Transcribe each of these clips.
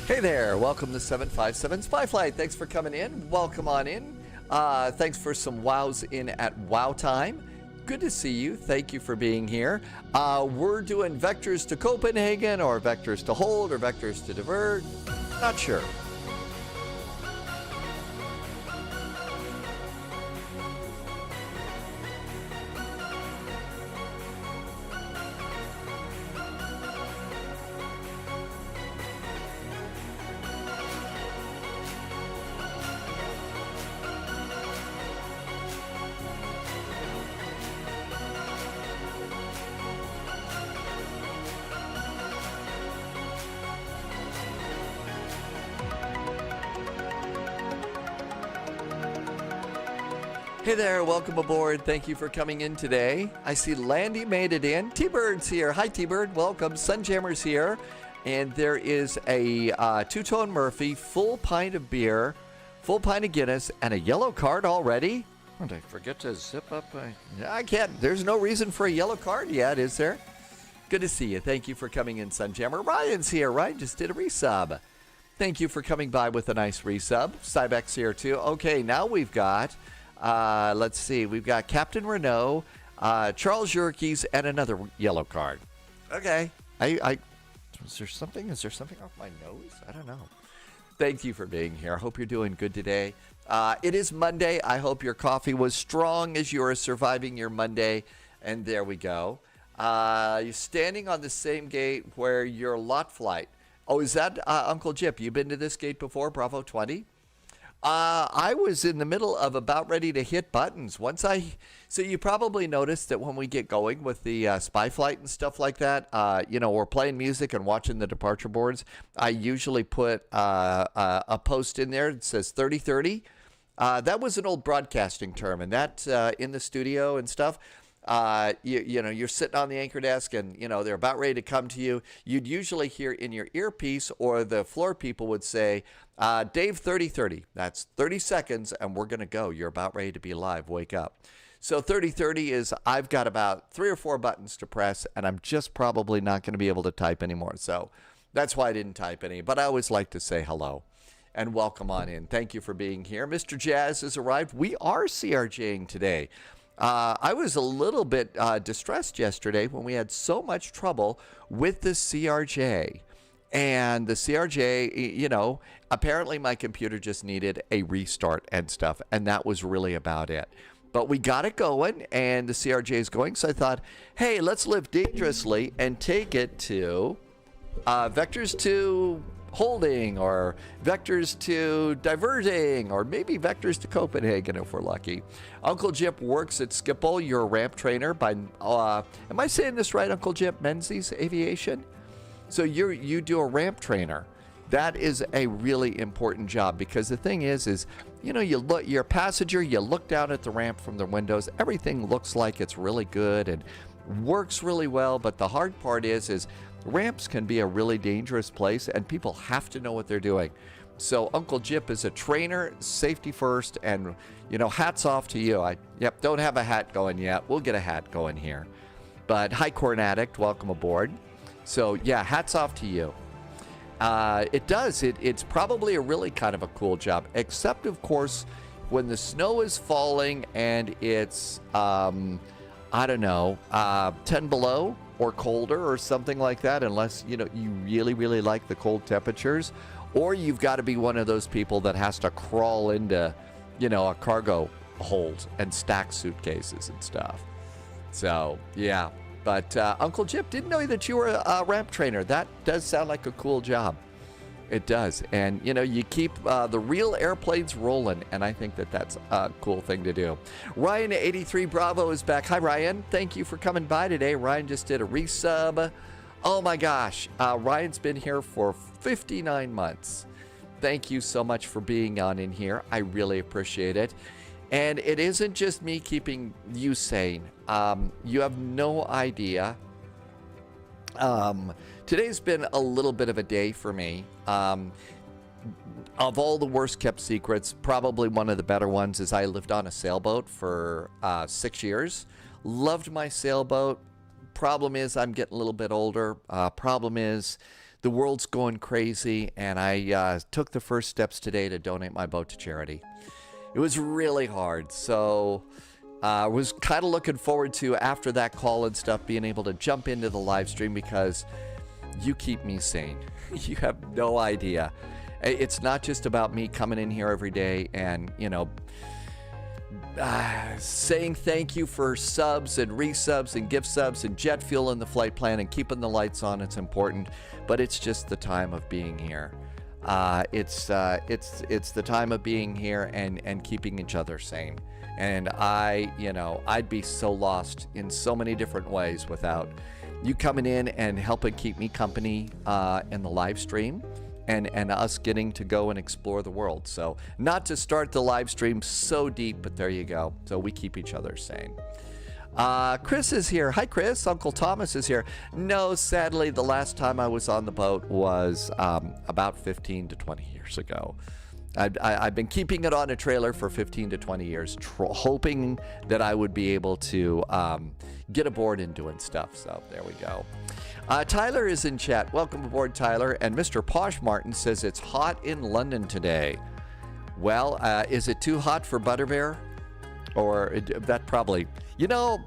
Hey there, welcome to 757 Spy Flight. Thanks for coming in. Welcome on in. Thanks for some wows in at wow time. Good to see you. Thank you for being here. We're doing vectors to Copenhagen or vectors to hold or vectors to divert. Not sure. Hey there, welcome aboard. Thank you for coming in today. I see Landy made it in. T-Bird's here. Hi, T-Bird. Welcome. Sunjammer's here. And there is a two-tone Murphy, full pint of beer, full pint of Guinness, and a yellow card already. Oh, did I forget to zip up? I can't. There's no reason for a yellow card yet, is there? Good to see you. Thank you for coming in, Sunjammer. Ryan's here. Ryan just did a resub. Thank you for coming by with a nice resub. Cybex here, too. Okay, now we've got... let's see. We've got Captain Renault, Charles Yerkes, and another yellow card. Okay. Is there something off my nose? I don't know. Thank you for being here. I hope you're doing good today. It is Monday. I hope your coffee was strong as you are surviving your Monday. And there we go. You're standing on the same gate where your lot flight. Oh, is that Uncle Jip? You been to this gate before, Bravo 20? I was in the middle of about ready to hit buttons. So you probably noticed that when we get going with the spy flight and stuff like that, we're playing music and watching the departure boards. I usually put a post in there that says 3030. That was an old broadcasting term, and that in the studio and stuff. You're sitting on the anchor desk and, they're about ready to come to you. You'd usually hear in your earpiece, or the floor people would say, Dave, 3030. That's 30 seconds and we're going to go. You're about ready to be live. Wake up. So 3030 is I've got about 3 or 4 buttons to press and I'm just probably not going to be able to type anymore. So that's why I didn't type any. But I always like to say hello and welcome on in. Thank you for being here. Mr. Jazz has arrived. We are CRJing today. I was a little bit distressed yesterday when we had so much trouble with the CRJ. And the CRJ, apparently my computer just needed a restart and stuff. And that was really about it. But we got it going and the CRJ is going. So I thought, hey, let's live dangerously and take it to vectors to holding, or vectors to diverting, or maybe vectors to Copenhagen if we're lucky. Uncle Jip works at Schiphol. You're a ramp trainer by, am I saying this right, Uncle Jip? Menzies Aviation? So you do a ramp trainer. That is a really important job because the thing is you're a passenger, you look down at the ramp from the windows, everything looks like it's really good and works really well, but the hard part is ramps can be a really dangerous place and people have to know what they're doing. So Uncle Jip is a trainer, safety first, and hats off to you. Don't have a hat going yet. We'll get a hat going here. But hi, Corn Addict, welcome aboard. So yeah, hats off to you. It's probably a really kind of a cool job, except of course when the snow is falling and it's 10 below or colder or something like that, unless you really, really like the cold temperatures, or you've got to be one of those people that has to crawl into a cargo hold and stack suitcases and stuff. So yeah, but Uncle Jip, didn't know that you were a ramp trainer. That does sound like a cool job. It does. And, you keep the real airplanes rolling, and I think that that's a cool thing to do. Ryan 83 Bravo is back. Hi, Ryan. Thank you for coming by today. Ryan just did a resub. Oh, my gosh. Ryan's been here for 59 months. Thank you so much for being on in here. I really appreciate it. And it isn't just me keeping you sane. You have no idea. Today's been a little bit of a day for me. Of all the worst kept secrets, probably one of the better ones is I lived on a sailboat for 6 years. Loved my sailboat. Problem is I'm getting a little bit older. Problem is the world's going crazy, and I took the first steps today to donate my boat to charity. It was really hard, so I was kind of looking forward to, after that call and stuff, being able to jump into the live stream, because you keep me sane. You have no idea. It's not just about me coming in here every day and, you know, saying thank you for subs and resubs and gift subs and jet fuel in the flight plan and keeping the lights on. It's important, but it's just the time of being here. It's the time of being here and keeping each other sane. And I'd be so lost in so many different ways without you coming in and helping keep me company in the live stream. And us getting to go and explore the world. So not to start the live stream so deep, but there you go. So we keep each other sane. Chris is here. Hi, Chris. Uncle Thomas is here. No, sadly, the last time I was on the boat was about 15 to 20 years ago. I've been keeping it on a trailer for 15 to 20 years, hoping that I would be able to get aboard and doing stuff. So there we go. Tyler is in chat. Welcome aboard, Tyler. And Mr. Posh Martin says it's hot in London today. Well, is it too hot for Butterbeer? Or that probably, you know,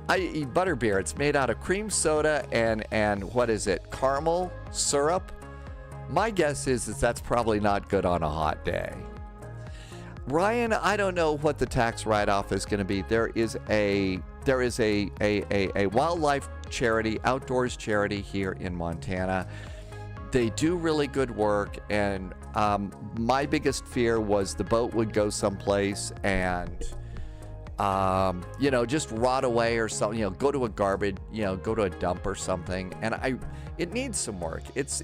I eat Butterbeer. It's made out of cream soda and what is it? Caramel syrup. My guess is that's probably not good on a hot day. Ryan, I don't know what the tax write-off is going to be. There is a wildlife charity, outdoors charity here in Montana. They do really good work, and my biggest fear was the boat would go someplace and just rot away or something, go to a garbage, go to a dump or something. And it needs some work. It's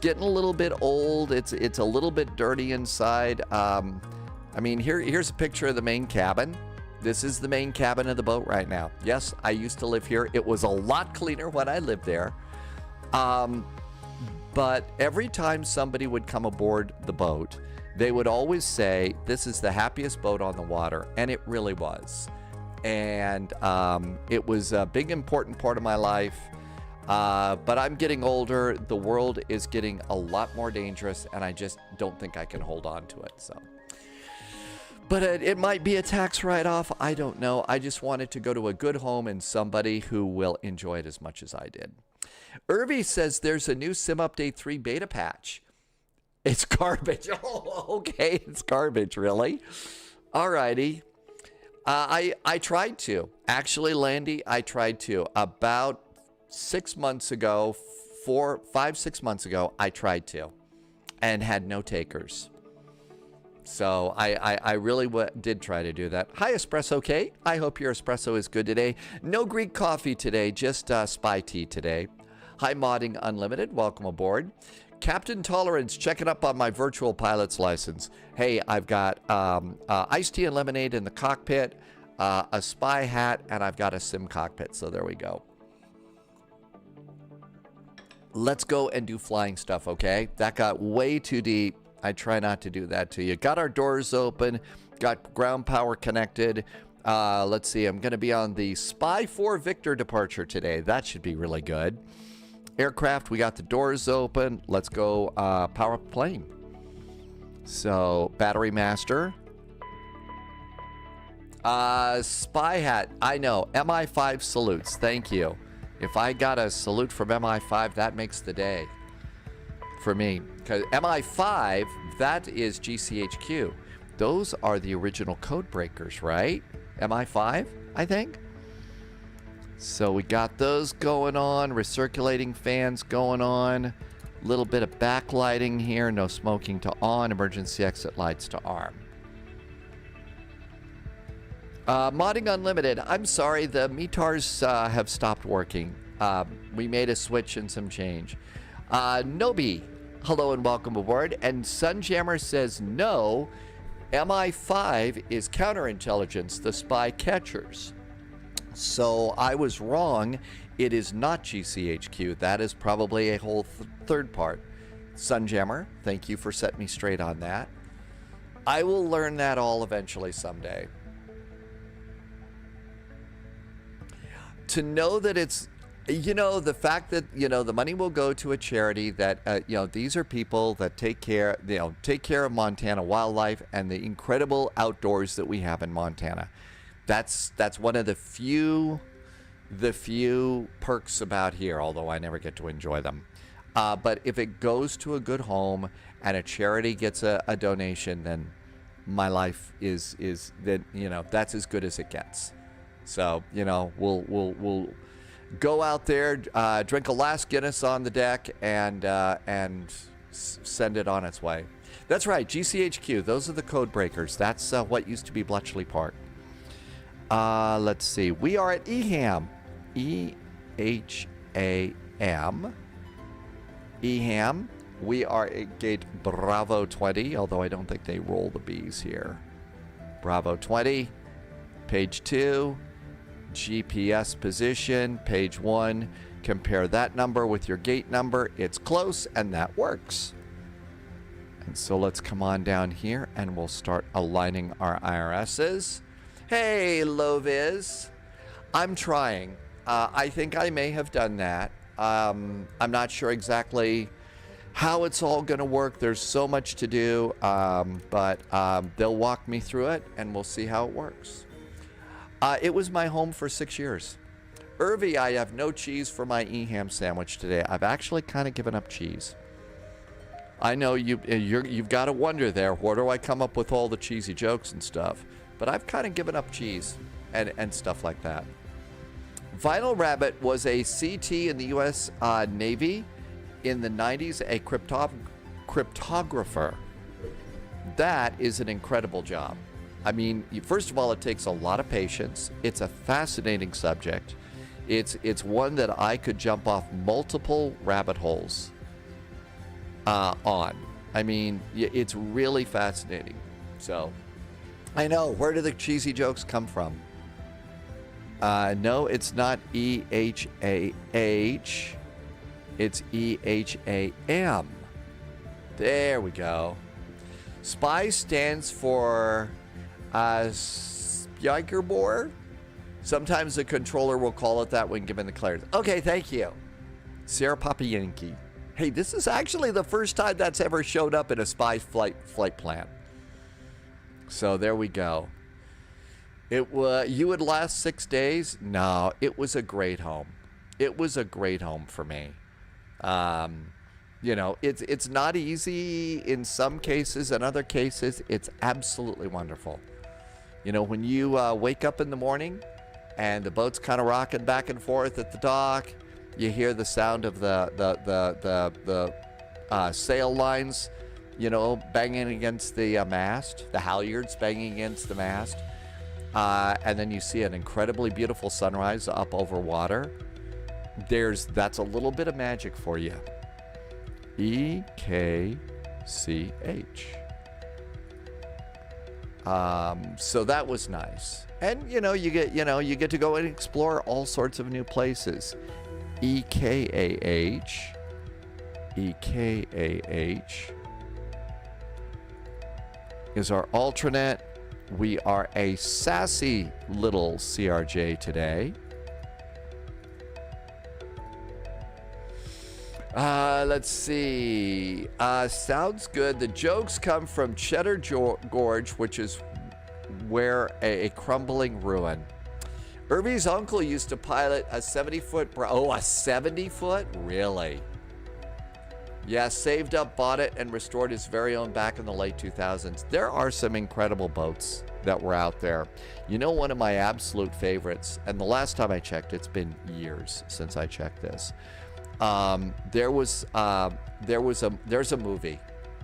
getting a little bit old. It's a little bit dirty inside. Here's a picture of the main cabin. This is the main cabin of the boat right now. Yes, I used to live here. It was a lot cleaner when I lived there. But every time somebody would come aboard the boat, they would always say, this is the happiest boat on the water. And it really was. And it was a big, important part of my life. But I'm getting older. The world is getting a lot more dangerous, and I just don't think I can hold on to it. So, but it might be a tax write-off. I don't know. I just wanted to go to a good home and somebody who will enjoy it as much as I did. Irvi says there's a new Sim Update 3 beta patch. It's garbage. Oh, okay. It's garbage, really? Alrighty. I tried to. Actually, Landy, I tried to. About 6 months ago, 6 months ago, I tried to and had no takers. So I really did try to do that. Hi, Espresso K. I hope your espresso is good today. No Greek coffee today, just spy tea today. Hi, Modding Unlimited. Welcome aboard. Captain Tolerance checking up on my virtual pilot's license. Hey, I've got iced tea and lemonade in the cockpit, a spy hat, and I've got a sim cockpit. So there we go. Let's go and do flying stuff, okay? That got way too deep. I try not to do that to you. Got our doors open, got ground power connected. Let's see, I'm going to be on the Spy 4 Victor departure today. That should be really good. Aircraft, we got the doors open. Let's go power up plane. So, battery master. Spy hat, I know. MI5 salutes, thank you. If I got a salute from MI5, that makes the day for me. Because MI5, that is GCHQ. Those are the original code breakers, right? MI5, I think. So we got those going on. Recirculating fans going on. A little bit of backlighting here. No smoking to on. Emergency exit lights to arm. Modding Unlimited. I'm sorry, the METARs have stopped working. We made a switch and some change. Nobi, hello and welcome aboard. And Sunjammer says no, MI5 is counterintelligence, the spy catchers. So I was wrong. It is not GCHQ. That is probably a whole third part. Sunjammer, thank you for setting me straight on that. I will learn that all eventually someday. To know that it's You know, the fact that, you know, the money will go to a charity that, you know, these are people that take care of Montana wildlife and the incredible outdoors that we have in Montana. That's one of the few perks about here, although I never get to enjoy them. But if it goes to a good home and a charity gets a donation, then my life is that, you know, that's as good as it gets. So, you know, we'll go out there, drink a last Guinness on the deck, and send it on its way. That's right, GCHQ. Those are the code breakers. That's what used to be Bletchley Park. Let's see. We are at EHAM. EHAM. EHAM. We are at gate Bravo 20, although I don't think they roll the B's here. Bravo 20, page 2. GPS position, page 1. Compare that number with your gate number. It's close, and that works. And so let's come on down here, and we'll start aligning our IRSs. Hey, Loviz. I'm trying. I think I may have done that. I'm not sure exactly how it's all going to work. There's so much to do, but they'll walk me through it, and we'll see how it works. It was my home for 6 years. Irvi, I have no cheese for my EHAM sandwich today. I've actually kind of given up cheese. I know you've got to wonder there, where do I come up with all the cheesy jokes and stuff? But I've kind of given up cheese and stuff like that. Vinyl Rabbit was a CT in the U.S. Navy in the 90s, a cryptographer. That is an incredible job. I mean, first of all, it takes a lot of patience. It's a fascinating subject. It's one that I could jump off multiple rabbit holes on. I mean, it's really fascinating. So, I know. Where do the cheesy jokes come from? No, it's not EHAH. It's EHAM. There we go. SPY stands for Spiegerbor. Sometimes the controller will call it that when given the clarity. Okay, thank you. Sierra Papa Yankee. Hey, this is actually the first time that's ever showed up in a SPY flight plan. So there we go. You would last 6 days? No, it was a great home. It was a great home for me. You know, it's not easy in some cases. In other cases, it's absolutely wonderful. You know, when you wake up in the morning and the boat's kind of rocking back and forth at the dock, you hear the sound of the sail lines, you know, banging against the mast, the halyards banging against the mast. And then you see an incredibly beautiful sunrise up over water. That's a little bit of magic for you. EKCH. So that was nice. And you get to go and explore all sorts of new places. EKAH. EKAH is our alternate. We are a sassy little CRJ today. Let's see. Sounds good. The jokes come from Cheddar Gorge, which is where a crumbling ruin. Irvy's uncle used to pilot a 70-foot... Oh, a 70-foot? Really? Yeah, saved up, bought it, and restored his very own back in the late 2000s. There are some incredible boats that were out there. You know, one of my absolute favorites, and the last time I checked, it's been years since I checked this. There's a movie.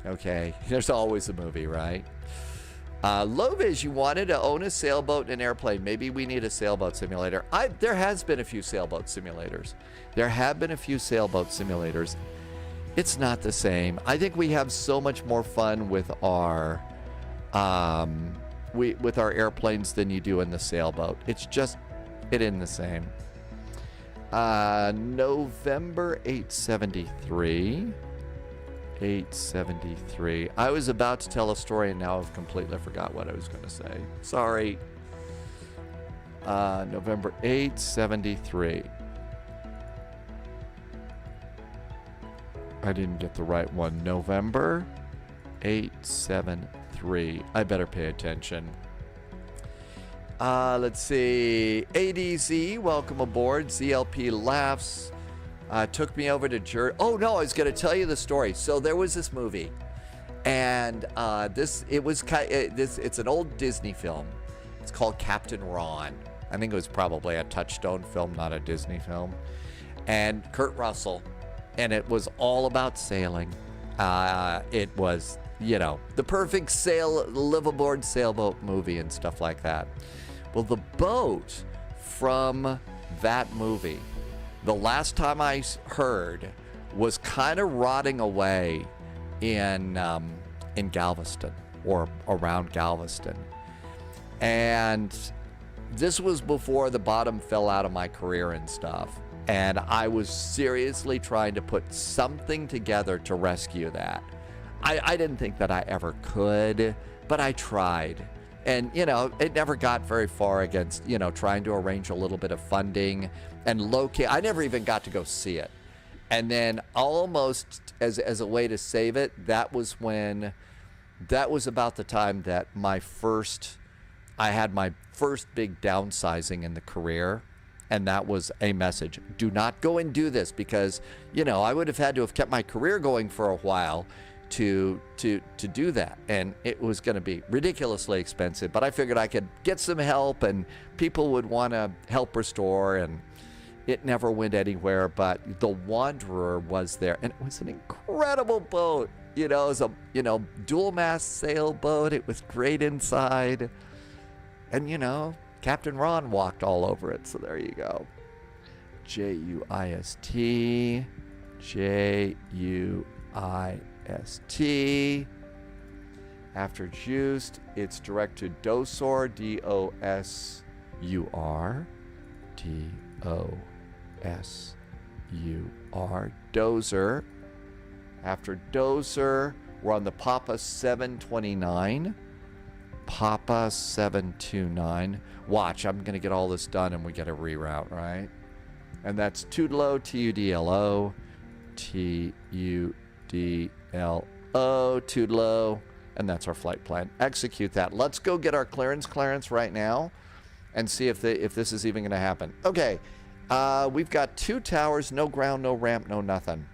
Okay, there's always a movie, right? Loviz, you wanted to own a sailboat and an airplane. Maybe we need a sailboat simulator. There has been a few sailboat simulators. There have been a few sailboat simulators. It's not the same. I think we have so much more fun with our with our airplanes than you do in the sailboat. It isn't the same. November 873. 873. I was about to tell a story and now I've completely forgot what I was going to say. Sorry. November 873. I didn't get the right one. November 873. I better pay attention. Let's see. ADZ, welcome aboard. ZLP laughs. Took me over to Oh no, I was going to tell you the story. So there was this movie, and it's an old Disney film. It's called Captain Ron. I think it was probably a Touchstone film, not a Disney film. And Kurt Russell, and it was all about sailing. It was, the perfect live aboard sailboat movie and stuff like that. Well, the boat from that movie, the last time I heard, was kind of rotting away in Galveston, or around Galveston. And this was before the bottom fell out of my career and stuff. And I was seriously trying to put something together to rescue that. I didn't think that I ever could, but I tried. And, it never got very far against, trying to arrange a little bit of funding and locate. I never even got to go see it. And then almost as a way to save it, that was about the time that I had my first big downsizing in the career. And that was a message. Do not go and do this, because, I would have had to have kept my career going for a while to do that. And it was going to be ridiculously expensive. But I figured I could get some help, and people would want to help restore. And it never went anywhere. But the Wanderer was there. And it was an incredible boat. It was a, dual mast sailboat. It was great inside. And, Captain Ron walked all over it, so there you go. Juist. Juist. After juiced, it's direct to Dosur, Dosur. Dosur. Dozer. After Dozer, we're on the Papa 729. Papa 729. Watch, I'm going to get all this done and we get a reroute, right? And that's Tudlo, Tudlo, Tudlo, Tudlo. And that's our flight plan. Execute that. Let's go get our clearance right now and see if this is even going to happen. Okay, we've got 2 towers, no ground, no ramp, no nothing.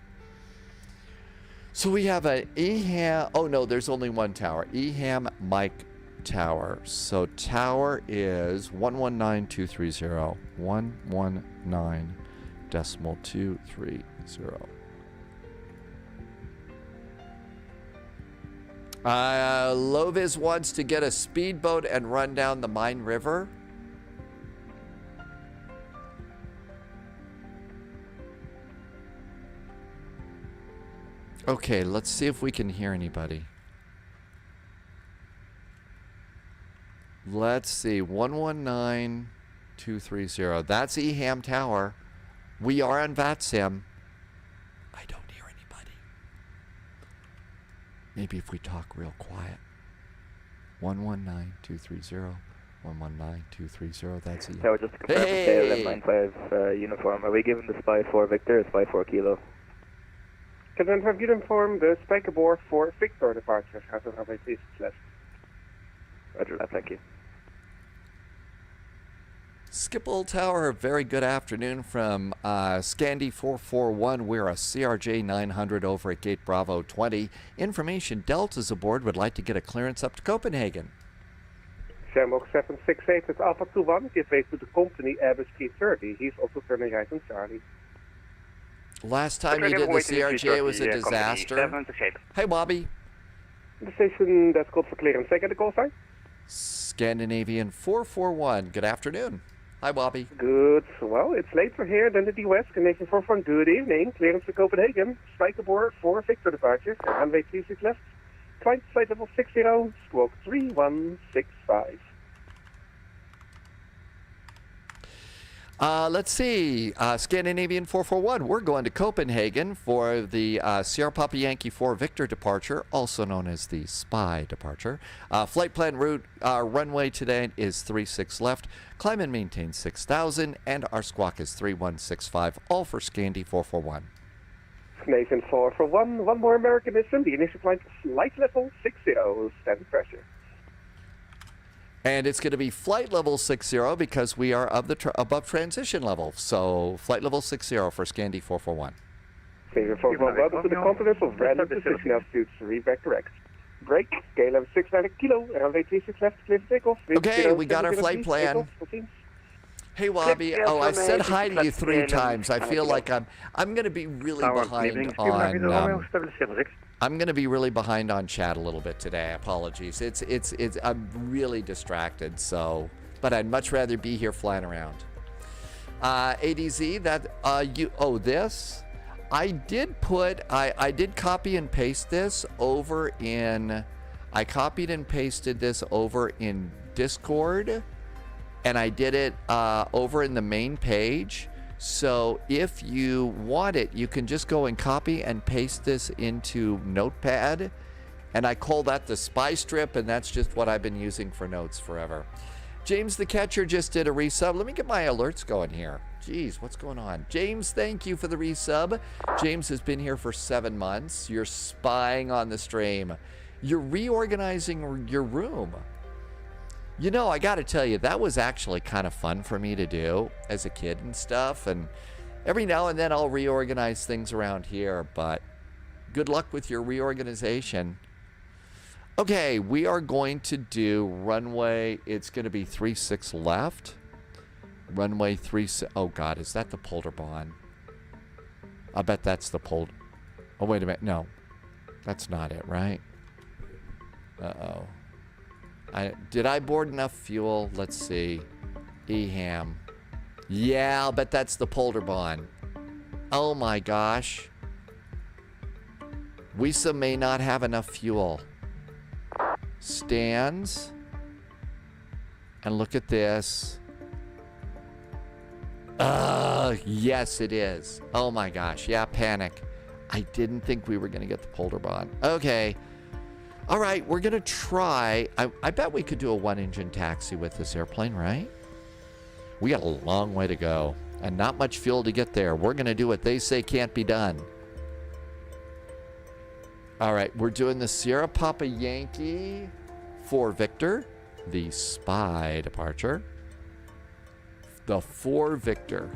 So we have an EHAM. Oh, no, there's only 1 tower. EHAM Mike Tower. So tower is 119230. 119.230. Lovis wants to get a speedboat and run down the Mine River. Okay, let's see if we can hear anybody. Let's see, 119230. That's EHAM Tower. We are on VATSIM. I don't hear anybody. Maybe if we talk real quiet. 119230. 119230. That's EHAM. Tower, just to confirm, hey! 1195 uniform. Are we given the Spy 4 Victor, Spy 4 Kilo? Can I have you inform the Spike Board for Victor departure? Has to have a please left. Roger that, thank you. Skipple Tower, very good afternoon from Scandi 441. We're a CRJ 900 over at Gate Bravo 20. Information, Delta's aboard, would like to get a clearance up to Copenhagen. Shamrock 768 at Alpha 21, give way to the company Airbus 330. He's also turning right on Charlie. Last time you did the CRJ, it was a disaster. Hey, Bobby. The station that's called for clearance. Take the call sign. Scandinavian 441. Good afternoon. Hi, Bobby. Good. Well, it's later here than the US. Canadian 441. Good evening. Clearance to Copenhagen. Strike aboard for Victor departure. Runway 36 left. Climb flight level 60. Squawk 3165. Let's see. Scandinavian 441. We're going to Copenhagen for the Sierra Papa Yankee 4 Victor departure, also known as the Spy departure. Flight plan route runway today is 36 left. Climb and maintain 6,000, and our squawk is 3165. All for Scandi 441. Canadian 4 for 1. One more Americanism. The initial climb flight level 60. Standard pressure. And it's going to be flight level 60 because we are above transition level. So flight level 60 for Scandi 441. Favorite 441, welcome to the continent of random position altitude 3 back correct. Break, KLM 690 kilo, runway 36 left, clear for takeoff. Okay, we got our flight plan. Hey Wabi, oh, I've said hi to you 3 times. I feel like I'm going to be really behind on. I'm going to be really behind on chat a little bit today. Apologies. I'm really distracted. So, but I'd much rather be here flying around. ADZ, this. I did copy and paste this over in. I copied and pasted this over in Discord. And I did it over in the main page. So if you want it, you can just go and copy and paste this into Notepad. And I call that the spy strip, and that's just what I've been using for notes forever. James the Catcher just did a resub. Let me get my alerts going here. Jeez, what's going on? James, thank you for the resub. James has been here for 7 months. You're spying on the stream. You're reorganizing your room. You know, I got to tell you, that was actually kind of fun for me to do as a kid and stuff. And every now and then I'll reorganize things around here, but good luck with your reorganization. Okay, we are going to do runway. It's going to be 36 left. Runway 36. Oh, God, is that the Polderbahn? I bet that's the Polder. Oh, wait a minute. No, that's not it, right? Uh-oh. Did I board enough fuel? Let's see. EHAM. Yeah, I'll bet that's the Polderbahn. Oh my gosh. Wisa may not have enough fuel. Stands. And look at this. Yes, it is. Oh my gosh. Yeah, panic. I didn't think we were going to get the Polderbahn. Okay. All right, we're going to try. I bet we could do a 1-engine taxi with this airplane, right? We got a long way to go and not much fuel to get there. We're going to do what they say can't be done. All right, we're doing the Sierra Papa Yankee for Victor, the spy departure. The 4 Victor.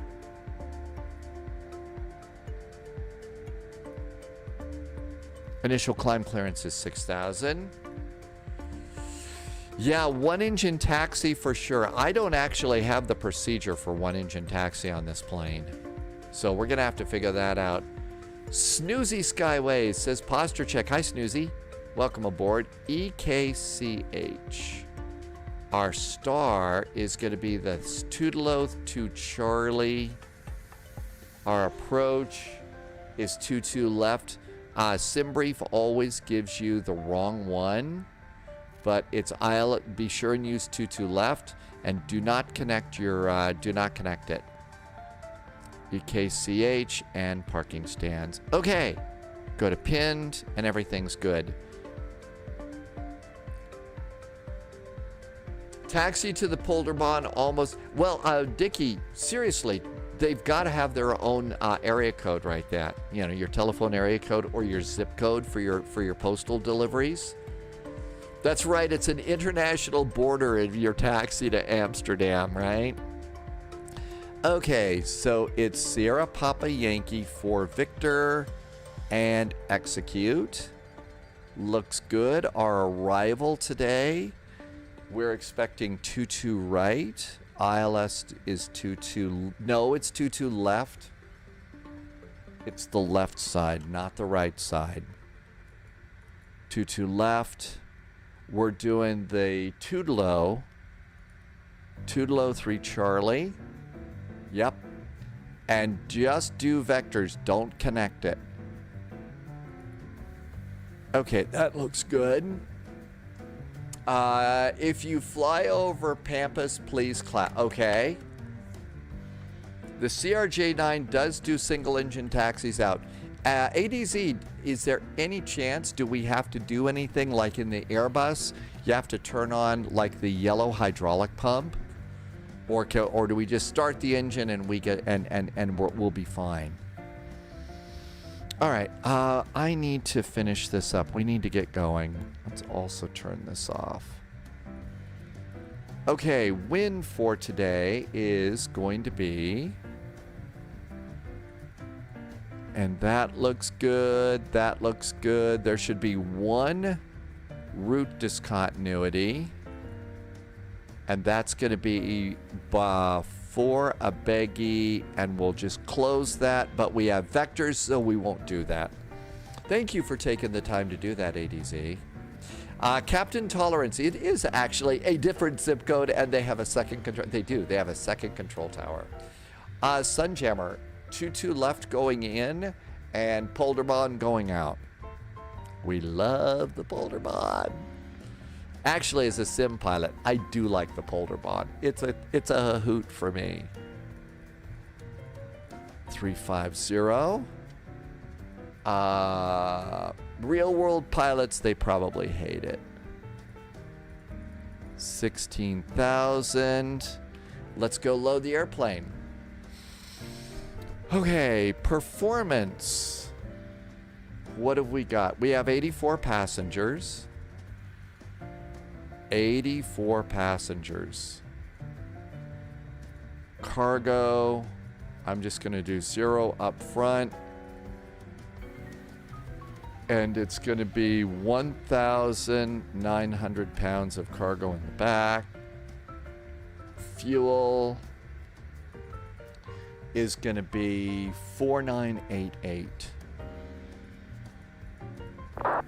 Initial climb clearance is 6,000. Yeah, 1-engine taxi for sure. I don't actually have the procedure for 1-engine taxi on this plane. So we're going to have to figure that out. Snoozy Skyways says posture check. Hi, Snoozy. Welcome aboard. EKCH. Our star is going to be the Toodalo to Charlie. Our approach is 22 left. SimBrief always gives you the wrong one, but it's be sure and use 22 left, and do not connect your do not connect it. EKCH and parking stands. Okay, go to pinned and everything's good. Taxi to the Polderbahn almost. Well, Dickie, seriously. They've got to have their own area code, right? That, you know, your telephone area code or your zip code for your postal deliveries. That's right. It's an international border in your taxi to Amsterdam, right? Okay, so it's Sierra Papa Yankee for Victor and execute. Looks good. Our arrival today, we're expecting 22 right. ILS is 22. No, it's 22 left. It's the left side, not the right side. 22 left. We're doing the Toodalo. Toodalo 3 Charlie. Yep. And just do vectors. Don't connect it. Okay, that looks good. If you fly over Pampas, please clap. Okay. The CRJ-9 does do single engine taxis out. ADZ, is there any chance, do we have to do anything like in the Airbus? You have to turn on like the yellow hydraulic pump? Or do we just start the engine and we get and we'll be fine? All right, I need to finish this up. We need to get going. Let's also turn this off. Okay, win for today is going to be... And that looks good. That looks good. There should be one root discontinuity. And that's going to be for a beggy. And we'll just close that. But we have vectors, so we won't do that. Thank you for taking the time to do that, ADZ. Captain Tolerance. It is actually a different zip code. And they have a second control. They do. They have a second control tower. Sunjammer. 2-2 left going in, and Polderbond going out. We love the Polderbond. Actually, as a sim pilot, I do like the Polderbond. It's a hoot for me. 350. Real world pilots, they probably hate it. 16,000. Let's go load the airplane. Okay, performance. What have we got? We have 84 passengers. 84 passengers. Cargo. I'm just going to do 0 up front. And it's going to be 1,900 pounds of cargo in the back. Fuel is going to be 4988.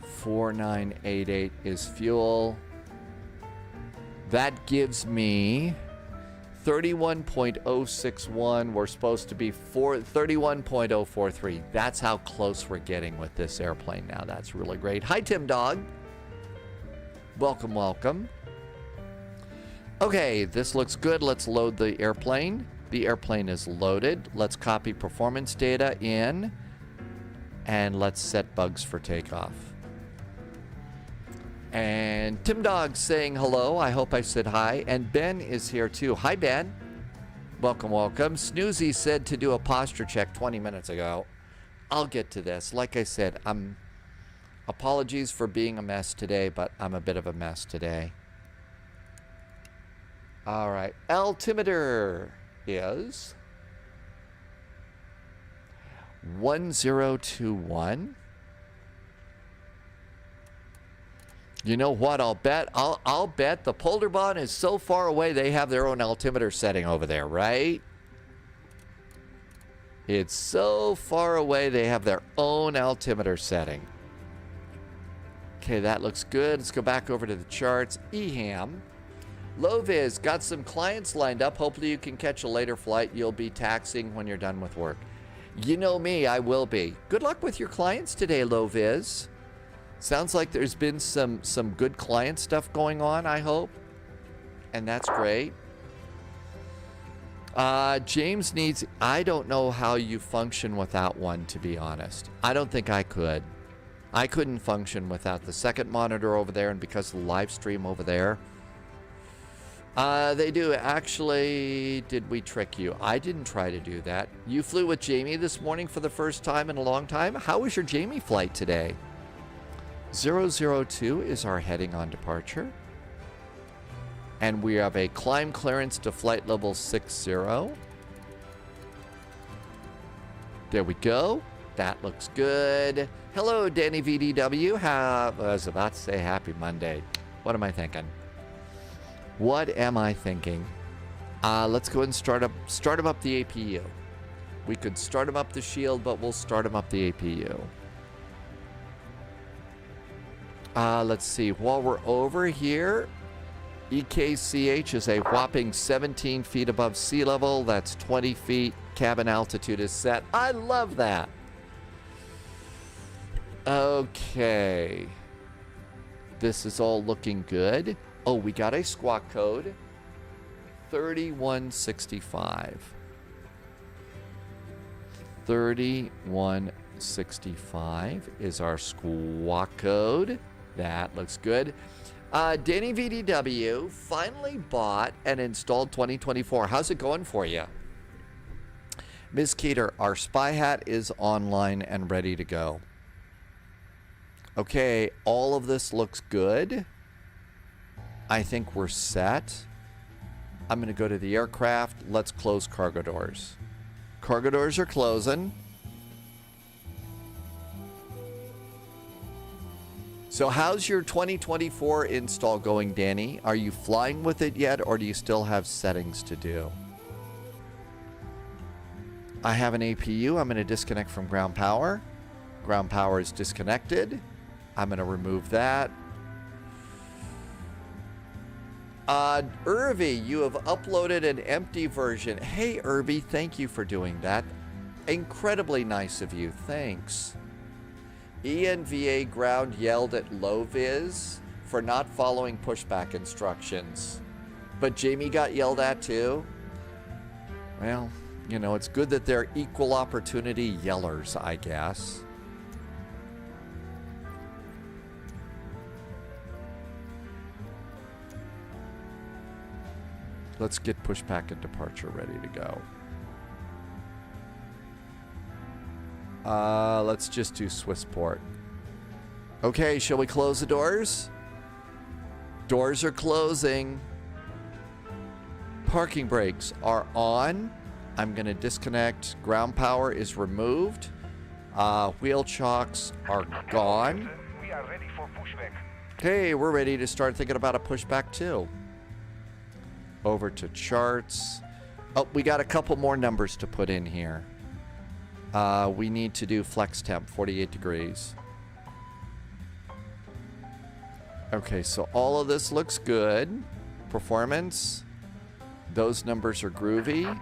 4988 is fuel. That gives me 31.061. We're supposed to be 31.043. That's how close we're getting with this airplane now. That's really great. Hi, Tim Dog. Welcome, welcome. Okay, this looks good. Let's load the airplane. The airplane is loaded. Let's copy performance data in, and let's set bugs for takeoff. And Tim Dog saying hello. I hope I said hi. And Ben is here too. Hi, Ben. Welcome, welcome. Snoozy said to do a posture check 20 minutes ago. I'll get to this. Like I said, apologies for being a mess today, but I'm a bit of a mess today. All right. Altimeter is 1021. You know what? I'll bet the Polderbond is so far away they have their own altimeter setting over there, right? It's so far away they have their own altimeter setting. Okay, that looks good. Let's go back over to the charts. EHAM. Loviz, got some clients lined up. Hopefully you can catch a later flight. You'll be taxiing when you're done with work. You know me, I will be. Good luck with your clients today, Loviz. Sounds like there's been some good client stuff going on, I hope. And that's great. James needs... I don't know how you function without one, to be honest. I don't think I could. I couldn't function without the second monitor over there, and because of the live stream over there. They do. Actually, did we trick you? I didn't try to do that. You flew with Jamie this morning for the first time in a long time? How was your Jamie flight today? 002 is our heading on departure. And we have a climb clearance to flight level 60. There we go. That looks good. Hello, Danny VDW. I was about to say happy Monday. What am I thinking? What am I thinking? Let's go ahead and start him up the APU. We could start him up the shield, but we'll start him up the APU. Let's see. While we're over here, EKCH is a whopping 17 feet above sea level. That's 20 feet. Cabin altitude is set. I love that. Okay. This is all looking good. Oh, we got a squawk code. 3165. 3165 is our squawk code. That looks good. Danny VDW finally bought and installed 2024. How's it going for you? Ms. Keeter, our spy hat is online and ready to go. Okay, all of this looks good. I think we're set. I'm going to go to the aircraft. Let's close cargo doors. Cargo doors are closing. So how's your 2024 install going, Danny? Are you flying with it yet, or do you still have settings to do? I have an APU. I'm going to disconnect from ground power. Ground power is disconnected. I'm going to remove that. Irvi, you have uploaded an empty version. Hey, Irvi, thank you for doing that. Incredibly nice of you. Thanks. ENVA ground yelled at Loviz for not following pushback instructions. But Jamie got yelled at too. Well, you know, it's good that they're equal opportunity yellers, I guess. Let's get pushback and departure ready to go. Let's just do Swissport. Okay, shall we close the doors? Doors are closing. Parking brakes are on. I'm going to disconnect. Ground power is removed. Wheel chocks are gone. We are ready for pushback. Okay, we're ready to start thinking about a pushback too. Over to charts. Oh, we got a couple more numbers to put in here. We need to do flex temp, 48 degrees. Okay, so all of this looks good. Performance. Those numbers are groovy.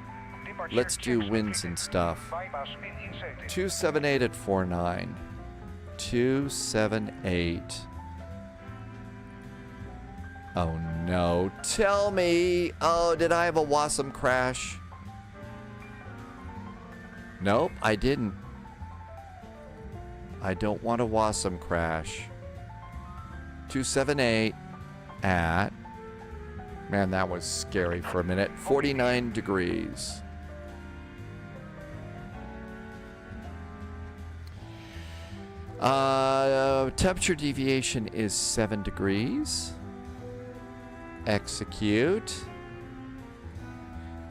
Let's do winds and stuff. 278 at 49. 278. Oh no. Tell me. Oh, did I have a Wasm crash? Nope, I didn't. I don't want a Wasm crash. 278 at... Man, that was scary for a minute. 49 degrees. Temperature deviation is 7 degrees. Execute.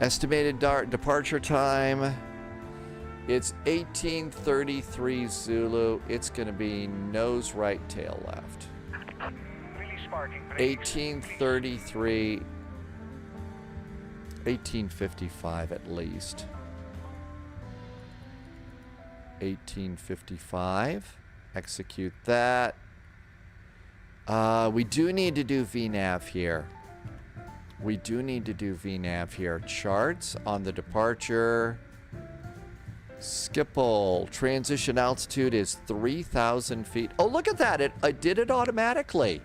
Estimated departure time. It's 18:33 Zulu. It's going to be nose right, tail left. 18:33. 18:55 at least. 18:55. Execute that. We do need to do VNAV here. We do need to do VNAV here. Charts on the departure. Skipple. Transition altitude is 3,000 feet. Oh, look at that. It did it automatically.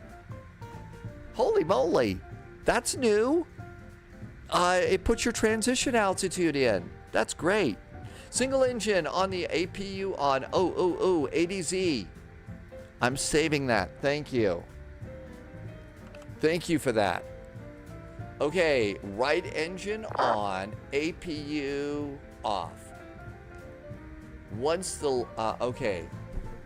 Holy moly. That's new. It puts your transition altitude in. That's great. Single engine on the APU on ADZ. I'm saving that. Thank you. Thank you for that. Okay, right engine on, APU off. Once the, okay.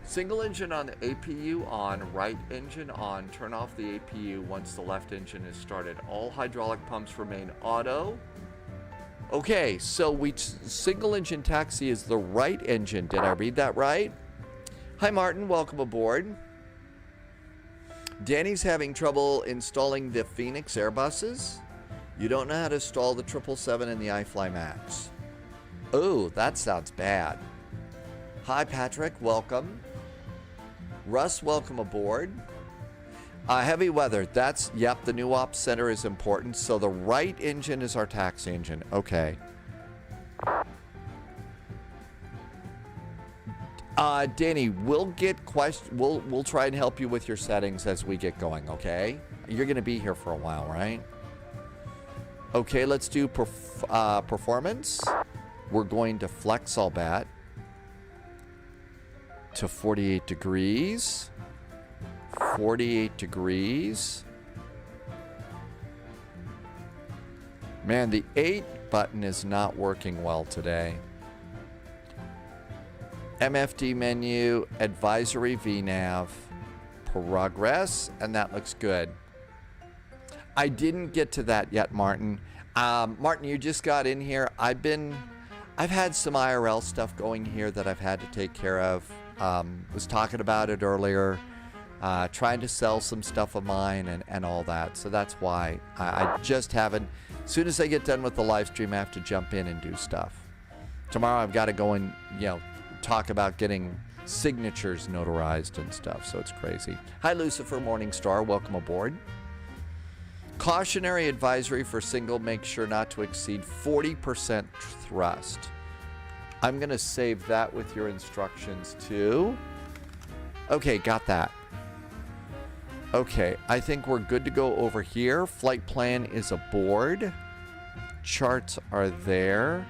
Single engine on the APU on, right engine on, turn off the APU once the left engine is started. All hydraulic pumps remain auto. Okay, so single engine taxi is the right engine. Did I read that right? Hi Martin, welcome aboard. Danny's having trouble installing the Phoenix Airbuses. You don't know how to install the 777 and the iFly Max. Oh, that sounds bad. Hi Patrick, welcome. Russ, welcome aboard. Heavy weather, yep, the new ops center is important. So the right engine is our taxi engine. Okay. Danny, we'll try and help you with your settings as we get going, okay? You're going to be here for a while, right? Okay, let's do performance. We're going to flex all bat to 48 degrees. 48 degrees. Man, the 8 button is not working well today. MFD menu, advisory VNAV, progress, and that looks good. I didn't get to that yet, Martin. Martin, you just got in here. I've had some IRL stuff going here that I've had to take care of. Was talking about it earlier. Trying to sell some stuff of mine and all that. So that's why I just haven't. As soon as I get done with the live stream, I have to jump in and do stuff. Tomorrow I've got to go and, talk about getting signatures notarized and stuff. So it's crazy. Hi, Lucifer Morningstar. Welcome aboard. Cautionary advisory for single, make sure not to exceed 40% thrust. I'm going to save that with your instructions too. Okay, got that. Okay, I think we're good to go over here. Flight plan is aboard. Charts are there.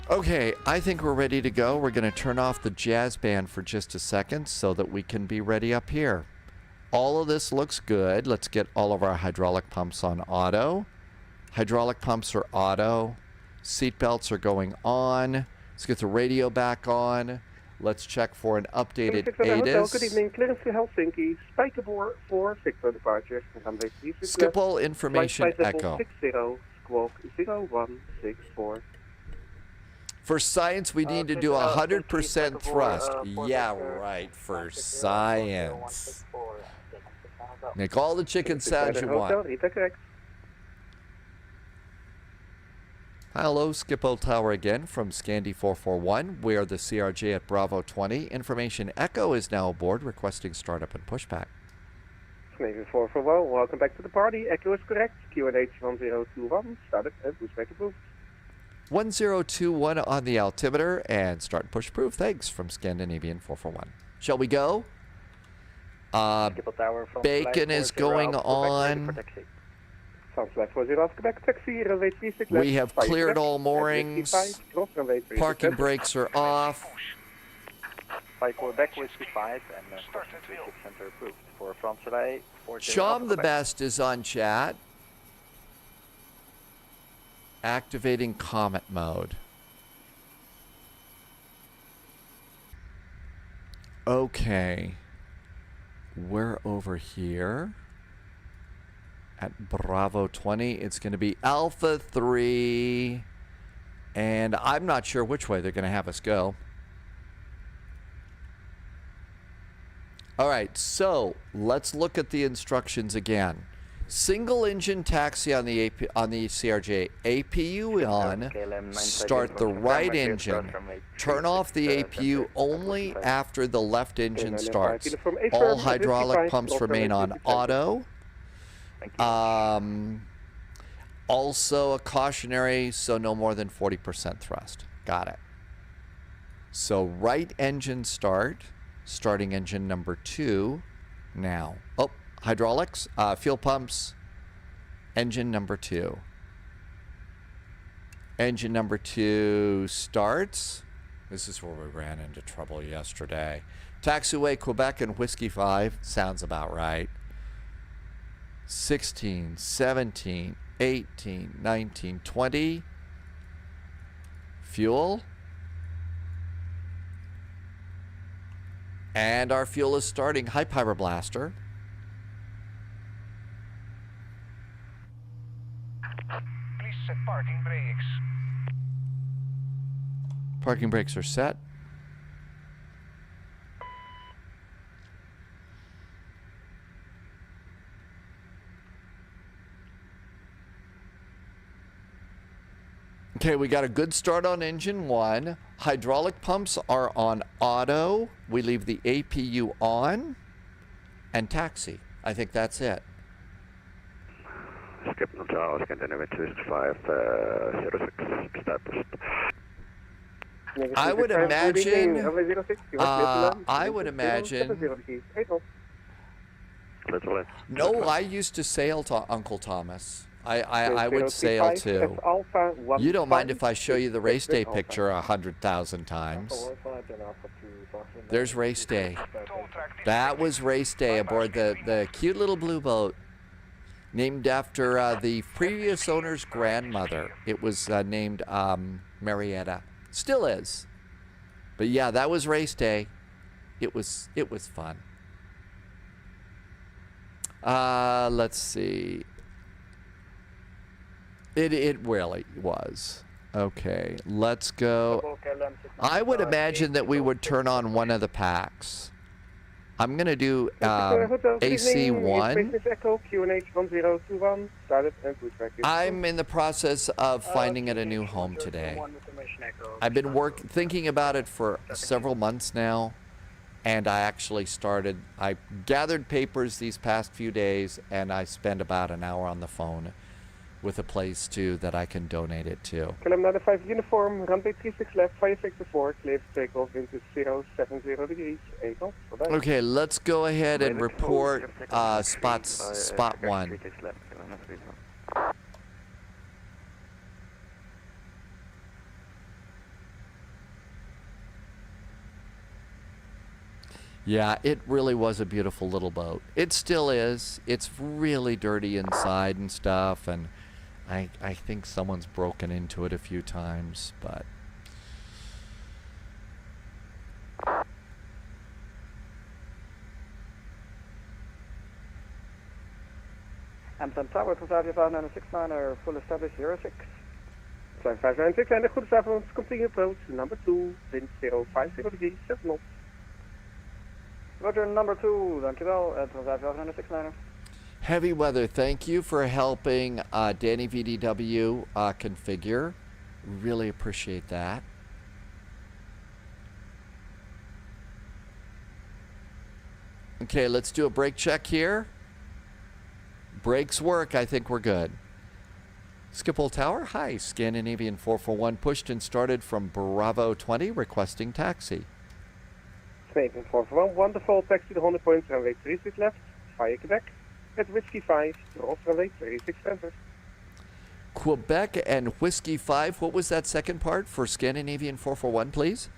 Okay, I think we're ready to go. We're going to turn off the jazz band for just a second so that we can be ready up here. All of this looks good. Let's get all of our hydraulic pumps on auto. Hydraulic pumps are auto. Seat belts are going on. Let's get the radio back on. Let's check for an updated ATIS. Good evening, clearance to Helsinki. Spikerbore for Victor departure. Schiphol information echo. 60, squawk 0164. For science, we need to do 100% thrust. Yeah, right, for science. Make all the chicken sounds you want. Hello, Schiphol Tower again from Scandi 441. We are the CRJ at Bravo 20. Information Echo is now aboard, requesting startup and pushback. Navy 441, welcome back to the party. Echo is correct. QNH 1021, startup and pushback approved. 1021 on the altimeter and start and push approved. Thanks from Scandinavian 441. Shall we go? Bacon is going on. We have cleared all moorings. Parking brakes are off. Sham the Best is on chat. Activating Comet mode. Okay. We're over here at Bravo 20. It's going to be Alpha 3. And I'm not sure which way they're going to have us go. All right, so let's look at the instructions again. Single engine taxi on the CRJ, APU on, start the right engine, turn off the APU only after the left engine starts. All hydraulic pumps remain on auto. Also a cautionary, so no more than 40% thrust. Got it. So right engine start, starting engine number 2 now. Oh. Hydraulics, fuel pumps, engine number 2. Engine number 2 starts. This is where we ran into trouble yesterday. Taxiway, Quebec, and Whiskey 5. Sounds about right. 16, 17, 18, 19, 20. Fuel. And our fuel is starting. High Power Blaster. Set parking brakes. Parking brakes are set. Okay, we got a good start on engine 1. Hydraulic pumps are on auto. We leave the APU on. And taxi. I think that's it. Skip Tower, Scandinavian 265, 06, established. I would imagine. No, I used to sail to Uncle Thomas. I would sail too. You don't mind if I show you the race day picture 100,000 times? There's race day. That was race day aboard the cute little blue boat. Named after the previous owner's grandmother. It was named Marietta. Still is. But yeah, that was race day. It was fun. Let's see. It really was. Okay, let's go. I would imagine that we would turn on one of the packs. I'm going to do AC1. I'm in the process of finding it a new home today. I've been thinking about it for several months now, and I actually started. I gathered papers these past few days, and I spent about an hour on the phone with a place too that I can donate it to. Kilometer 5 uniform, runway 36 left, fire sector 4, clear for takeoff into 070 degrees, 8 knots, bye-bye. Okay, let's go ahead and report spot 1. Yeah, it really was a beautiful little boat. It still is. It's really dirty inside and stuff, and I think someone's broken into it a few times, but... Amsterdam Tower, 55969 are full established 06. 5596 and a good avond, continue approach, number 2, wind 050 degrees, 7 knots. Roger, number 2, dankjewel, 55969. Heavy weather, thank you for helping Danny VDW configure. Really appreciate that. Okay, let's do a brake check here. Brakes work, I think we're good. Schiphol Tower, hi, Scandinavian 441 pushed and started from Bravo 20 requesting taxi. Scandinavian 441, wonderful, taxi to 100 points, runway 36 left, fire Quebec. At Whiskey 5, cross runway 36 center. Quebec and Whiskey 5, what was that second part for Scandinavian 441, please?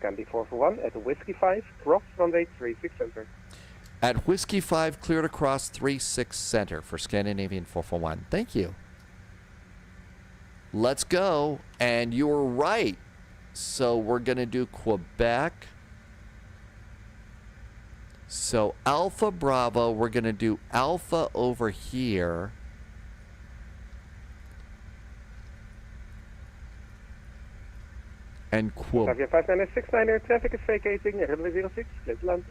Scandi 441 at Whiskey 5, cross runway 36 center. At Whiskey 5, cleared across 36 center for Scandinavian 441. Thank you. Let's go. And you were right. So we're going to do Quebec. So Alpha Bravo, we're going to do Alpha over here. And Quebec. 5969, traffic is vacating, runway 06, clear to land.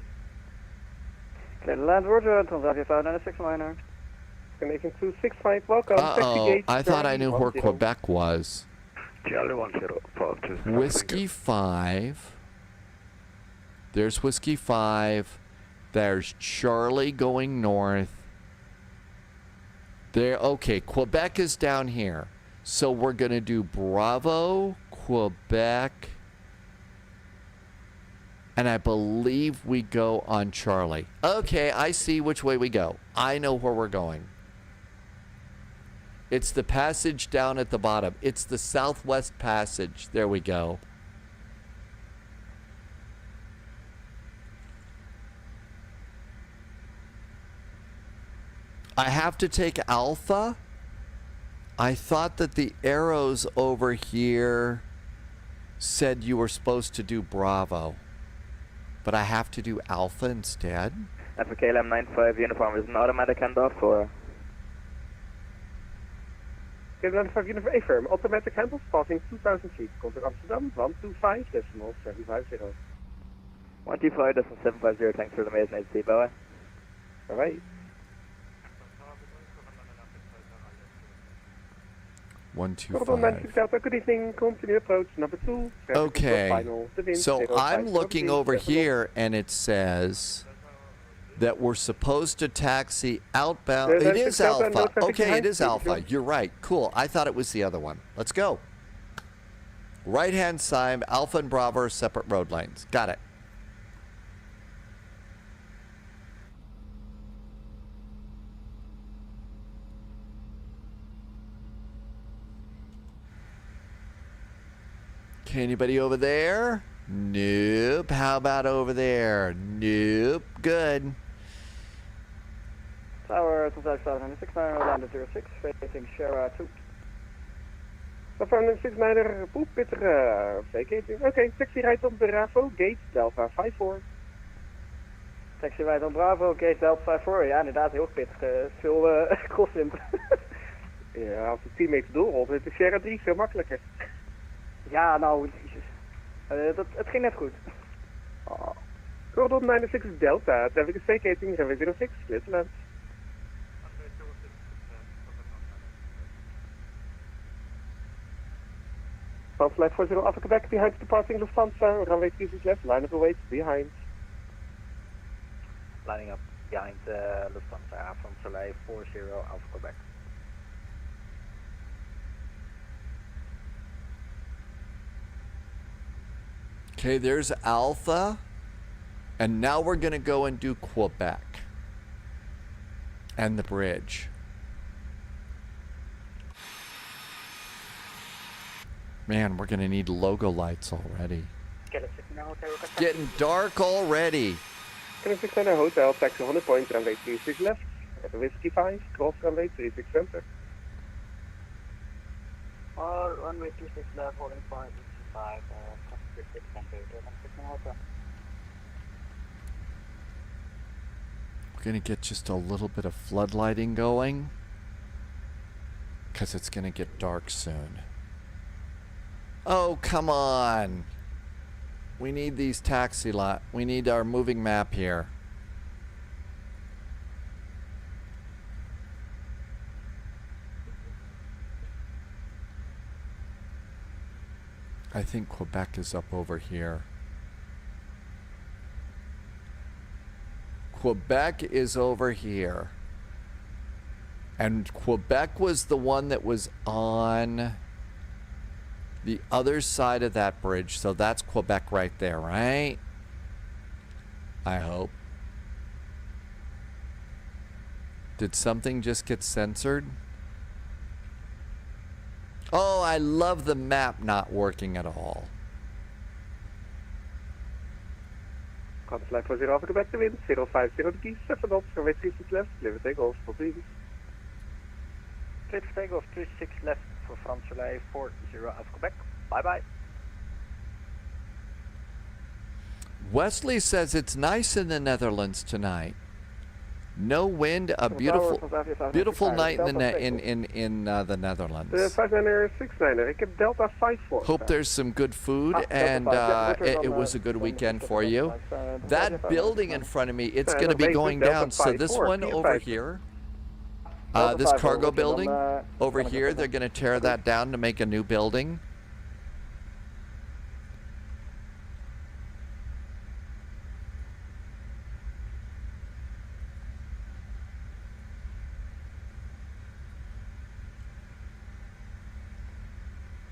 Clear to land, Roger, Transavia 5969. Canadian 265, welcome. Uh-oh, I thought I knew where Quebec was. Charlie 10, Whiskey 5. There's Whiskey 5. There's Charlie going north. There, okay, Quebec is down here. So we're going to do Bravo, Quebec, and I believe we go on Charlie. Okay, I see which way we go. I know where we're going. It's the passage down at the bottom. It's the Southwest Passage. There we go. I have to take Alpha. I thought that the arrows over here said you were supposed to do Bravo. But I have to do Alpha instead? That's for KLM 95 uniform. Is an automatic handoff or? KLM 95 uniform A-firm, automatic handles passing 2,000 feet. Contact Amsterdam, 125.750. 125.750, thanks for the amazing AC, bye-bye. Bye-bye. 125. Good evening, continue approach, number 2. Okay, so I'm looking over here and it says that we're supposed to taxi outbound. It is Alpha. Okay, it is Alpha. You're right. Cool. I thought it was the other one. Let's go. Right-hand side, Alpha and Bravo are separate road lanes. Got it. Okay, anybody over there? Nope. How about over there? Nope. Good. Tower 2569, landed 06, facing Sierra 2. November 69er, poep, pittige vacating. Oké, taxi rijdt op Bravo, gate Delta 54. Taxi rijdt op Bravo, gate Delta 54. Ja, inderdaad, heel pittig. Veel crosswind. Ja, als het 10 meter doorrolt, is de Sierra 3 veel makkelijker. Ja, nou, jezus. Het ging net goed. Gordon 96 Delta, traffic is vacating, runway 06, clear to land. Flight 40 Africa back behind departing Lufthansa, runway 36 left, line up await behind. Lining up behind Lufthansa from Soleil 40 Alpha Quebec. Okay, there's Alpha. And now we're going to go and do Quebec. And the bridge. Man, we're going to need logo lights already. Getting dark already. Can I center hotel, taxi 100 points, runway 36 left, at the Whiskey 5, cross runway 36 center. Runway 36 left, holding 5, 5, 36 center, hotel. We're going to get just a little bit of floodlighting going. Because it's going to get dark soon. Oh, come on. We need these taxi lot. We need our moving map here. I think Quebec is up over here. Quebec is over here. And Quebec was the one that was on the other side of that bridge. So that's Quebec right there, right? I hope. Did something just get censored? Oh, I love the map not working at all. Flight 40 Africa back to wind, 050 degrees, 7 knots, runway 36 left, clear takeoff, for please. Clear for takeoff 36 left for France Soleil 40 Alpha Quebec. Bye bye. Wesley says it's nice in the Netherlands tonight. No wind, a beautiful night in the Netherlands. 59er, 69er, ik heb Delta 54. Hope there's some good food and it was a good weekend for you. That building in front of me, it's going to be going down. So this one over here, this cargo building over here, they're going to tear that down to make a new building.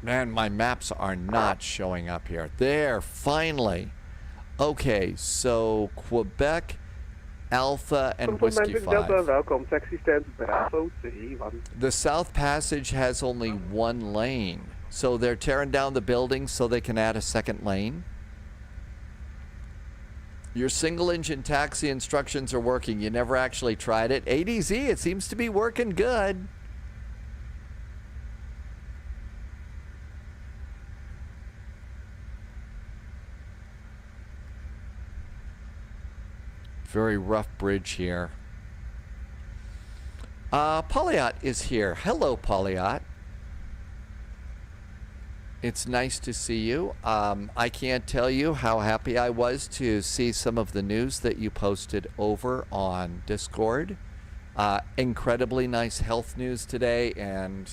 Man, my maps are not showing up here. There, finally. Okay, so Quebec, Alpha, and Whiskey 5. Delta, welcome. Taxi stand Bravo 31. The South Passage has only one lane. So they're tearing down the building so they can add a second lane. Your single-engine taxi instructions are working. You never actually tried it. ADZ, it seems to be working good. Very rough bridge here. Polyot is here. Hello, Polyot. It's nice to see you. I can't tell you how happy I was to see some of the news that you posted over on Discord. Incredibly nice health news today, and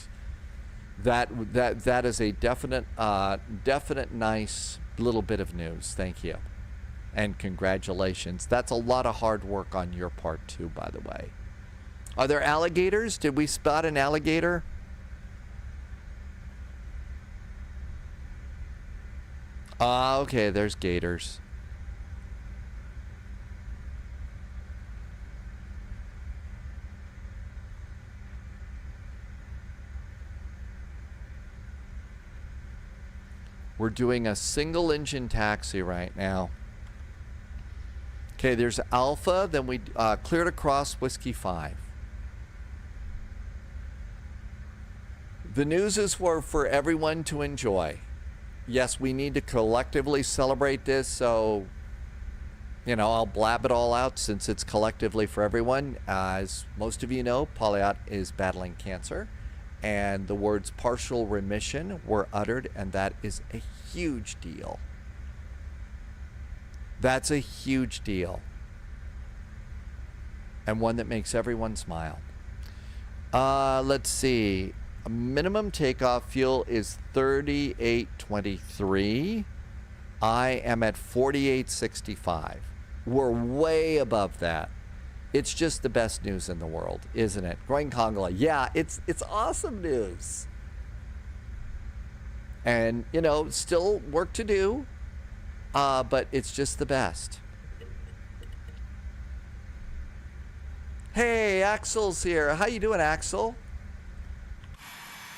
that is a definite nice little bit of news. Thank you. And congratulations. That's a lot of hard work on your part too, by the way. Are there alligators? Did we spot an alligator? Okay, there's gators. We're doing a single engine taxi right now. Okay, there's Alpha, then we cleared across Whiskey 5. The news is for everyone to enjoy. Yes, we need to collectively celebrate this, so, you know, I'll blab it all out since it's collectively for everyone. As most of you know, Pauliot is battling cancer, and the words partial remission were uttered, and that is a huge deal. That's a huge deal. And one that makes everyone smile. Let's see. A minimum takeoff fuel is 38.23. I am at 48.65. We're way above that. It's just the best news in the world, isn't it? Growing Congolese. Yeah, it's awesome news. And, you know, still work to do, but it's just the best. Hey, Axel's here. How you doing, Axel?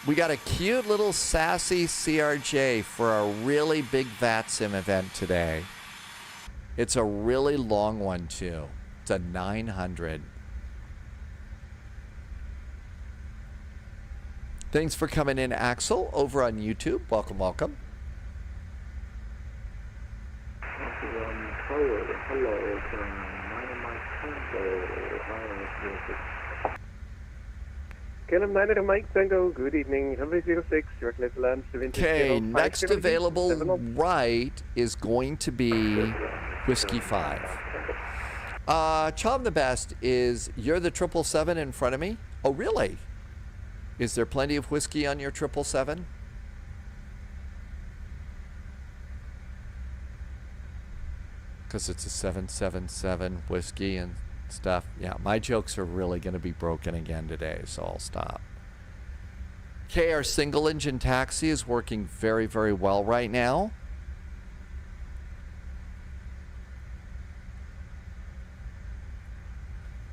We got a cute little sassy CRJ for a really big VATSIM event today. It's a really long one, too. It's a 900. Thanks for coming in, Axel, over on YouTube. Welcome, welcome. KLM 9 Mike Tango, good evening. Runway 06, York Netherlands. Okay, next available right is going to be Whiskey 5. Chom the Best is, you're the 777 in front of me? Oh, really? Is there plenty of whiskey on your 777? Because it's a 777 whiskey and stuff. Yeah, my jokes are really going to be broken again today, so I'll stop. Okay, our single engine taxi is working very, very well right now.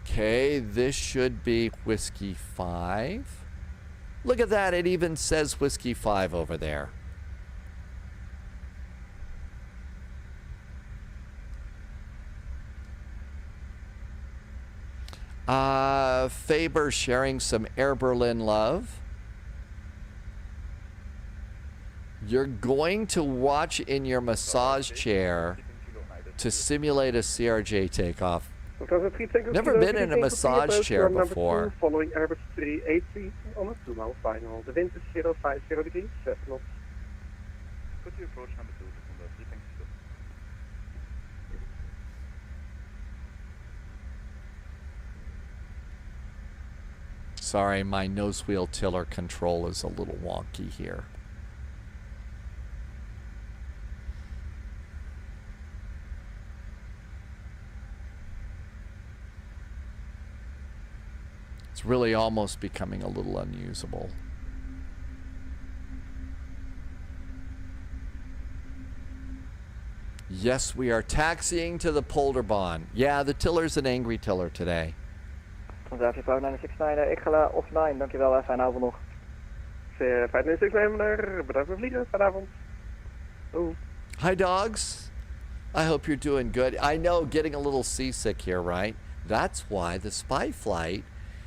Okay, this should be Whiskey 5. Look at that, it even says Whiskey 5 over there. Faber sharing some Air Berlin love. You're going to watch in your massage chair to simulate a CRJ takeoff. Never been in a massage chair before. Following Airbus 380 on a 2-mile final. The wind is 050 degrees, 7 knots. Could you approach number 2 to convert 3 things to? Sorry, my nose wheel tiller control is a little wonky here. It's really almost becoming a little unusable. Yes, we are taxiing to the Polderbaan. Yeah, the tiller's an angry tiller today. Transatie 5969, ik ga offline, dankjewel, fijne avond nog. 5969, bedankt voor vliegen, fijne avond. Oh. Hi, dogs. I hope you're doing good. I know, getting a little seasick here, right? That's why the spy flight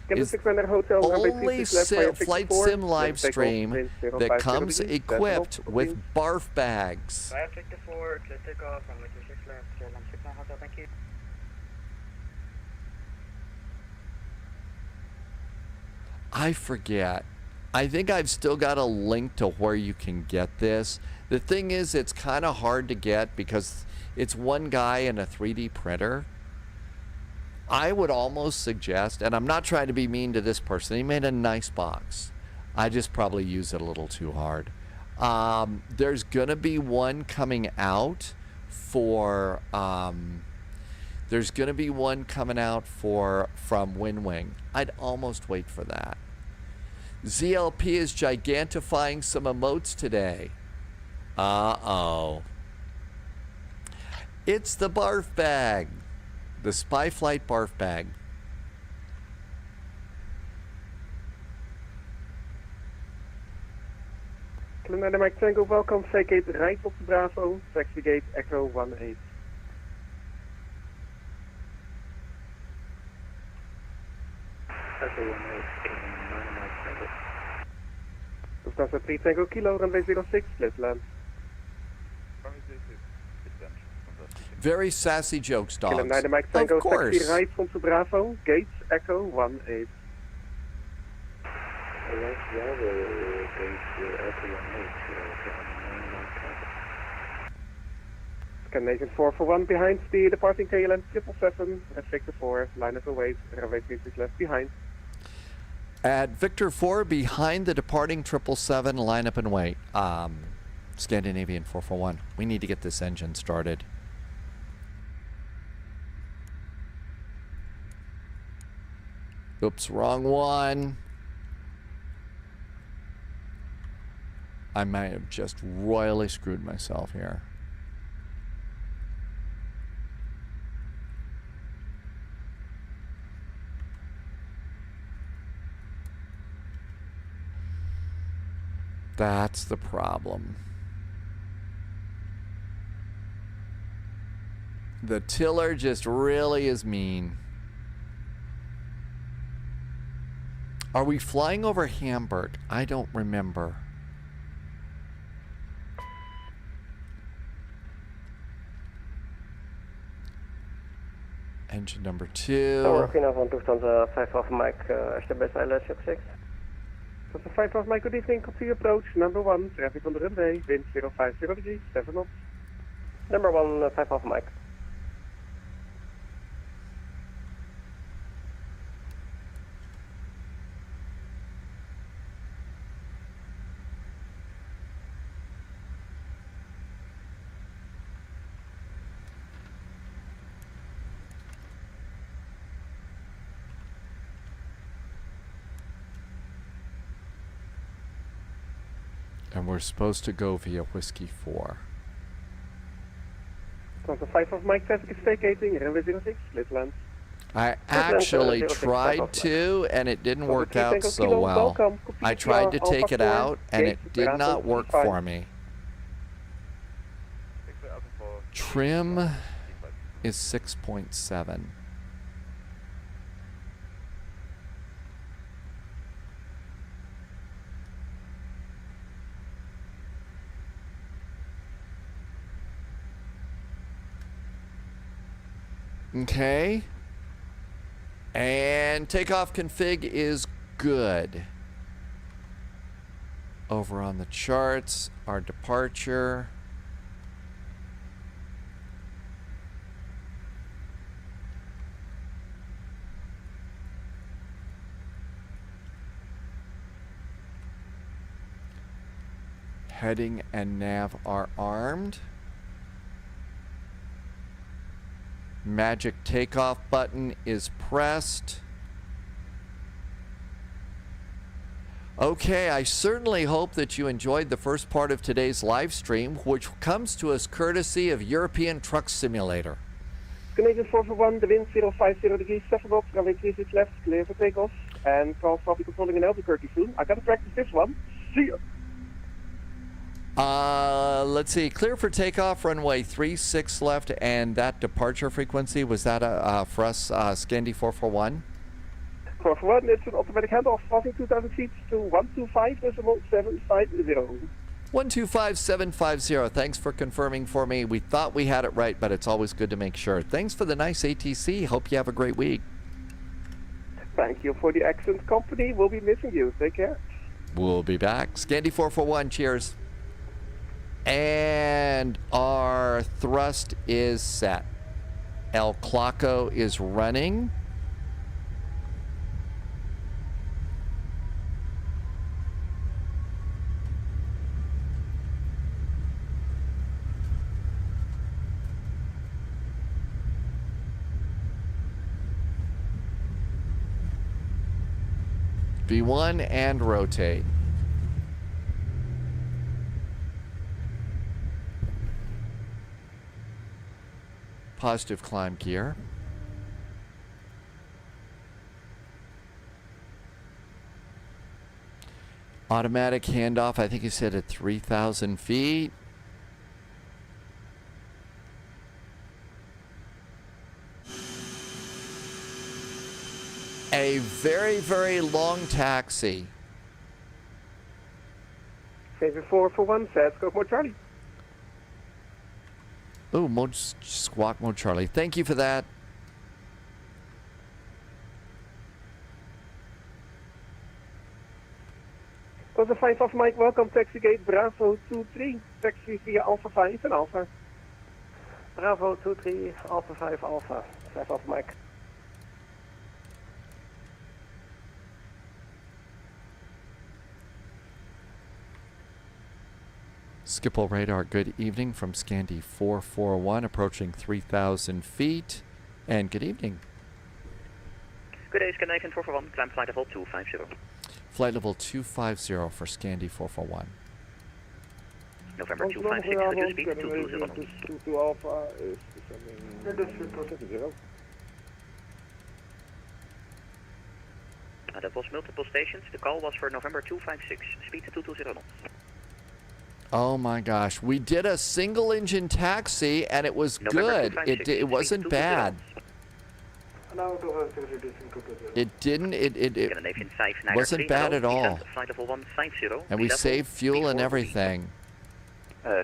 is the only flight sim live stream that comes equipped with barf bags. I forget. I think I've still got a link to where you can get this. The thing is, it's kind of hard to get because it's one guy and a 3D printer. I would almost suggest, and I'm not trying to be mean to this person, he made a nice box. I just probably use it a little too hard. There's gonna be one coming out for from WinWing. I'd almost wait for that. ZLP is gigantifying some emotes today. Uh-oh. It's the barf bag. The spy flight barf bag. Klimmer Mike Tango, welkom. Vgate rijdt op de Bravo. Taxi gate Echo 18. Lufthansa 3 Tango Kilo, runway 06, clear to land. Very sassy jokes, Kilo dogs. 9 Mike Tango, Of course. taxi right from to Bravo, gates Echo 18. Scandinavian 441 behind the departing KLM 777 at Victor 4, line up await, runway 36 left behind. At Victor 4, behind the departing 777, line up and wait. Scandinavian 441. We need to get this engine started. Oops, wrong one. I might have just royally screwed myself here. That's the problem. The tiller just really is mean. Are we flying over Hamburg? I don't remember. Engine number 2. Origina van Lufthansa 5 Alpha Mike, STB ILS 6. That's a 5 off Mike, good evening, continue approach, number 1, traffic on the runway, wind 050 degrees, 7 knots. Number 1, 5 Alpha Mike. And we're supposed to go via Whiskey 4. That's a 5 off Mike, traffic is vacating, runway 06, clear to land. I actually tried to, and it didn't work out so well. I tried to take it out, and it did not work for me. Trim is 6.7. Okay. And takeoff config is good. Over on the charts, our departure. Heading and nav are armed. Magic takeoff button is pressed. Okay, I certainly hope that you enjoyed the first part of today's live stream, which comes to us courtesy of European Truck Simulator. Canadian 441, the wind 050 degrees, 7 knots, runway 36 left, clear for takeoff. And call for controlling in Albuquerque soon. I gotta practice this one. See ya. Let's see. Clear for takeoff, runway 36 left, and that departure frequency, was that for us, Scandi 441? 441, it's an automatic handoff, passing 2,000 feet to 125.750. 125750. Thanks for confirming for me. We thought we had it right, but it's always good to make sure. Thanks for the nice ATC. Hope you have a great week. Thank you for the excellent company. We'll be missing you. Take care. We'll be back. Scandi 441, cheers. And our thrust is set. El Clocko is running. V1 and rotate. Positive climb gear. Automatic handoff, I think he said at 3,000 feet. A very, very long taxi. Station 441, set, scope mode Charlie. Oh, mode squawk mode Charlie. Thank you for that. Was a 5 off Mike, welcome taxi gate Bravo 23, taxi via Alpha 5 and Alpha. Bravo 23, Alpha 5, Alpha. 5 off Mike. Schiphol radar, good evening from Scandi 441, approaching 3,000 feet. And good evening. Good day, Scandinavian 441, climb flight level 250. Flight level 250 for Scandi 441. November 256, reduce speed to 220. 22 Alpha is descending 0. That was multiple stations. The call was for November 256, speed to 220 knots. Oh my gosh, we did a single engine taxi and it was good. It wasn't bad. It didn't, it wasn't bad at all. And we saved fuel and everything.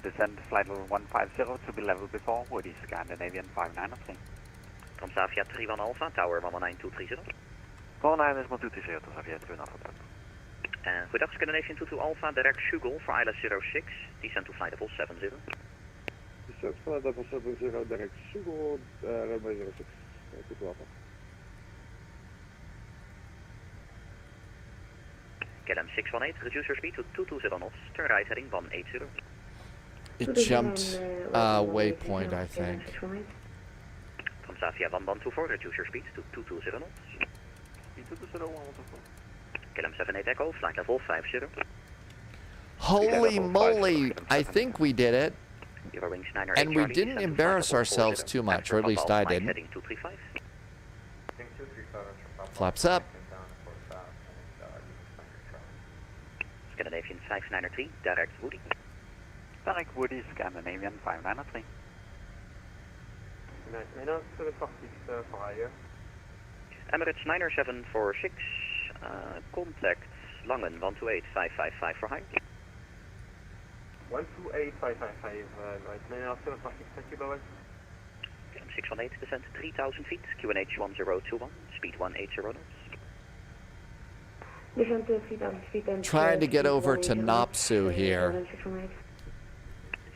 Descend flight level 150 to be level before, Woody Scandinavian 593. Transavia 31 Alpha, tower 119-230. 119 is 230, Transavia 31 Alpha. Goedendag, Scandinavian 22 Alpha, direct Schugle for ILS 06, descend to flight level 70. Descent flight level 70, direct Schugle, runway 06, 22 Alpha. KLM 618, reduce your speed to 220 knots, turn right heading 180. It jumped waypoint, I think. Transavia 1124, reduce your speed to 220 knots. KLM 78 Echo, flight level 50. Holy moly, I think we did it. And we didn't embarrass ourselves too much, or at least I didn't. Flaps up. Scandinavian 593, direct Woody. Direct Woody, Scandinavian 593. Emirates 90746, contact Langen 128555 for high. 128555, right, 90746, thank you, bye-bye. KLM 618, descent 3000 feet, QNH 1021, speed 180 knots. Trying to get over to Nopsu here.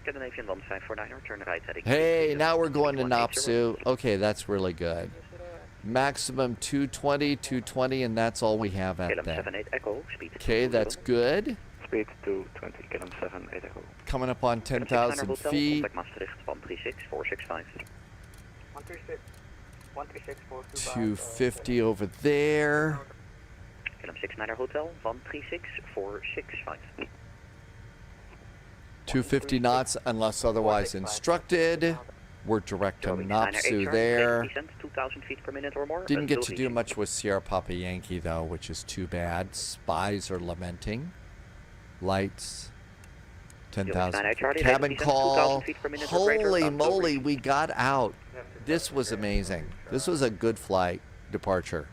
Scandinavian 1549, turn right heading. Hey, now we're going to Nopsu. Okay, that's really good. Maximum 220, and that's all we have at that. Okay, that's good. Speed 220, KLM 78 Echo. Coming up on 10,000 feet. 250 over there. KLM 69er Hotel, 136465. 250 knots unless otherwise instructed. We're direct to Nopsu there. 2,000 feet per minute or more. Didn't get to do much with Sierra Papa Yankee though, which is too bad. Spies are lamenting. Lights. 10,000. Cabin call. Holy moly, we got out. This was amazing. This was a good flight departure.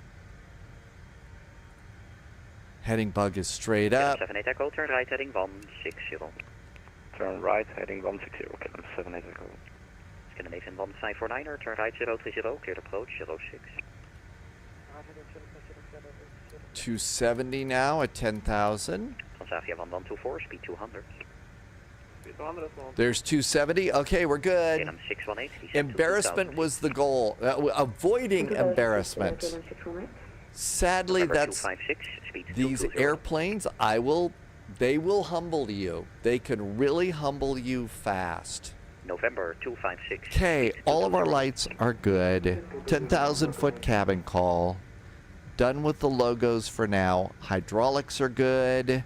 Heading bug is straight up. 78 Echo, turn right heading 160. Turn right heading 160, KLM 78 Echo. Scandinavian 1549, or turn right 030, cleared approach 06. 270 now at 10,000. Transavia 1124, speed 200. There's 270. Okay, we're good. KLM 618. Embarrassment was the goal. Avoiding embarrassment. Sadly, that's these airplanes. They will humble you. They can really humble you fast. November 256. Okay, all of our lights are good. 10,000 foot cabin call. Done with the logos for now. Hydraulics are good.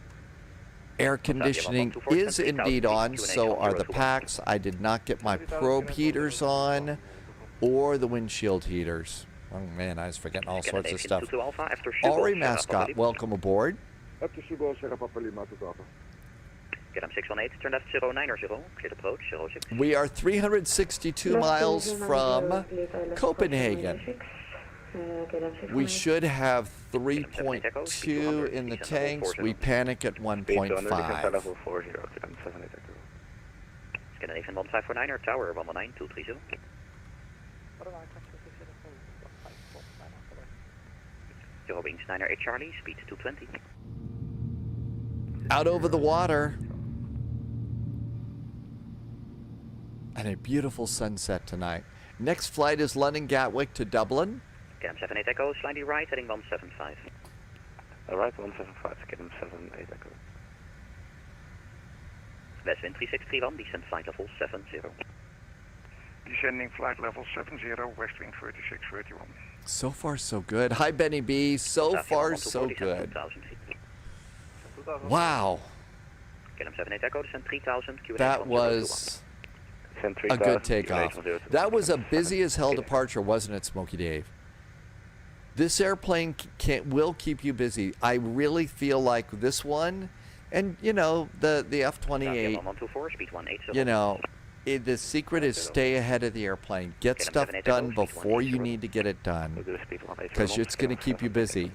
Air conditioning is indeed on, so are the packs. I did not get my probe heaters on or the windshield heaters. Oh man, I was forgetting all sorts of stuff. Ari Mascot, welcome aboard. After Schugle, Sierra Papa Lima to Papa. KLM 618, turn left 090, cleared approach 06. We are 362 miles from Copenhagen. We should have 3.2 in the tanks. We panic at 1.5. level 40, KLM 78 Echo. Scandinavian 1549 or Tower 119230. Euro Wings 9er 8 Charlie, speed 220. Out over the water. And a beautiful sunset tonight. Next flight is London-Gatwick to Dublin. KLM 78 Echo, slightly right, heading 175. Alright, 175, KLM 78 Echo. Westwind 3631, descent flight level 70. Descending flight level 70, west wind 3631. So far, so good. Hi, Benny B. So far, so good. 2000 feet. Wow. KLM 78 Echo, descent 3000, QNH That was a good takeoff. That was a busy as hell departure, wasn't it, Smokey Dave? This airplane will keep you busy. I really feel like this one, and you know, the F-28, you know, the secret is stay ahead of the airplane. Get stuff done before you need to get it done, because it's going to keep you busy.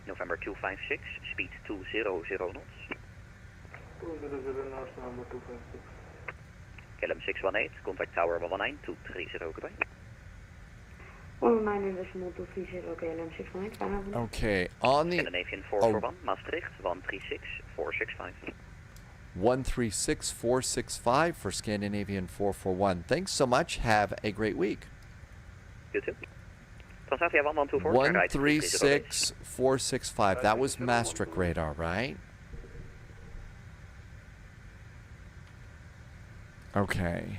November 256, speed 200 knots. 200 knots, number 256. KLM 618, contact tower 119, goodbye. 119.230, KLM 618, Okay, on the Scandinavian 441, Maastricht 136, 465. 136,465 for Scandinavian 441. Thanks so much. Have a great week. You too. Transavia 1124, 136,465. That was Maastricht radar, right? Okay.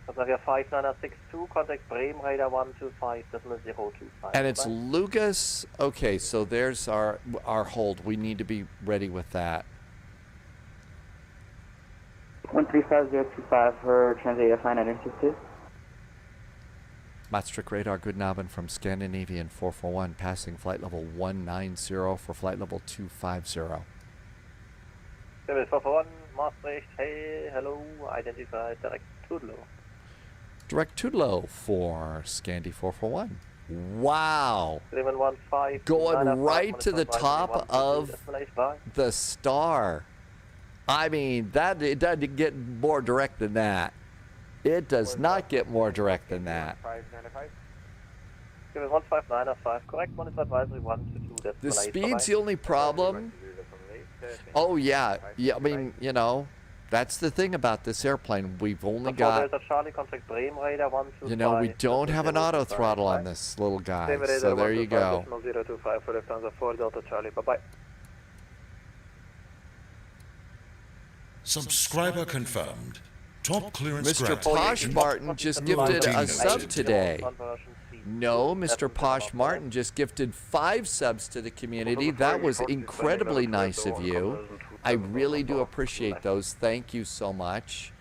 Transavia 5962, contact Bremen radar 125.025. And it's Lugas. Okay, so there's our hold. We need to be ready with that. 135025 for Transavia 5962. Maastricht radar, good Abend from Scandinavian 441, passing flight level 190 for flight level 250. 441, Maastricht, hey, hello, identified direct Tudlo. Direct Tudlo for Scandi 441. Wow. 1115, Going right to the top of the star. I mean, it doesn't get more direct than that. It does not get more direct than that. 15905, correct, one is advisory 122. The speed's the only problem. Oh, yeah. Yeah, I mean, you know, that's the thing about this airplane. We've only got, you know, we don't have an auto throttle on this little guy. So there you go. 025 for Lufthansa 4 Delta Charlie, bye-bye. Subscriber confirmed. Top clearance Mr. granted. Posh Martin just gifted a sub today. No, Mr. Posh Martin just gifted 5 subs to the community. That was incredibly nice of you. I really do appreciate those. Thank you so much.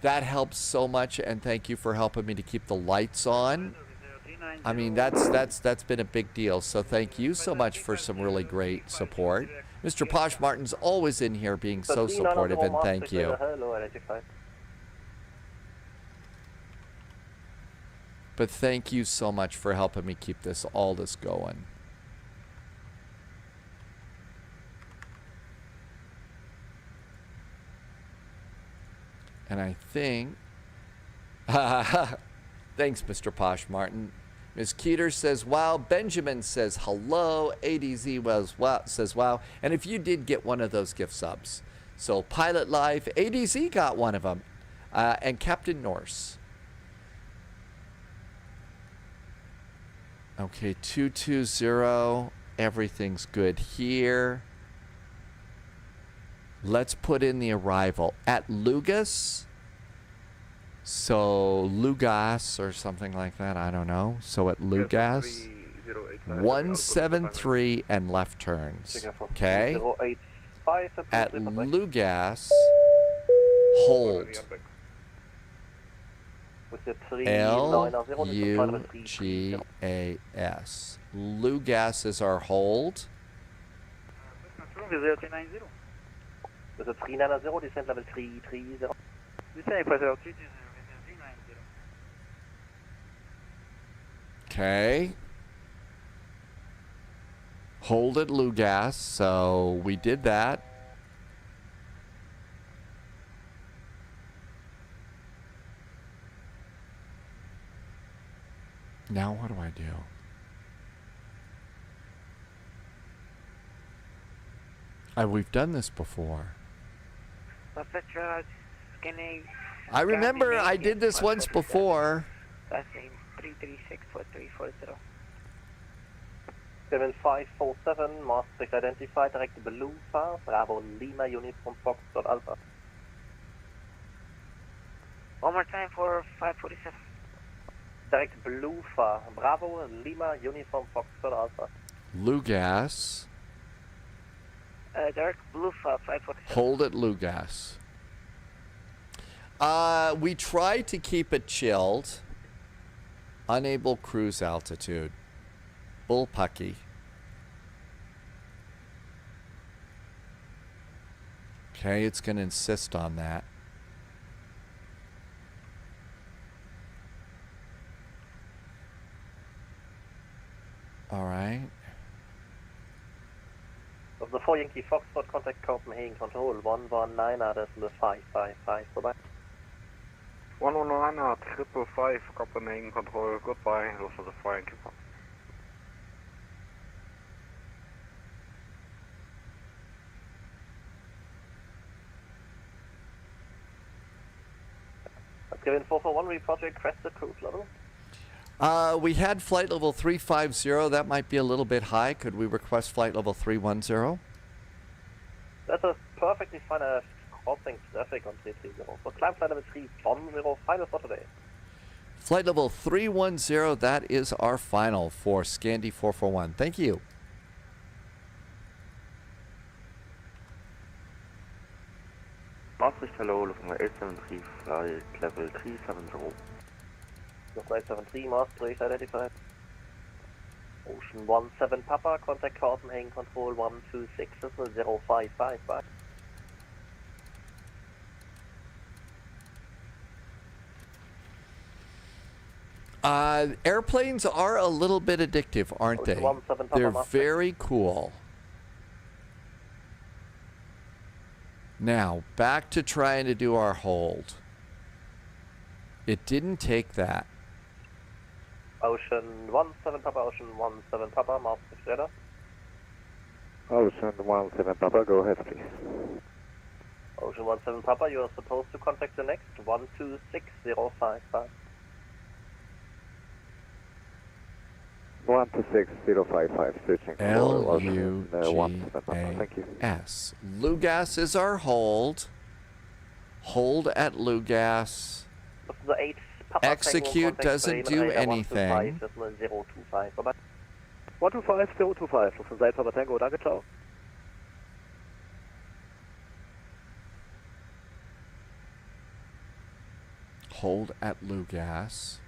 That helps so much, and thank you for helping me to keep the lights on. I mean, that's been a big deal. So thank you so much for some really great support. Mr. Posh Martin's always in here being so supportive, and thank you. But thank you so much for helping me keep all this going. And I think, thanks, Mr. Posh Martin. Ms. Keeter says, wow. Benjamin says, hello. ADZ says, wow. And if you did get one of those gift subs, so Pilot Life, ADZ got one of them, and Captain Norse. Okay, 220, everything's good here. Let's put in the arrival at Lugas. So Lugas or something like that, I don't know. So at Lugas, 173 and left turns. Okay? At Lugas, hold. L-U-G-A-S. Lugas is our hold. This is 390, descent level 330. Descending flight level 390. Okay. Hold at Lugas, so we did that. Now what do I do? We've done this before. I remember I did this once before. 7547, Maastricht identified, direct blue far, Bravo Lima, uniform Foxtrot Alpha. One more time for 547. Direct blue far, Bravo Lima, uniform Foxtrot Alpha. Lugas. Direct blue far 547. Hold at Lugas. We tried to keep it chilled. Unable cruise altitude. Bullpucky. Okay, it's going to insist on that. All right. Of the 4 Yankee Foxtrot, contact Copenhagen Control 119.555, goodbye. 119.555, Copenhagen Control, goodbye. Those are the 4 Yankee Fox. Given 441, report your requested cruise level. We had flight level 350. That might be a little bit high. Could we request flight level 310? That is perfectly fine. Crossing traffic on 330. So climb flight level 310, final for today. Flight level 310, that is our final for Scandi 441. Thank you. Maastricht, hello, looking at 873, flight level 370. Flight 73, Maastricht identified. Ocean 17 Papa, contact Copenhagen Control 126, this is 0555. Airplanes are a little bit addictive, aren't they? They're very cool. Now, back to trying to do our hold. It didn't take that. Ocean 17 Papa, Ocean 17 Papa, Maastricht radar. Ocean 17 Papa, go ahead please. Ocean 17 Papa, you are supposed to contact the next 126055. 126055, switching. L-U-G-A-S. Lugas is our hold. Hold at Lugas. The 8 Papa Execute doesn't do anything. 125, 125, looks inside Papa Tango, danke, ciao. Hold at Lugas.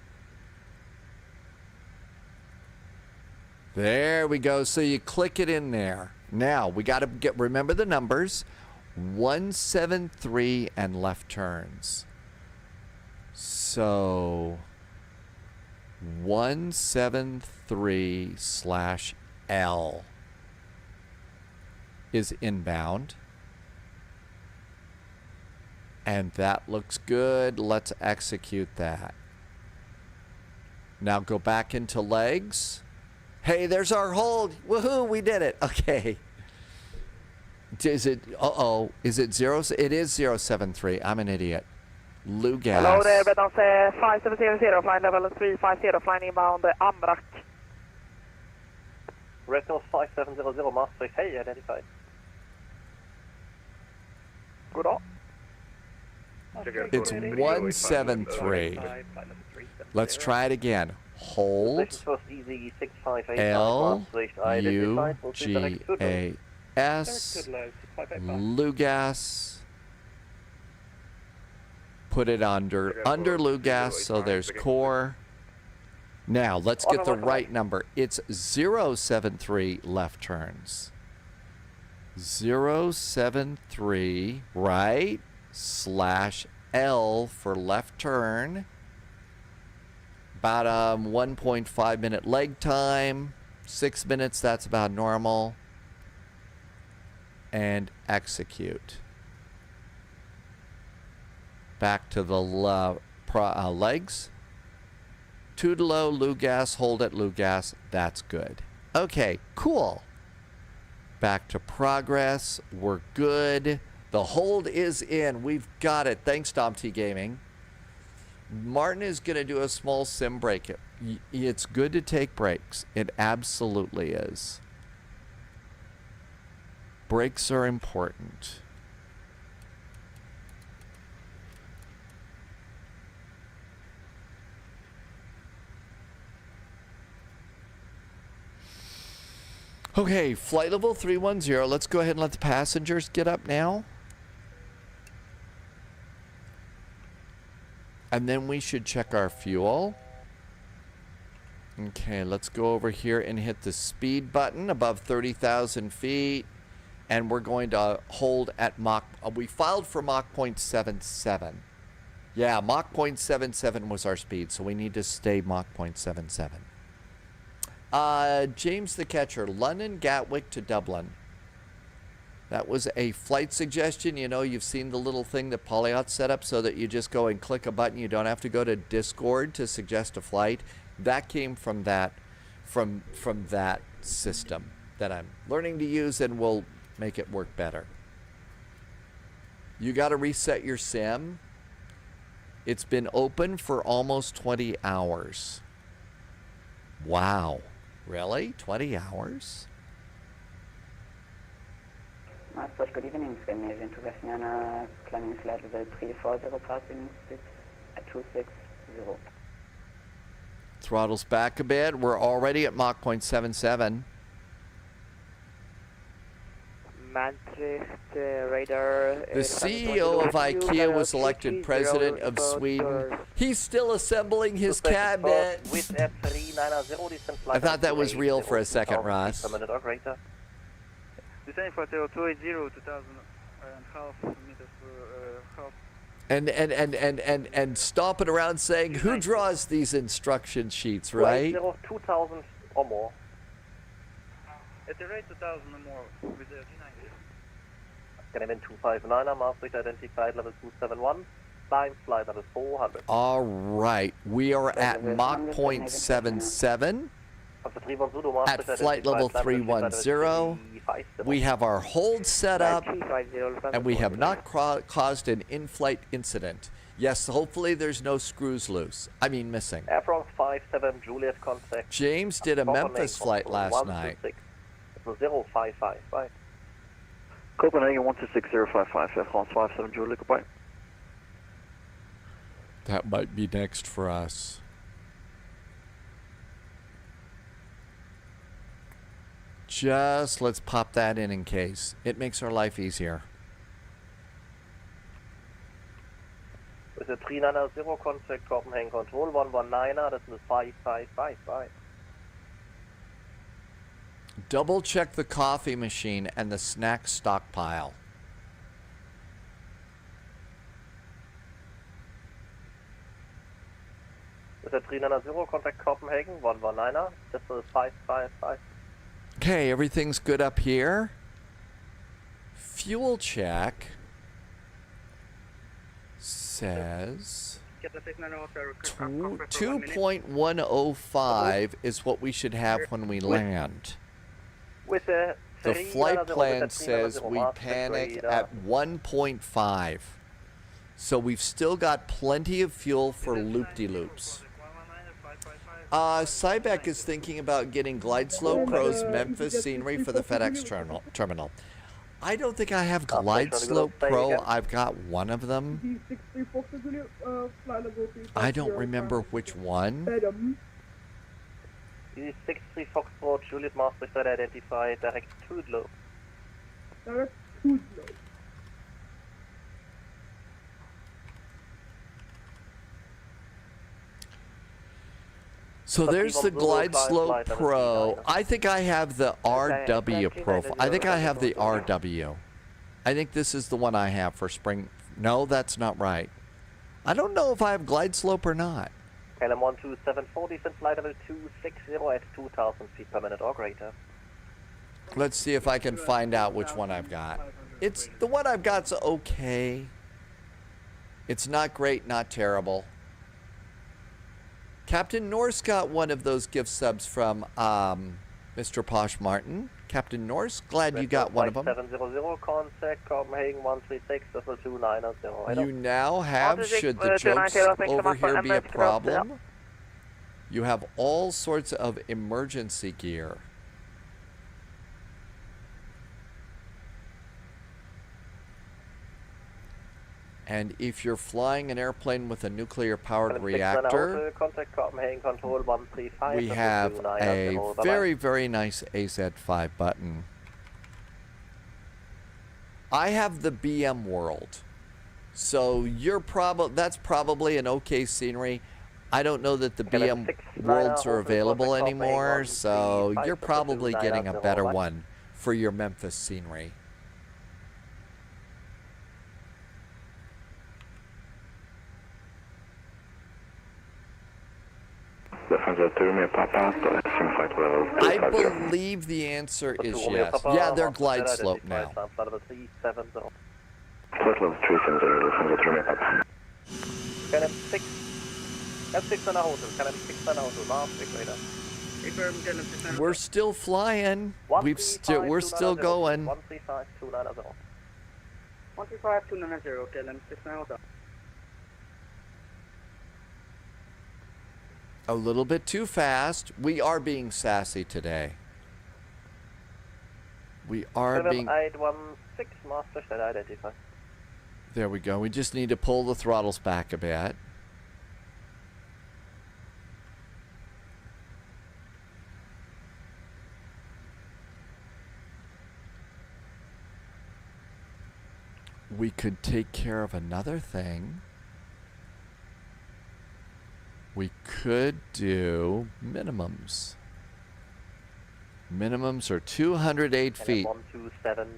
There we go. So you click it in there. Now we got to remember the numbers. 173 and left turns. So 173/L is inbound. And that looks good. Let's execute that. Now go back into legs. Hey, there's our hold. Woohoo, we did it. Okay. Is it, is it 0? It is 073. I'm an idiot. Lugas. Hello there, Betons 5700, flight level 350, flying inbound Amrak. Retinal 5700, Maastricht, hey, identified. Good on. It's 173. Let's try it again. Hold. L-U-G-A-S. Lugas. Put it under Lugas, so there's core. Now, let's get the right number. It's 073 left turns. 073, right, /L for left turn. About 1.5 minute leg time. 6 minutes, that's about normal. And execute. Back to the legs. 2 to low, loo gas, hold at loo gas. That's good. Okay, cool. Back to progress. We're good. The hold is in. We've got it. Thanks, Dom T Gaming. Martin is going to do a small sim break. It's good to take breaks. It absolutely is. Breaks are important. Okay, flight level 310. Let's go ahead and let the passengers get up now. And then we should check our fuel. Okay, let's go over here and hit the speed button above 30,000 feet. And we're going to hold at Mach. We filed for Mach 0.77. Yeah, Mach 0.77 was our speed, so we need to stay Mach 0.77. James the Catcher, London-Gatwick to Dublin. That was a flight suggestion. You know, you've seen the little thing that Polyot set up so that you just go and click a button. You don't have to go to Discord to suggest a flight. That came from that, from that system that I'm learning to use, and will make it work better. You got to reset your sim. It's been open for almost 20 hours. Wow. Really? 20 hours? Master, good evening. Scan agent to Vestiana, climbing flight level 340, passing at 260. Throttles back a bit. We're already at Mach 0.77. Radar. The CEO of IKEA was elected president of Sweden. He's still assembling his cabinet. I thought that was real for a second, Ross. Descending for 280, 2,500 meters per half. And stomping around saying, who draws these instruction sheets, right? 2,000 or more. At the rate 2,000 or more with the 90. Canadian 259, Maastricht identified level 271. Climb flight level 400. All right, we are at Mach 0.77 at flight level 310. We have our hold set up, and we have not caused an in-flight incident. Yes, hopefully there's no screws loose. I mean missing. Air France 57, Juliet contact. James did a Memphis flight last night. 055, right? Copenhagen 126055, Air France 57, Juliet, goodbye. That might be next for us. Just let's pop that in case. It makes our life easier. With a 390 contact, Copenhagen control 119, that's the 5555, right? Double check the coffee machine and the snack stockpile. With a 390 contact Copenhagen 119, that's the 555. Okay, everything's good up here. Fuel check says 2.105 is what we should have when we land. With a The flight plan says we panic at 1.5. So we've still got plenty of fuel for loop-de-loops. Cybeck is thinking about getting Glide Slope Pro's Memphis scenery for the FedEx terminal. I don't think I have Glide Slope Pro. I've got one of them. I don't remember which one. E63 Foxtrot, Juliet Maastricht identified, direct to Globe. So there's the Glide Slope Pro. I think I have the RW profile. I think I have the RW. I think this is the one I have for spring. No, that's not right. I don't know if I have Glide Slope or not. KLM 12740, descent flight level 260 at 2,000 feet per minute or greater. Let's see if I can find out which one I've got. It's the one I've got's okay. It's not great, not terrible. Captain Norse got one of those gift subs from Mr. Posh Martin. Captain Norse, glad you got one of them. 700, contact Copenhagen 136, 290. You now have, should the jokes over here be a problem, you have all sorts of emergency gear. And if you're flying an airplane with a nuclear-powered reactor, we have a very, very nice AZ5 button. I have the BM World, so that's probably an okay scenery. I don't know that the BM Worlds are available anymore, so you're probably getting a better one for your Memphis scenery. I believe the answer is yes. Yeah, they're glide slope now. We're still flying. We're still going. 135,290, KLM 690. A little bit too fast. We are being sassy today. We are being... 7816, master set identified. There we go. We just need to pull the throttles back a bit. We could take care of another thing. We could do minimums. Minimums are 208 feet.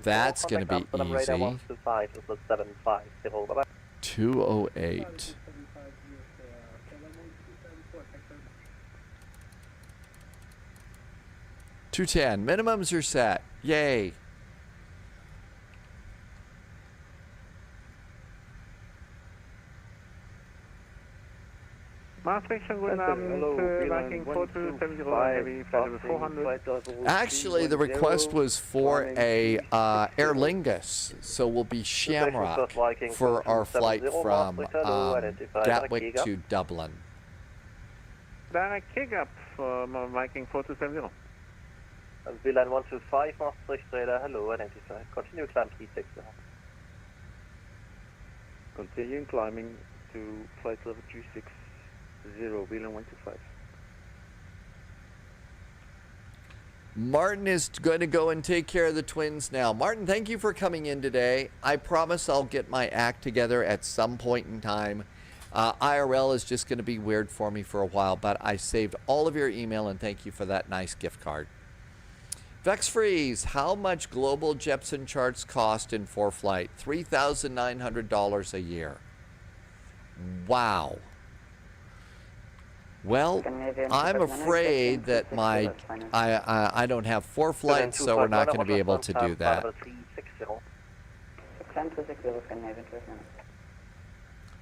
That's going to be easy. 208. 210. Minimums are set. Yay. Actually, the request was for a Aer Lingus, so we'll be Shamrock for our flight from Gatwick to Dublin. Direct kick up for Viking 4270. VLAN 125, Maastricht radar, hello, identify. Continue climb 36. Continuing climbing to flight level 260, VLAN 125. Martin is going to go and take care of the twins now. Martin, thank you for coming in today. I promise I'll get my act together at some point in time. IRL is just going to be weird for me for a while, but I saved all of your email, and thank you for that nice gift card. Vex Freeze, how much global Jepson charts cost in ForeFlight? $3,900 a year. Wow. Well, I'm afraid that I don't have ForeFlight, so we're not going to be able to do that.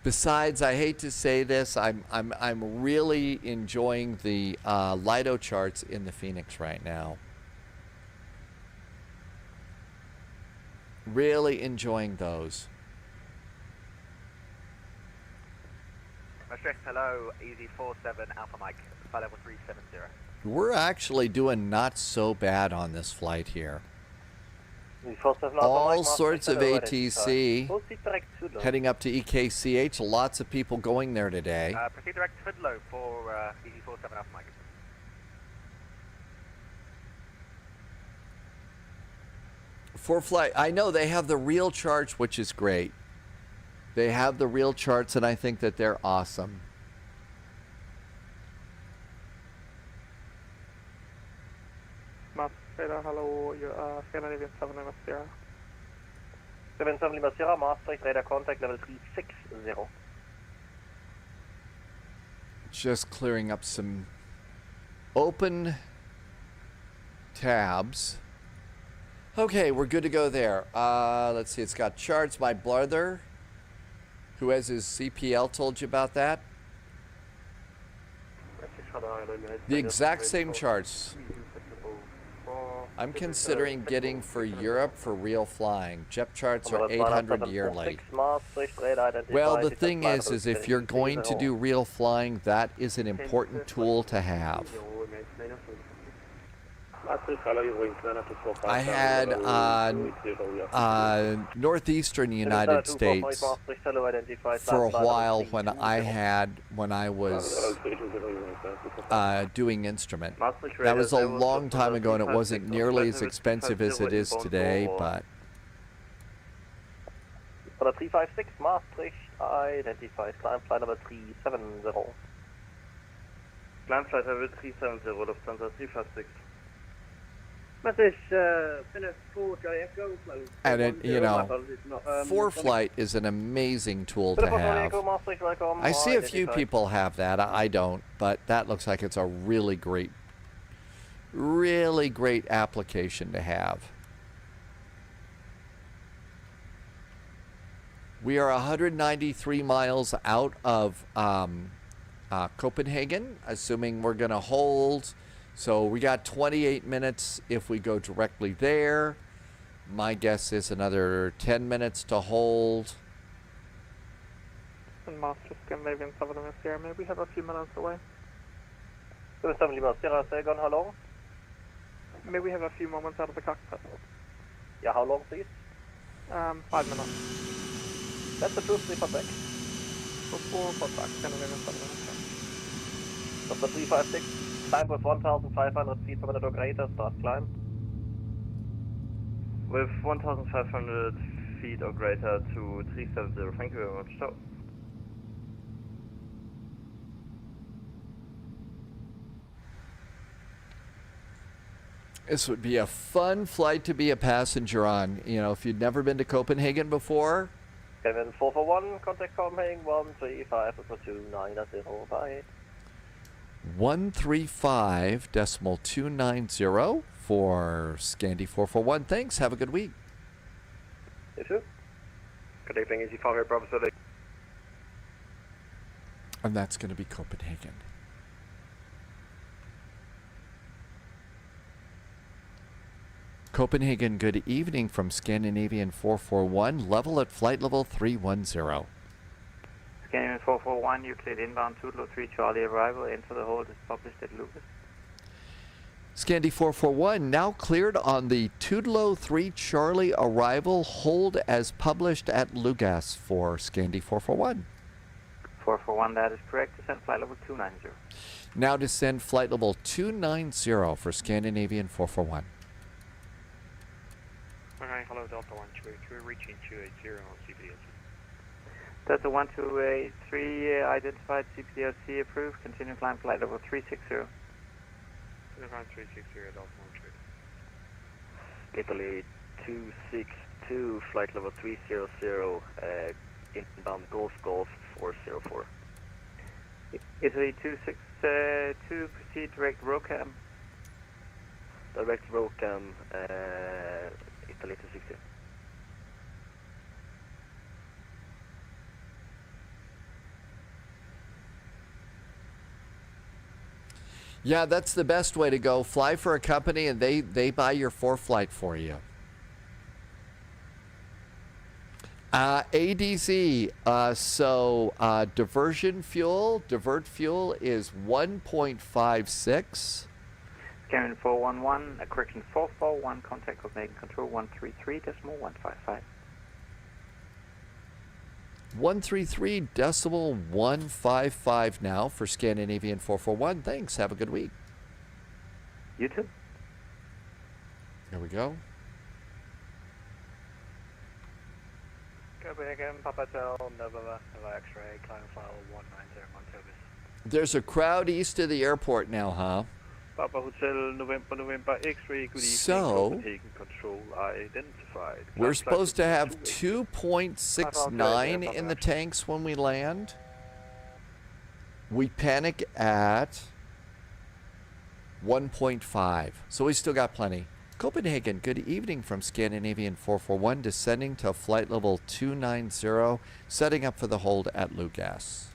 Besides, I hate to say this, I'm really enjoying the Lido charts in the Phoenix right now. Really enjoying those. Hello, Easy 47 Alpha Mike, flight level 370. We're actually doing not so bad on this flight here. All sorts of ATC heading up to EKCH. Lots of people going there today. Proceed direct to Hoodlow for Easy 47 Alpha Mike. ForeFlight, I know they have the real charts, which is great. They have the real charts, and I think that they're awesome. Scandinavian 7 Lima Sierra. 77 Lima Sierra, Maastricht, radar contact level 360. Just clearing up some open tabs. Okay, we're good to go there. Let's see, it's got charts. My brother, who has his CPL, told you about that. The exact same charts. I'm considering getting for Europe for real flying. JEP charts are 800 yearly. Well, the thing is if you're going to do real flying, that is an important tool to have. I had northeastern United States for a while when I was doing instrument. That was a long time ago, and it wasn't nearly as expensive as it is today, but. 356 Maastricht identifies climb flight number 370. Climb flight number 370, Lufthansa 356. Message, finish 4 Echo, close. And it, you know, FLIGHT is an amazing tool to have. I see a few people have that. I don't, but that looks like it's a really great application to have. We are 193 miles out of Copenhagen, assuming we're going to hold. So we got 28 minutes if we go directly there. My guess is another 10 minutes to hold. And Maastricht, Scandinavian 7 Lima Sierra, maybe we have a few minutes away. 7 Lima Sierra, say again, how long? Maybe we have a few moments out of the cockpit. Yeah, how long, please? 5 minutes. That's the truth, sleep back. So 4 contact, Scandinavian 7 Lima Sierra. Number 356. Climb with 1,500 feet per minute or greater, start climb. With 1,500 feet or greater to 370, thank you very much. So. This would be a fun flight to be a passenger on. You know, if you'd never been to Copenhagen before. Kevin 441, contact Copenhagen 135 for 290, bye. 135.290 for Scandi 441. Thanks. Have a good week. You too. Good evening, Easy 5 here, Bravo City. And that's going to be Copenhagen. Copenhagen, good evening from Scandinavian 441. Level at flight level 310. Scandinavian 441, Euclid inbound, Tudlo 3 Charlie arrival, enter the hold is published at Lucas. Scandi 441, now cleared on the Tudlo 3 Charlie arrival, hold as published at Lugas for Scandi 441. 441, that is correct, descend flight level 290. Now descend flight level 290 for Scandinavian 441. Okay, hello Delta 123, reaching 280 on CPDLC. Delta 1283, identified CPDLC approved, continue climb flight level 360. Climb 360, Delta 123. Italy 262, flight level 300, inbound Golf 404. Italy 262, proceed direct ROCAM. Direct ROCAM, Italy 260. Yeah, that's the best way to go. Fly for a company and they buy your FLIGHT for you. ADZ, divert fuel is 1.56. Scanning 411, a correction 441, contact Copenhagen control 133.155. 133.155 now for Scandinavian 441. Thanks. Have a good week. You too. There we go. Copenhagen, Papa Hotel, Nova, X-ray, climb file 190, Montobis. There's a crowd east of the airport now, huh? Papa Hotel November X-ray, good evening, So, Copenhagen control identified. we're supposed to have 2.69 in the tanks when we land. We panic at 1.5, so we still got plenty. Copenhagen, good evening from Scandinavian 441, descending to flight level 290, setting up for the hold at Lugas.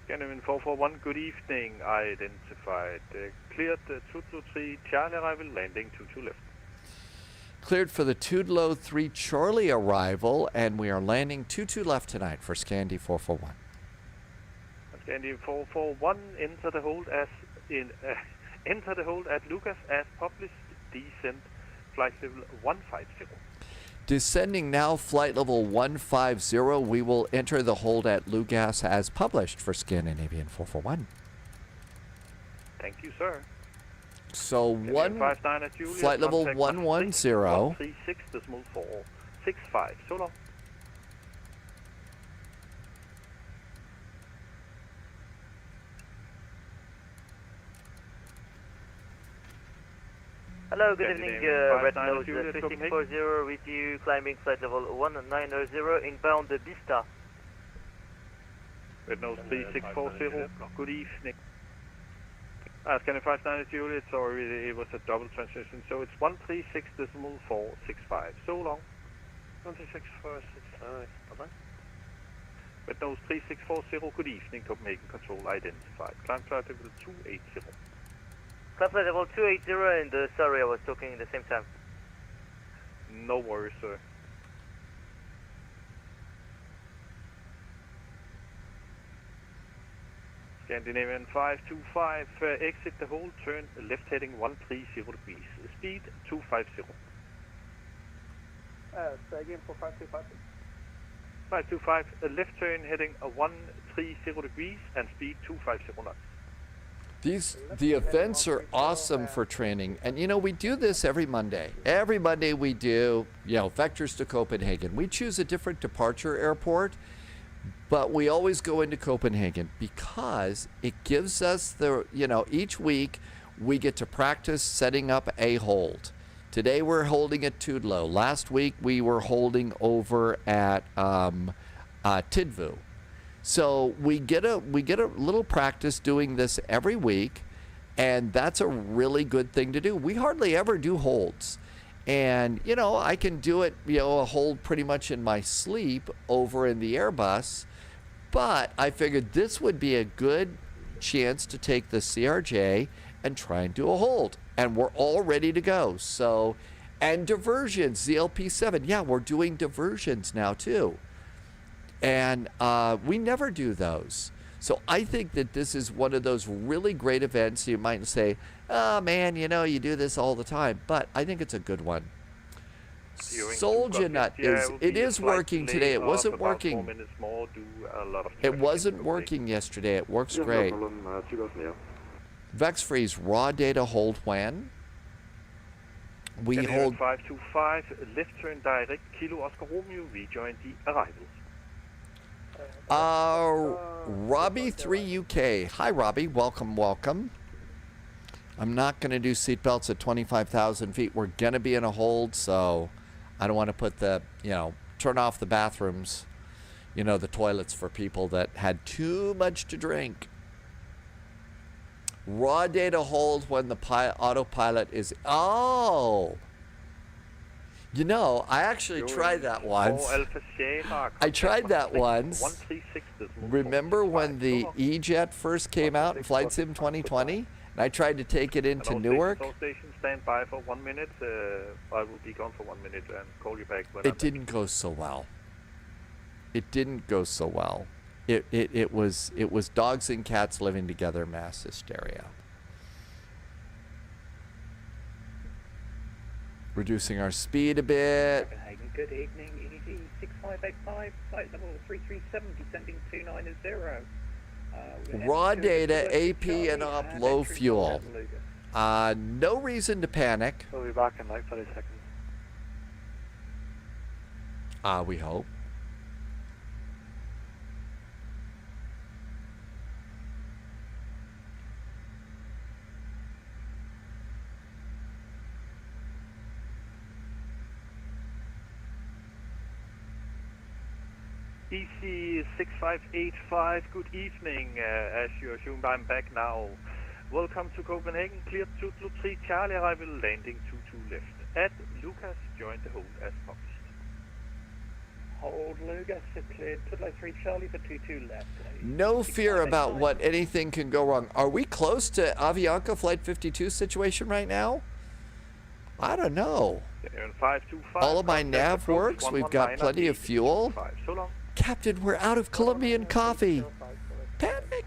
Scandinavian 441, good evening, identified. Cleared 223 Charlie arrival, landing 22 left. Cleared for the Tudelo 3 Charlie arrival, and we are landing 22 left tonight for Scandi 441. Scandi 441, enter the hold at Lucas as published. Descent flight level 150. Descending now, flight level 150. We will enter the hold at Lugas as published for Scandinavian 441. Thank you, sir. So flight level 110. 136.465. So long. Hello, good evening, Red Nose 5640 with you, climbing flight level 190, inbound Bista. Red Nose 3640, good evening. Scanning 590, sorry, it was a double transition, so it's 136.465. So long. 136.465, bye-bye. Red Nose 3640, good evening, Copenhagen control identified. Climb flight level 280. Climb flight level 280, and sorry, I was talking at the same time. No worries, sir. Scandinavian 525, exit the hold, turn left heading 130 degrees, speed 250. Say again for 525. 525, left turn heading 130 degrees and speed 250 knots. The events are awesome for training, and you know, we do this every Monday. Every Monday we do, vectors to Copenhagen. We choose a different departure airport, but we always go into Copenhagen because it gives us each week we get to practice setting up a hold. Today we're holding at Tudelo. Last week we were holding over at Tidvu. So we get a little practice doing this every week, and that's a really good thing to do. We hardly ever do holds. And, I can do it, a hold pretty much in my sleep over in the Airbus, but I figured this would be a good chance to take the CRJ and try and do a hold. And we're all ready to go. So, and diversions, ZLP7. Yeah, we're doing diversions now too. And we never do those. So I think that this is one of those really great events. You might say, oh man, you do this all the time. But I think it's a good one. Soldier Nut is working today. It wasn't working. It wasn't working yesterday. It works great. Vex Freeze, raw data hold when? We hold 525, left turn direct, Kilo Oscar Romeo, rejoin the arrivals. Robbie 3 UK. Hi, Robbie. Welcome, welcome. I'm not going to do seatbelts at 25,000 feet. We're going to be in a hold, so I don't want to put the, turn off the bathrooms, the toilets for people that had too much to drink. Raw data hold when the autopilot is... Oh! I actually tried that once. I tried that once. Remember when the E-Jet first came out in Flight Sim 2020? And I tried to take it into Newark? Station, stand by for 1 minute. I will be gone for 1 minute and call you back when it didn't go so well. It didn't go so well. It was dogs and cats living together, mass hysteria. Reducing our speed a bit. Copenhagen, good evening, EG 6585, flight level 337, descending 290. Raw data, AP and up, low fuel. No reason to panic. We'll be back in like 30 seconds. We hope. DC 6585, good evening. As you assumed, I'm back now. Welcome to Copenhagen, cleared to 3 Charlie, arrival landing 22 left. At Lucas, join the hold as published. Hold Lucas, cleared to 3 Charlie for 22 left. No fear about what anything can go wrong. Are we close to Avianca Flight 52 situation right now? I don't know. All of my nav works. We've got plenty of fuel. Captain, we're out of Colombian coffee. Panic.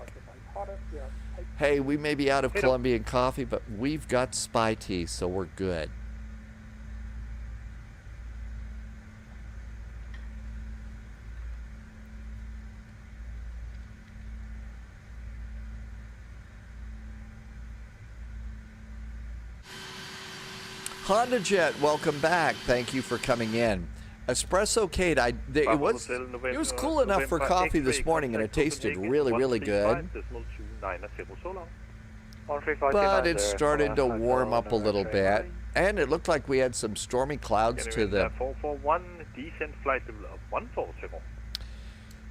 Hey, we may be out of Colombian coffee, but we've got spy tea, so we're good. Honda Jet, welcome back. Thank you for coming in. Espresso Kate, it was cool enough for coffee this morning, and it tasted really, really good. But it started to warm up a little bit, and it looked like we had some stormy clouds to the... 441, descent flight level 140.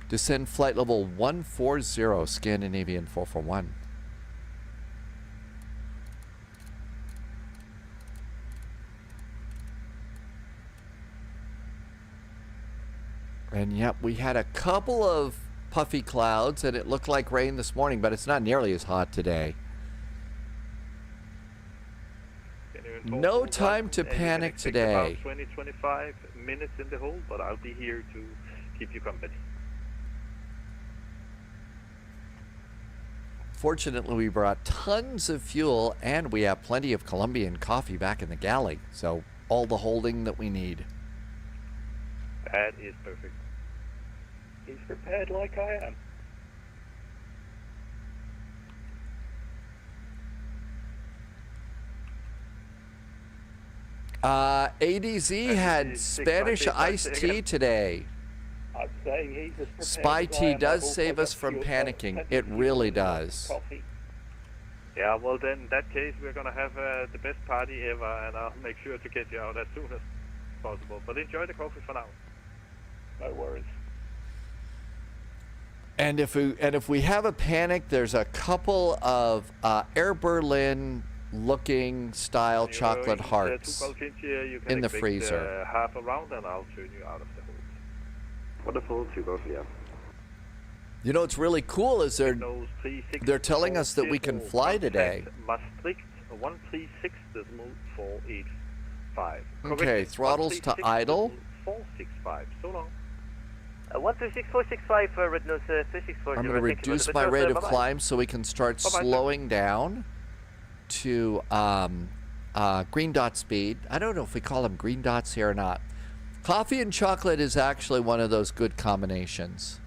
Descend flight level 140, Scandinavian 441. And yep, we had a couple of puffy clouds, and it looked like rain this morning, but it's not nearly as hot today. No time to panic today. About 20-25 minutes in the hole, but I'll be here to keep you company. Fortunately, we brought tons of fuel, and we have plenty of Colombian coffee back in the galley, so all the holding that we need. That is perfect. He's prepared like I am. ADZ had Spanish iced tea today. I'm saying he's as prepared Spy as I tea am. does I've save also us got from fuel panicking. cells, It really does. coffee. Yeah, well then, in that case, we're gonna have the best party ever, and I'll make sure to get you out as soon as possible. But enjoy the coffee for now. No worries. And if we have a panic, there's a couple of Air Berlin looking style chocolate hearts in the freezer. Half a round, and I'll turn you out of the hold. Wonderful, 2 Golf, yeah. You know what's really cool is they're telling us that we can fly today. Maastricht 136.485. Okay, throttles to idle. 465. So long. 126465 for Red Nose 3640. I'm going to reduce my rate of climb so we can start slowing down to green dot speed. I don't know if we call them green dots here or not. Coffee and chocolate is actually one of those good combinations.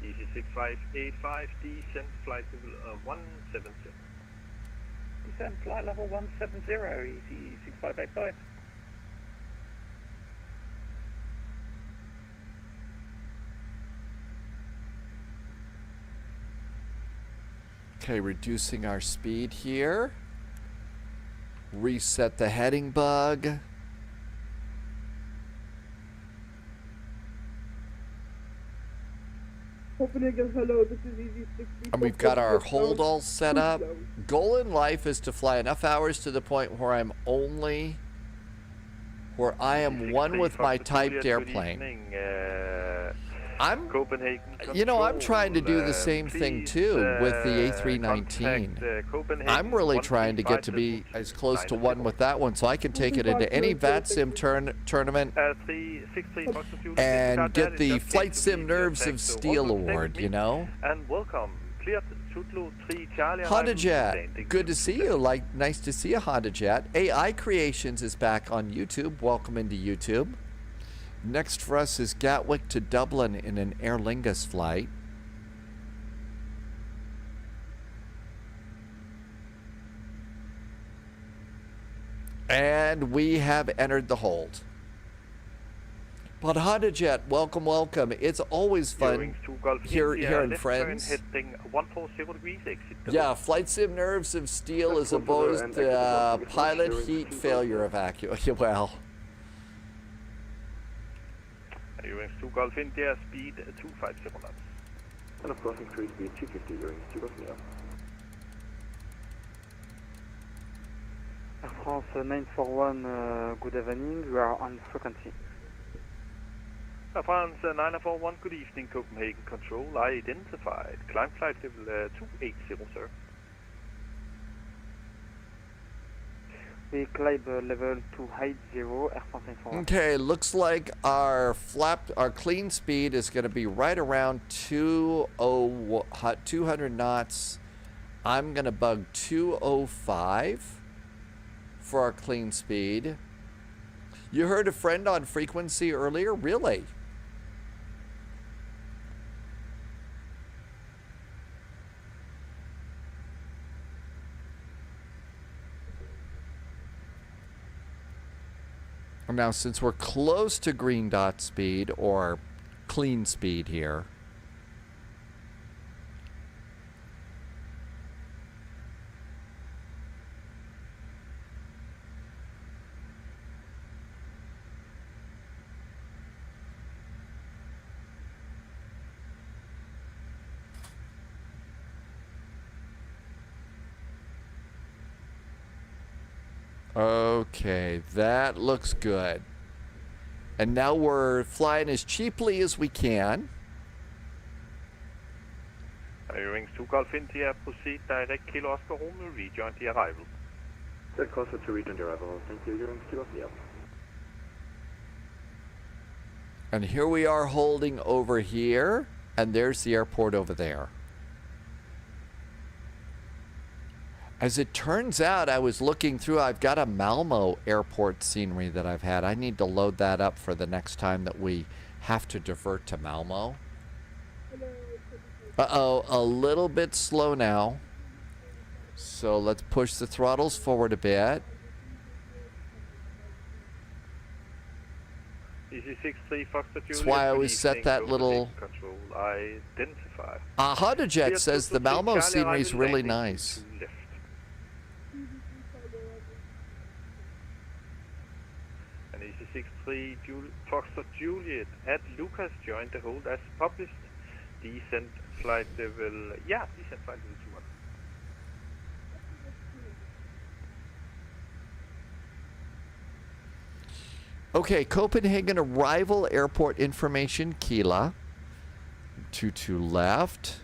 Easy 6585, descent flight level 170. Descent flight level 170, easy 6585. Okay, reducing our speed here. Reset the heading bug. Copenhagen, hello, this is Easy 60. And we've got our hold all set up. Goal in life is to fly enough hours to the point where I am one with my typed airplane. I'm trying to do the same thing too with the A319. I'm really trying to get to be as close to one with that one so I can take it into any VAT sim tournament and get the Flight Sim Nerves of Steel award, you know? And welcome. Cleared Tutlu 3 Charlie. Honda Jet, good to see you. Nice to see you, Honda Jet. AI Creations is back on YouTube. Welcome into YouTube. Next for us is Gatwick to Dublin in an Aer Lingus flight. And we have entered the hold. But Honda Jet, welcome, welcome. It's always fun hearing friends. Heading 140 degrees exit. Yeah, Flight Sim Nerves of Steel is opposed to pilot heat failure evacuation. Well. Earings 2 Golf India, speed 250 knots. And of course increase speed 250, Earings 2 Golf India. Air France 941, good evening, we are on frequency. Air France 941, good evening, Copenhagen Control, identified. Climb flight level 280, sir. We climb level 280, Air France 941. Okay, looks like our clean speed is going to be right around 200 knots. I'm going to bug 205 for our clean speed. You heard a friend on frequency earlier? Really? Now, since we're close to green dot speed or clean speed here, okay, that looks good. And now we're flying as cheaply as we can. Earings 2 Golf India, proceed direct Kilo Oscar Romeo, rejoin the arrival. Set course to rejoin the arrival, thank you, Earings 2 Golf India. And here we are holding over here, and there's the airport over there. As it turns out, I was looking through, I've got a Malmo airport scenery that I've had. I need to load that up for the next time that we have to divert to Malmo. Uh-oh, a little bit slow now. So let's push the throttles forward a bit. That's why I always set that little... Honda Jet says the Malmo scenery is really nice. ECC 63 Foxtrot Juliet at Lucas joined the hold as published. Descent flight level, descent flight level 21. Okay, Copenhagen arrival airport information, Kila. 22 left.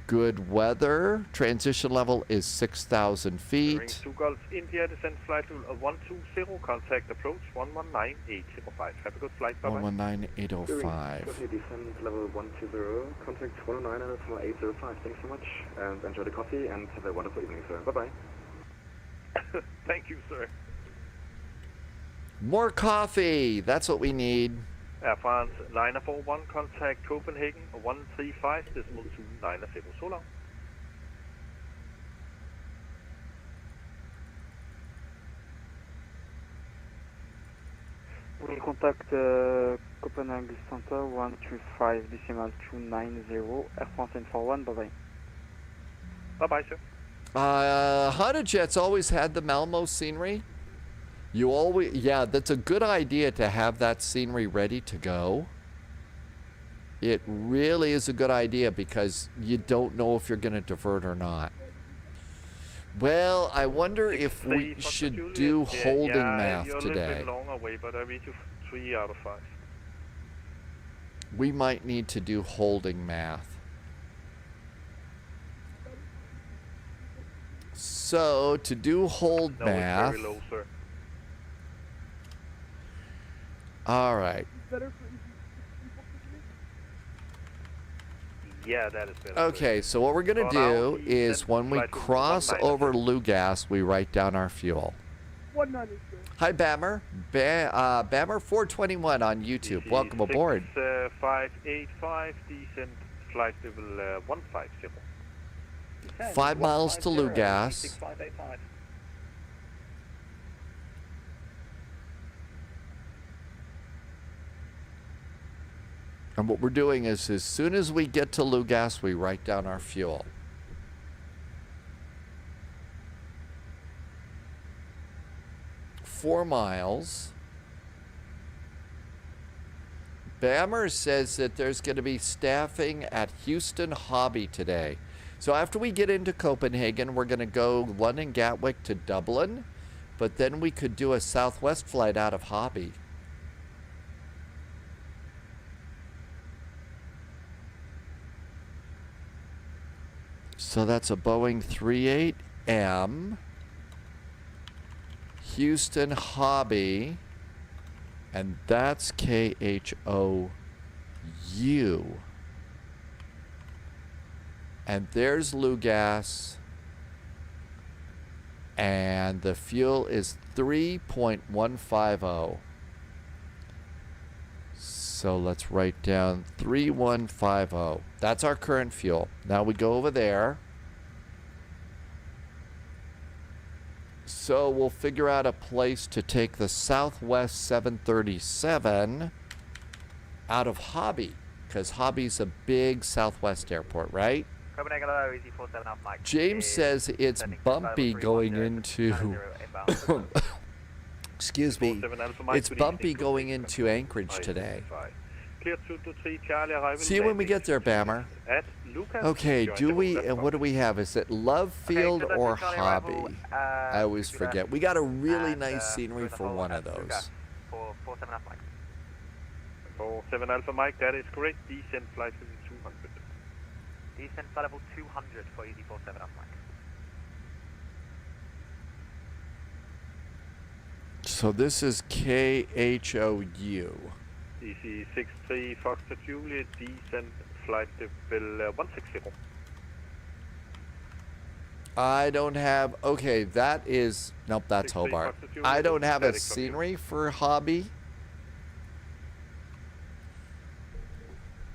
Good weather. Transition level is 6,000 feet. 2 Golf India, descent flight level 120, contact approach 119805. Have a good flight, bye-bye. 119805. Descent level 120, contact 109.805. Thanks so much, and enjoy the coffee, and have a wonderful evening, sir. Bye-bye. Thank you, sir. More coffee. That's what we need. Air France 941, contact Copenhagen 135.290. So long. We contact Copenhagen Center 135.290, Air France 941, bye-bye. Bye-bye, sir. Honda Jet's always had the Malmo scenery. You always, that's a good idea to have that scenery ready to go. It really is a good idea because you don't know if you're going to divert or not. Well, I wonder if we should do holding math you're today. A little bit long away, but I read you 3 out of 5. We might need to do holding math. So, to do hold math... It's very low, sir. All right. Yeah, that is better. Okay, so what we're going to do is when we cross over Lugas, we write down our fuel. 190. Hi, Bammer. Bammer 421 on YouTube. Welcome aboard. 585, descent flight level 150. 5 miles to Lugas. 6585. And what we're doing is as soon as we get to Lugas, we write down our fuel. Four miles. Bammer says that there's going to be staffing at Houston Hobby today. So after we get into Copenhagen, we're going to go London-Gatwick to Dublin, but then we could do a Southwest flight out of Hobby. So that's a Boeing 38M, Houston Hobby, and that's KHOU. And there's Lugas, and the fuel is 3.150. So let's write down 3150. That's our current fuel. Now we go over there. So we'll figure out a place to take the Southwest 737 out of Hobby, because Hobby's a big Southwest airport, right? Copenhagen, hello, easy 47 off Mike. James says it's bumpy going into excuse me, it's bumpy going into Anchorage today. See you when we get there, Bammer. Okay, do we, what do we have? Is it Love Field or Hobby? I always forget. We got a really nice scenery for one of those. 47 Alpha Mike. 47 Alpha Mike, that is correct. Descent flight level 200. Descent flight level 200 for easy 47 Alpha Mike. So this is KHOU. DC 63 Foxtrot Juliet, descent flight level 160. I don't have, okay, that is, nope, that's Hobart. I don't have a scenery for Hobby.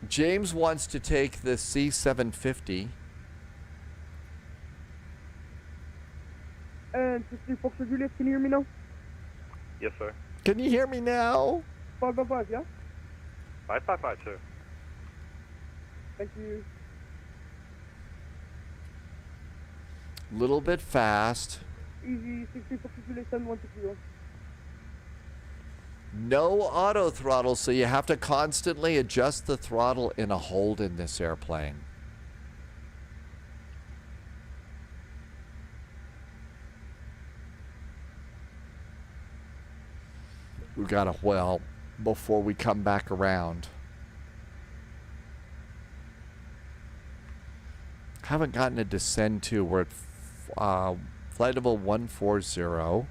James wants to take the C750. And 63 Foxtrot Juliet, can you hear me now? Yes, sir. Can you hear me now? 555, yeah? 555, sir. Thank you. Little bit fast. Easy 60 Foxtrot Juliet, 7160. No auto throttle, so you have to constantly adjust the throttle in a hold in this airplane. We got a well before we come back around. Haven't gotten a descend to. We're at flight level 140.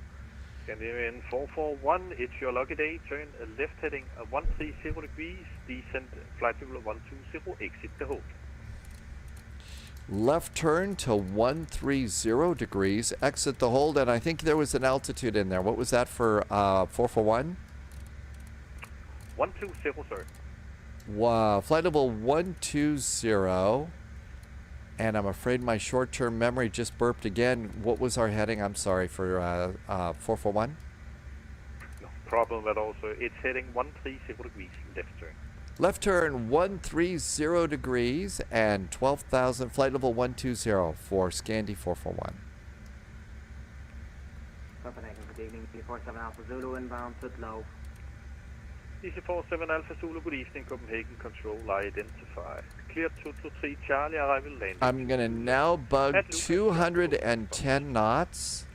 Scandinavian 441, it's your lucky day. Turn left heading 130 degrees. Descent flight level 120. Exit the hold. Left turn to 130 degrees. Exit the hold, and I think there was an altitude in there. What was that for 441? 120, sir. Wow, flight level 120. And I'm afraid my short-term memory just burped again. What was our heading? I'm sorry, for 441? No problem at all, sir. It's heading 130 degrees. Left turn. Left turn 130 degrees and 12,000, flight level 120 for Scandi 441. Copenhagen, good evening, DC-47 Alpha Zulu inbound, foot low. DC-47 Alpha Zulu, good evening, Copenhagen control identified. Clear 223 Charlie, arrival landing. I'm going to now bug 210 knots.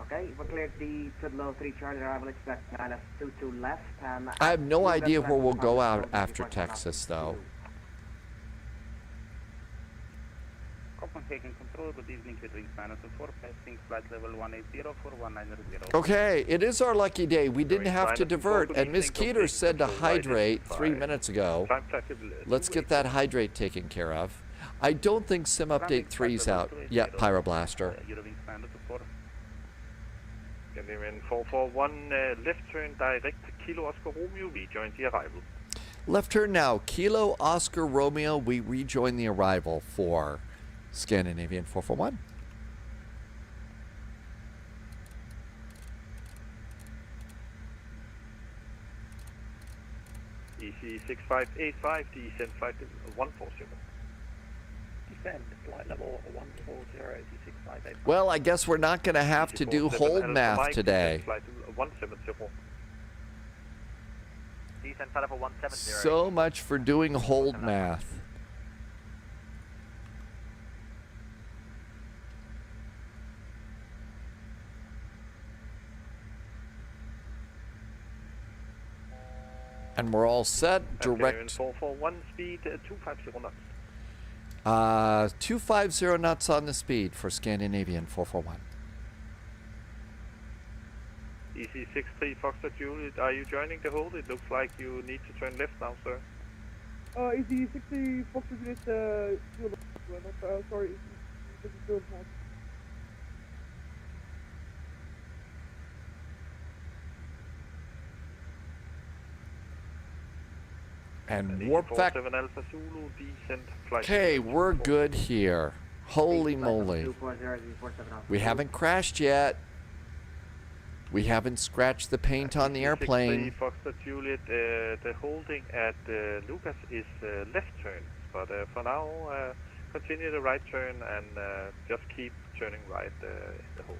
Okay, we're cleared the foot low 3 Charlie, arrival expect -22 left. And I have no idea where we'll go out after Texas, though. Copenhagen control, good evening, catering Spanish 4, passing flight level 180 for 1900. Okay, it is our lucky day. We didn't have to divert, and Ms. Keeter said to hydrate 3 minutes ago. Let's get that hydrate taken care of. I don't think Sim Update 3's out yet, Pyroblaster. Scandinavian 441, left turn direct Kilo Oscar Romeo, rejoin the arrival. Left turn now, Kilo Oscar Romeo, we rejoin the arrival for Scandinavian 441. EC6585, descend flight level 140. Descend flight level 140, EC6585. Well, I guess we're not going to have to do hold math today. Flight level 170. Descend flight level 170. So much for doing hold math. And we're all set. Direct. 441 speed 250 knots. 250 knots on the speed for Scandinavian 441. EC63 Foxtrot Juliet, are you joining the hold? It looks like you need to turn left now, sir. Easy 60 Foxtrot Juliet, sorry, And warp back. Alpha Zulu, descent flight. Okay, we're good here. Holy moly. We haven't crashed yet. We haven't scratched the paint on the airplane. Foxtrot Juliet, the holding at Lucas is left turn, but for now, continue the right turn and just keep turning right in the hold.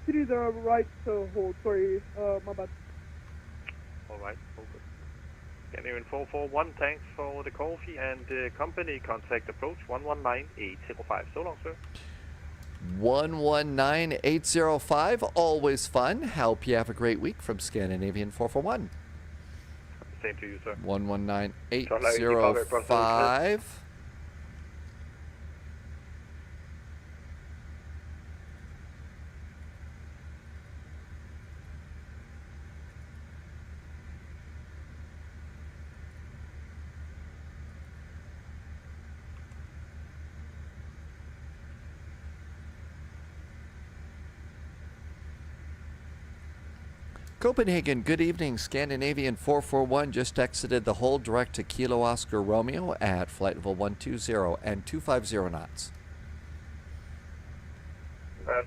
Continue the right hold, sorry, my bad. Alright, focus. Scandinavian 441, thanks for the coffee and company contact approach 119805. So long, sir. 119805, always fun. Hope you have a great week from Scandinavian 441. Same to you, sir. 119805. Copenhagen, good evening. Scandinavian 441 just exited the hold direct to Kilo Oscar Romeo at flight level 120 and 250 knots.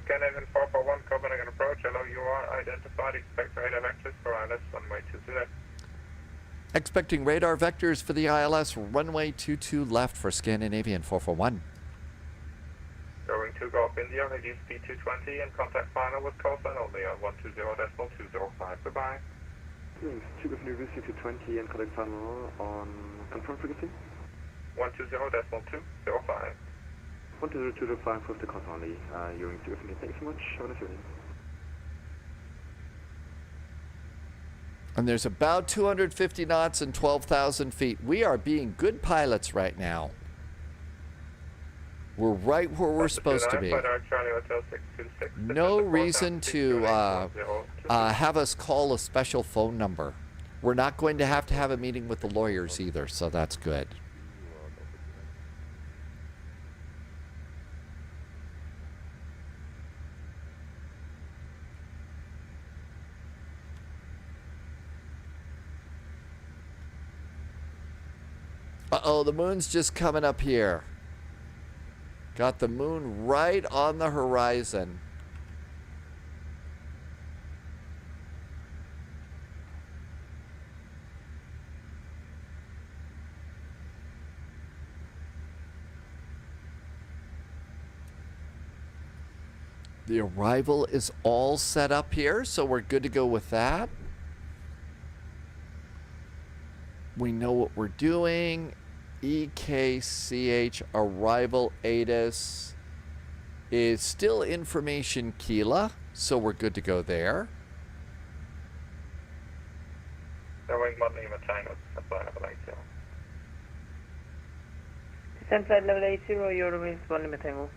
Scandinavian 441, Copenhagen approach. Hello, you are identified. Expect radar vectors for ILS runway 22 left. Expecting radar vectors for the ILS runway 22 left for Scandinavian 441. Going to Gulf India, reduce speed 220 and contact final with callsign only on 120.205. Goodbye. Two of New Vista 220 and contact final on confirm frequency. 120.205. 120.205 with the call only. You're in New Thanks so much. Have a nice evening. And there's about 250 knots and 12,000 feet. We are being good pilots right now. We're right where we're supposed to be. No reason to have us call a special phone number. We're not going to have a meeting with the lawyers either, so that's good. Uh-oh, the moon's just coming up here. Got the moon right on the horizon. The arrival is all set up here, so we're good to go with that. We know what we're doing. EKCH arrival ATIS is still information Kila, so we're good to go there. Going Monday Tango, supply level 80. Descent flight level 80, you're remains 1 Lima Tango.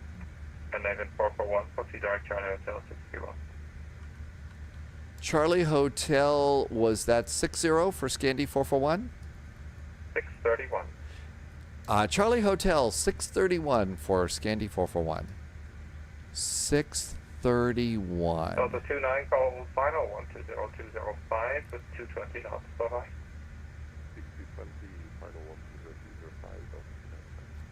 And then 441, proceed direct Charlie Hotel 631. Charlie Hotel, was that 60 for Scandi 441? 631. Charlie Hotel 631 for Scandi 441. 631. So the 29 call final 120.205 with 220 knots. Bye-bye. 6220 final 120.205.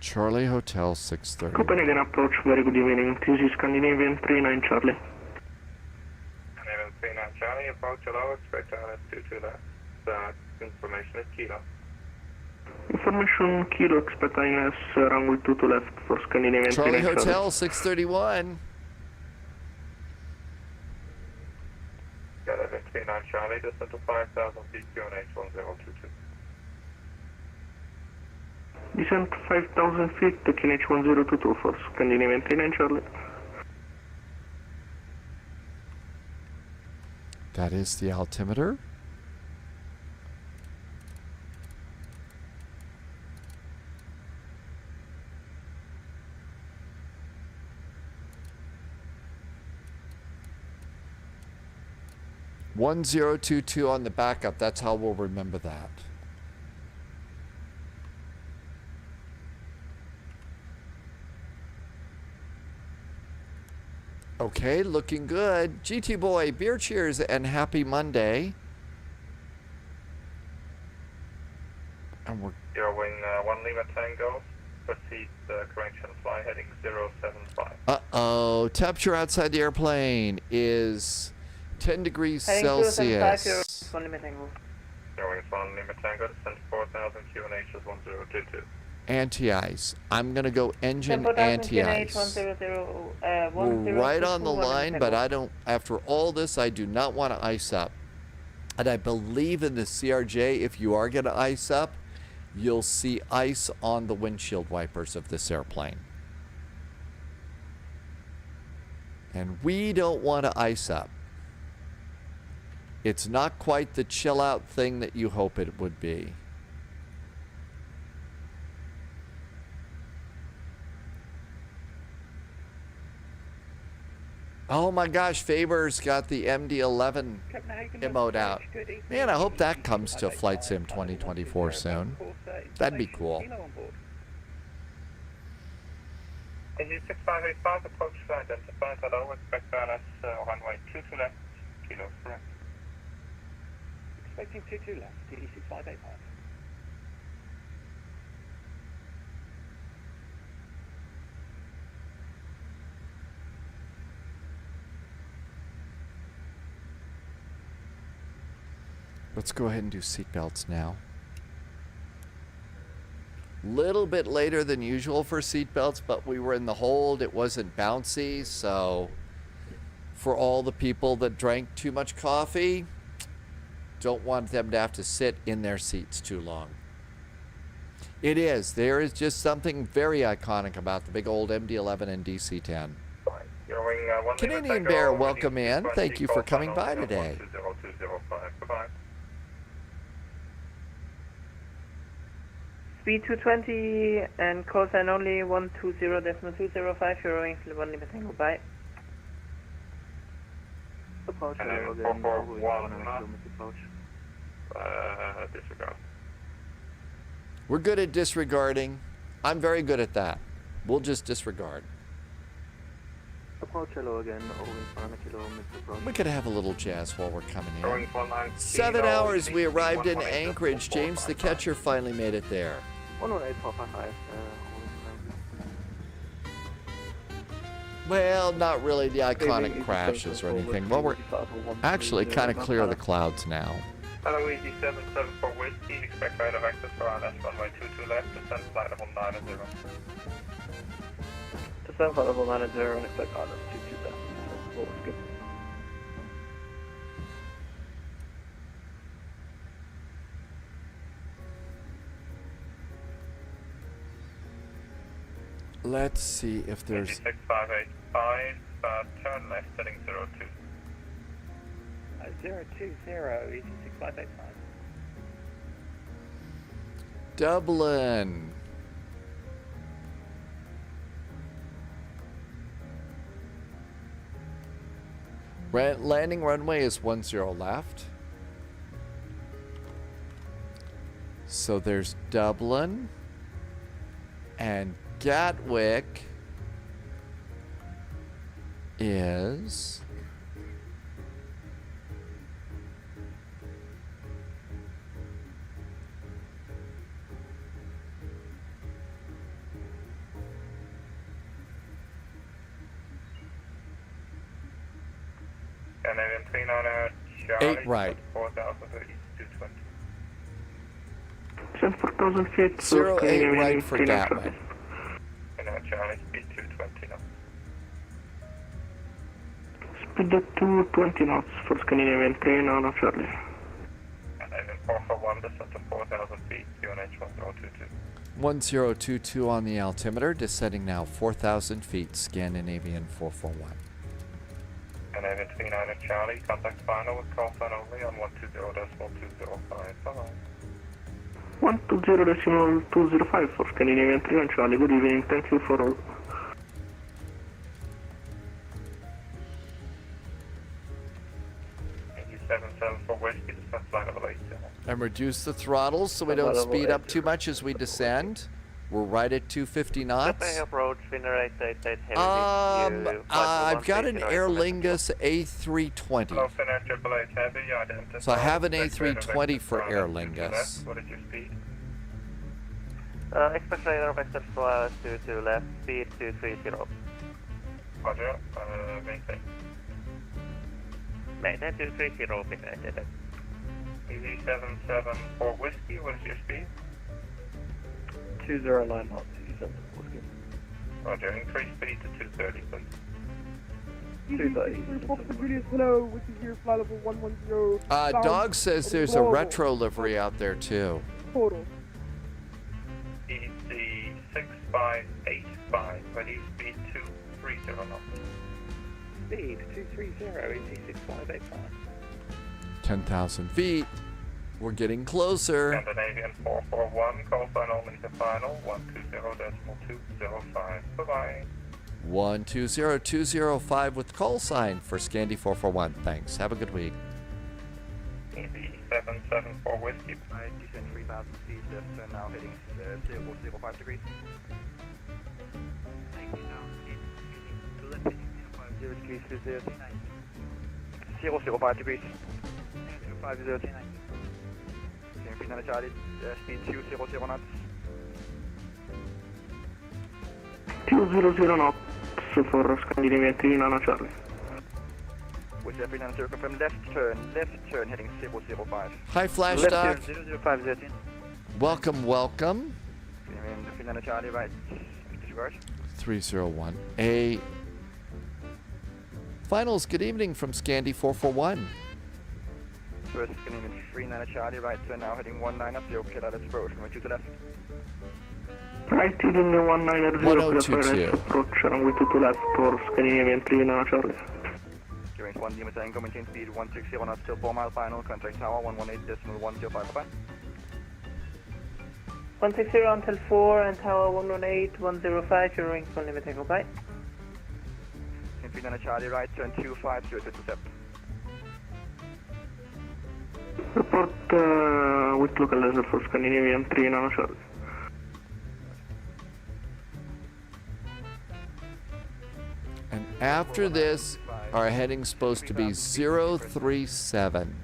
Charlie Hotel 630. Copenhagen approach, very good evening. This is Scandinavian 39 Charlie. Scandinavian 39 Charlie, approach hello, expect ILS 22 left. information is Kilo. Information Kilo, expect INS runway 22 left for Scandinavian Charlie 39 Hotel 631. Got it, 39 Charlie, descent to 5,000 feet, QNH 1022. Descent 5,000 feet, the QNH 1022 for Scandinavian 39 Charlie. That is the altimeter. (1022) on the backup. That's how we'll remember that. Okay, looking good. GT Boy, beer cheers and happy Monday. And we're... Your wing 1 Lima Tango, proceed correction, fly heading 075. Uh-oh, temperature outside the airplane is 10 degrees Heading Celsius. 275, 1 Lima Tango. Your wing 1 Lima Tango, descent 4,000, QNH is 1022. Anti-ice. I'm going to go engine Tempo anti-ice. 100, We're right on the line, but I don't, after all this, I do not want to ice up. And I believe in the CRJ, if you are going to ice up, you'll see ice on the windshield wipers of this airplane. And we don't want to ice up. It's not quite the chill out thing that you hope it would be. Oh my gosh, Faber's got the MD-11 emote out. Man, I hope that comes to Flight Sim 2024 soon. That'd be cool. Engine 6585, approach to identify, hello, expect balance runway 22 left, Kilo correct. Expecting 22 left, DD 6585. Let's go ahead and do seatbelts now. Little bit later than usual for seatbelts, but we were in the hold. It wasn't bouncy, so for all the people that drank too much coffee, don't want them to have to sit in their seats too long. It is. There is just something very iconic about the big old MD-11 and DC-10. Canadian Bear, welcome in. Thank you for coming by today. Speed 220 and call sign only 120.205, Eurowing 1 Lima Tango, bye. Approach, and then 441, disregard. We're good at disregarding. I'm very good at that. We'll just disregard. Approach hello again, We could have a little jazz while we're coming in. 7 hours we arrived in Anchorage. James the Catcher finally made it there. 118.455. Well, not really the iconic crashes or anything. Well, we're actually kind of clear of the clouds now. Hello, EG774 Whiskey, expect right of access for RNS runway 22 left, descent flight level 90. Descent flight level 90 and expect RNS 22 left. Oh, good. Let's see if there's... 6585, turn left, heading 02. 020, EG6585. Dublin. Landing runway is 10 left. So there's Dublin and Gatwick is Canadian 39 Charlie, 8 right. 4,000 220. Descend 4,000 feet. 08 right for Gatwick. And now Charlie, speed 220 knots. Speed at 220 knots for Scandinavian 3 now, Charlie. And then 441, descend to 4,000 feet, QNH 1022. 1022 on the altimeter, descending now 4,000 feet, Scandinavian 441. Scandinavian 39 at Charlie, contact final with call sign only on 120.205. Bye-bye. 120.205 for Scandinavian 3 on Charlie. Good evening, thank you for all. For whiskey, descend flight level 80. And reduce the throttles so we don't speed up too much as we descend. We're right at 250 knots. Approach, Finner 888 heavy. I've got an Aer Lingus A320. Hello, Finner 888 heavy, identify. So I have an A320 for Aer Lingus. What is your speed? Expect radar vector for 22 left, speed 230. Roger, maintain. Maintain 230, Finner 888. EZ77 for whiskey, what is your speed? 209 knots, EZ7 whiskey. Roger, increase speed to 230, please. 230. Hello, which is your flight level 110. Dog says there's a retro livery out there too. Total. EC6585, ready, speed 230 knots. Speed 230, EC6585. 10,000 feet. We're getting closer. Scandinavian 441, call sign only to final, 120.205. Bye-bye. 120.205 with call sign for Scandi 441. Thanks. Have a good week. EZ774 whiskey. Descend 3,000 feet, left turn now heading 005 degrees. 005 degrees. 50. Final Charlie, speed 200 knots. 200 knots for Scandinavian 3 Nano Charlie. With the final circle from left turn heading 005. Hi, Flash left Doc. Turn, 00513. Welcome, welcome. And the final Charlie right, disregard. 301. A finals, good evening from Scandi 441. First Scandinavian 39 Charlie, right turn now heading 19 up 0 kilo, let's approach from 2 to left. Right heading 190, 1022. Approach runway 2 to left for Scandinavian 3 Nano Charlie. Range 1 Lima Tango, maintain speed 160 knots till 4 mile final, contact tower 118.105, bye-bye. 160 until 4 and tower 118.105, your range 1 Lima Tango, bye. 39 Charlie, right turn 250 to left. Report with local laser for Scandinavian 3 Nano Charlie. And after this, our heading's supposed to be 037.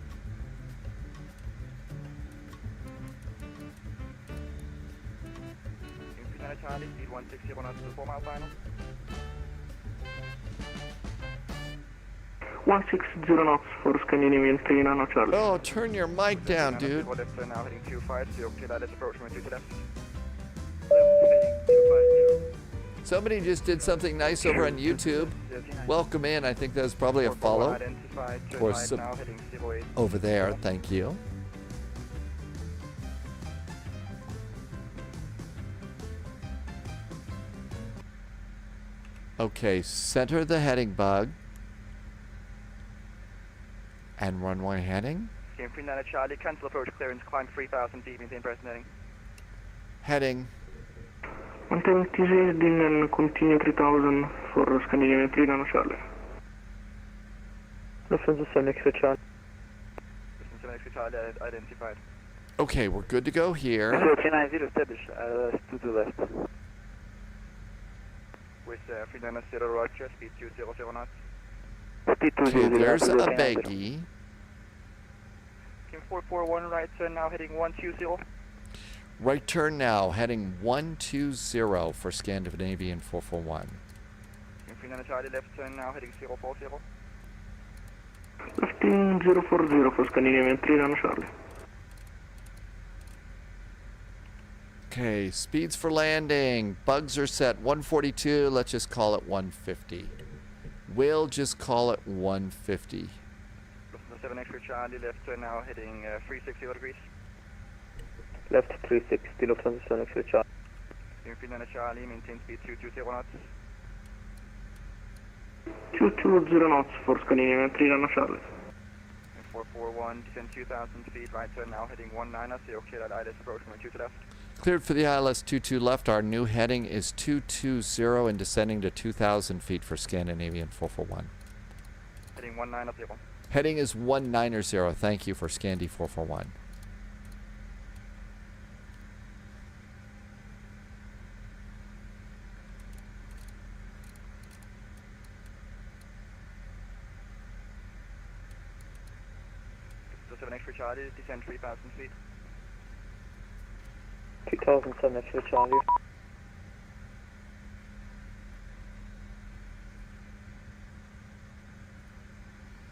Charlie, speed 160 knots to 4 mile final. 160 knots for Scandinavian 3 Nano Charlie. Oh, turn your mic down, dude. Left turn now heading 250, kilo, let's approach from 2 to left. Somebody just did something nice over on YouTube. Welcome in. I think that was probably a follow. Or some over there. Thank you. Okay, center the heading bug. And runway heading. Game 39 Charlie, cancel approach clearance, climb 3,000 feet, maintain present heading. Heading. Maintain TZ heading and continue 3000 for Scandinavian 3 Nano Charlie. Lufthansa 7X for Charlie. Lufthansa 7X for Charlie identified. Okay, we're good to go here. 390 established, 2 to left. With 390 Roger, speed 200 knots. Okay, there's a baggie. Team 441, right turn now heading 120. Right turn now, heading 120 for Scandinavian 441. Team 39 Charlie, left turn now heading 040. Left 040 for Scandinavian 3 Nano Charlie. Okay, speeds for landing. Bugs are set 142. Let's just call it 150. We'll just call it 150. Lufthansa 7 X-ray Charlie, left turn now heading 360 degrees. Left 360, Lufthansa 7 X-ray Charlie. Finland Charlie, maintain speed 220 knots. 220 knots for Scandinavian 3 London Charlie. 441, descend 2,000 feet, right turn now heading 19 knots, okay, that ILS approach from 2 to left. Cleared for the ILS 22 left. Our new heading is 220 and descending to 2,000 feet for Scandinavian 441. Heading 19 knots. Heading is 190. Thank you for Scandi 441. So 7 X-ray Charlie, descend 3,000 feet. 2007 X-ray Charlie.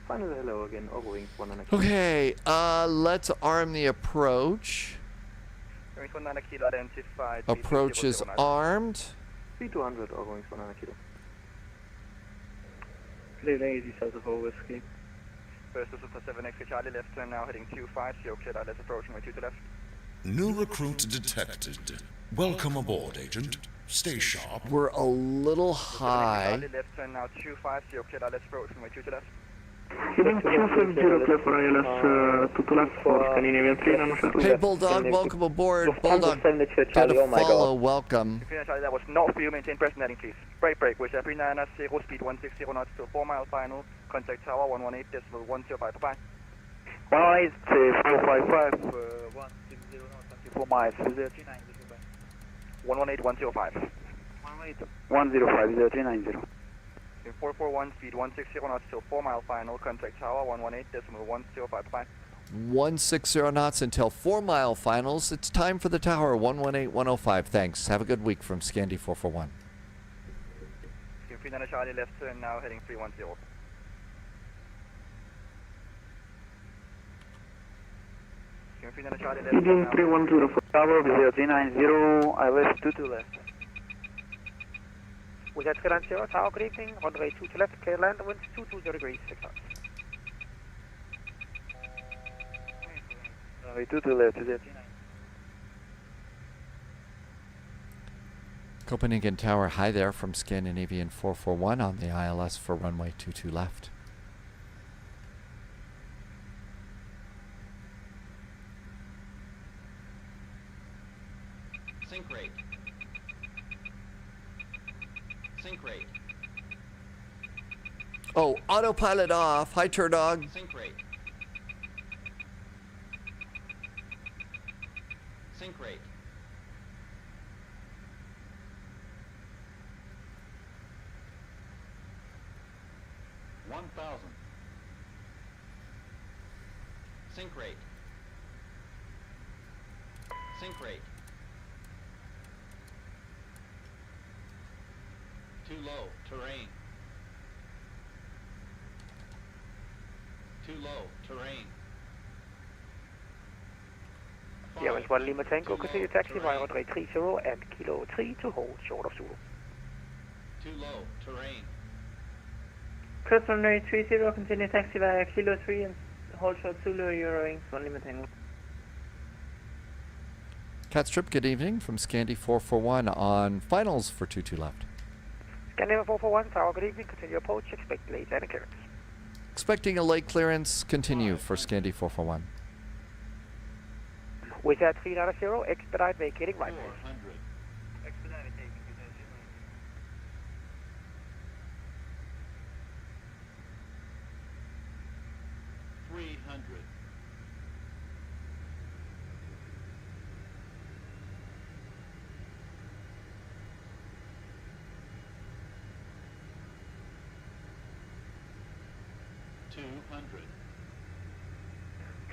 Final hello again, overwings 190. Okay, let's arm the approach. Kilo identified. Approach is armed. C200, overwings 190 kilo. Clear easy south of whiskey. First is for 7 X-ray Charlie, left turn now heading 25, okay, that ILS approaching 2 to left. New recruit detected. Welcome aboard, Agent. Stay sharp. We're a little high. Left turn now 25, okay, that ILS approaching 2 to left. Heading 250 clear for ILS 2 to left for Scandinavian 3 London Charlie. Hey Bulldog, welcome aboard. Bulldog, got a follow, welcome. Charlie, that was not for you, maintain present heading please. Break, wish every 9 0, speed 160 knots to 4 mile final, contact tower 118.105, bye-bye. 118.455, 160 knots, 4 miles, 039, 118.105. 105, 039. 441, speed 160 knots till 4 mile final, contact tower 118.105, bye-bye. 160 knots until 4 mile finals. It's time for the tower, 118.105. Thanks. Have a good week from Scandi 441. Finland Charlie, left turn now heading 310. Heading 310 for Tower 039, ILS 22 left. We got Finland 0, tower, good evening, runway 2 to left, clear land, winds 220 degrees, 6 knots. Runway 2 to left, 039. Copenhagen Tower, hi there from Scandinavian 441 on the ILS for runway 22 left. Sync rate. Sync rate. Oh, autopilot off. Hi, Turdog. Sync rate. Sync rate. Sync rate. Sync rate. Too low, terrain. Too low, terrain. Sierra 1 Lima Tango, continue taxi via runway 30 and Kilo 3 to hold short of Zulu. Too low, terrain. Cross runway 30, continue taxi via Kilo 3 and hold short Zulu, Eurowings 1 Lima Tango. Catstrip, good evening from Scandi 441 on finals for 22 left. Scandinavian 441, tower, good evening, continue approach, expect late landing clearance. Expecting a late clearance, continue for Scandi 441. With that 390, expedite vacating right base. 300.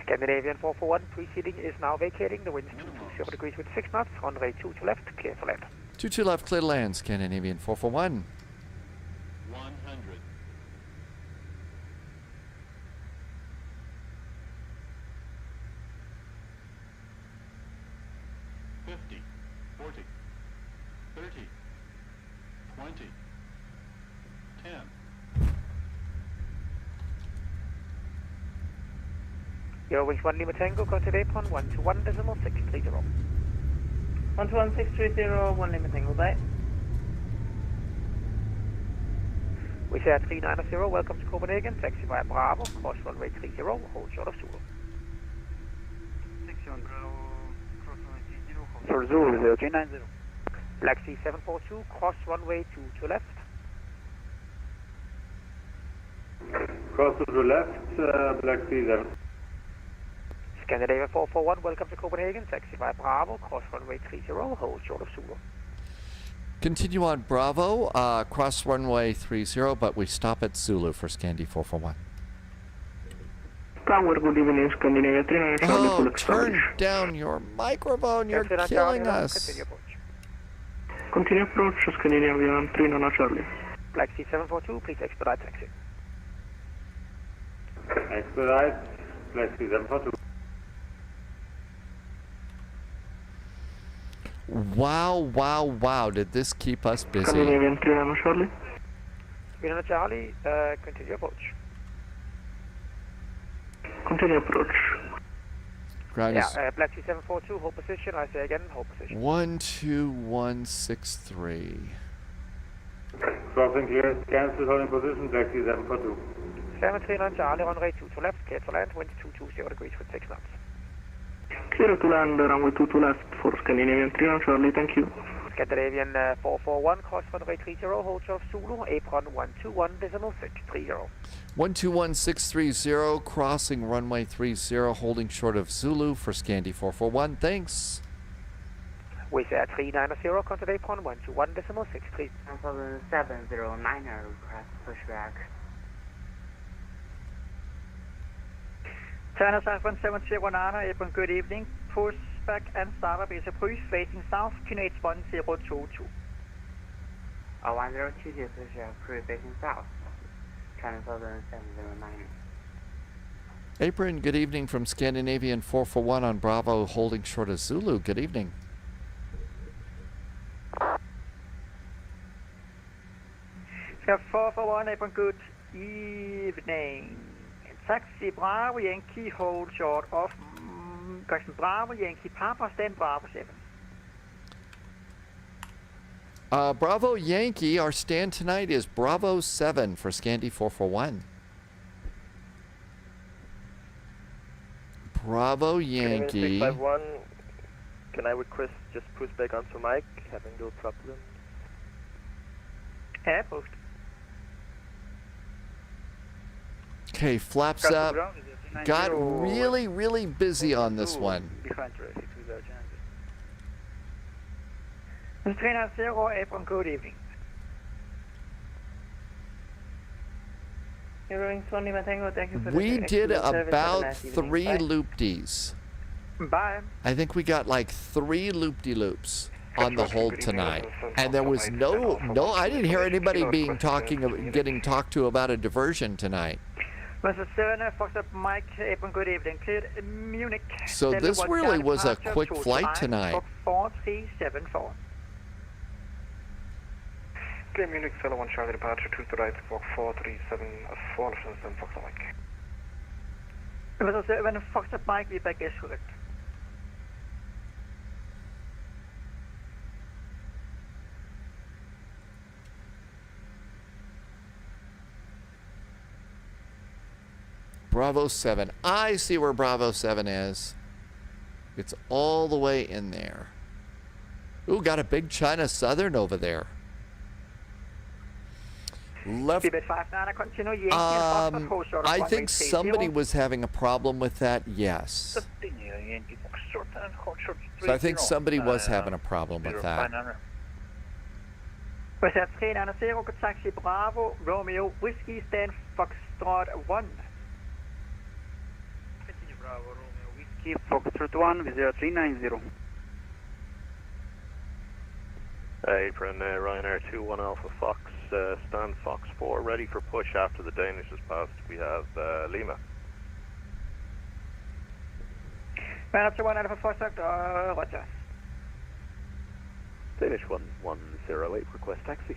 Scandinavian 441, preceding is now vacating, the wind 220 degrees with 6 knots, runway 2 to left, clear for land. 22 left, clear to land, Scandinavian 441. 100. 50. 40, 30, 20, 10. Your wings 1 Lima Tango, contact apron 121.630. 121.630, 1 Lima Tango, bye. We say 390, welcome to Copenhagen, taxi via Bravo, cross runway 30, hold short of Zulu. 6 on Bravo, cross runway 30, hold For Zulu 0390. Black Sea 742, cross runway 2 to left. Cross to the left, Black Sea 7. Scandinavia 441, welcome to Copenhagen, taxi via Bravo, cross runway 30, hold short of Zulu. Continue on Bravo, cross runway 30, but we stop at Zulu for Scandi 441. Tower, good evening, Scandinavia 39, Oh, turn down your microphone, you're killing us. Continue approach, Scandinavia 39 Charlie. Black Sea 742, please expedite taxi. Expedite, Black Sea 742. Wow, wow, wow, did this keep us busy. Scandinavian 39 Charlie. 39 Charlie, continue approach. Continue approach. Ground is Black Sea 742, hold position, I say again, hold position. 12163. Crossing clear, cancel holding position, Black Sea 742. 739 Charlie, runway 2 to left, clear to land, wind 220 degrees with 6 knots. Clear to land, runway 2 to left for Scandinavian 39 Charlie, thank you. Scandinavian 441, cross runway 30, hold short of Zulu, apron 121.630. 121.630, crossing runway 30, holding short of Zulu for Scandi 441, thanks. We say 390, contact apron 121.630. Cancel 709, request pushback. China South 1709, apron, good evening. Push back and start up is approved, facing south, QNH 1022. 1022, push approved, facing south. China Southern 709. Apron, good evening from Scandinavian 441 on Bravo, holding short of Zulu. Good evening. Scout 441, apron, good evening. Taxi Bravo Yankee, hold short of Caution Bravo Yankee Papa, stand Bravo 7. Bravo Yankee, our stand tonight is Bravo 7 for Scandi 441. Bravo Yankee. 651, can I request just push back onto mic, having no problem? Airpost. Okay, flaps up. Got really, really busy on this one. 390, apron, good evening. We did about 3 loop-dees. Bye. I think we got like 3 loop-de-loops on the hold tonight, and there was no. I didn't hear anybody getting talked to about a diversion tonight. Mr. Serna, Fox up Mike, apron, good evening. Cleared Munich. So this really was a quick flight tonight. 4374. Clear Munich, Fellow 1 Charlie departure, 2 to right, walk 437, and Fox up Mike. Mr. Serna, Fox up Mike, wie back is correct. Bravo 7. I see where Bravo 7 is. It's all the way in there. Ooh, got a big China Southern over there. Left. I think somebody was having a problem with that, yes. So I think somebody was having a problem with that. Was that 390, taxi Bravo, Romeo, Whiskey, stand Foxtrot 1. Bravo, Romeo, Whiskey, Foxtrot 1, 0390. Apron, Ryanair 21 Alpha Fox, stand Fox 4, ready for push after the Danish has passed. We have Lima. Ryanair 21 Alpha Fox, Roger. Danish 1108, request taxi.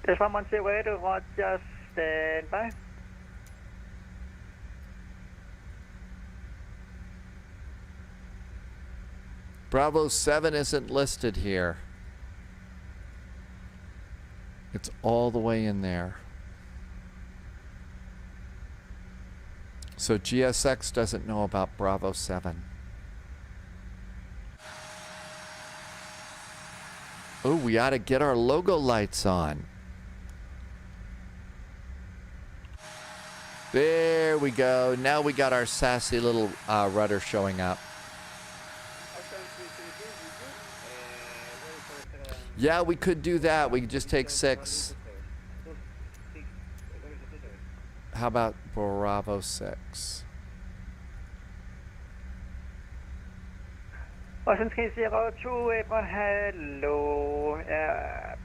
There's 1108, Roger, stand by. Bravo 7 isn't listed here. It's all the way in there. So GSX doesn't know about Bravo 7. Oh, we ought to get our logo lights on. There we go. Now we got our sassy little rudder showing up. Yeah, we could do that. We could just take 6. How about Bravo 6? Ocean 302, April, hello.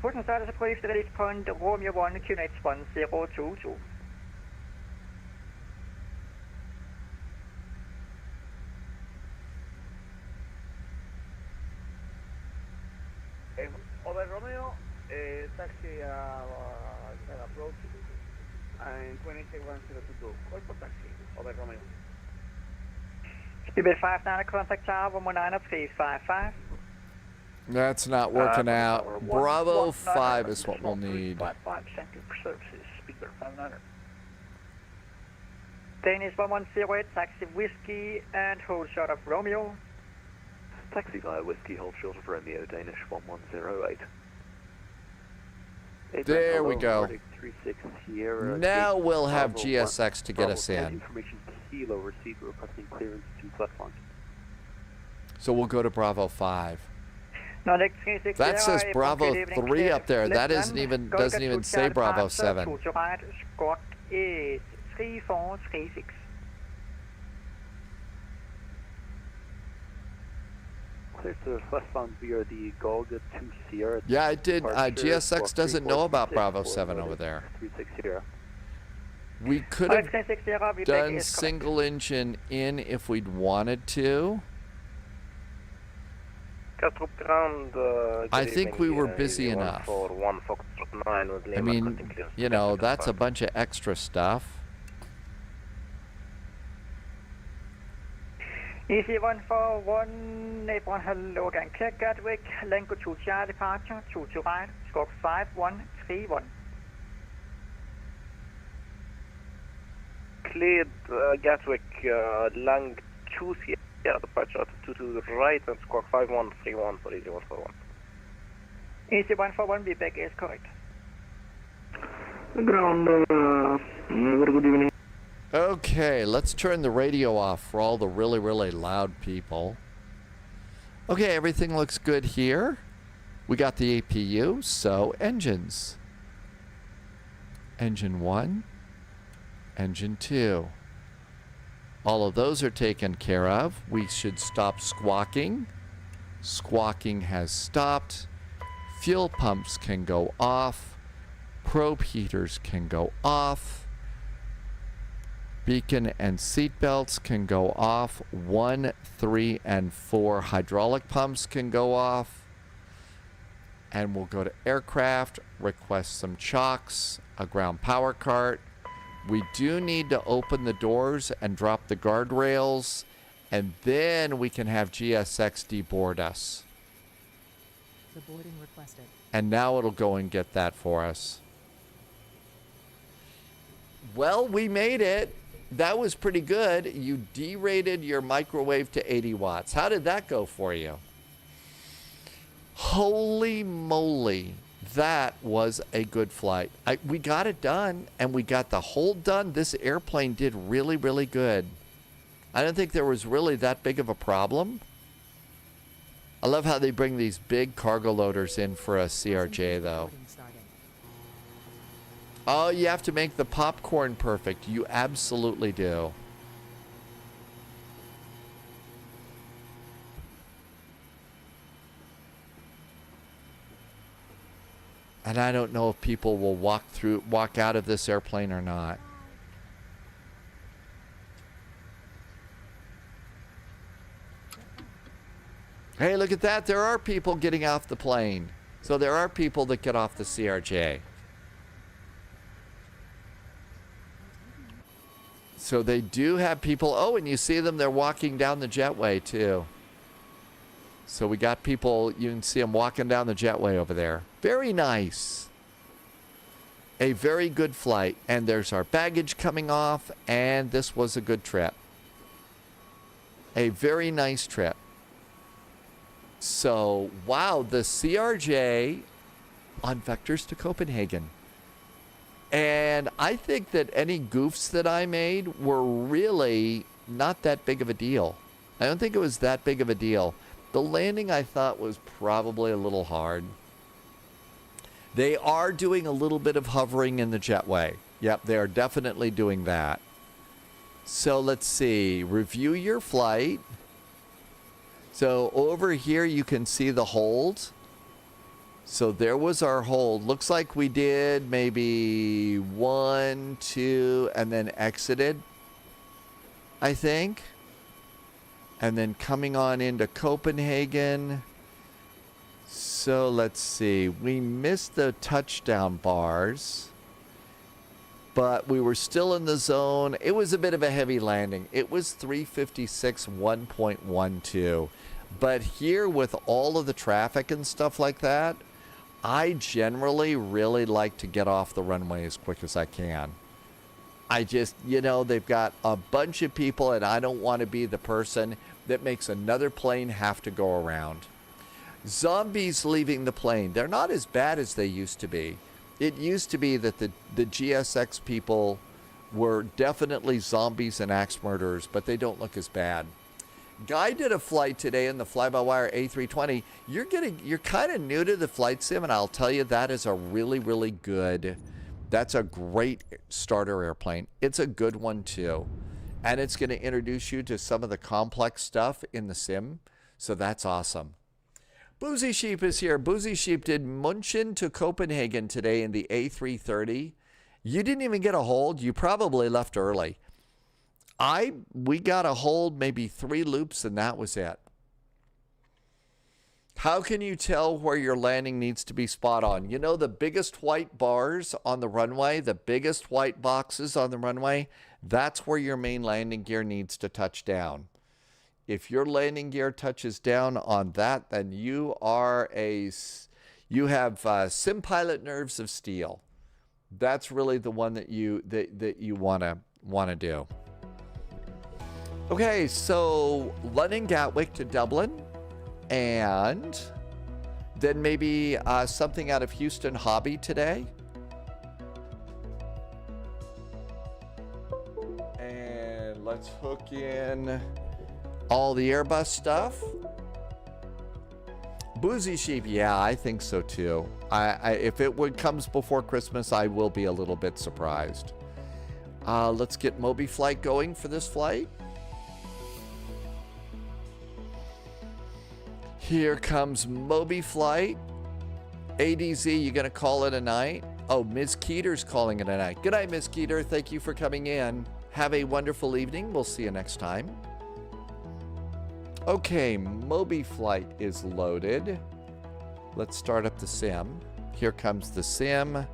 Push and status approved, release point, Romeo 1, QNH 1022. Over Romeo, taxi approach and 26102. Call for taxi. Over Romeo. Speedbird 59, contact tower 119 That's not working out. Bravo 5 is what we'll need. 55, thank you for services. Speedbird 59. Danish 1108, taxi whiskey and hold short of Romeo. Taxi via whiskey, hold short of Romeo, Danish 1108. There we go. 36 Sierra. Now we'll have GSX to get us in. Information Kilo received, requesting clearance to platform. So we'll go to Bravo 5. That says Bravo 3 up there. That doesn't even say Bravo 7. Scott is 3436. Clear to westbound via the Golga 2 Sierra. Yeah, it did. GSX doesn't know about Bravo 7 over there. 360. We could have done single engine in if we'd wanted to. I think we were busy enough. I mean, you know, that's a bunch of extra stuff. EC141, April, hello, London-Gatwick, Lango 2 Charlie departure, 2 to right, scope 5131. Cleared Gatwick, Lang 2 Sierra departure, 2 to the right and squawk 5131 for EC141. EC141, be back is correct. Ground, very good evening. Okay, let's turn the radio off for all the really, really loud people. Okay, everything looks good here. We got the APU, so engines. Engine 1, engine 2. All of those are taken care of. We should stop squawking. Squawking has stopped. Fuel pumps can go off. Probe heaters can go off. Beacon and seat belts can go off. 1, 3, and 4 hydraulic pumps can go off. And we'll go to aircraft, request some chocks, a ground power cart. We do need to open the doors and drop the guardrails, and then we can have GSX deboard us. The boarding requested. And now it'll go and get that for us. Well, we made it. That was pretty good. You derated your microwave to 80 watts. How did that go for you? Holy moly. That was a good flight. We got it done, and we got the hold done. This airplane did really, really good. I don't think there was really that big of a problem. I love how they bring these big cargo loaders in for a CRJ, though. Oh, you have to make the popcorn perfect. You absolutely do. And I don't know if people will walk out of this airplane or not. Hey, look at that. There are people getting off the plane. So there are people that get off the CRJ. So they do have people. Oh, and you see them. They're walking down the jetway, too. So we got people. You can see them walking down the jetway over there. Very nice. A very good flight. And there's our baggage coming off. And this was a good trip. A very nice trip. So, wow, the CRJ on vectors to Copenhagen. And I think that any goofs that I made were really not that big of a deal. I don't think it was that big of a deal. The landing I thought was probably a little hard. They are doing a little bit of hovering in the jetway. Yep, they are definitely doing that. So let's see. Review your flight. So over here you can see the hold. So there was our hold. Looks like we did maybe 1, 2, and then exited, I think. And then coming on into Copenhagen. So let's see. We missed the touchdown bars, but we were still in the zone. It was a bit of a heavy landing. It was 356 1.12. But here with all of the traffic and stuff like that, I generally really like to get off the runway as quick as I can. I just, you know, they've got a bunch of people and I don't want to be the person that makes another plane have to go around. Zombies leaving the plane. They're not as bad as they used to be. It used to be that the GSX people were definitely zombies and axe murderers, but they don't look as bad. Guy did a flight today in the fly-by-wire A320. You're kind of new to the flight sim, and I'll tell you that is a really, really good. That's a great starter airplane. It's a good one too, and it's going to introduce you to some of the complex stuff in the sim. So that's awesome. Boozy Sheep is here. Boozy Sheep did München to Copenhagen today in the A330. You didn't even get a hold. You probably left early. We got a hold maybe 3 loops and that was it. How can you tell where your landing needs to be spot on? You know the biggest white bars on the runway, the biggest white boxes on the runway, that's where your main landing gear needs to touch down. If your landing gear touches down on that, then you have sim pilot nerves of steel. That's really the one that you wanna do. Okay, so London-Gatwick to Dublin, and then maybe something out of Houston Hobby today. And let's hook in all the Airbus stuff. Boozy Sheep, yeah, I think so too. If it comes before Christmas, I will be a little bit surprised. Let's get Moby Flight going for this flight. Here comes Moby Flight. ADZ, you gonna call it a night? Oh, Ms. Keeter's calling it a night. Good night, Ms. Keeter. Thank you for coming in. Have a wonderful evening. We'll see you next time. Okay, Moby Flight is loaded. Let's start up the sim. Here comes the sim.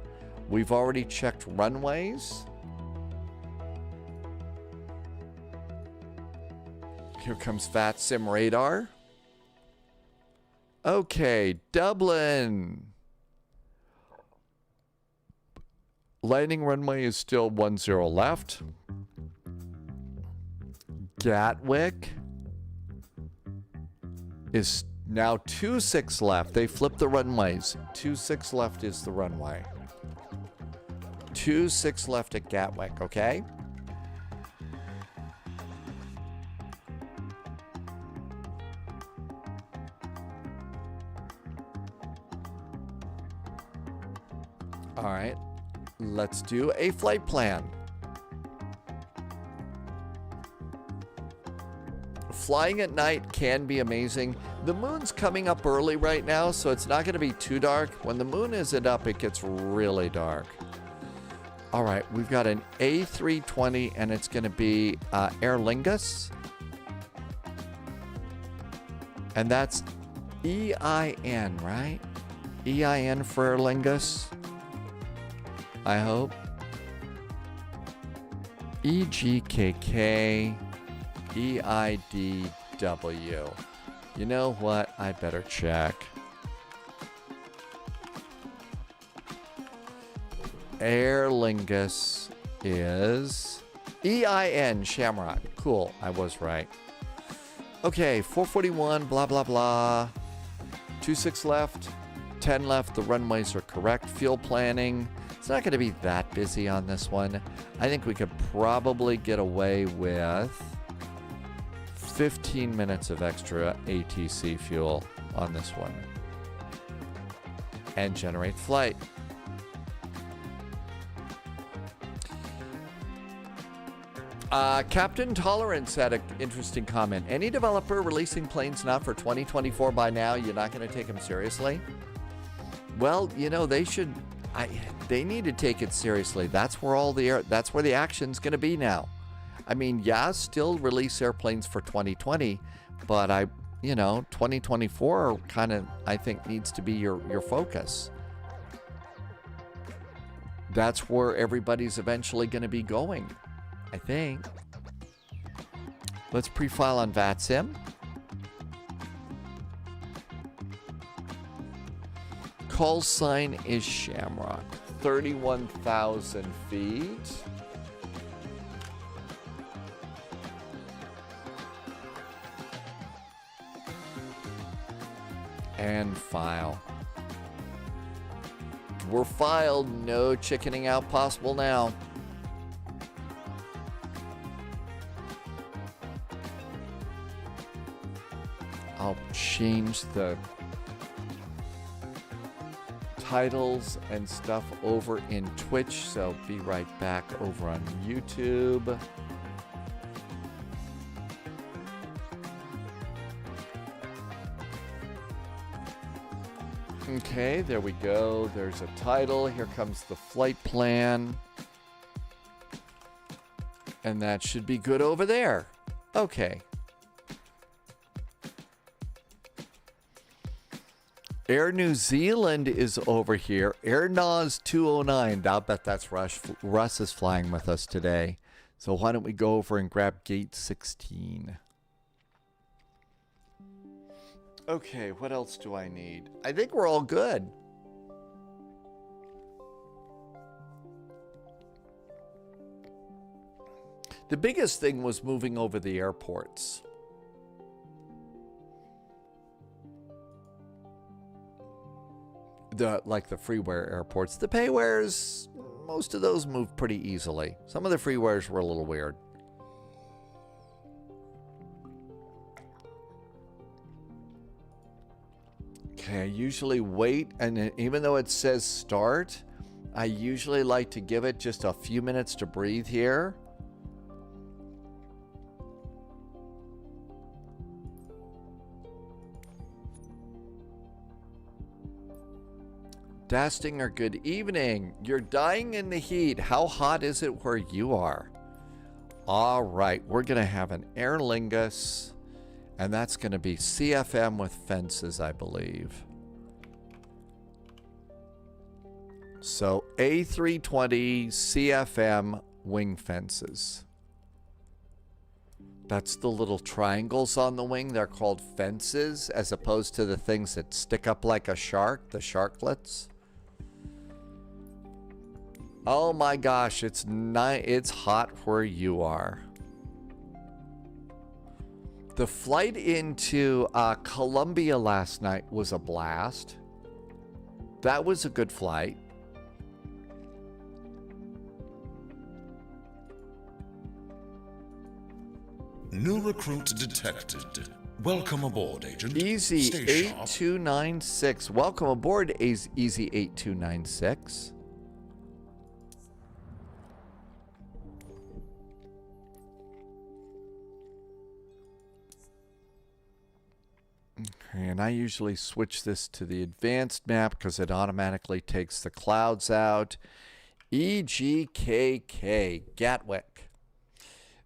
We've already checked runways. Here comes VAT Sim Radar. Okay, Dublin. Landing runway is still 10 left. Gatwick is now 26 left. They flipped the runways. 26 left is the runway. 26 left at Gatwick, okay? All right, let's do a flight plan. Flying at night can be amazing. The moon's coming up early right now, so it's not going to be too dark. When the moon isn't up, it gets really dark. All right, we've got an A320, and it's going to be Aer Lingus. And that's EIN, right? EIN for Aer Lingus, I hope. EGKK, EIDW. You know what? I better check. Aer Lingus is EIN, Shamrock. Cool, I was right. Okay, 441, blah, blah, blah. 26 left, 10 left. The runways are correct. Fuel planning. It's not going to be that busy on this one. I think we could probably get away with 15 minutes of extra ATC fuel on this one. And generate flight. Captain Tolerance had an interesting comment. Any developer releasing planes not for 2024 by now, you're not going to take them seriously? Well, you know, they should. They need to take it seriously. That's where that's where the action's going to be now. I mean, yeah, still release airplanes for 2020, but 2024 kind of, I think, needs to be your focus. That's where everybody's eventually going to be going, I think. Let's pre-file on VATSIM. Call sign is Shamrock. 31,000 feet. And file. We're filed. No chickening out possible now. I'll change the titles and stuff over in Twitch, so be right back over on YouTube. Okay, there we go. There's a title. Here comes the flight plan. And that should be good over there. Okay. Air New Zealand is over here. Air Nas 209. I'll bet that's Russ. Russ is flying with us today. So why don't we go over and grab gate 16. Okay, what else do I need? I think we're all good. The biggest thing was moving over the airports. Like the freeware airports. The paywares, most of those moved pretty easily. Some of the freewares were a little weird. Okay, I usually wait, and even though it says start, I usually like to give it just a few minutes to breathe here. Dastinger, good evening. You're dying in the heat. How hot is it where you are? All right, we're going to have an Aer Lingus, and that's going to be CFM with fences, I believe. So A320 CFM wing fences. That's the little triangles on the wing. They're called fences, as opposed to the things that stick up like a shark, the sharklets. Oh my gosh, it's hot where you are. The flight into Colombia last night was a blast. That was a good flight. New recruit detected. Welcome aboard, Agent. Easy Stay sharp. 8296. Welcome aboard, Easy 8296. Okay, and I usually switch this to the advanced map because it automatically takes the clouds out. EGKK, Gatwick.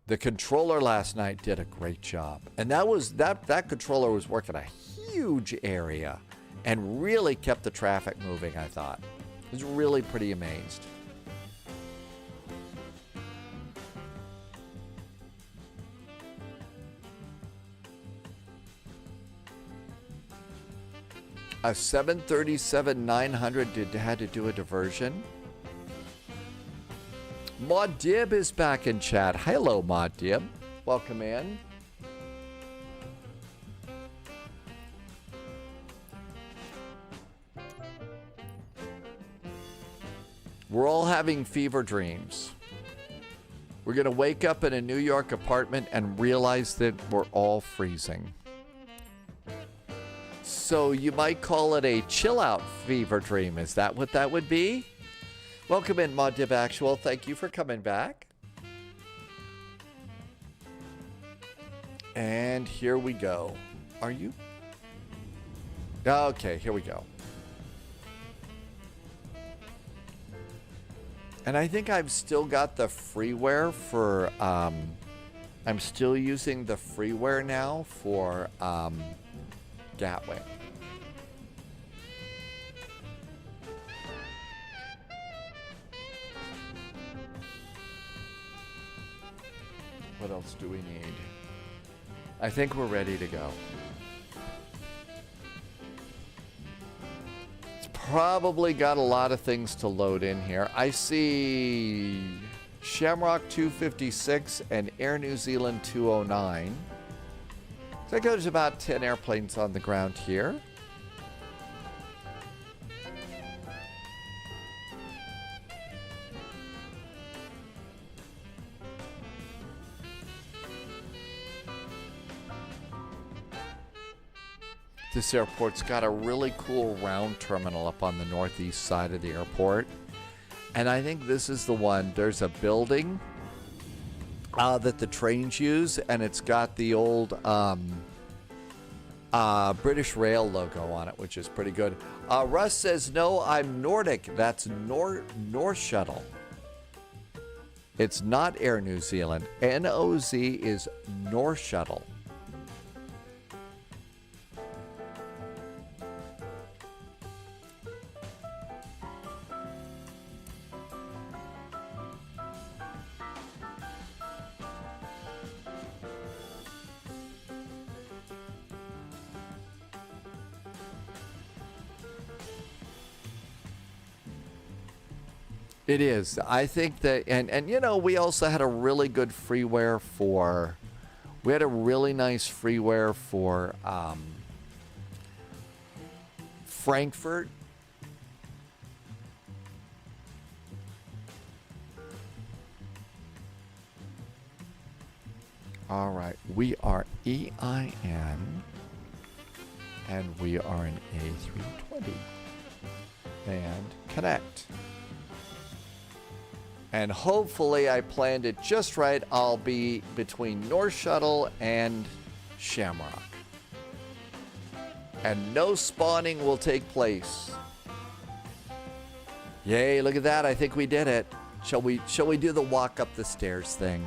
The controller last night did a great job. And that controller was working a huge area and really kept the traffic moving, I thought. I was really pretty amazed. A 737-900 had to do a diversion. Maud Dib is back in chat. Hello, Maud Dib. Welcome in. We're all having fever dreams. We're going to wake up in a New York apartment and realize that we're all freezing. So you might call it a chill-out fever dream. Is that what that would be? Welcome in, Maud Dib Actual. Thank you for coming back. And here we go. Are you? Okay, here we go. And I think I've still got the freeware for, I'm still using the freeware now for Gatwick. What else do we need? I think we're ready to go. It's probably got a lot of things to load in here. I see Shamrock 256 and Air New Zealand 209. So there's about 10 airplanes on the ground here. This airport's got a really cool round terminal up on the northeast side of the airport. And I think this is the one. There's a building that the trains use, and it's got the old British Rail logo on it, which is pretty good. Russ says, no, I'm Nordic. That's North Shuttle. It's not Air New Zealand. NOZ is North Shuttle. It is. I think that, and you know, we also had a really good freeware for, we had a really nice freeware for Frankfurt. All right, we are EIN, and we are an A320, and connect. And hopefully I planned it just right. I'll be between North Shuttle and Shamrock. And no spawning will take place. Yay, look at that. I think we did it. Shall we do the walk up the stairs thing?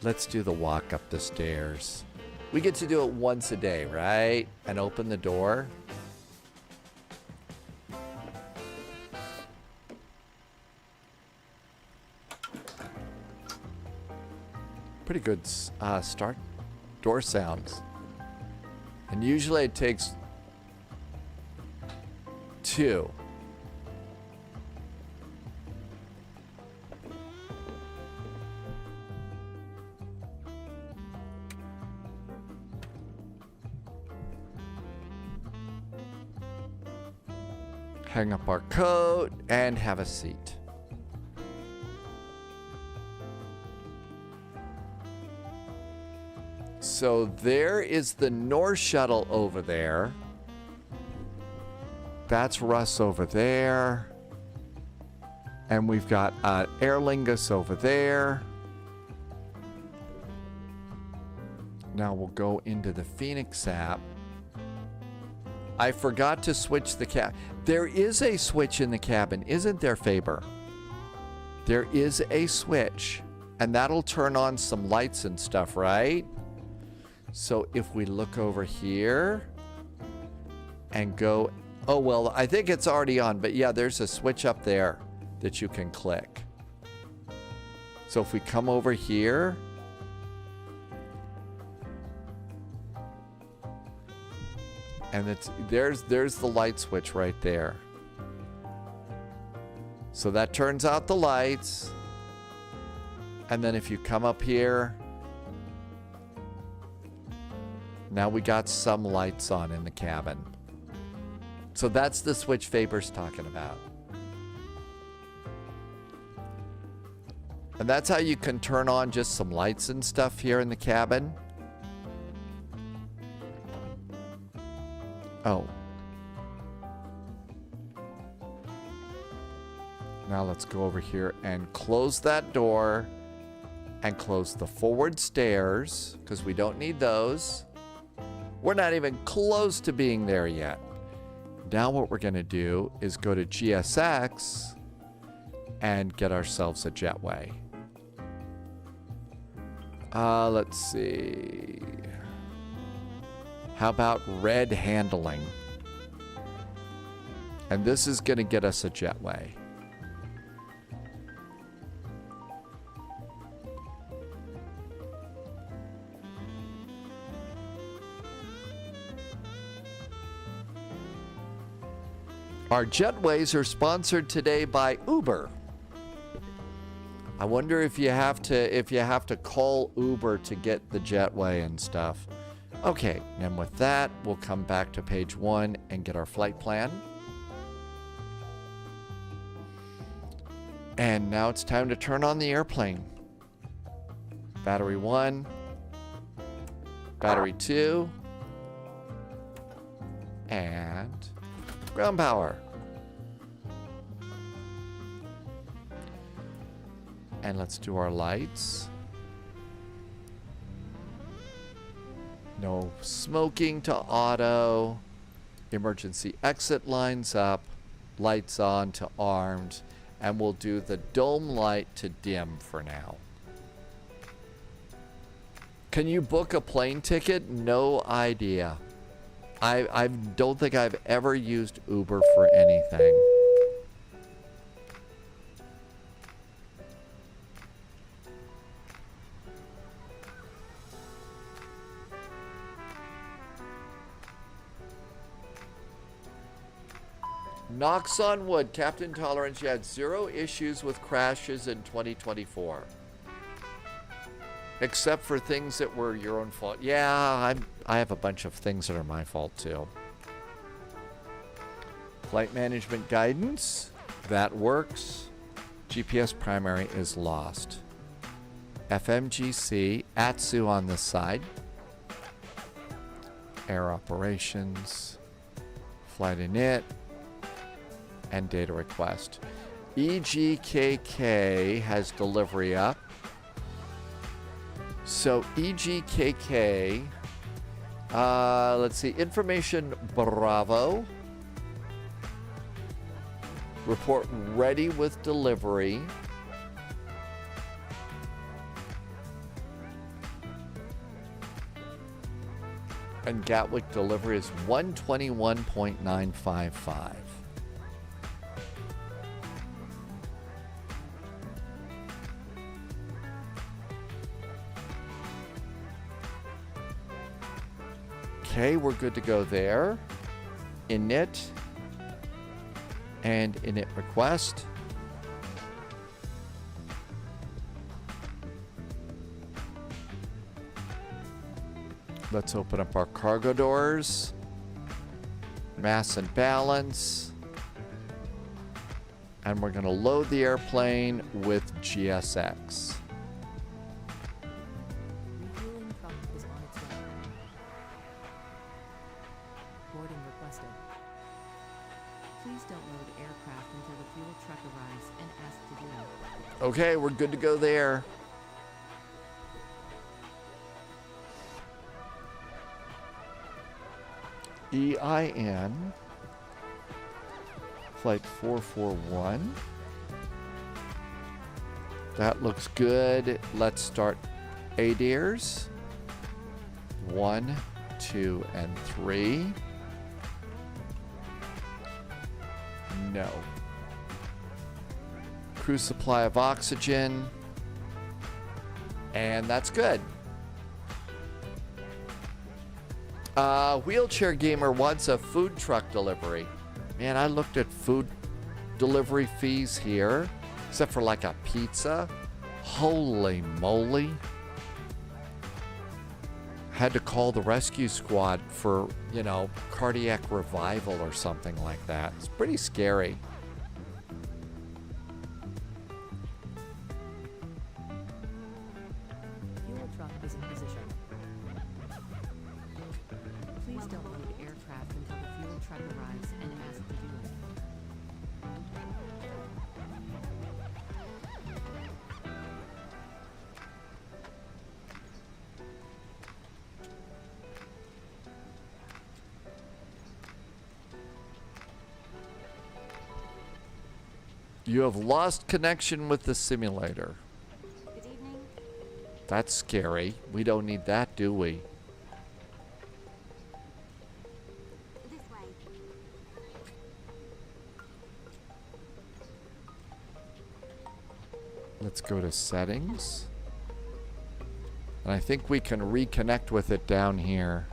Let's do the walk up the stairs. We get to do it once a day, right? And open the door. Pretty good start door sounds. And usually it takes 2. Hang up our coat and have a seat. So there is the North Shuttle over there. That's Russ over there. And we've got Aer Lingus over there. Now we'll go into the Phoenix app. I forgot to switch the cab. There is a switch in the cabin, isn't there, Faber? There is a switch. And that'll turn on some lights and stuff, right? So if we look over here and go, oh, well, I think it's already on, but yeah, there's a switch up there that you can click. So if we come over here, and there's the light switch right there. So that turns out the lights. And then if you come up here, now we got some lights on in the cabin. So that's the switch Faber's talking about. And that's how you can turn on just some lights and stuff here in the cabin. Oh. Now let's go over here and close that door and close the forward stairs because we don't need those. We're not even close to being there yet. Now what we're going to do is go to GSX and get ourselves a jetway. Let's see. How about red handling? And this is going to get us a jetway. Our jetways are sponsored today by Uber. I wonder if you have to call Uber to get the jetway and stuff. Okay, and with that, we'll come back to page 1 and get our flight plan. And now it's time to turn on the airplane. Battery 1, battery 2, and ground power. And let's do our lights. No smoking to auto. Emergency exit lines up. Lights on to armed. And we'll do the dome light to dim for now. Can you book a plane ticket? No idea. I don't think I've ever used Uber for anything. Knocks on wood. Captain Tolerance, you had 0 issues with crashes in 2024. Except for things that were your own fault. Yeah, I have a bunch of things that are my fault too. Flight management guidance. That works. GPS primary is lost. FMGC. ASUS on this side. Air operations. Flight init. And data request. EGKK has delivery up. So EGKK, let's see, information Bravo. Report ready with delivery. And Gatwick delivery is 121.955. Okay, we're good to go there. Init and init request. Let's open up our cargo doors. Mass and balance. And we're going to load the airplane with GSX. Refueling truck is on its way. Boarding requested. Please don't load aircraft until the fuel truck arrives and ask to do it. Okay, we're good to go there. EIN flight 441 That looks good. Let's start ADIRs. 1, 2, and 3. No. Crew supply of oxygen. And that's good. Wheelchair Gamer wants a food truck delivery. Man, I looked at food delivery fees here, except for like a pizza. Holy moly. Had to call the rescue squad for, you know, cardiac revival or something like that. It's pretty scary. Fuel truck is in position. Please don't load aircraft until the fuel truck arrives and ask to do it. You have lost connection with the simulator. Good evening. That's scary. We don't need that, do we? This way. Let's go to settings. And I think we can reconnect with it down here.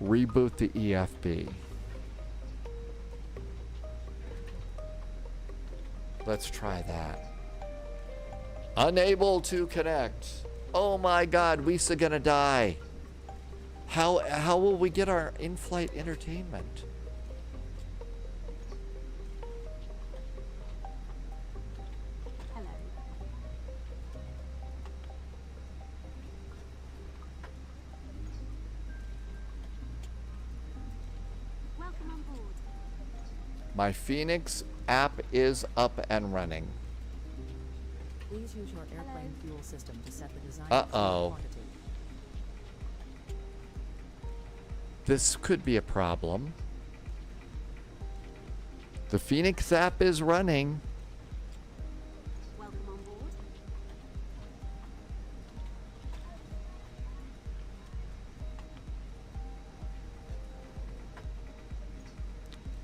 Reboot the EFB. Let's try that. Unable to connect. Oh my God, We's gonna die. How will we get our in-flight entertainment? My Phoenix app is up and running. Please use your airplane fuel system to set the desired Uh-oh. quantity. This could be a problem. The Phoenix app is running. Welcome on board.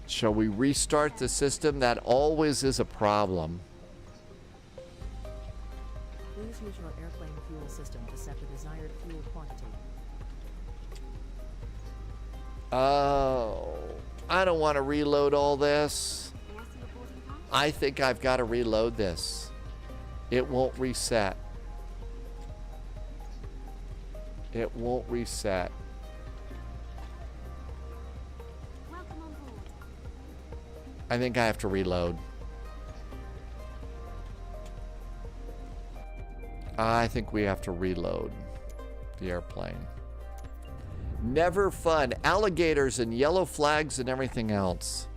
Shall we restart the system? That always is a problem. Please use your airplane fuel system to set the desired fuel quantity. Oh, I don't want to reload all this. I think I've got to reload this. It won't reset. It won't reset. I think I have to reload. I think we have to reload the airplane. Never fun. Alligators and yellow flags and everything else.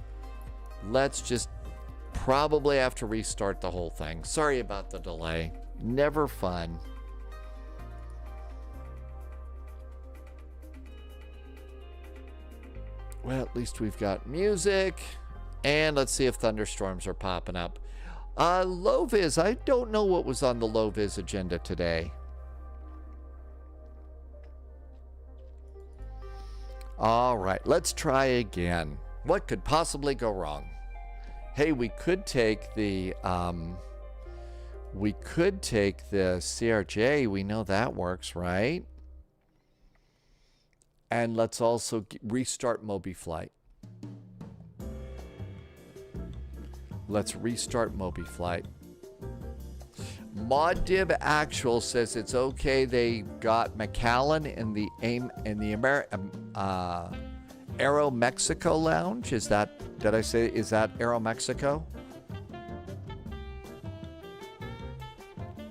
Let's just probably have to restart the whole thing. Sorry about the delay. Never fun. Well, at least we've got music. And let's see if thunderstorms are popping up. Low vis. I don't know what was on the low vis agenda today. All right, let's try again. What could possibly go wrong? Hey, we could take the CRJ. We know that works, right? And let's also restart MobiFlight. Let's restart MobiFlight. ModDib Actual says it's okay. They got McAllen in the Aero Mexico Lounge. Is that, did I say, is that Aero Mexico?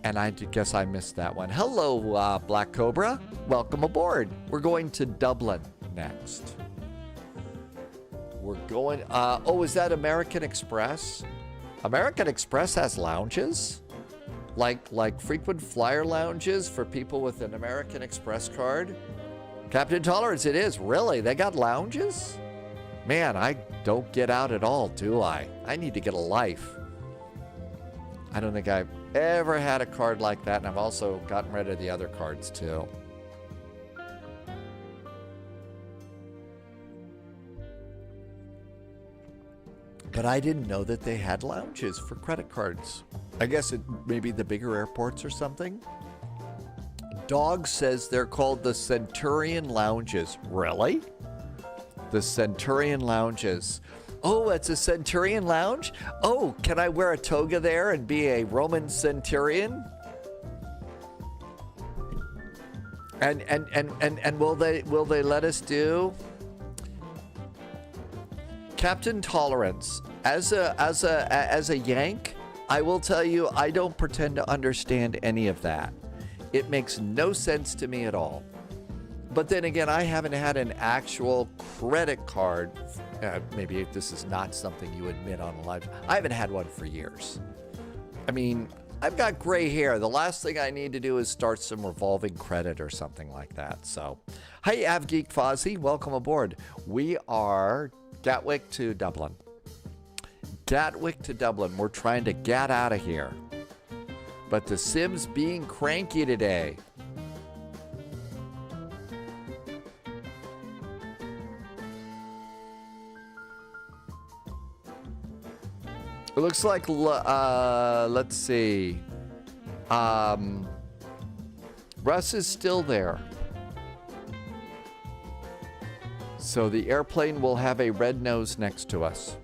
And I guess I missed that one. Hello, Black Cobra. Welcome aboard. We're going to Dublin next. We're going, oh, is that American Express? American Express has lounges? Like frequent flyer lounges for people with an American Express card? Captain Tolerance, it is. Really? They got lounges? Man, I don't get out at all, do I? I need to get a life. I don't think I've ever had a card like that, and I've also gotten rid of the other cards too. But I didn't know that they had lounges for credit cards. I guess it maybe the bigger airports or something. Dog says they're called the Centurion Lounges. Really? The Centurion Lounges. Oh, it's a Centurion Lounge? Oh, can I wear a toga there and be a Roman Centurion? And will they let us do? Captain Tolerance, as a Yank, I will tell you I don't pretend to understand any of that. It makes no sense to me at all. But then again, I haven't had an actual credit card. Maybe this is not something you admit on a live. I haven't had one for years. I mean, I've got gray hair. The last thing I need to do is start some revolving credit or something like that. So, hi, AvGeek Fozzie. Welcome aboard. We are Gatwick to Dublin. Gatwick to Dublin. We're trying to get out of here. But the sim's being cranky today. It looks like, let's see. Russ is still there. So the airplane will have a red nose next to us.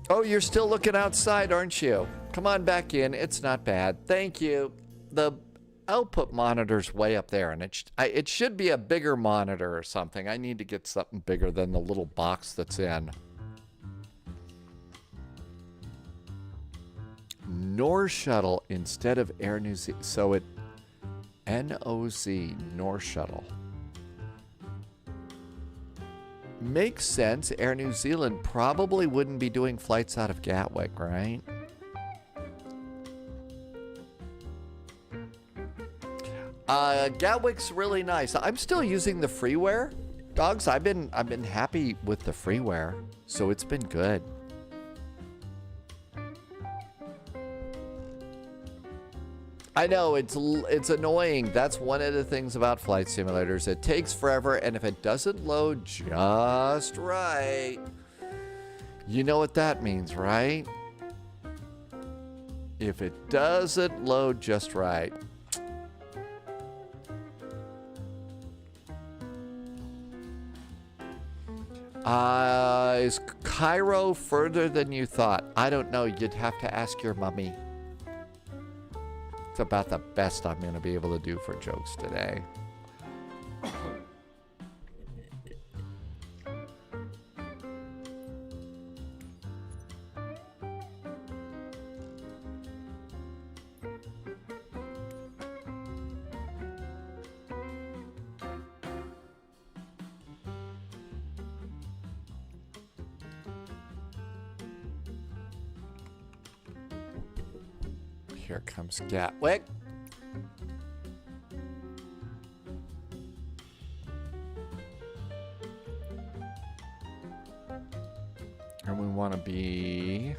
Oh, you're still looking outside, aren't you? Come on back in. It's not bad. Thank you. The output monitor's way up there, and it should be a bigger monitor or something. I need to get something bigger than the little box that's in. North Shuttle instead of Air New Zealand. So it NOZ, North Shuttle. Makes sense. Air New Zealand probably wouldn't be doing flights out of Gatwick, right? Gatwick's really nice. I'm still using the freeware. Dogs, I've been happy with the freeware, so it's been good. I know, it's annoying. That's one of the things about flight simulators. It takes forever, and if it doesn't load just right, you know what that means, right? If it doesn't load just right. Is Cairo further than you thought? I don't know. You'd have to ask your mummy. It's about the best I'm going to be able to do for jokes today. Here comes Gatwick. And we want to be...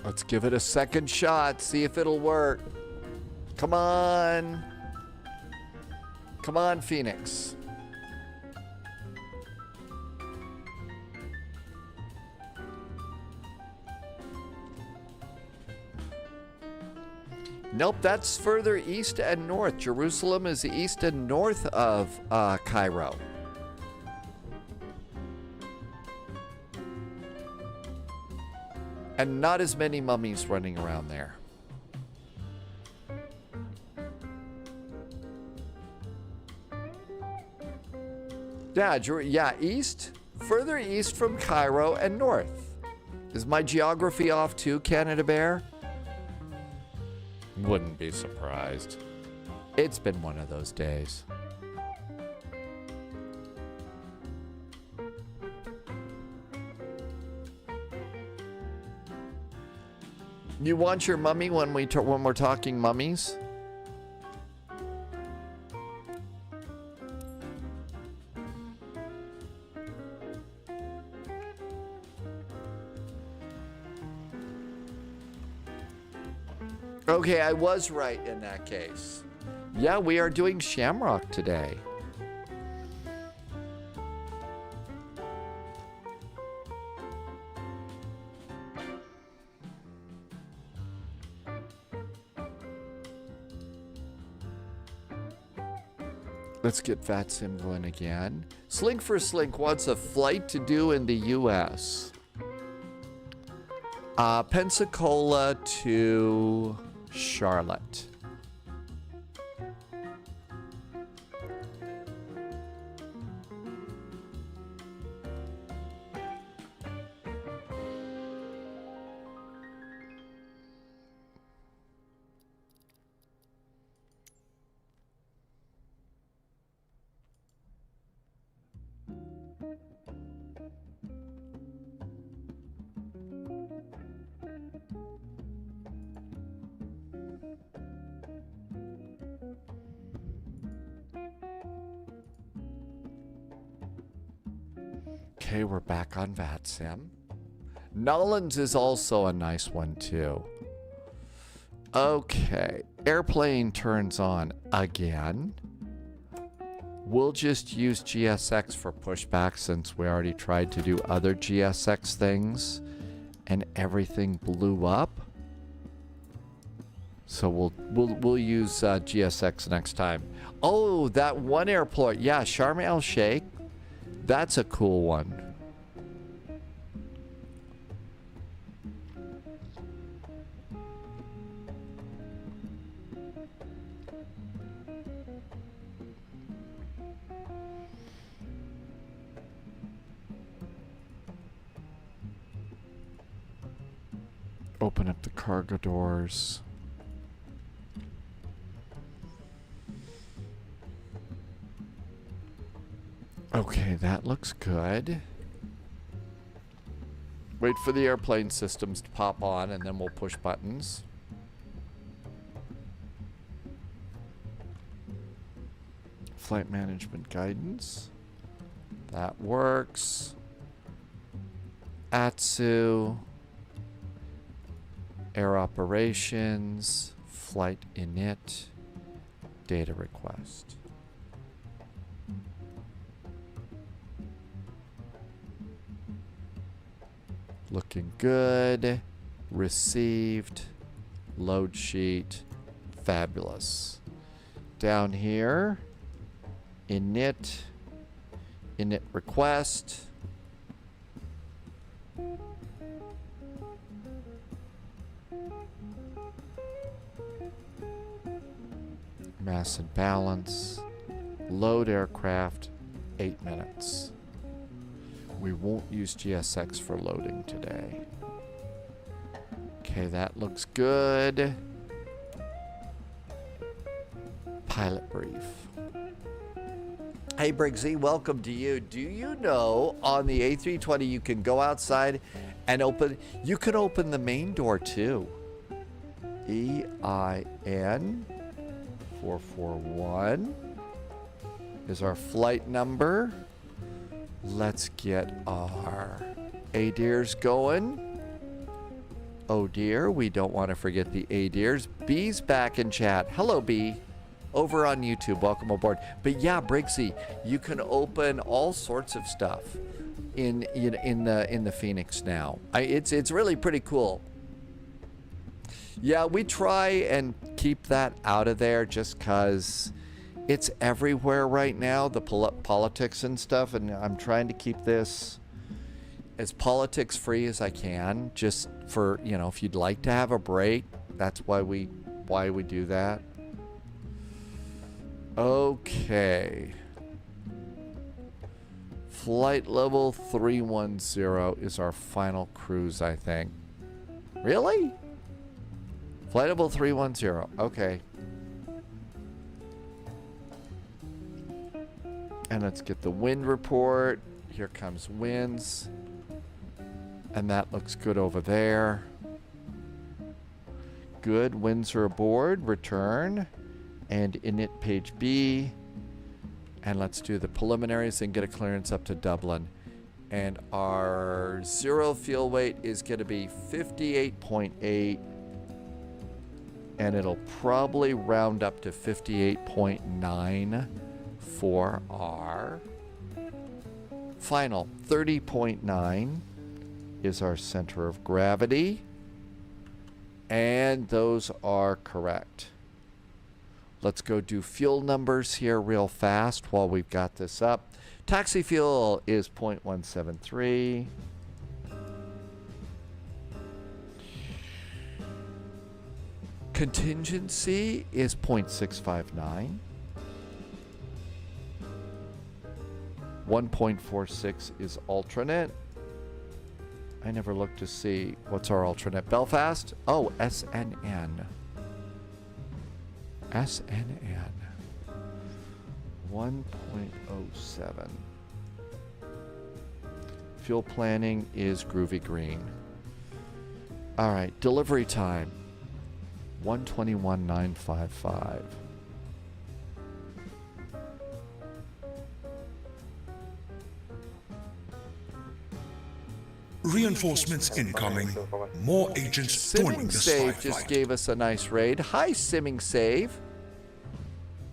Let's give it a second shot, see if it'll work. Come on. Come on, Phoenix. Nope, that's further east and north. Jerusalem is east and north of Cairo. And not as many mummies running around there. Yeah, east, further east from Cairo and north. Is my geography off too, Canada Bear? Wouldn't be surprised. It's been one of those days. You want your mummy when we're talking mummies? Okay, I was right in that case. Yeah, we are doing Shamrock today. Let's get VATSIM going again. Slink for Slink wants a flight to do in the U.S. Pensacola to Charlotte. Okay, we're back on VATSIM. Nolan's is also a nice one too. Okay, airplane turns on again. We'll just use GSX for pushback since we already tried to do other GSX things and everything blew up. So we'll use GSX next time. Oh, that one airport, yeah, Sharm el Sheikh. That's a cool one. Open up the cargo doors. Okay, that looks good. Wait for the airplane systems to pop on and then we'll push buttons. Flight management guidance. That works. ATSU. Air operations. Flight init. Data request. Looking good. Received. Load sheet. Fabulous. Down here. Init. Init request. Mass and balance. Load aircraft. 8 minutes. We won't use GSX for loading today. Okay, that looks good. Pilot brief. Hey Briggsy, welcome to you. Do you know on the A320 you can go outside and open, you can open the main door too. EIN 441 is our flight number. Let's get our ADIRs going. Oh dear, we don't want to forget the ADIRs. B's back in chat. Hello B. Over on YouTube, welcome aboard. But yeah, Briggsy, you can open all sorts of stuff in the Phoenix now. It's really pretty cool. Yeah, we try and keep that out of there just because it's everywhere right now, the politics and stuff, and I'm trying to keep this as politics free as I can, just for, you know, if you'd like to have a break, that's why we do that. Okay. Flight level 310 is our final cruise, I think. Really? Flight level 310. Okay. And let's get the wind report. Here comes winds. And that looks good over there. Good. Winds are aboard. Return. And init page B. And let's do the preliminaries and get a clearance up to Dublin. And our zero fuel weight is going to be 58.8. And it'll probably round up to 58.9 for our final. 30.9 is our center of gravity. And those are correct. Let's go do fuel numbers here real fast while we've got this up. Taxi fuel is 0.173. Contingency is 0.659. 1.46 is alternate. I never looked to see what's our alternate. Belfast? Oh, SNN. SNN. 1.07. Fuel planning is groovy green. All right, delivery time 121.955. Reinforcements incoming. More agents joining Simming the Save spy just flight. gave us a nice raid. Hi, Simming Save.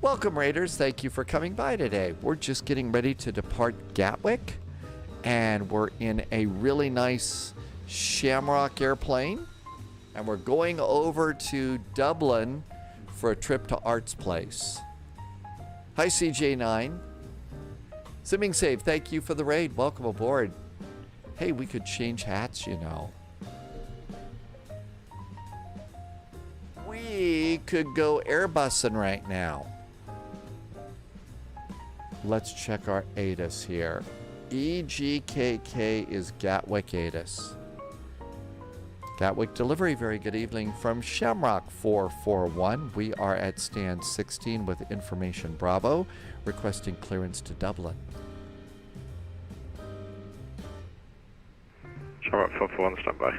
Welcome, Raiders. Thank you for coming by today. We're just getting ready to depart Gatwick, and we're in a really nice Shamrock airplane, and we're going over to Dublin for a trip to Art's Place. Hi, CJ9. Simming Save, thank you for the raid. Welcome aboard. Hey, we could change hats, you know. We could go Airbusing right now. Let's check our ATIS here. EGKK is Gatwick ATIS. Gatwick delivery, very good evening from Shamrock 441. We are at stand 16 with information Bravo, requesting clearance to Dublin. Shamrock 441, stand by.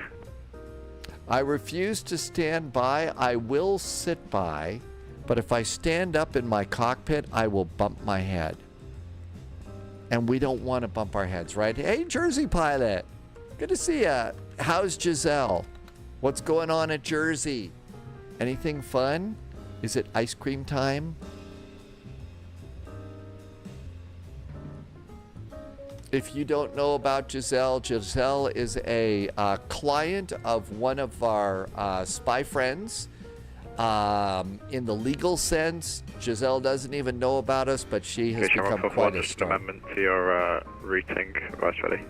I refuse to stand by. I will sit by, but if I stand up in my cockpit, I will bump my head. And we don't want to bump our heads, right? Hey, Jersey pilot. Good to see ya. How's Giselle? What's going on at Jersey? Anything fun? Is it ice cream time? If you don't know about Giselle, Giselle is a client of one of our spy friends. In the legal sense, Giselle doesn't even know about us, but she has become quite a star. Amendment to your routing. Right, ready.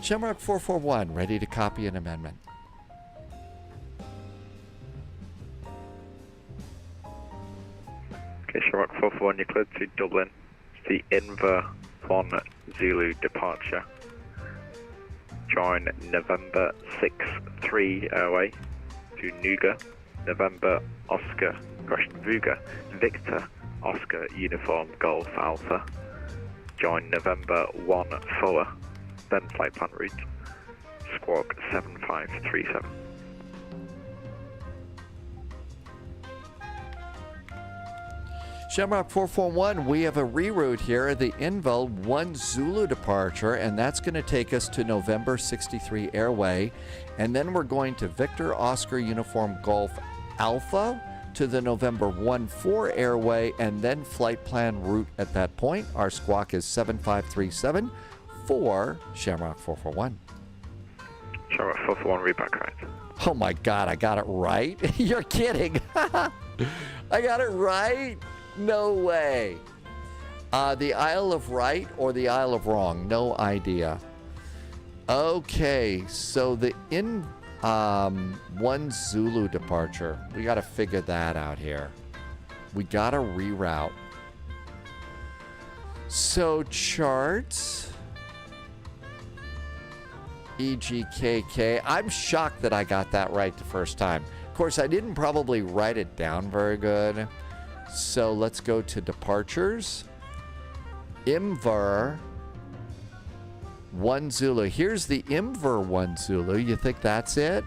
Shamrock 441, ready to copy an amendment. Okay, Shamrock 441, you're cleared to Dublin. The Inver 1 Zulu departure. Join November 6-3 airway to Nuga, November Oscar Vuga, Victor Oscar Uniform Golf Alpha. Join November 1 Fuller, then flight plan route, Squawk 7537. Shamrock 441, we have a reroute here, the Invel 1 Zulu departure, and that's going to take us to November 63 airway. And then we're going to Victor Oscar Uniform Golf Alpha to the November 1-4 airway, and then flight plan route at that point. Our squawk is 7537 for Shamrock 441. Shamrock 441, read back right. Oh my God, I got it right? You're kidding. I got it right? No way. The Isle of Right or the Isle of Wrong? No idea. Okay, so the 1 Zulu departure. We got to figure that out here. We got to reroute. So charts. EGKK. I'm shocked that I got that right the first time. Of course, I didn't probably write it down very good. So let's go to departures. Inver 1 Zulu. Here's the Inver 1 Zulu. You think that's it?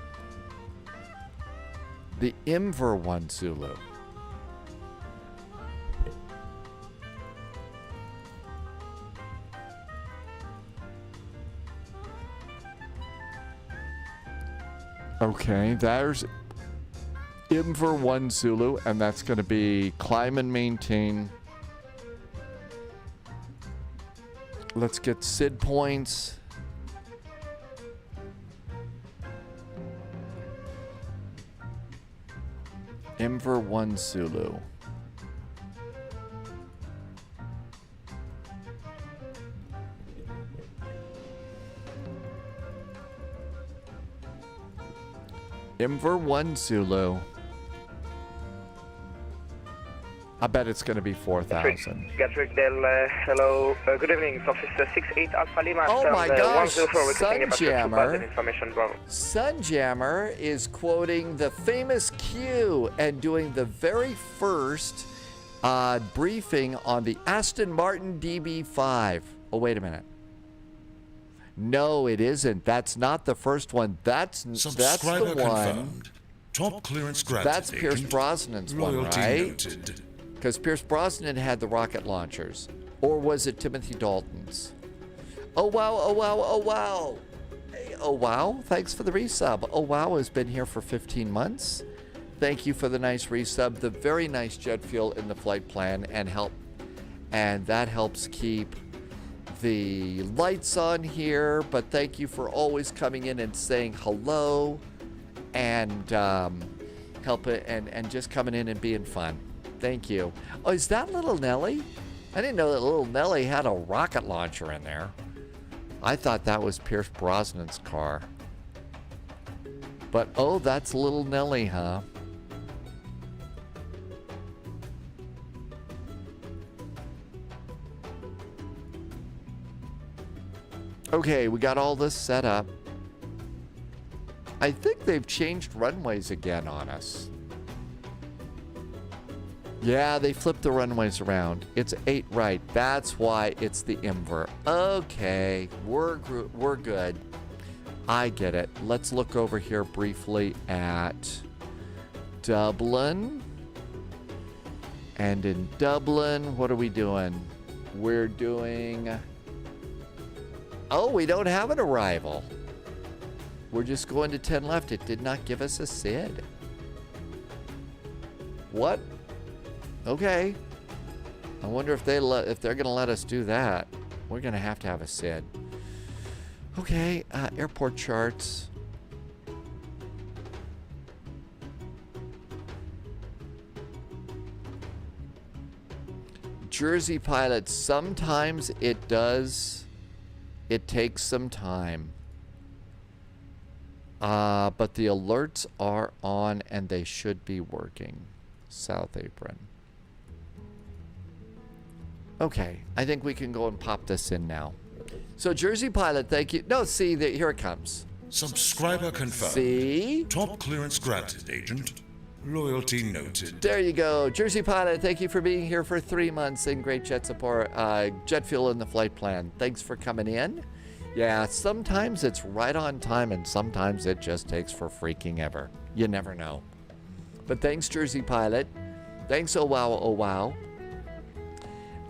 The Inver 1 Zulu. Okay, there's Inver 1 Zulu, and that's going to be climb and maintain. Let's get SID points. Inver 1 Zulu. Inver 1 Zulu. I bet it's going to be 4,000. Gatwick Del, hello. Good evening, Officer 68 Alpha Lima. Oh my gosh, 10 Sunjammer is quoting the famous Q and doing the very first briefing on the Aston Martin DB5. Oh, wait a minute. No, it isn't. That's not the first one. That's the one. Top clearance granted. That's Pierce Brosnan's one, right? Because Pierce Brosnan had the rocket launchers. Or was it Timothy Dalton's? Oh, wow, oh, wow, oh, wow. Hey, oh, wow, thanks for the resub. Oh, wow has been here for 15 months. Thank you for the nice resub. The very nice jet fuel in the flight plan and that helps keep the lights on here. But thank you for always coming in and saying hello and help it and just coming in and being fun. Thank you. Oh, is that little Nellie? I didn't know that little Nellie had a rocket launcher in there. I thought that was Pierce Brosnan's car. But, oh, that's little Nellie, huh? Okay, we got all this set up. I think they've changed runways again on us. Yeah, they flipped the runways around. It's 8 right. That's why it's the Inver. Okay, we're good. I get it. Let's look over here briefly at Dublin. And in Dublin, what are we doing? We're doing... Oh, we don't have an arrival. We're just going to 10 left. It did not give us a SID. What? Okay. I wonder if they're going to let us do that. We're going to have a SID. Okay, airport charts. Jersey pilots, sometimes it does. It takes some time. But the alerts are on and they should be working. South apron. Okay, I think we can go and pop this in now. So Jersey pilot, thank you. No, see, here it comes. Subscriber confirmed. See? Top clearance granted, agent. Loyalty noted. There you go. Jersey pilot, thank you for being here for 3 months and great jet support, jet fuel in the flight plan. Thanks for coming in. Yeah, sometimes it's right on time and sometimes it just takes for freaking ever. You never know. But thanks, Jersey pilot. Thanks, oh wow, oh wow.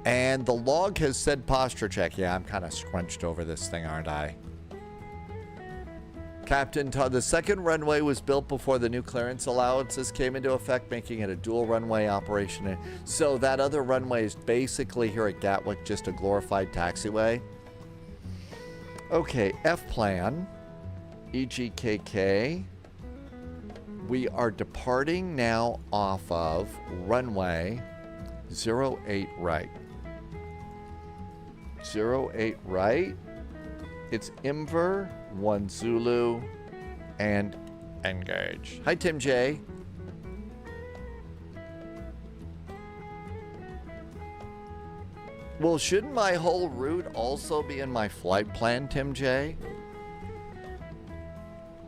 And the log has said posture check. Yeah, I'm kind of scrunched over this thing, aren't I? Captain Todd, the second runway was built before the new clearance allowances came into effect, making it a dual runway operation. So that other runway is basically here at Gatwick, just a glorified taxiway. Okay, F plan, EGKK. We are departing now off of runway 08 right. 08 right. It's Inver 1 Zulu and engage. Hi, Tim J. Well, shouldn't my whole route also be in my flight plan, Tim J?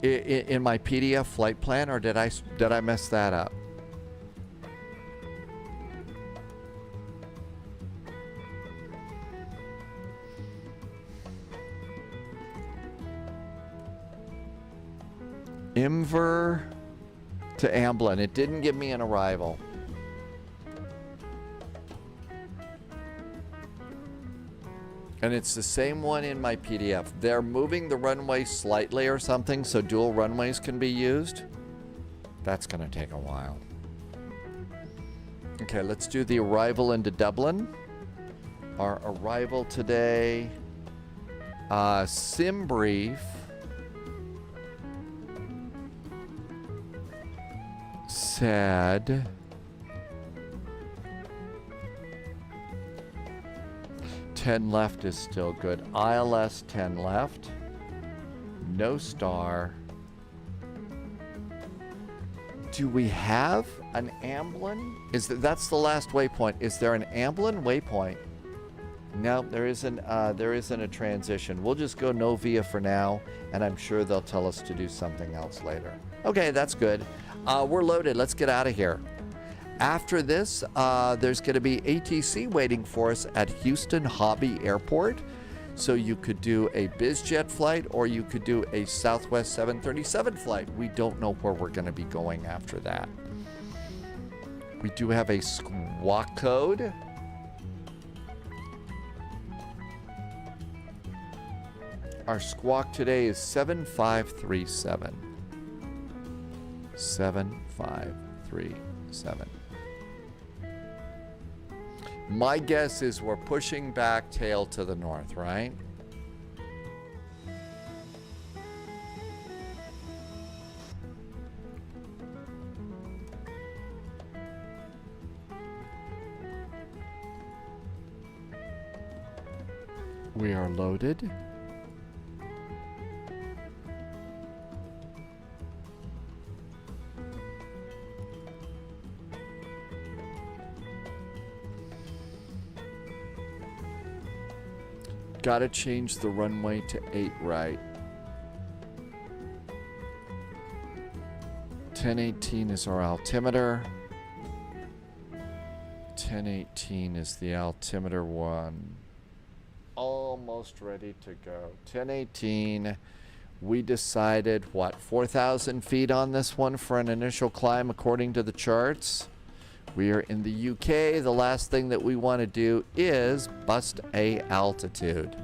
in my PDF flight plan, or did I mess that up? Inver to Amblin. It didn't give me an arrival. And it's the same one in my PDF. They're moving the runway slightly or something so dual runways can be used. That's going to take a while. Okay, let's do the arrival into Dublin. Our arrival today, sim brief. Said 10 left is still good. ILS 10 left. No star. Do we have an Amblin? That's the last waypoint. Is there an Amblin waypoint? No, there isn't a transition. We'll just go Novia for now, and I'm sure they'll tell us to do something else later. Okay, that's good. We're loaded. Let's get out of here. After this, there's going to be ATC waiting for us at Houston Hobby Airport. So you could do a BizJet flight or you could do a Southwest 737 flight. We don't know where we're going to be going after that. We do have a squawk code. Our squawk today is 7537. 7537. My guess is we're pushing back tail to the north, right? We are loaded. Gotta change the runway to 8 right. 1018 is our altimeter. 1018 is the altimeter one. Almost ready to go. 1018. We decided, what, 4,000 feet on this one for an initial climb according to the charts. We are in the UK. The last thing that we want to do is bust a altitude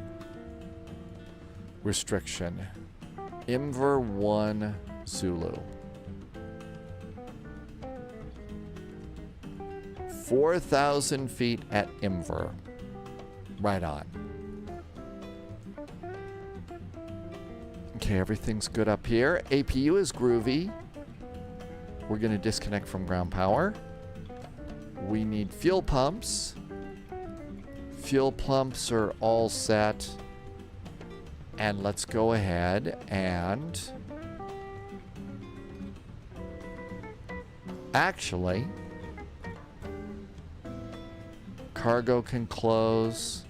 restriction. Inver 1 Zulu. 4,000 feet at Inver. Right on. Okay, everything's good up here. APU is groovy. We're going to disconnect from ground power. We need fuel pumps. Fuel pumps are all set. And let's go ahead and actually, cargo can close.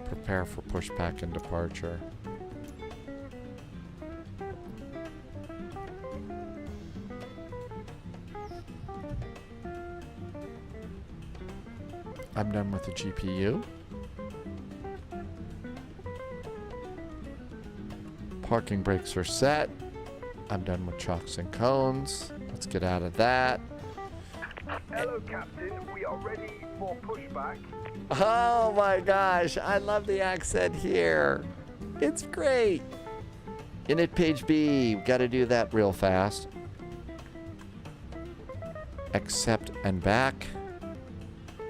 Prepare for pushback and departure. I'm done with the GPU. Parking brakes are set. I'm done with chocks and cones. Let's get out of that. Hello, Captain. We are ready for pushback. Oh my gosh, I love the accent here. It's great. Init page B, we got to do that real fast. Accept and back.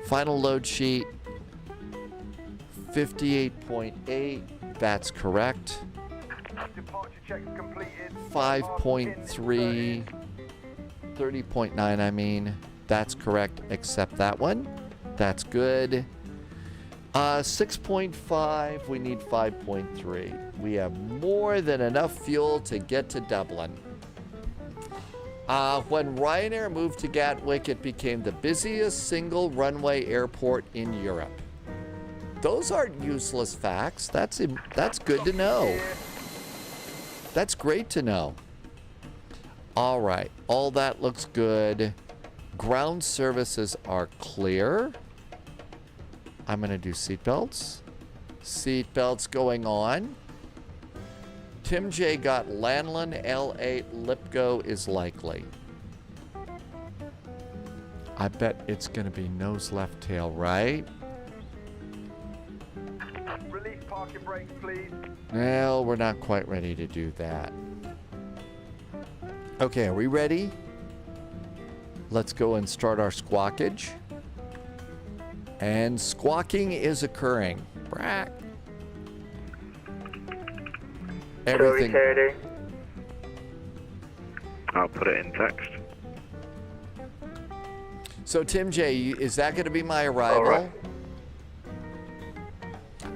Final load sheet, 58.8, that's correct. Departure checks completed. 5.3, 30.9 I mean, that's correct, accept that one. That's good. 6.5, we need 5.3. We have more than enough fuel to get to Dublin. When Ryanair moved to Gatwick, it became the busiest single runway airport in Europe. Those aren't useless facts. That's good to know. That's great to know. All right, all that looks good. Ground services are clear. I'm gonna do seatbelts. Seatbelts going on. Tim J got Lanlin L8 Lipgo is likely. I bet it's gonna be nose left tail right. Release parking brakes, please. No, we're not quite ready to do that. Okay, are we ready? Let's go and start our squawkage. And squawking is occurring. Brack. Everything. I'll put it in text. So Tim J, is that going to be my arrival? All right.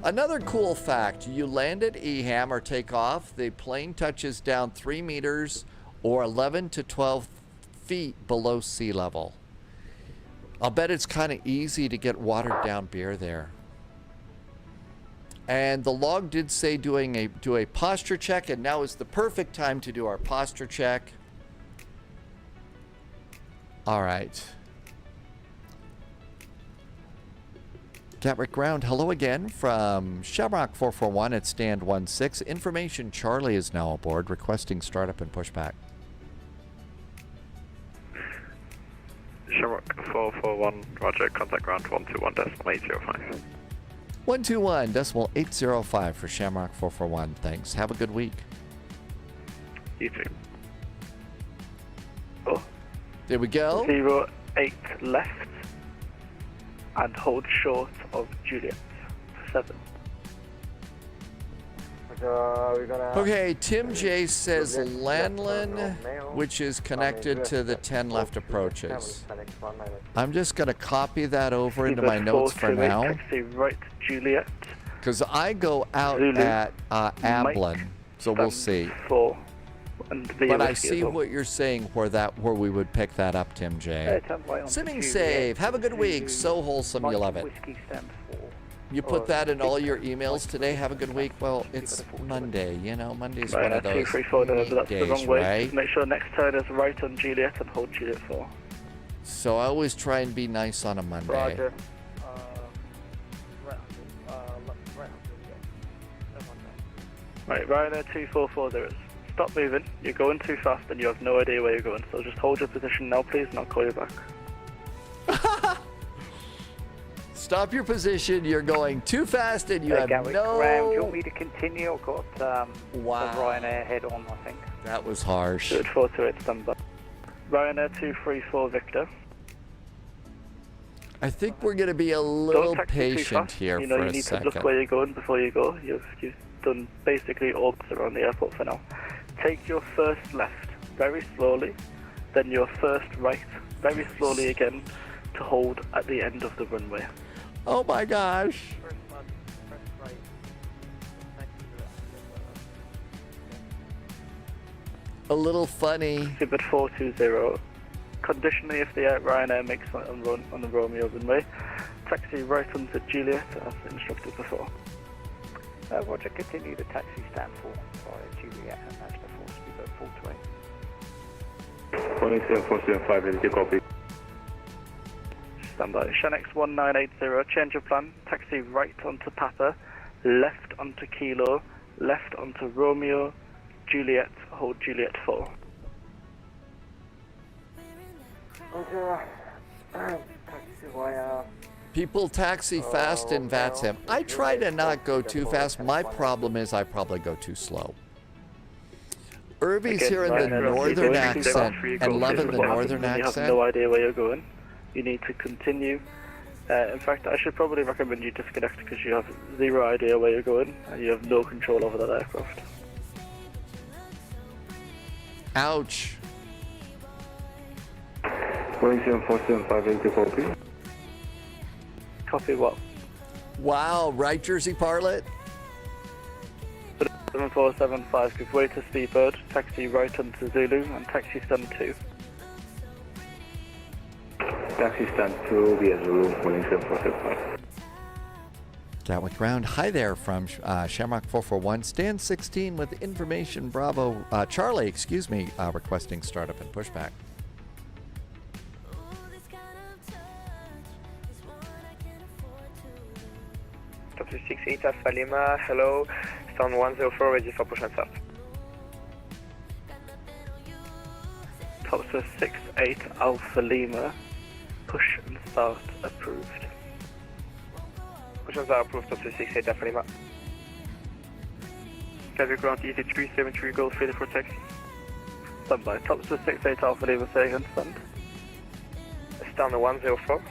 Another cool fact, you land at EHAM or take off, the plane touches down 3 meters or 11 to 12 feet below sea level. I'll bet it's kind of easy to get watered down beer there. And the log did say do a posture check, and now is the perfect time to do our posture check. All right. Gatwick ground, hello again from Shamrock 441 at stand 16. Information, Charlie is now aboard, requesting startup and pushback. Shamrock 441, roger, contact ground 121.805. 121.805 for Shamrock 441, thanks. Have a good week. You too. Oh. There we go. 08 left. And hold short of Juliet. 7. Okay, Tim J says Lanlin, which is connected to the 10 left approaches. I'm just going to copy that over into my notes for now. Taxi right Juliet. Because I go out Zulu, at Ablin, so we'll see. But I see what you're saying where we would pick that up, Tim J. Simming save. Have a good week. So wholesome, you love it. You put that in all your emails today. Have a good week. Well, it's Monday, you know. Monday's one of those days, right? Just make sure next turn is right on Juliet and hold Juliet 4. So I always try and be nice on a Monday. Roger. Right, Ryanair 2440. Stop moving. You're going too fast and you have no idea where you're going. So just hold your position now, please, and I'll call you back. Stop your position. You're going too fast and you have Gatwick no... ground. Do you want me to continue? I've got wow. Ryanair head on, I think. That was harsh. Good, 428, stand by. Ryanair 234 Victor. I think we're going to be a little patient here you know, for you a need second. to look where you're going before you go. You've done basically orbits around the airport for now. Take your first left very slowly, then your first right very slowly again to hold at the end of the runway. Oh my gosh. A little funny. Exhibit 420. Conditionally, if the Ryanair makes it on the Romeo runway, taxi right onto Juliet as instructed before. Roger, continue the taxi stand 4 via Juliet and Mazda 4, speedboat 428. 47475, ready to copy. Stand by. Shanx 1980, change of plan. Taxi right onto Papa, left onto Kilo, left onto Romeo, Juliet, hold Juliet 4. People taxi fast in VATSIM. I try to not go too fast. My problem is I probably go too slow. Irvy's here in the northern accent and loving the northern accent. You have accent. no idea where you're going. You need to continue. In fact, I should probably recommend you disconnect because you have zero idea where you're going and you have no control over that aircraft. Ouch. 27475, ready to copy. Copy what? Wow, right, Jersey Parlet? 7475, give way to Speedbird, taxi right onto Zulu, and taxi stand 2. Taxi stand 2 via Zulu, 17475. Gatwick ground. Hi there from Shamrock 441. Stand 16 with information Bravo. Charlie, excuse me, requesting startup and pushback. Top 268 Alpha Lima, hello. Stand 104 ready for push and start. Top 268 Alpha Lima, push and start approved. Push and start approved, top 268 Alpha Lima. Gatwick ground ET373 Golf ready for taxi. Stand by. Top 268 Alpha Lima, say again, stand. Stand 104.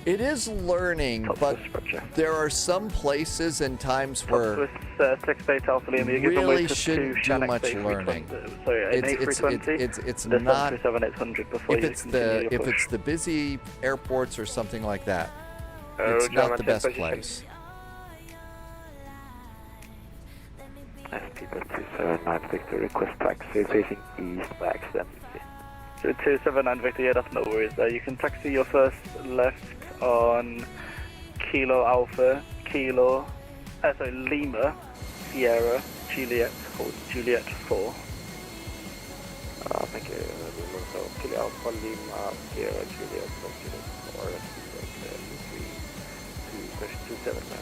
It is learning, but there are some places and times where really shouldn't do much learning. It's not. If it's the busy airports or something like that, it's not the best place. SP279 Victor, request taxi facing east by accident. 279 Victor, yeah, that's no worries there. You can taxi your first left on Kilo Alpha, Lima, Sierra, Juliet, hold Juliet 4. Thank you. So Kilo Alpha, Lima, Sierra, Juliet 4, 279.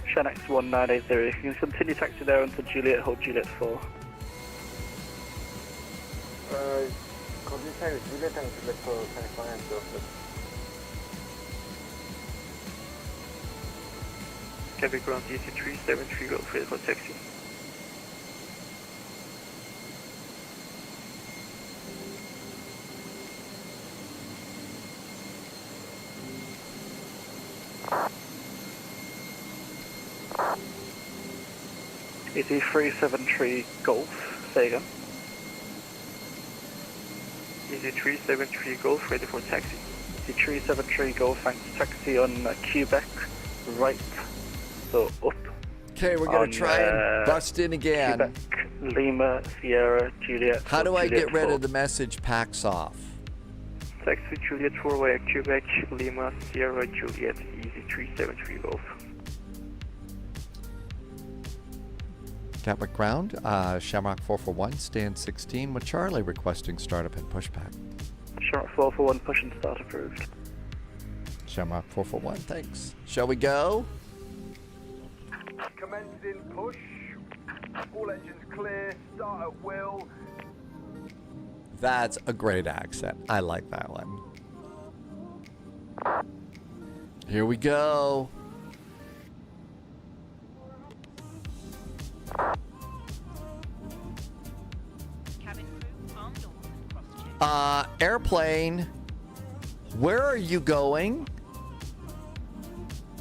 Shanx 1980, you can continue taxi there until Juliet, hold Juliet 4. Continue taxi Juliet and Juliet 4, Shanx 1980. Gatwick ground ET373 Golf ready for taxi. ET373 Golf, say again. ET373 Golf ready for taxi. ET373 Golf, thanks, taxi on Quebec, right. So up. Okay, we're going to try and bust in again. Quebec, Lima, Sierra, Juliet. How do I get rid of the message packs off? Taxi Juliet 4 via Quebec, Lima, Sierra, Juliet, Easy 373 Golf. Gatwick ground, Shamrock 441, stand 16 with Charlie requesting startup and pushback. Shamrock 441, push and start approved. Shamrock 441, thanks. Shall we go? Commencing push. All engines clear. Start at will. That's a great accent. I like that one. Here we go. Airplane, where are you going?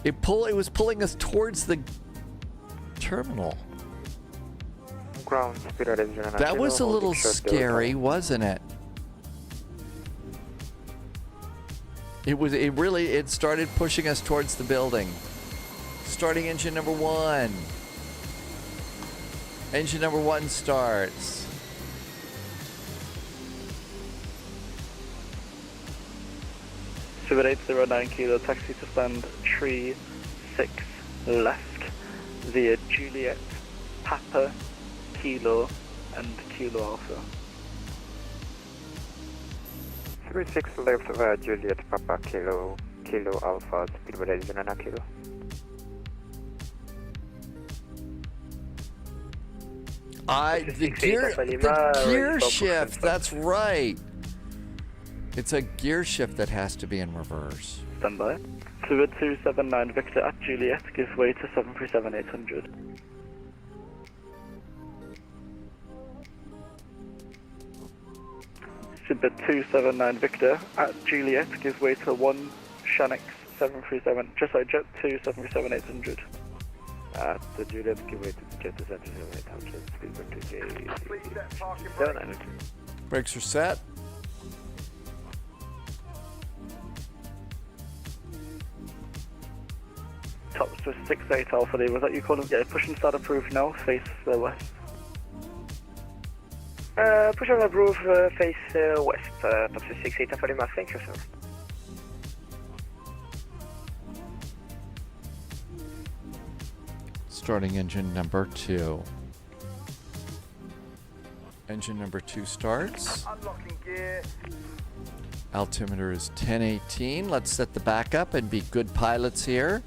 It was pulling us towards the terminal. Ground, that was a little scary, wasn't it? It started pushing us towards the building. Starting engine number 1. Engine number 1 starts. Super 809 Kilo, taxi to stand 36 left via Juliet, Papa, Kilo, and Kilo Alpha. 36 left via Juliet, Papa, Kilo, Kilo Alpha, speed 809 Kilo. The gear shift, that's right. It's a gear shift that has to be in reverse. Stand by. Fluid 279 Victor at Juliet, give way to 737-800. Super 279 Victor at Juliet, give way to 1 Shanix 737, just like Jet 2 737-800. At the Juliet, give way to Jet 737-800, speed 2J. Brakes are set. Top 68 Alpha Lee, was that you calling? Yeah, push and start approved now, face west. Push and approved, face west, top 68 Alpha Lima, thank you sir. Starting engine number 2. Engine number 2 starts. Unlocking gear. Altimeter is 1018. Let's set the backup and be good pilots here.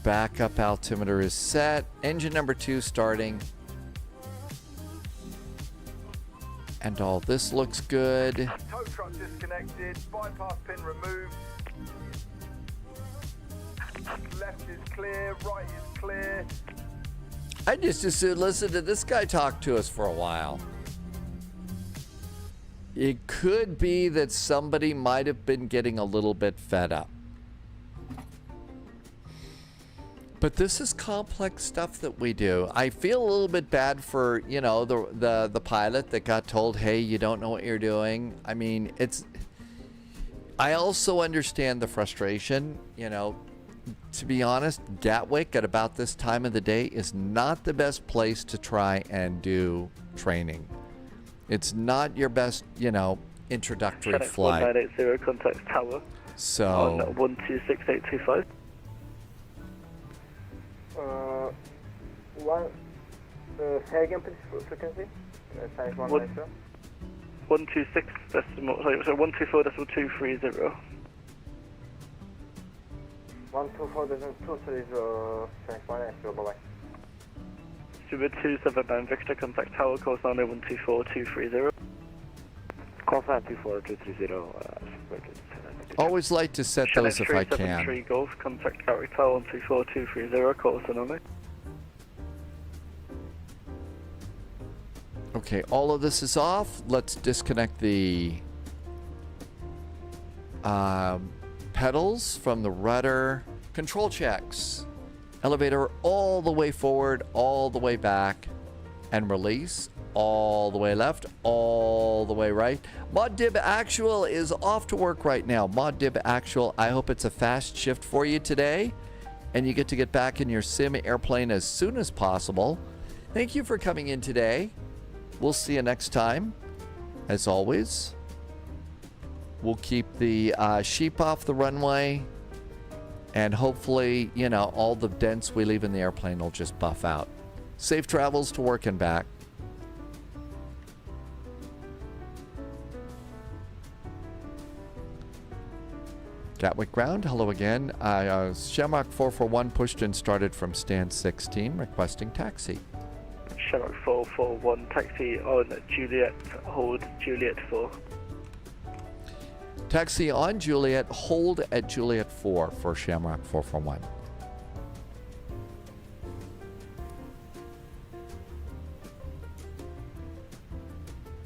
Backup altimeter is set. Engine number 2 starting. And all this looks good. Tow truck disconnected. Bypass pin removed. Left is clear. Right is clear. I just as soon listen to this guy talk to us for a while. It could be that somebody might have been getting a little bit fed up. But this is complex stuff that we do. I feel a little bit bad for, you know, the pilot that got told, hey, you don't know what you're doing. I mean, I also understand the frustration, you know. To be honest, Gatwick at about this time of the day is not the best place to try and do training. It's not your best, you know, introductory flight. 1980, contact tower. So. On 126825. Say again, please, frequency. Size 190. 126 decimal, sorry, so 124.230. 124.230, size 190, bye-bye. Stuart 279 Victor, contact tower, course only 124230. Confirm 24230, Always like to set those if I can. 373 Golf, contact Gatwick tower 124230, course only. Okay, all of this is off. Let's disconnect the pedals from the rudder. Control checks. Elevator all the way forward, all the way back, and release. All the way left, all the way right. Mod Dib Actual is off to work right now. Mod Dib Actual, I hope it's a fast shift for you today, and you get back in your sim airplane as soon as possible. Thank you for coming in today. We'll see you next time. As always, we'll keep the sheep off the runway, and hopefully, you know, all the dents we leave in the airplane will just buff out. Safe travels to work and back. Gatwick ground, hello again. Shamrock 441 pushed and started from stand 16, requesting taxi. Shamrock 441, taxi on Juliet, hold Juliet 4. Taxi on Juliet, hold at Juliet 4 for Shamrock 441.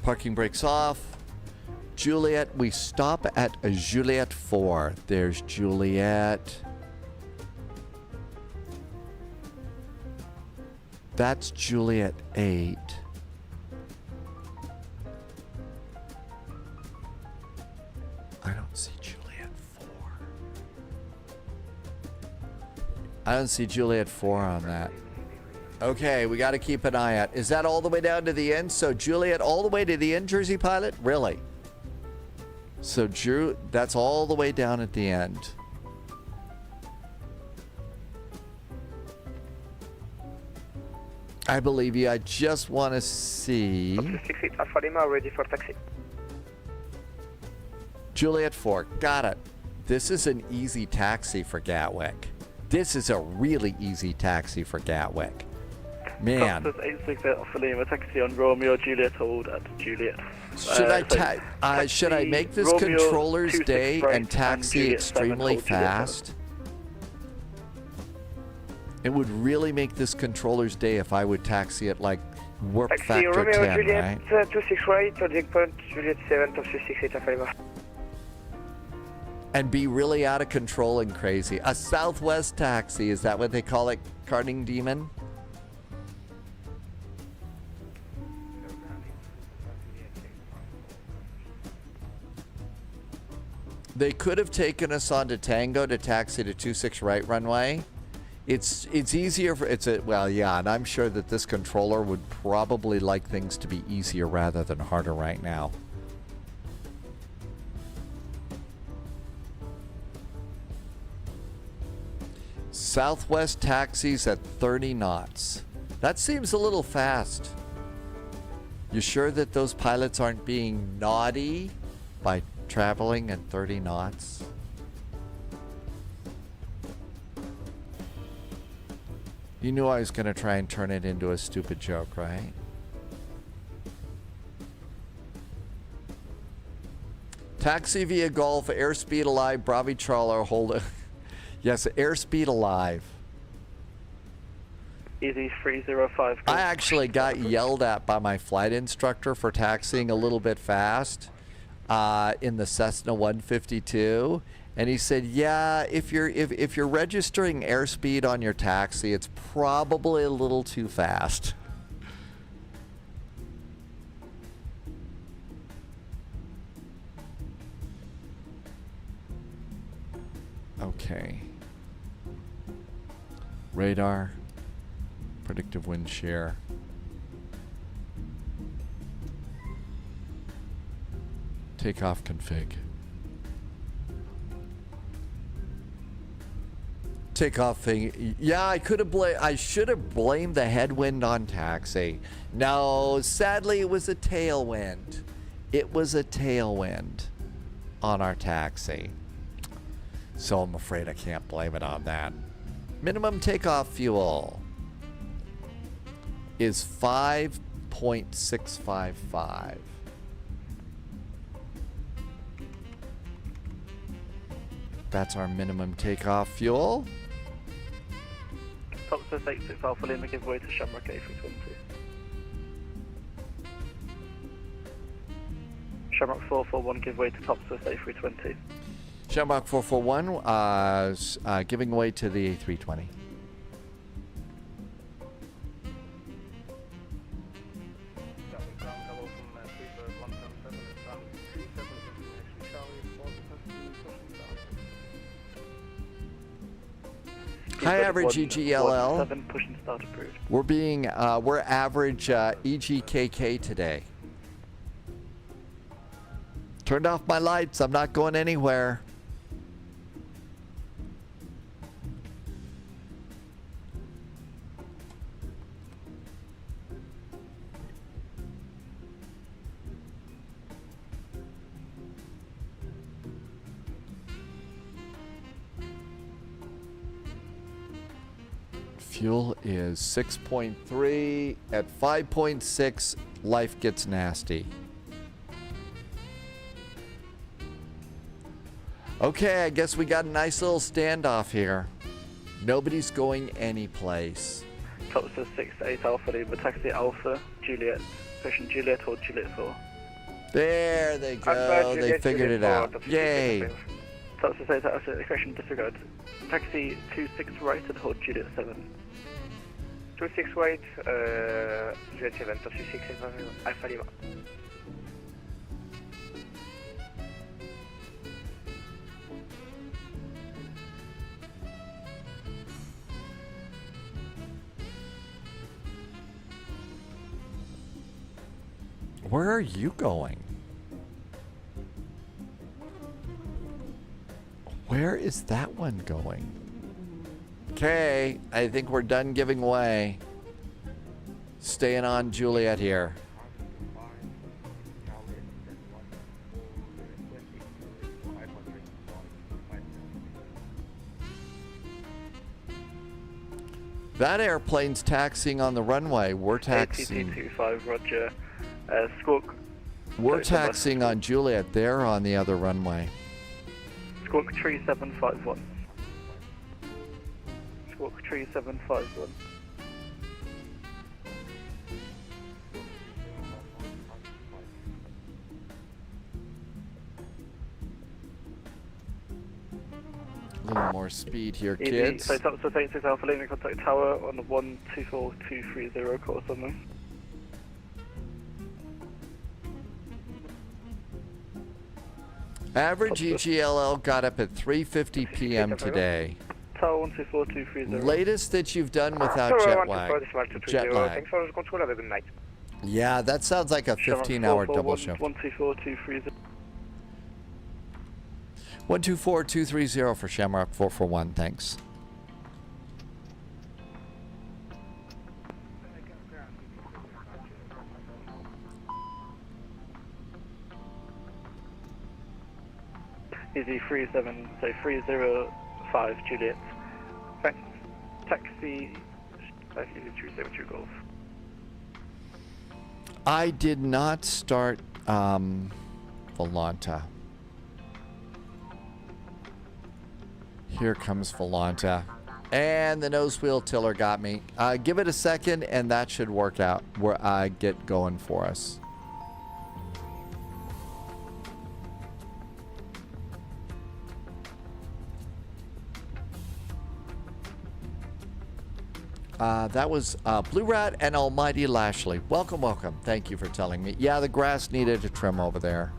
Parking brakes off. Juliet, we stop at Juliet 4. There's Juliet. That's Juliet 8. I don't see Juliet 4. I don't see Juliet 4 on that. Okay, we got to keep an eye out. Is that all the way down to the end? So Juliet all the way to the end, Jersey pilot? Really? So that's all the way down at the end. I believe you. I just want to see. 68 Alpha Lima, ready for taxi. Juliet 4, got it. This is an easy taxi for Gatwick. This is a really easy taxi for Gatwick. Man. Contest 868 Alpha Lima, taxi on Romeo, Juliet, hold at Juliet. Should I make this Romeo controller's 26 day right and taxi Juliet extremely 7, hold Juliet fast? It would really make this controller's day if I would taxi it like warp Taxi factor Romeo 10, Juliet, right? 26 right, holding point, Juliet 7, top 68 Alpha Lima. And be really out of control and crazy. A Southwest taxi, is that what they call it, Karting Demon? They could have taken us onto Tango to taxi to 26 right runway. It's easier for, well, yeah, and I'm sure that this controller would probably like things to be easier rather than harder right now. Southwest taxis at 30 knots. That seems a little fast. You sure that those pilots aren't being naughty by traveling at 30 knots? You knew I was going to try and turn it into a stupid joke, right? Taxi via Gulf, airspeed alive, Bravi trawler, hold. Yes, airspeed alive. Easy 305. I actually got yelled at by my flight instructor for taxiing a little bit fast in the Cessna 152, and he said, "Yeah, if you're registering airspeed on your taxi, it's probably a little too fast." Okay. Radar. Predictive wind shear. Takeoff config. Takeoff thing. Yeah, I should have blamed the headwind on taxi. No, sadly it was a tailwind. It was a tailwind on our taxi. So I'm afraid I can't blame it on that. Minimum takeoff fuel is 5.655. That's our minimum takeoff fuel. Top Swiss 86 Alpha Lima, give way to Shamrock A320. Shamrock 441, give way to Top Swiss A320. Shamrock 441 giving way to the A320. High average EGLL. 7 push and start approved. We're average EGKK today. Turned off my lights. I'm not going anywhere. Fuel is 6.3. At 5.6, life gets nasty. Okay, I guess we got a nice little standoff here. Nobody's going anyplace. Top Swiss 68 Alpha Lima, taxi Alpha, Juliet, pushing Juliet or Juliet 4. There they go. They figured it out. Yay. Top Swiss 8 Alpha, question disregard. Taxi 26 right and hold Juliet 7. 26 right, Juliet 7, top 26 Alpha Lima. Where are you going? Where is that one going? Okay, I think we're done giving way. Staying on Juliet here. That airplane's taxiing on the runway. We're taxiing. ATT-25, roger. Squawk. We're taxiing on Juliet. They're on the other runway. Squawk 3751. Squawk 3751. A little more speed here, kids. So top Swiss 86 Alpha Lima, contact tower on the 124230 course on them. Average EGLL got up at 3:50 p.m. today. Tower 124230. Latest that you've done without jet lag. Jet lag. Thanks for the control. Have a good night. Yeah, that sounds like a 15-hour double shift. 124230. 124230 for Shamrock 441. Thanks. Easy 305 Juliet. Thanks. Taxi, Easy 372 Golf. I did not start Volanta. Here comes Volanta. And the nose wheel tiller got me. Give it a second and that should work out. Get going for us. That was Blue Rat and Almighty Lashley. Welcome, welcome. Thank you for telling me. Yeah, the grass needed a trim over there.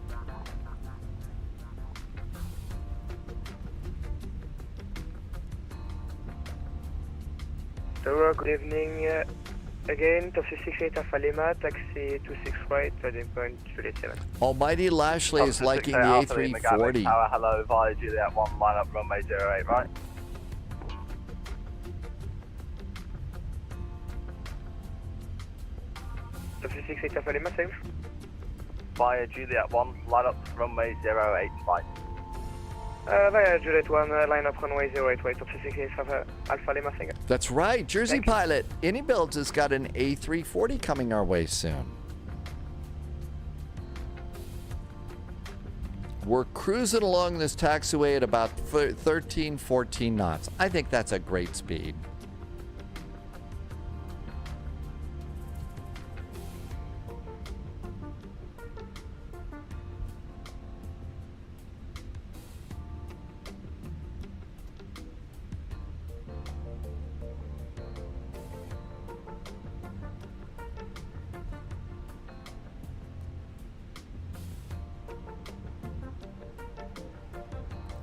Tower, good evening. Again, top 68 Alpha Lima, taxi 26 right, heading point Juliet 7. Almighty Lashley is liking the A340. Tower, hello, via Juliet 1, line up runway 08, right? Top 68 Alpha Lima, same. Via Juliet 1, line up runway 08, right? Via Juliet 1, line up runway 08, right, top 68 Alpha Lima, single. That's right, Jersey Pilot. Any Builds has got an A340 coming our way soon. We're cruising along this taxiway at about 13, 14 knots. I think that's a great speed.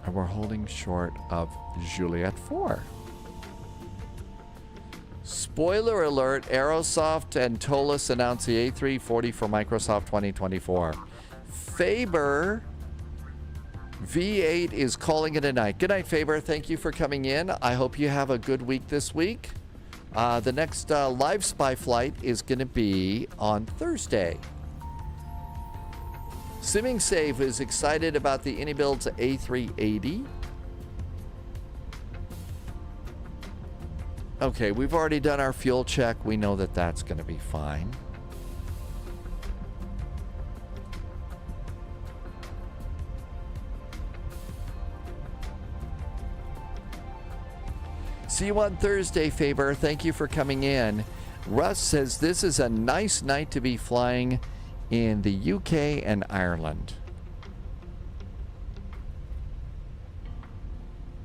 And we're holding short of Juliet 4. Spoiler alert, Aerosoft and Tolis announced the A340 for Microsoft 2024. Faber V8 is calling it a night. Good night, Faber. Thank you for coming in. I hope you have a good week this week. The next live spy flight is going to be on Thursday. Simming Save is excited about the AnyBuilds A380. Okay, we've already done our fuel check. We know that that's going to be fine. See you on Thursday, Faber. Thank you for coming in. Russ says this is a nice night to be flying in the UK and Ireland.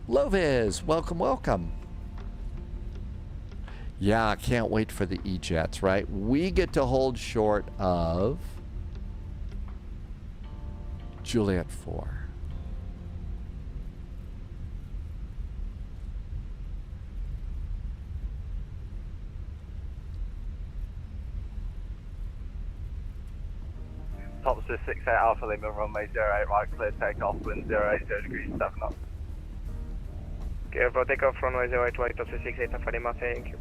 Loviz, welcome, welcome. Yeah, I can't wait for the E-Jets, right? We get to hold short of Juliet 4. Top 68 Alpha Lima, runway 08, right, clear takeoff, wind 080 degrees, 7 knots. Okay, for takeoff runway 08, right, top 68 Alpha Lima, thank you.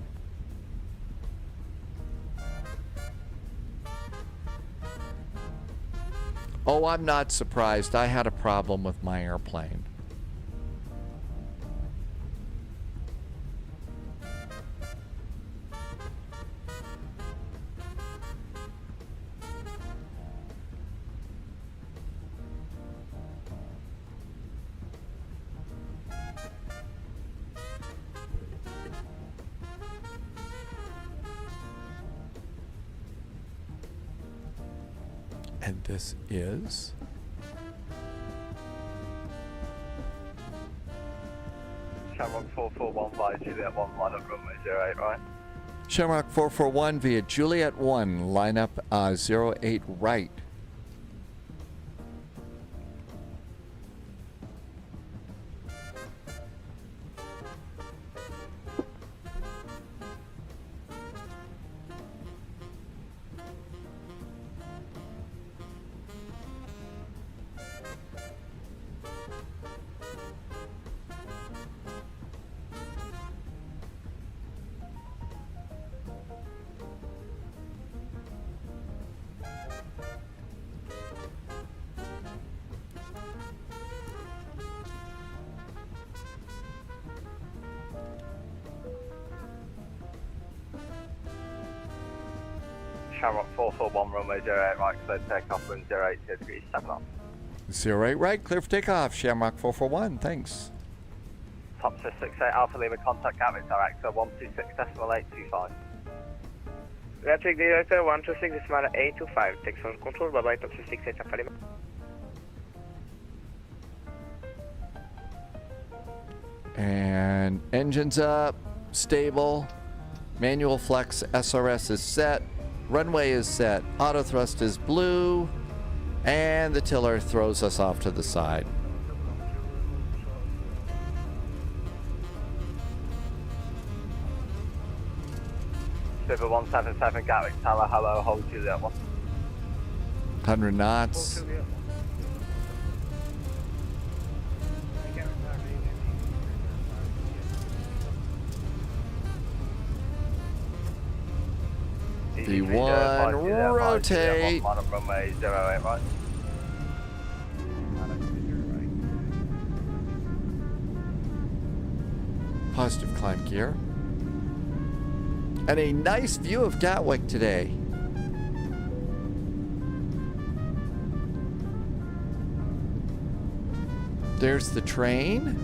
Oh, I'm not surprised. I had a problem with my airplane. And this is Shamrock 441 via Juliet 1, line up runway 08, right? Shamrock 441 via Juliet 1, line up 08 right. Shamrock 441, runway 08 right, clear to take off, wind 080 degrees, 7 knots. 08 right, clear for takeoff. Shamrock 441, thanks. Top 668 Alpha Lima, contact Gatwick director 126.825. Gatwick director 126.825, takes on control, bye bye, top 668 Alpha Lima. And engines up, stable, manual flex SRS is set, runway is set, auto thrust is blue, and the tiller throws us off to the side. Silver 177 Gatwick Tower, hello, hold Juliet 1. 100 knots. V1, rotate. Runway 08 right. Positive climb gear. And a nice view of Gatwick today. There's the train.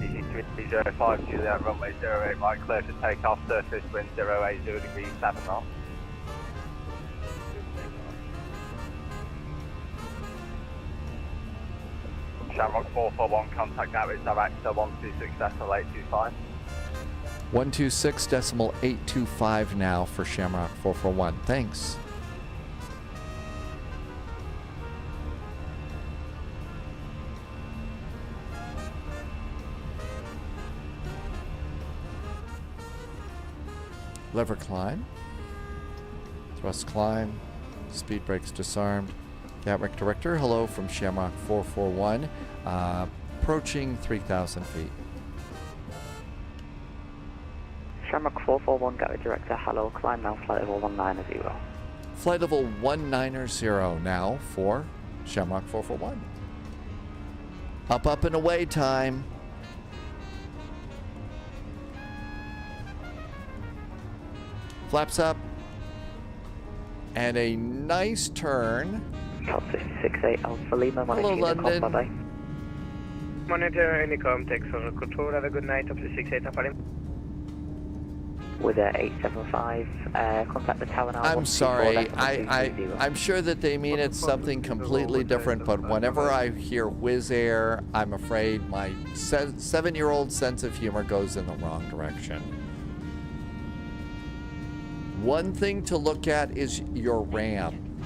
DC-305 Juliet, runway 08 right, clear to take off, surface wind 080 degrees, 7 knots. Shamrock 441, contact Gatwick director 126.825. 126.825 now for Shamrock 441. Thanks. Lever climb. Thrust climb. Speed brakes disarmed. Gatwick director, hello from Shamrock 441. Approaching 3,000 feet. Shamrock 441, Gatwick director, hello, climb now, flight level 190. Flight level 190 now for Shamrock 441. Up and away time. Flaps up. And a nice turn. Top 668 Alpha Lima, hello, London. Bye-bye. Monitor Unicom, takes on control, have a good night, top 668 Alpha Lima. With a 875, contact the tower now. I'm sorry, I'm sure that they mean it's something completely different, but whenever I hear Wizz Air, I'm afraid my 7-year-old sense of humor goes in the wrong direction. One thing to look at is your RAM.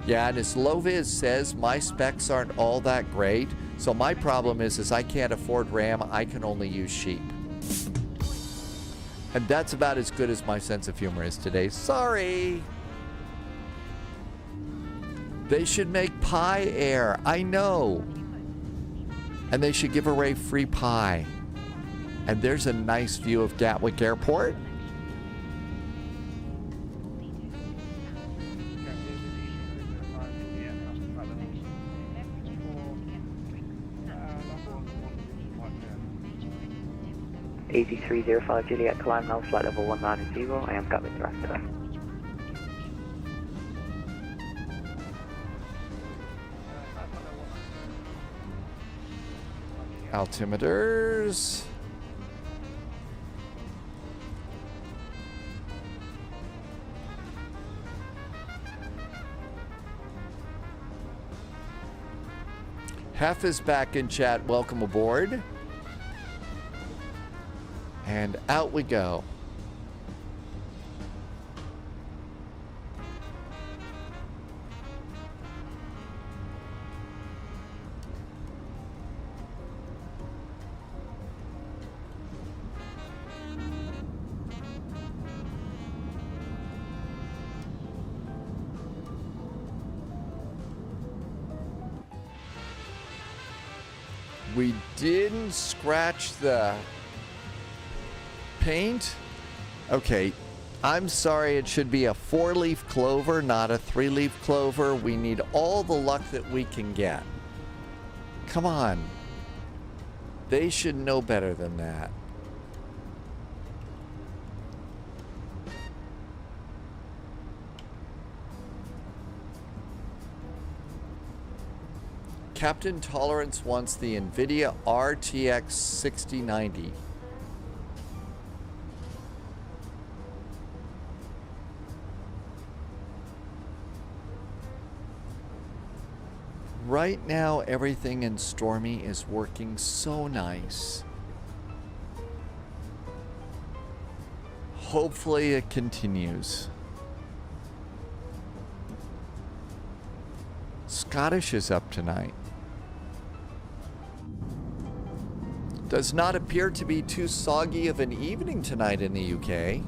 Yeah, and as Loviz says, my specs aren't all that great, so my problem is I can't afford RAM, I can only use sheep. And that's about as good as my sense of humor is today. Sorry. They should make Pi Air. I know. And they should give away free pie. And there's a nice view of Gatwick Airport. EG305 Juliet, climb now, flight level 190. I am Gatwick director. Altimeters. Hef is back in chat. Welcome aboard. And out we go. We didn't scratch the paint. Okay, I'm sorry, it should be a 4-leaf clover, not a 3-leaf clover. We need all the luck that we can get. Come on. They should know better than that. Captain Tolerance wants the Nvidia RTX 6090. Right now, everything in Stormy is working so nice. Hopefully it continues. Scottish is up tonight. Does not appear to be too soggy of an evening tonight in the UK.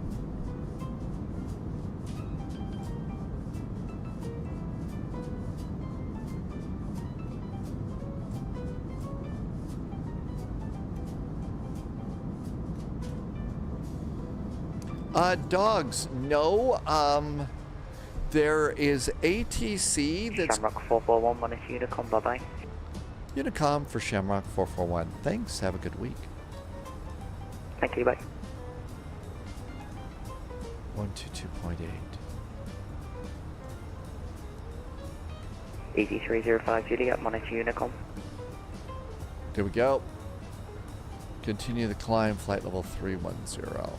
Dogs, no. There is ATC that's... Shamrock 441, Monitor Unicom, bye-bye. Unicom for Shamrock 441. Thanks, have a good week. Thank you, bye. 122.8. 8305 Juliet, Monitor Unicom. There we go. Continue the climb, flight level 310.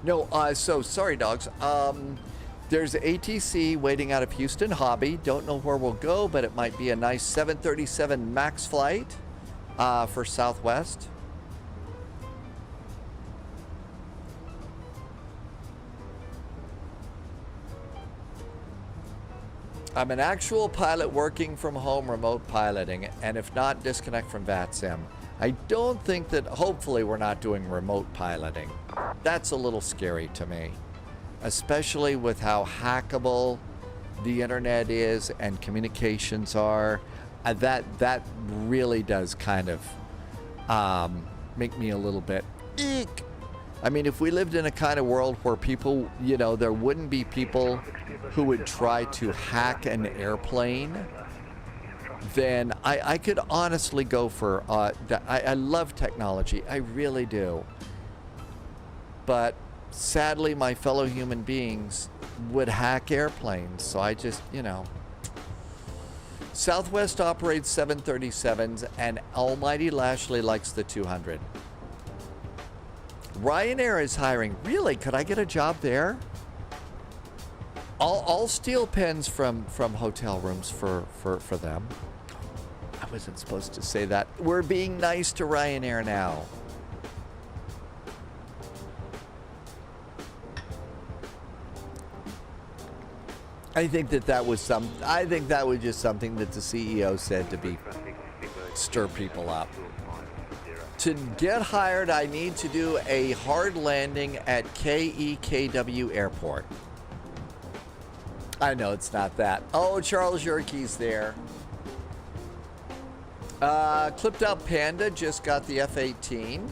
No, so sorry, dogs. There's ATC waiting out of Houston Hobby. Don't know where we'll go, but it might be a nice 737 MAX flight for Southwest. I'm an actual pilot working from home, remote piloting, and if not, disconnect from VATSIM. I don't think that, hopefully we're not doing remote piloting. That's a little scary to me, especially with how hackable the internet is and communications are. That really does kind of make me a little bit eek. I mean, if we lived in a kind of world where people, you know, there wouldn't be people who would try to hack an airplane, then I could honestly go for, I love technology, I really do. But sadly, my fellow human beings would hack airplanes, so I just, you know. Southwest operates 737s, and Almighty Lashley likes the 200. Ryanair is hiring. Really? Could I get a job there? I'll steal pens from hotel rooms for them. I wasn't supposed to say that. We're being nice to Ryanair now. I think that was just something that the CEO said to stir people up. To get hired, I need to do a hard landing at EKCH Airport. I know it's not that. Oh, Charles Yerke's there. Clipped Out Panda just got the F-18.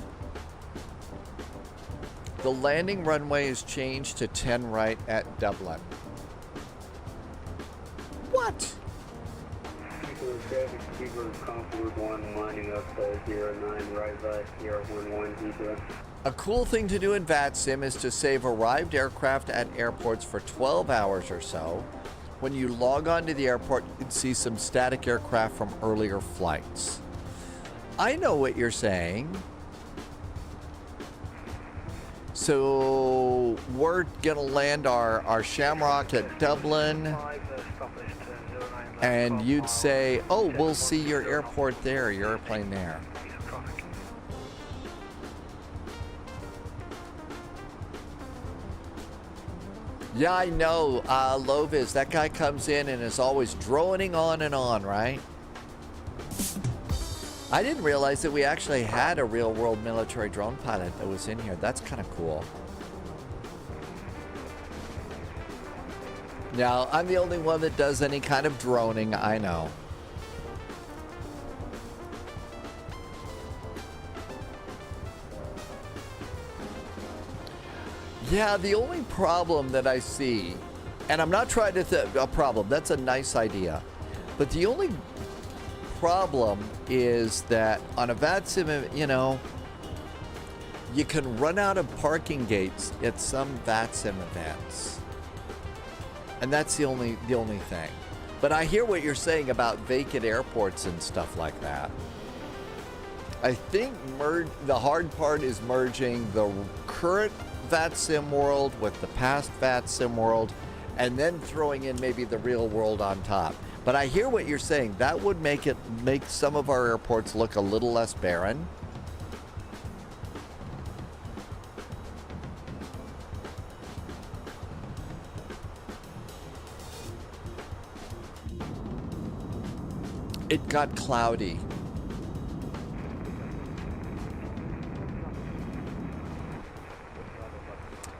The landing runway is changed to 10 right at Dublin. What? A cool thing to do in VATSIM is to save arrived aircraft at airports for 12 hours or so. When you log on to the airport, you can see some static aircraft from earlier flights. I know what you're saying. So we're gonna land our Shamrock at Dublin, and you'd say, oh, we'll see your airport there, your airplane there. Yeah, I know, Lovis, that guy comes in and is always droning on and on, right? I didn't realize that we actually had a real-world military drone pilot that was in here. That's kind of cool. Now, I'm the only one that does any kind of droning, I know. Yeah, the only problem that I see, and I'm not trying to a problem, that's a nice idea, but the only problem is that on a VATSIM, you know, you can run out of parking gates at some VATSIM events. And that's the only thing. But I hear what you're saying about vacant airports and stuff like that. I think the hard part is merging the current VATSIM world with the past VATSIM world, and then throwing in maybe the real world on top. But I hear what you're saying. That would make some of our airports look a little less barren. It got cloudy.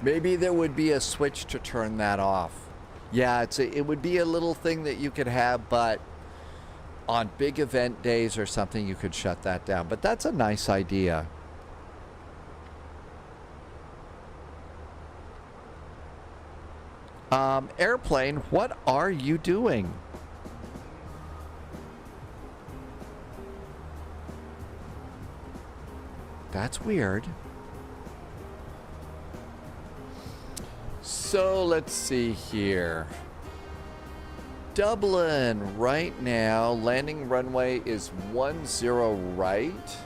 Maybe there would be a switch to turn that off. Yeah, it would be a little thing that you could have, but on big event days or something, you could shut that down. But that's a nice idea. Airplane, what are you doing? That's weird. So let's see here. Dublin right now, landing runway is 10 right.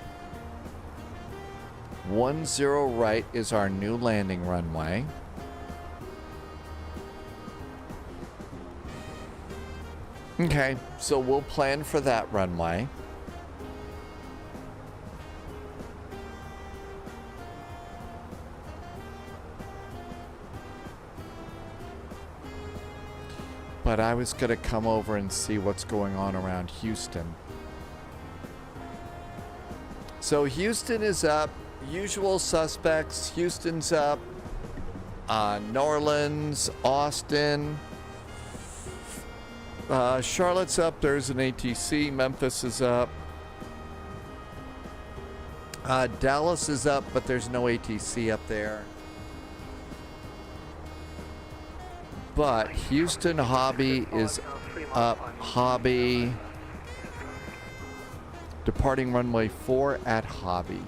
10 right is our new landing runway. Okay, so we'll plan for that runway. But I was going to come over and see what's going on around Houston. So Houston is up. Usual suspects. Houston's up. New Orleans, Austin. Charlotte's up. There's an ATC. Memphis is up. Dallas is up, but there's no ATC up there. But Houston Hobby is up. Hobby. Departing runway 4 at Hobby.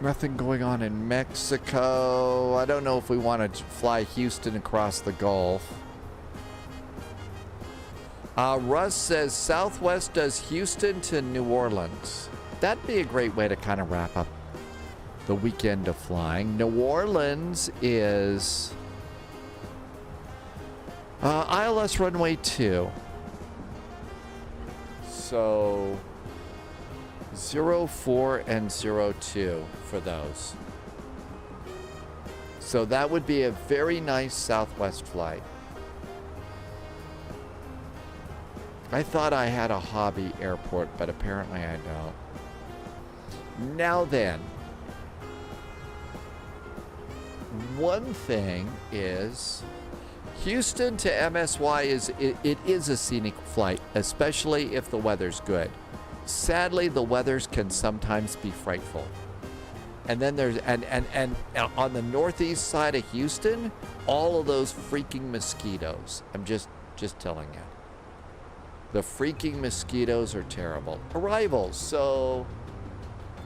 Nothing going on in Mexico. I don't know if we want to fly Houston across the Gulf. Russ says Southwest does Houston to New Orleans. That'd be a great way to kind of wrap up the weekend of flying. New Orleans is ILS runway 2. So 04 and 02 for those. So that would be a very nice Southwest flight. I thought I had a Hobby airport, but apparently I don't. Now then, one thing is Houston to MSY it is a scenic flight, especially if the weather's good. Sadly, the weathers can sometimes be frightful. And then there's and on the northeast side of Houston, all of those freaking mosquitoes. I'm just telling you. The freaking mosquitoes are terrible. Arrivals. So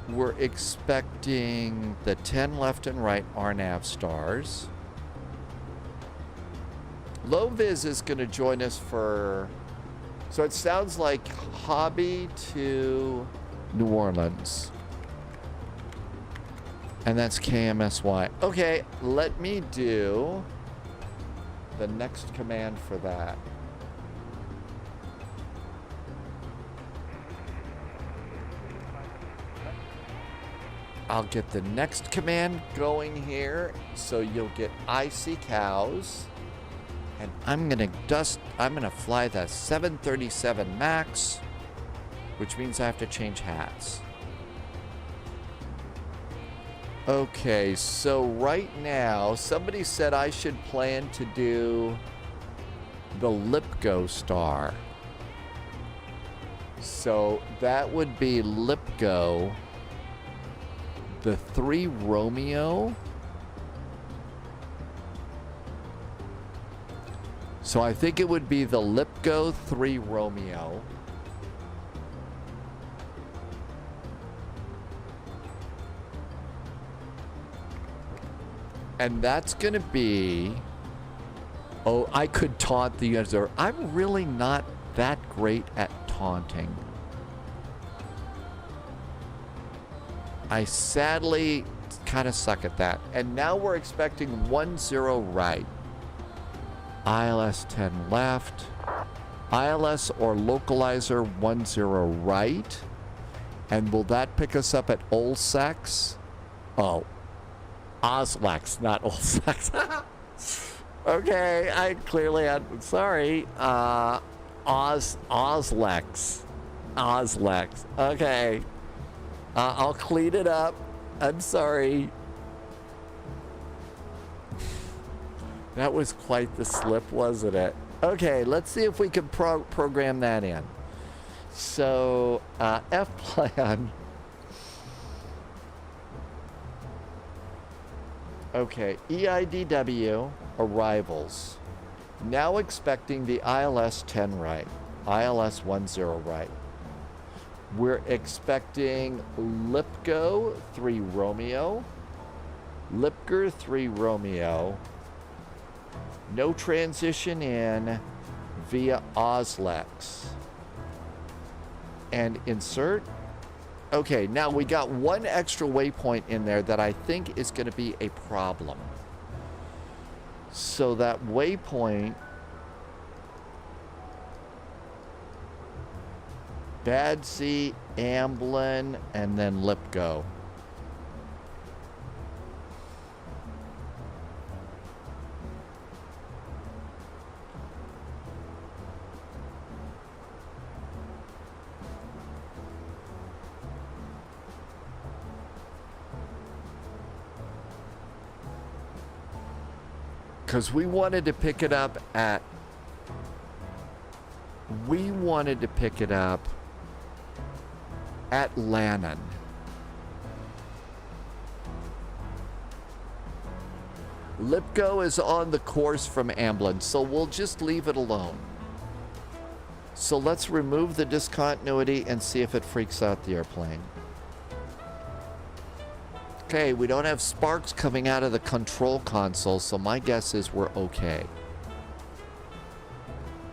we're expecting the 10 left and right RNAV stars. Low Viz is going to join us for... So it sounds like Hobby to New Orleans. And that's KMSY. Okay, let me do the next command for that. I'll get the next command going here. So you'll get icy cows. And I'm gonna fly the 737 MAX, which means I have to change hats. Okay, so right now, somebody said I should plan to do the Lipgo star. So that would be Lipgo, the 3 Romeo. So I think it would be the Lipgo 3 Romeo. And that's going to be... Oh, I could taunt the user. I'm really not that great at taunting. I sadly kind of suck at that. And now we're expecting 1-0 right. ILS 10 left. ILS or localizer 10 right. And will that pick us up at Olsex? Oh. Oslex, not Olsex. Okay, I clearly had, sorry. Oslex. Oslex. Okay. I'll clean it up. I'm sorry. That was quite the slip, wasn't it? Okay, let's see if we can program that in. So, F-plan. Okay, EIDW arrivals. Now expecting the ILS 10 right. ILS 10 right. We're expecting Lipgo 3 Romeo. Lipger 3 Romeo. No transition in via Oslex. And insert. Okay, now we got one extra waypoint in there that I think is going to be a problem. So that waypoint... Badsea, Amblin, and then Lipgo. Because we wanted to pick it up at... We wanted to pick it up at Lannon. Lipgo is on the course from Amblin, so we'll just leave it alone. So let's remove the discontinuity and see if it freaks out the airplane. Okay, we don't have sparks coming out of the control console, so my guess is we're okay.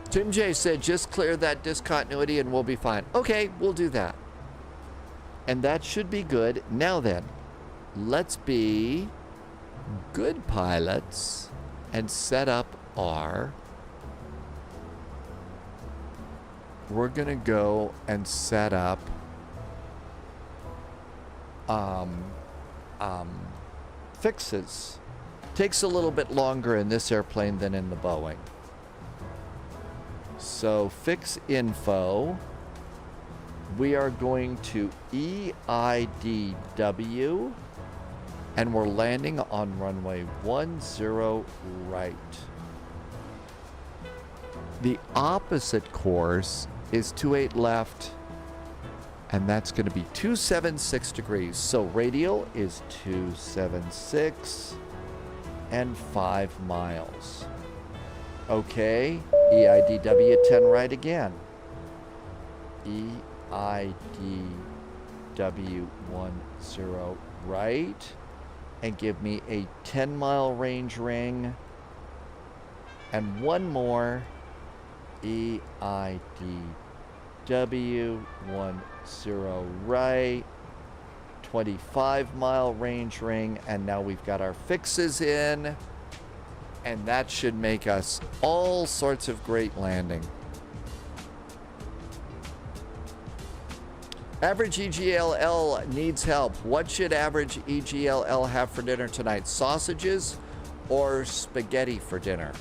Tim J said, just clear that discontinuity and we'll be fine. Okay, we'll do that. And that should be good. Now then, let's be good pilots and set up our... We're going to go and set up fixes. Takes a little bit longer in this airplane than in the Boeing. So fix info. We are going to EIDW, and we're landing on runway 10 right. The opposite course is 28 left, and that's going to be 276 degrees. So radial is 276 and 5 miles. Okay, EIDW 10 right again. EIDW 10 right, and give me a 10-mile range ring, and one more EIDW 10 right, 25-mile range ring, and now we've got our fixes in, and that should make us all sorts of great landing. Average EGLL needs help. What should average EGLL have for dinner tonight? Sausages or spaghetti for dinner?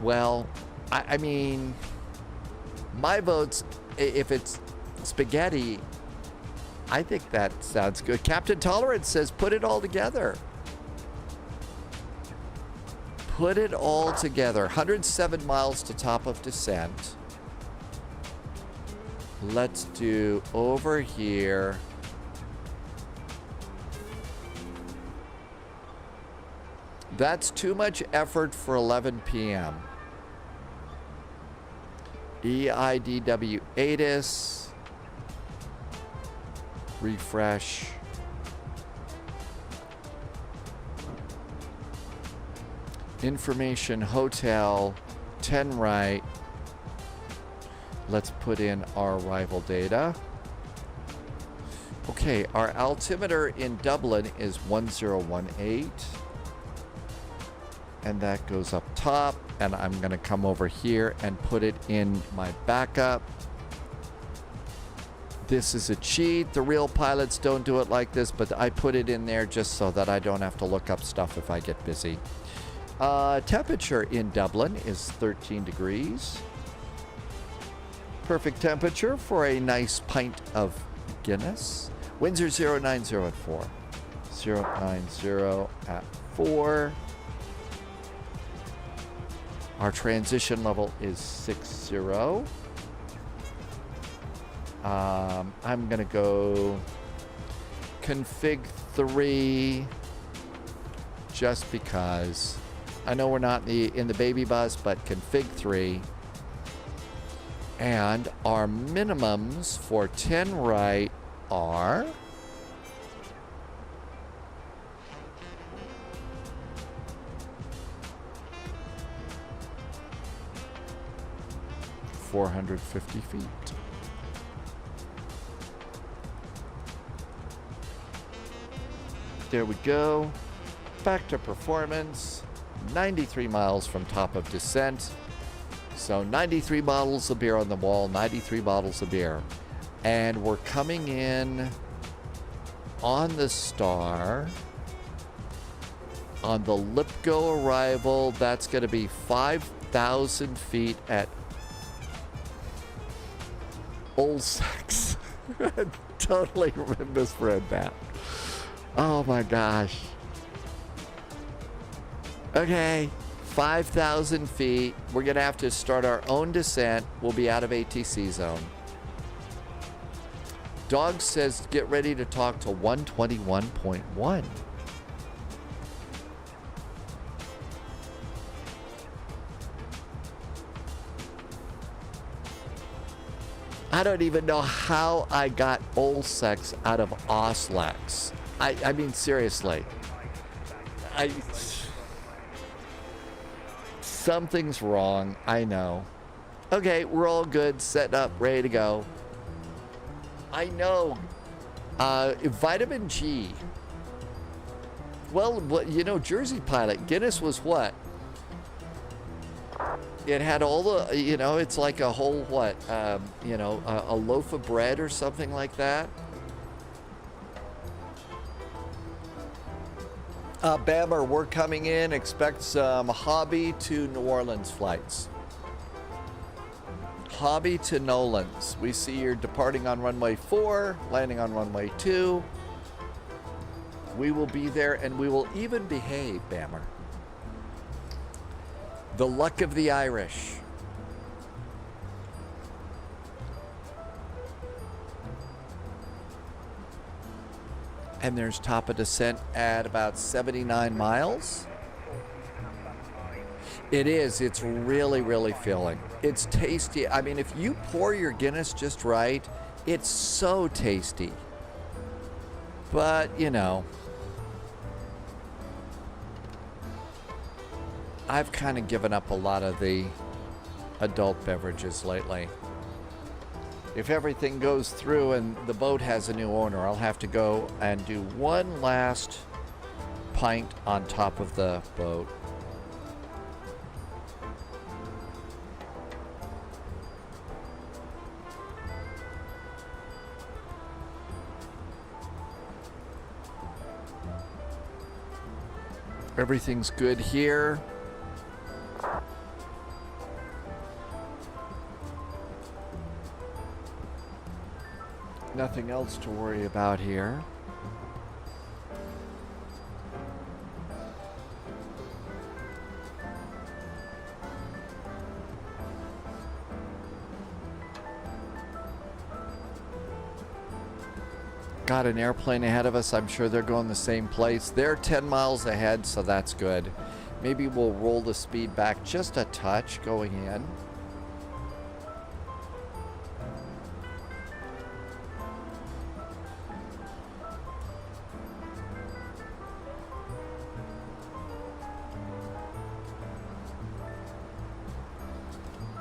Well, I mean, my vote's, if it's spaghetti, I think that sounds good. Captain Tolerance says put it all together. Put it all together. 107 miles to top of descent. Let's do over here. That's too much effort for 11 p.m. EIDW ATIS. Refresh. Information hotel 10 right. Let's put in our arrival data. Okay, our altimeter in Dublin is 1018. And that goes up top. And I'm going to come over here and put it in my backup. This is a cheat. The real pilots don't do it like this, but I put it in there just so that I don't have to look up stuff if I get busy. Temperature in Dublin is 13 degrees. Perfect temperature for a nice pint of Guinness. Winds are 090 at 4. 090 at 4. Our transition level is 60. I'm going to go config 3 just because. I know we're not in the baby bus, but config 3. And our minimums for 10 right are 450 feet. There we go. Back to performance. 93 miles from top of descent. So 93 bottles of beer on the wall, 93 bottles of beer. And we're coming in on the star. On the Lipgo arrival, that's going to be 5,000 feet at Old Sex. I totally misread that. Oh my gosh. Okay, 5,000 feet. We're going to have to start our own descent. We'll be out of ATC zone. Dog says get ready to talk to 121.1. I don't even know how I got Old Sex out of Oslex. I mean, seriously. Something's wrong. I know. Okay, we're all good. Set up. Ready to go. I know. Vitamin G. Well, you know, Jersey Pilot. Guinness was what? It had all the, you know, it's like a whole, what? You know, a loaf of bread or something like that. Bammer, we're coming in. Expect some Hobby to New Orleans flights. Hobby to Nolans. We see you're departing on runway 4, landing on runway 2. We will be there and we will even behave, Bammer. The luck of the Irish. And there's top of descent at about 79 miles. It is. It's really, really filling. It's tasty. I mean, if you pour your Guinness just right, it's so tasty. But, you know, I've kind of given up a lot of the adult beverages lately. If everything goes through and the boat has a new owner, I'll have to go and do one last pint on top of the boat. Everything's good here. Nothing else to worry about here. Got an airplane ahead of us. I'm sure they're going the same place. They're 10 miles ahead, so that's good. Maybe we'll roll the speed back just a touch going in.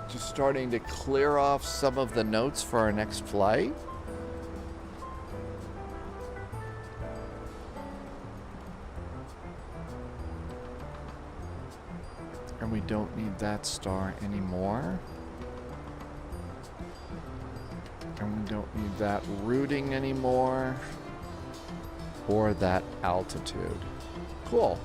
Just starting to clear off some of the notes for our next flight. And we don't need that star anymore. And we don't need that routing anymore. Or that altitude. Cool.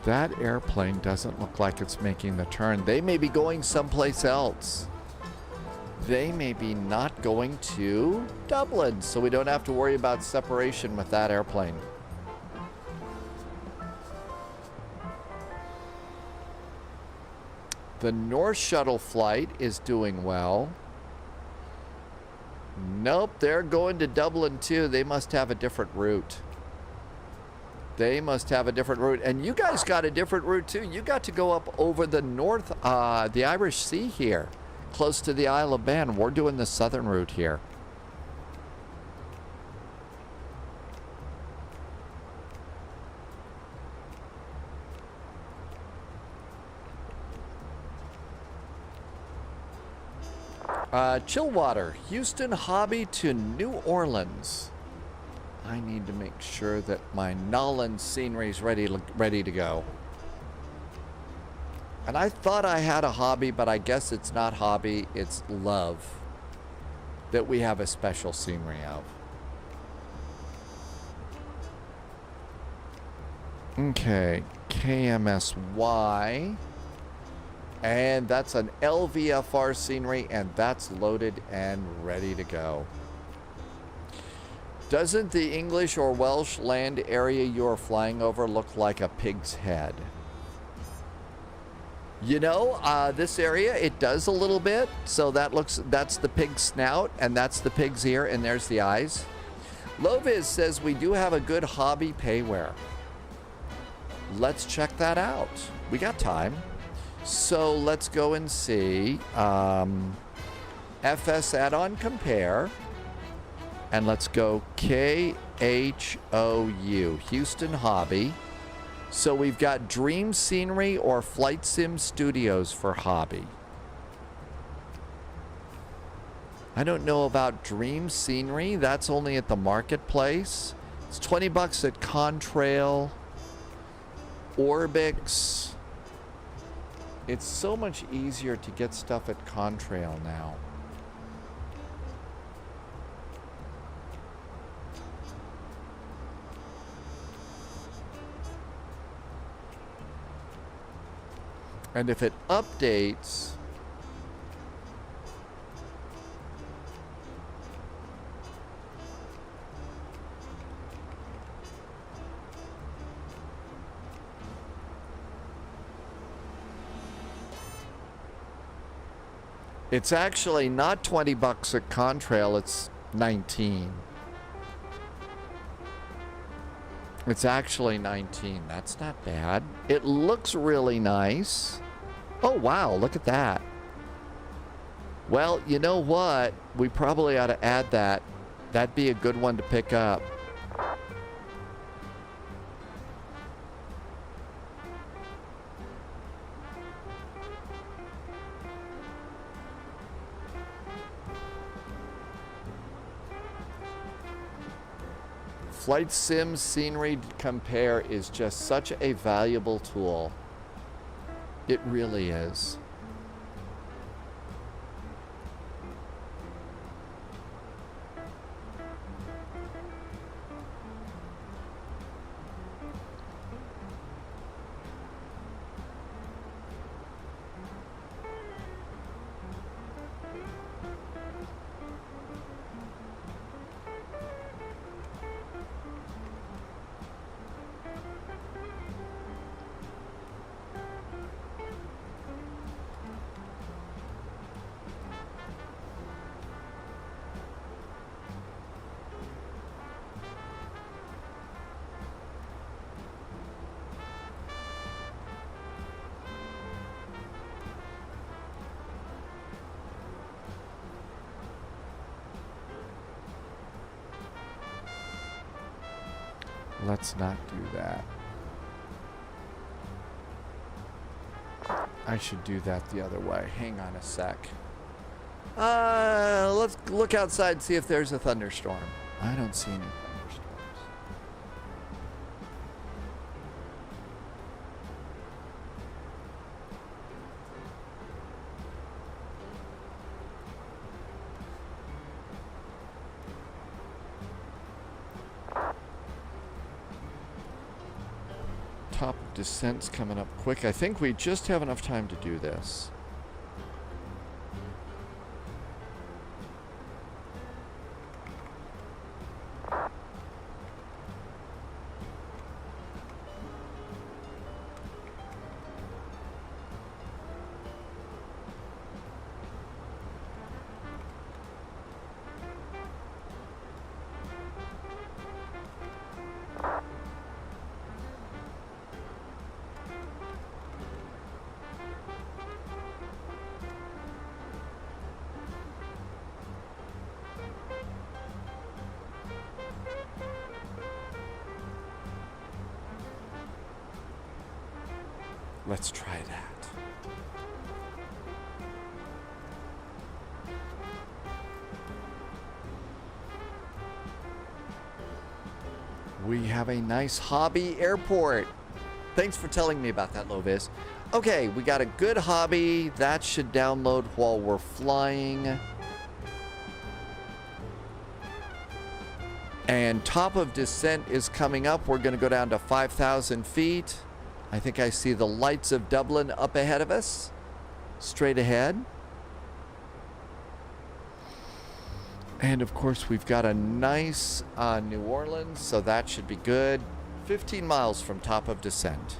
That airplane doesn't look like it's making the turn. They may be going someplace else. They may be not going to Dublin, so we don't have to worry about separation with that airplane. The North Shuttle flight is doing well. Nope, they're going to Dublin too. They must have a different route. They must have a different route. And you guys got a different route too. You got to go up over the north, the Irish Sea here, close to the Isle of Man. We're doing the southern route here. Chillwater, Houston Hobby to New Orleans. I need to make sure that my Nolan scenery is ready to go. And I thought I had a hobby, but I guess it's not hobby, it's love that we have a special scenery of. Okay, KMSY. And that's an LVFR scenery, and that's loaded and ready to go. Doesn't the English or Welsh land area you're flying over look like a pig's head? You know, this area, it does a little bit. So that's the pig's snout, and that's the pig's ear, and there's the eyes. Loviz says we do have a good hobby payware. Let's check that out. We got time. So let's go and see FS add-on compare. And let's go KHOU, Houston Hobby. So we've got Dream Scenery or Flight Sim Studios for hobby. I don't know about Dream Scenery. That's only at the marketplace. It's $20 at Contrail, Orbix. It's so much easier to get stuff at Contrail now. And if it updates, it's actually not $20 at Contrail, it's 19. It's actually 19. That's not bad. It looks really nice. Oh, wow, look at that. Well, you know what? We probably ought to add that. That'd be a good one to pick up. Flight Sim Scenery Compare is just such a valuable tool. It really is. Let's not do that. I should do that the other way. Hang on a sec. Let's look outside and see if there's a thunderstorm. I don't see any thunderstorms. Top of descent's coming up quick. I think we just have enough time to do this. Let's try that. We have a nice hobby airport. Thanks for telling me about that, Lovis. Okay, we got a good hobby. That should download while we're flying. And top of descent is coming up. We're going to go down to 5,000 feet. I think I see the lights of Dublin up ahead of us. Straight ahead. And of course, we've got a nice New Orleans, so that should be good. 15 miles from top of descent.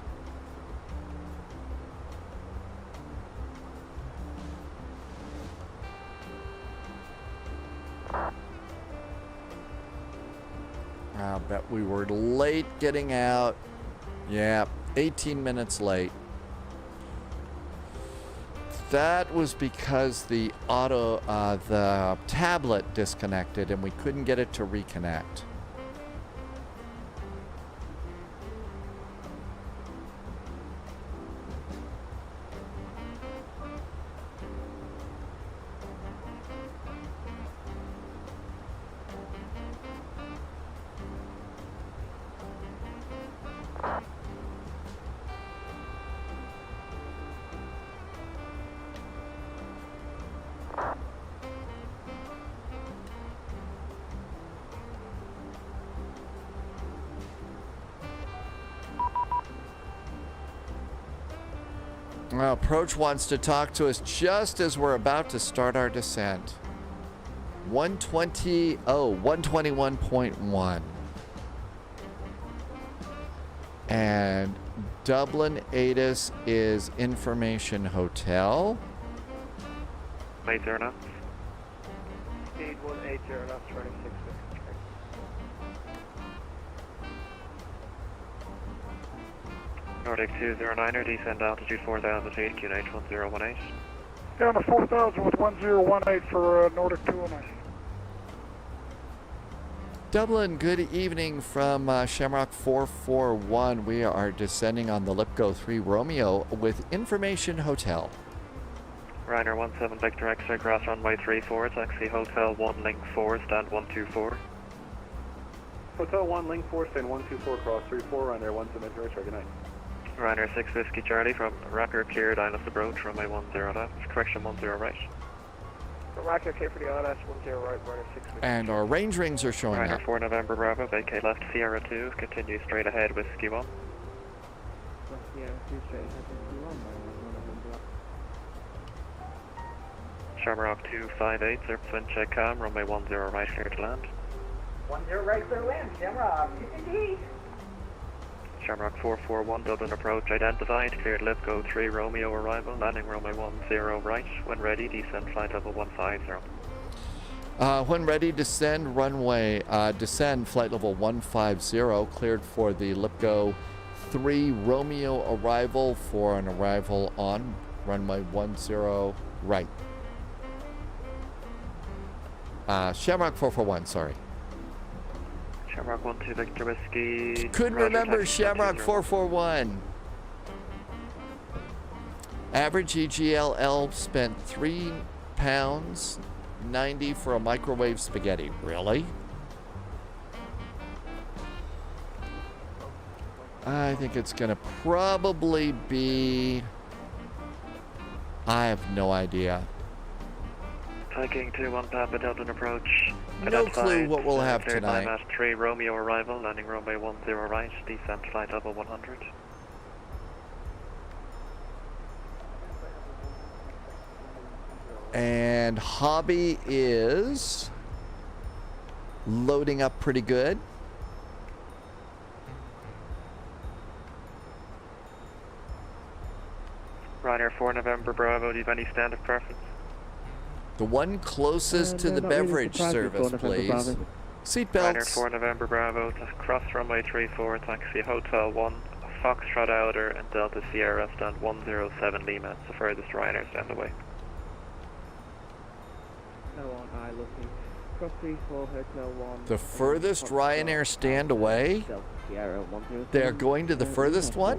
I'll bet we were late getting out. Yeah, 18 minutes late. That was because the the tablet disconnected and we couldn't get it to reconnect. Well, Approach wants to talk to us just as we're about to start our descent. 121.1. And Dublin ATIS is Information Hotel. 80 knots. Speed 180 knots, running 650. Nordic 209er, descend altitude 4,000 feet, QNH 1018. Down to 4,000 with 1018 for Nordic 209. Dublin, good evening from Shamrock 441. We are descending on the Lipgo 3 Romeo with Information Hotel. Ryanair 17 Victor X-ray, cross runway 34, taxi Hotel 1 Link 4, stand 124. Hotel 1 Link 4, stand 124, cross 34, Ryanair 17 Victor X-ray, good night. Ryanair 6 Whiskey Charlie from Rocker cleared ILS approach, runway 10 left, correction 10 right. Rocker clear for the ILS 10 right, Ryanair 6 Whiskey. And our range rings are showing Ryanair up. 4 November Bravo, vacate left Sierra 2, continue straight ahead Whiskey 1. Shamrock 258, surface wind check calm, runway 10 right, clear to land. 10 right, clear land, Shamrock, indeed. Shamrock 441, Dublin approach identified, cleared Lipgo 3 Romeo arrival, landing runway 10 right, when ready, descend flight level 150. When ready, descend runway, descend flight level 150, cleared for the Lipgo 3 Romeo arrival for an arrival on runway 10 right. Shamrock 441, sorry. Shamrock 12 Victor Whiskey. Couldn't remember Shamrock 441. Average EGLL spent £3.90 for a microwave spaghetti. Really? I think it's going to probably be... I have no idea. Viking 2-1 Papa Dublin approach. No clue what we'll have tonight. Mass 3 Romeo arrival, landing runway 10 right, descent flight level 100. And Hobby is loading up pretty good. Ryanair 4 November Bravo, do you have any standard preference? The one closest to the beverage service, please. Ryanair Seatbelts. 4 November Bravo, to cross runway 34, taxi Hotel 1, Foxtrot Outer, and Delta Sierra, stand 107 Lima. It's the furthest Ryanair stand away. Cross 34, Hotel 1. The furthest Ryanair stand away? They're going to the furthest one?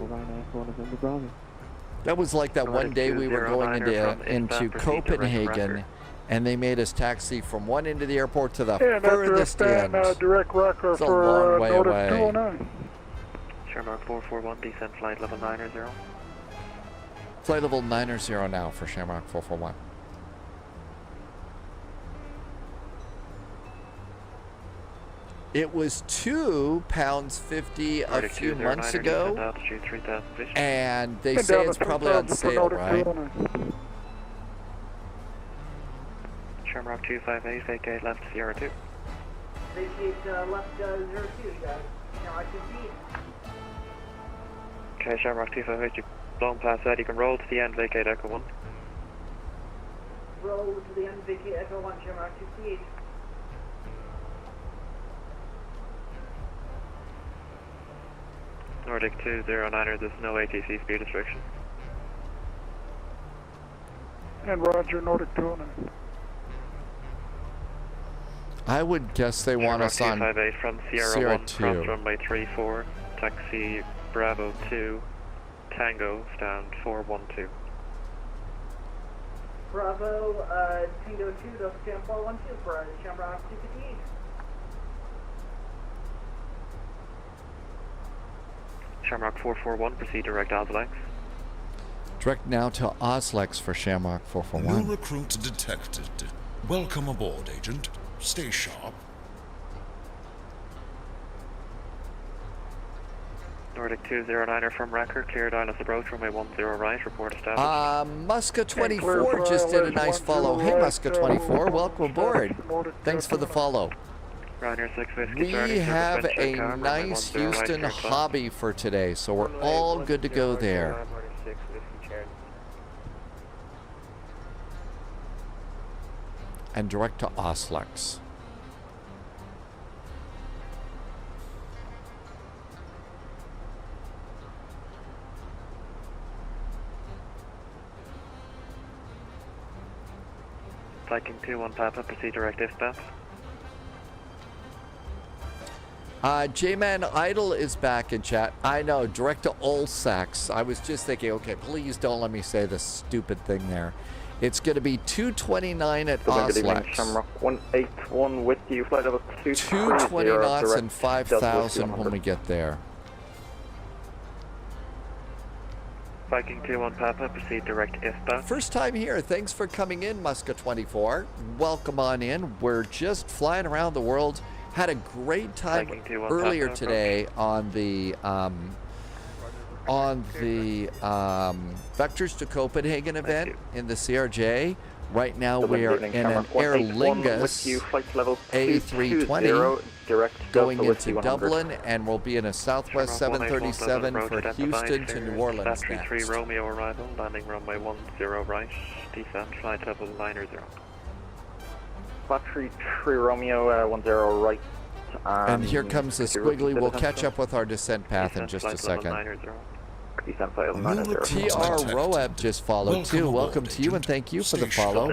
That was like that one day we were going into Copenhagen, and they made us taxi from one end of the airport to the furthest end. Direct record It's a for long way Nordic away. 209. Shamrock 441, descent flight level 90. Flight level 90 now for Shamrock 441. It was £2.50 a few months ago, and they say it's probably on sale, right? Shamrock 258, vacate left Sierra 2. Vacate left 02, guys. Shamrock 2 Okay, Shamrock 258, you've blown past that. You can roll to the end, vacate Echo 1. Roll to the end, vacate Echo 1, Shamrock 258. Nordic 209er, there's no ATC speed restriction. And Roger, Nordic 209. I would guess they want us on 258 from Sierra, Sierra 1, 2. cross runway 34, taxi Bravo 2, Tango, stand 412. Bravo, Tango 2, Delta stand 412 for Shamrock 258. Shamrock 441, proceed direct Oslex. Direct now to Oslex for Shamrock 441. New recruit detected. Welcome aboard, Agent. Stay sharp. Nordic 209er from Wrecker, cleared Islands approach, runway 10 right, report established. Muska 24 just did a nice follow. Hey, Muska 24, welcome aboard. Thanks for the follow. Ryanair 6 Whiskey We Charlie, have service a Bench, nice runway 10 right, Houston clear climb. hobby for today, so we're all good to go there. And direct to Oslex. Viking 2-1 Papa, proceed direct eastbound. J-Man Idol is back in chat. I know, direct to Olsax. I was just thinking, okay, please don't let me say this stupid thing there. It's going to be 229 at Oslex. Shamrock 181 with you, flight level 220 knots and 5,000 when we get there. Viking 2-1 Papa, proceed direct eastbound. First time here. Thanks for coming in, Muska 24. Welcome on in. We're just flying around the world. Had a great time earlier today on the Vectors to Copenhagen event in the CRJ. Right now we are in an Aer Lingus A320 going into Dublin, and we'll be in a Southwest 737 for Houston to New Orleans Factory 3 next. Romeo arrival, landing runway 10 right, descent flight level 90. Factory 3 Romeo 10 right. And here comes the squiggly. We'll catch up with our descent path in just a second. TR Roab just followed too. Welcome to you and thank you for the follow.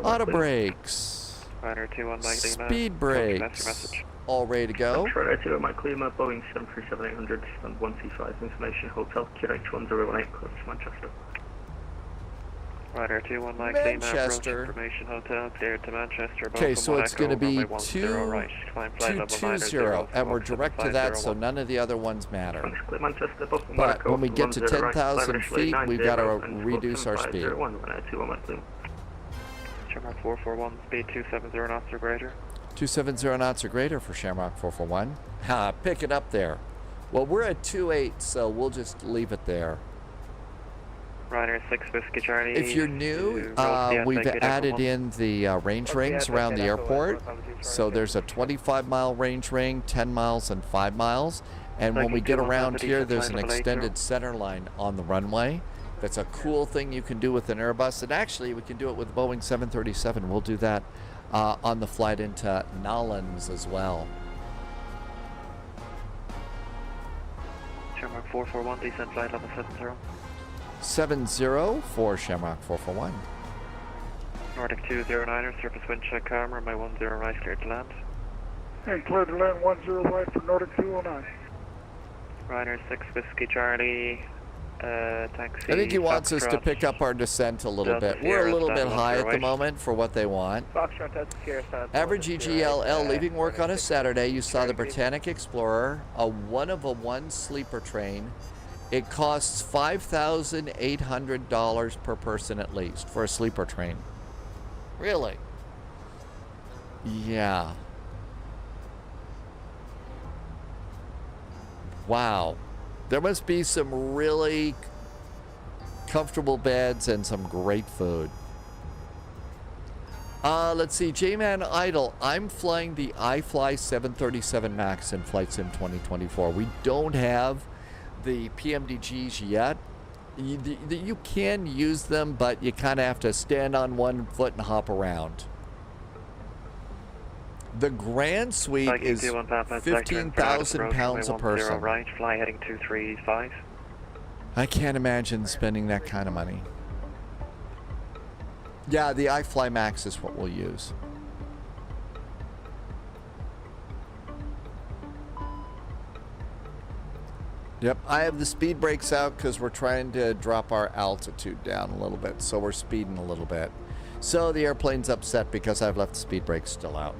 Auto brakes. Ryder 21 Mike Lima. Speed brakes. All ready to go. Ryder 2 Mike Lima, Boeing 737-800, stand 1C5, information, hotel, QH1018, close to Manchester. Ryder 21 Mike Manchester. Lima, approach information hotel, cleared to Manchester. Okay, so it's going to be 220, and we're direct to that, so none of the other ones matter. But when we get to 10,000 feet, we've got to reduce our speed. Shamrock 441, speed 270 knots or greater. 270 knots or greater for Shamrock 441. Ha, pick it up there. Well, we're at 28, so we'll just leave it there. Ryder 6 Whiskey Charlie. If you're new, we've added in the range rings around the airport. So there's a 25-mile range ring, 10 miles, and 5 miles. And when we get around here, there's an extended center line on the runway. That's a cool thing you can do with an Airbus. And actually, we can do it with Boeing 737. We'll do that on the flight into Nolens as well. Shamrock 441, descent flight level 70. 70 for Shamrock 441. Nordic 209er, surface wind check camera, my 10 right, cleared to land. And cleared to land 10 right for Nordic 209. Ryder 6 Whiskey Charlie, taxi. I think he wants us to pick up our descent a little bit. We're a little bit high at the moment for what they want. Average EGLL leaving work on a Saturday. You saw the Britannic Explorer, a one-of-a-one sleeper train. It costs $5,800 per person at least for a sleeper train. Really? Yeah. Wow. There must be some really comfortable beds and some great food. Let's see, J-Man Idle. I'm flying the iFly 737 MAX in Flight Sim 2024. We don't have the PMDGs yet. You can use them, but you kind of have to stand on one foot and hop around. The Grand Suite is 15,000 pounds a person. Right, fly heading 235. I can't imagine spending that kind of money. Yeah, the iFly Max is what we'll use. Yep, I have the speed brakes out because we're trying to drop our altitude down a little bit, so we're speeding a little bit. So the airplane's upset because I've left the speed brakes still out.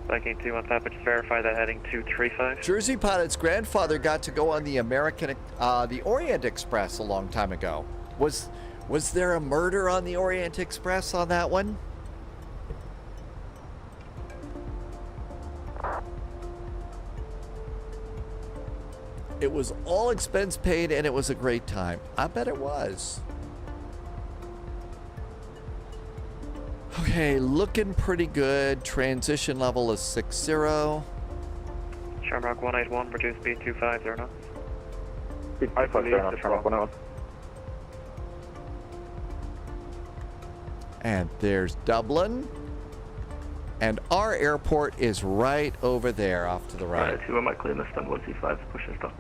Viking 215, just verify that heading 235. Jersey Pilot's grandfather got to go on the the Orient Express a long time ago. Was there a murder on the Orient Express on that one? It was all expense paid and it was a great time. I bet it was. Okay, looking pretty good. Transition level is 60. Shamrock 181, reduce speed 250 knots. Speed 550 knots, Shamrock 181. And there's Dublin. And our airport is right over there, off to the right. Ryder 2 Mike Lima, stand 1C5, push and start.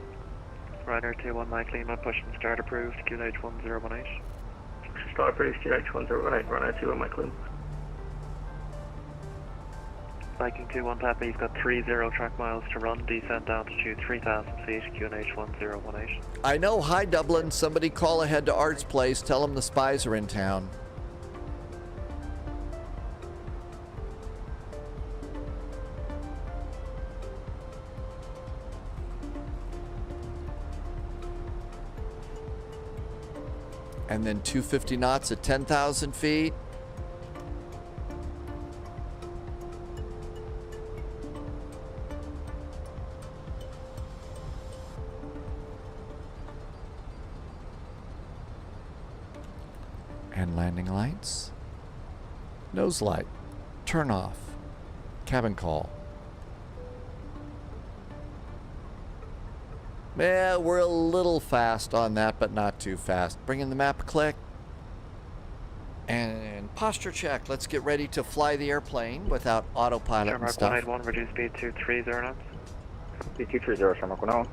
Ryder 21 Mike Lima, push and start approved, QNH 1018. Push and start approved, QNH 1018, Ryder 2 Mike Lima. Viking 21 Papa, you've got 30 track miles to run, descent altitude 3,000 feet, QNH 1018. I know, hi Dublin, somebody call ahead to Art's place, tell them the spies are in town. And then 250 knots at 10,000 feet. And landing lights. Nose light. Turn off. Cabin call. Yeah, we're a little fast on that, but not too fast. Bring in the map, click. And posture check. Let's get ready to fly the airplane without autopilot and Shamrock stuff. 181, reduce speed to 30 knots. Speed 230, Shamrock 101.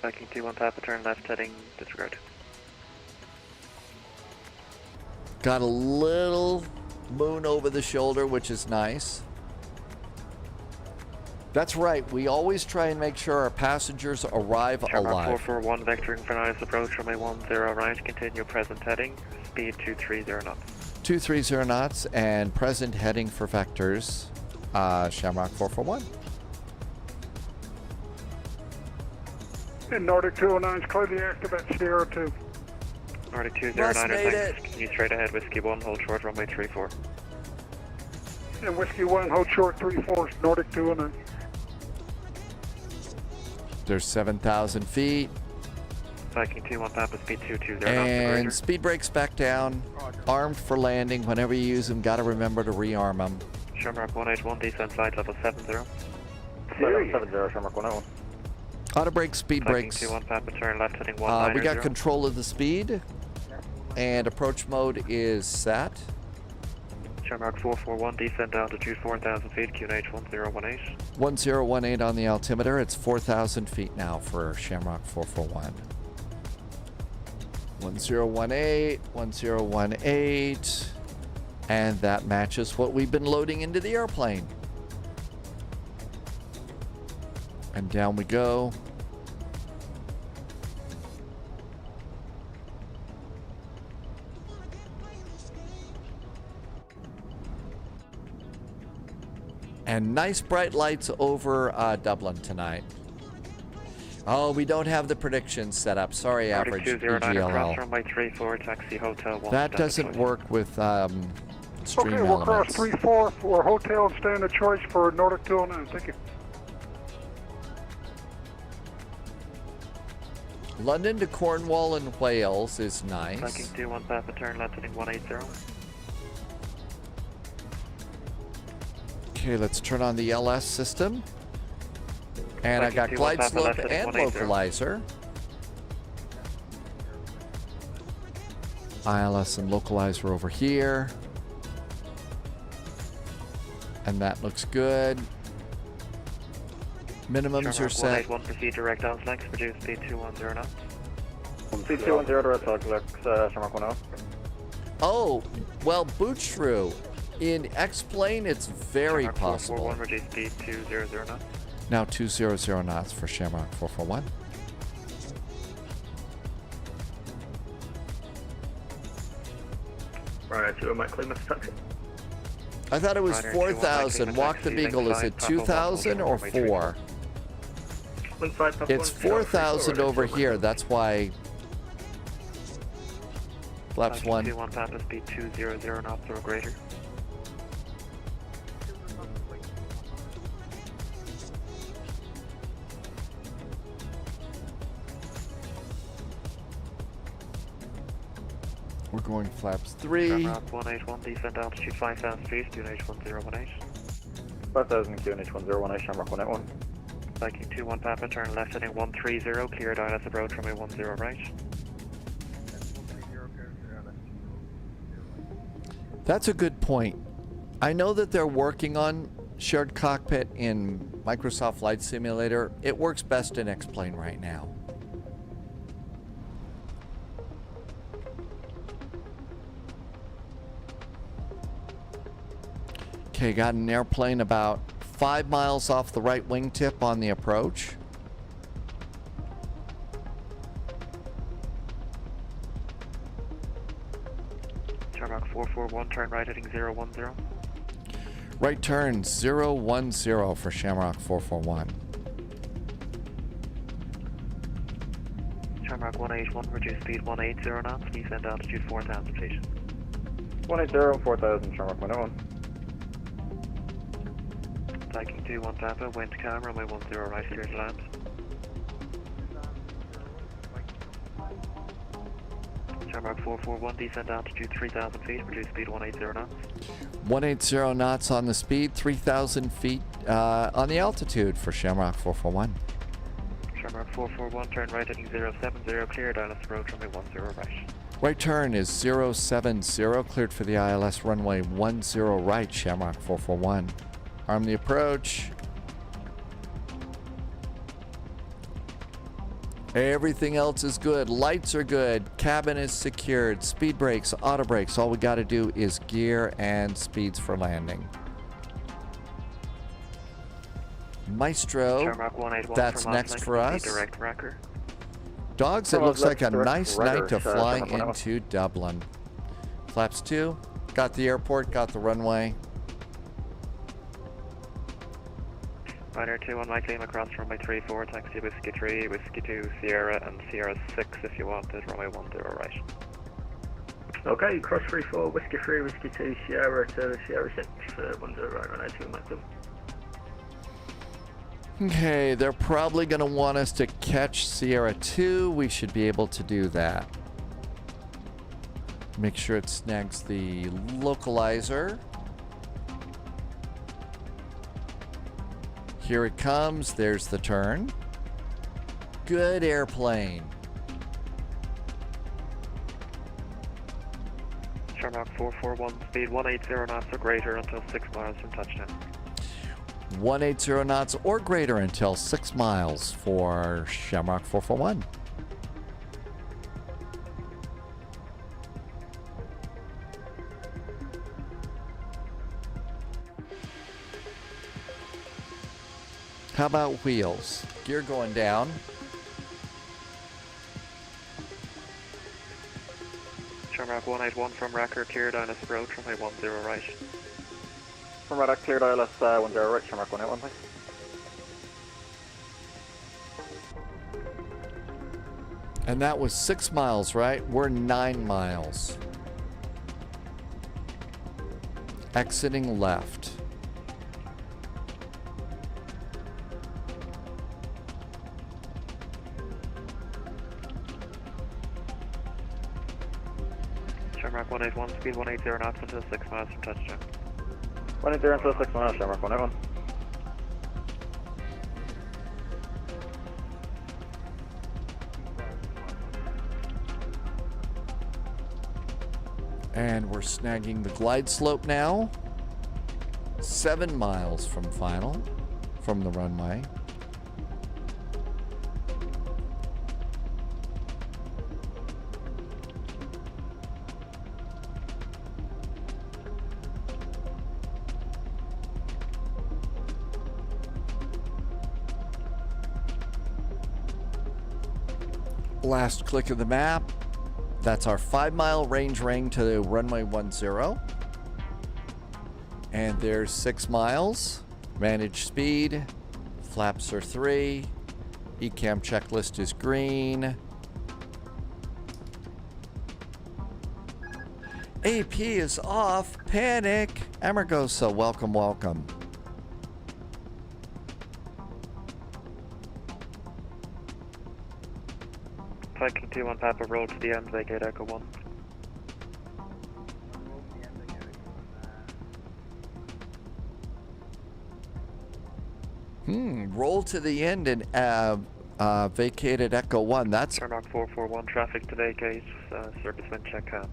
Viking T1 Papa, turn left heading disregard. Got a little moon over the shoulder, which is nice. That's right. We always try and make sure our passengers arrive Shamrock alive. 441, vectoring for nice approach, runway 10 right, continue present heading, speed 230 knots. 230 knots and present heading for vectors. Shamrock 441. In Nordic 209's clearly active at Sierra 2. Nordic 209 thanks. Continue straight ahead, Whiskey 1, hold short, runway 34. And Whiskey 1, hold short 34, Nordic 209. There's 7,000 feet. Viking T1 Papa, speed 220 And knots. speed brakes back down. Armed for landing. Whenever you use them, got to remember to rearm them. Shamrock 181, descend flight level 70. Level 70, Shamrock 101. Auto brake, speed Viking brakes. T1 Papa, turn left heading 190. We got control of the speed. And approach mode is set. Shamrock 441, descend altitude 4,000 feet, QNH 1018. 1018 on the altimeter. It's 4,000 feet now for Shamrock 441. 1018, 1018. And that matches what we've been loading into the airplane. And down we go. And nice bright lights over Dublin tonight. Oh, we don't have the predictions set up. Sorry, average across runway 34, taxi hotel 1. That doesn't work with Stream Okay, we'll cross Elements. 34 for hotel and standard choice for Nordic 209. Thank you. London to Cornwall in Wales is nice. Viking 21 Papa, turn left heading 180. Okay, let's turn on the LS system. And I Viking got 21 glide Papa, slope left heading and 180. localizer. ILS and localizer over here. And that looks good. Minimums are Shamrock set. 181, proceed direct down flanks, reduce speed 210 knots. Speed 210 direct down Shamrock 101. Oh, well, Bootshrew. In X-Plane, it's very Shamrock possible. 441, reduce speed 200 knots. Now 200 knots for Shamrock 441. Right, to my claim of taxi. I thought it was Ryder 4,000. 21, Walk the taxi, Beagle, is link it 5, 2,000 or 4? Link 5, Papa It's 1, 4,000 over here. That's why flaps Viking 1. 21 Papa, speed 200 knots or greater. We're going flaps 3. Shamrock 181, descend altitude 5,000 feet, QNH 1018. 5000 QNH 1018, Shamrock 181. Viking 21 Papa, turn left heading 130, cleared ILS approach, runway 10 right. That's a good point. I know that they're working on shared cockpit in Microsoft Flight Simulator. It works best in X-Plane right now. Okay, got an airplane about 5 miles off the right wingtip on the approach. Shamrock 441, turn right heading 010. Right turn 010 for Shamrock 441. Shamrock 181, reduce speed 180 knots, descend altitude 4,000 feet. 180, 4000, Shamrock 101. Viking 21 Papa, wind calm, runway 10 right, clear to land. Shamrock 441, descend altitude 3,000 feet, reduce speed 180 knots. 180 knots on the speed, 3,000 feet on the altitude for Shamrock 441. Shamrock 441, turn right heading 070, cleared ILS approach runway 10 right. Right turn is 070, cleared for the ILS runway 10 right, Shamrock 441. Arm the approach. Everything else is good. Lights are good. Cabin is secured. Speed brakes, auto brakes. All we got to do is gear and speeds for landing. Maestro, that's next for us. Direct wrecker. Dogs, it looks like a nice night to fly into Dublin. Flaps 2, got the airport, got the runway. Ryder 2 on my claim across runway 34, taxi Whiskey 3, Whiskey 2, Sierra, and Sierra 6 if you wanted, runway 10 right. Okay, cross 34, Whiskey 3, Whiskey 2, Sierra to Sierra 6, 10 right, runway 2, Mike 2. Okay, they're probably going to want us to catch Sierra 2. We should be able to do that. Make sure it snags the localizer. Here it comes. There's the turn. Good airplane. Shamrock 441, speed 180 knots or greater until 6 miles from touchdown. 180 knots or greater until 6 miles for Shamrock 441. How about wheels? Gear going down. Shamrock 181 from Racker, cleared ILS approach, runway 10 right. From radar, cleared ILS 10 right, Shamrock 181, please. And that was 6 miles, right? We're 9 miles. Exiting left. Shamrock 181, speed 180 knots until 6 miles from touchdown. 180 until 6 miles, Shamrock 181. And we're snagging the glide slope now. 7 miles from final, from the runway. Last click of the map. That's our 5-mile range ring to the runway 10. And there's 6 miles. Manage speed. Flaps are 3. ECAM checklist is green. AP is off. Panic. Amargosa, welcome, welcome. Viking 2-1 Papa, roll to the end, vacate Echo 1. Roll to the end and vacated Echo 1. That's Shamrock 441, traffic to vacate, surface wind check cam.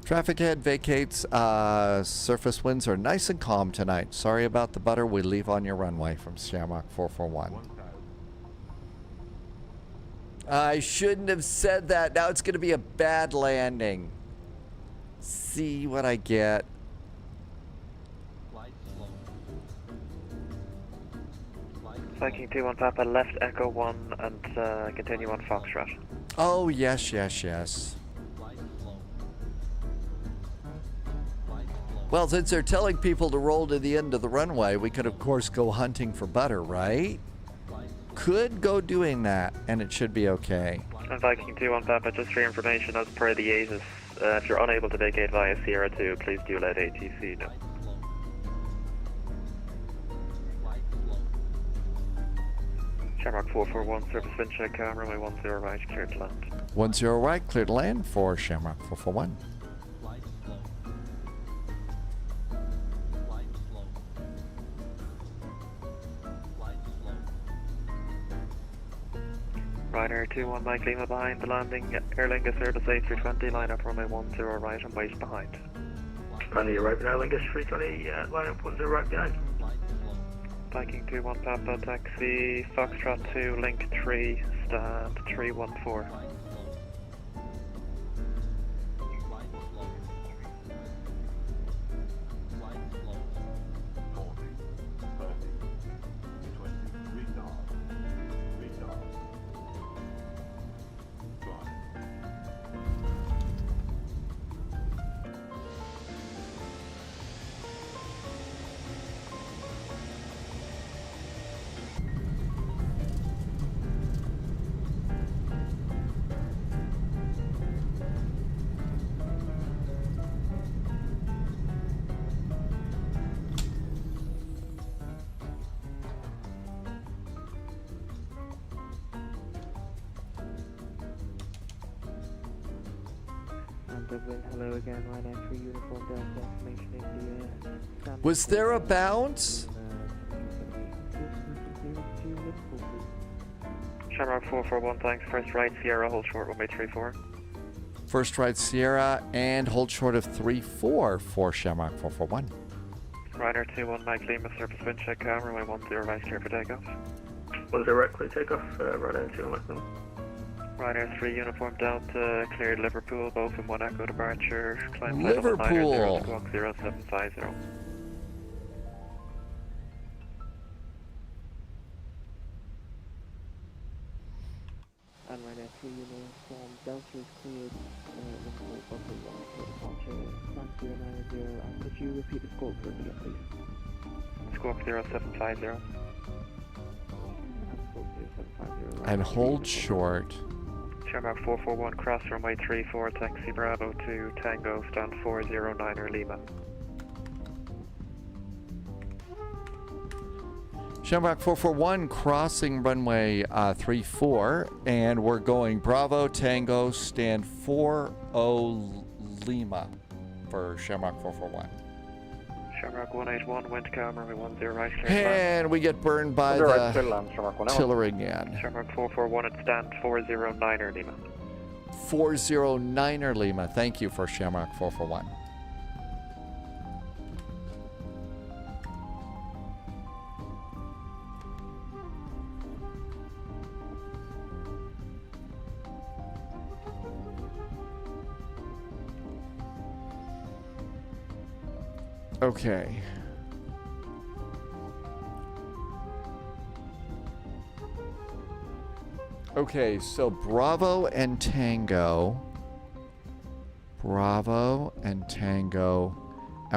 Traffic head vacates. Surface winds are nice and calm tonight. Sorry about the butter. We leave on your runway from Shamrock 441. I shouldn't have said that. Now it's going to be a bad landing. See what I get. Viking 2-1 Papa, left Echo 1 and continue on Foxtrot. Oh, yes, yes, yes. Well, since they're telling people to roll to the end of the runway, we could, of course, go hunting for butter, right? Could go doing that, and it should be okay. And Viking 2-1 Papa, just for your information, as per the ASUS, if you're unable to vacate via Sierra 2, please do let ATC know. Shamrock 441, surface wind check cam, runway 10 right, cleared to land. 10 right, cleared to land for Shamrock 441. 21 Mike Lima behind the landing. Air Lingus Airbus A320, line up runway 10 right and wait behind. Planning your right Air Lingus 320, line up 10 right behind. Viking 21 Papa, taxi, Foxtrot 2, link 3, stand 314. Dublin, hello again, line 3 uniform Delta, information India. Was there a bounce? Shamrock 441, thanks. First right, Sierra, hold short, runway 34. First right Sierra and hold short of 34 for Shamrock 441. Ryder 21 Mike Lima, surface wind check camera, runway 10 right, clear for takeoff. 10 right, clear takeoff, Ryder 21 Mike Lima. Ryder 3 uniform Delta, cleared Liverpool, both in 1 echo departure. Climb Liverpool. squawk 0750. And Ryder 3 uniform Delta is cleared, Liverpool, Buffalo 1 departure, stand 090, and could you repeat the squawk for us again, please? Squawk 0750. And hold short. Shamrock 441, cross runway 34, taxi Bravo to Tango, stand 409er Lima. Shamrock 441 crossing runway 34, and we're going Bravo Tango, stand 40 Lima for Shamrock 441. Shamrock 181, wind camera, runway 10 right, clear. And we get burned by the tiller again. Shamrock 441 at stand 409er Lima. 409er Lima. Thank you for Shamrock 441. Okay. Okay, so Bravo and Tango, and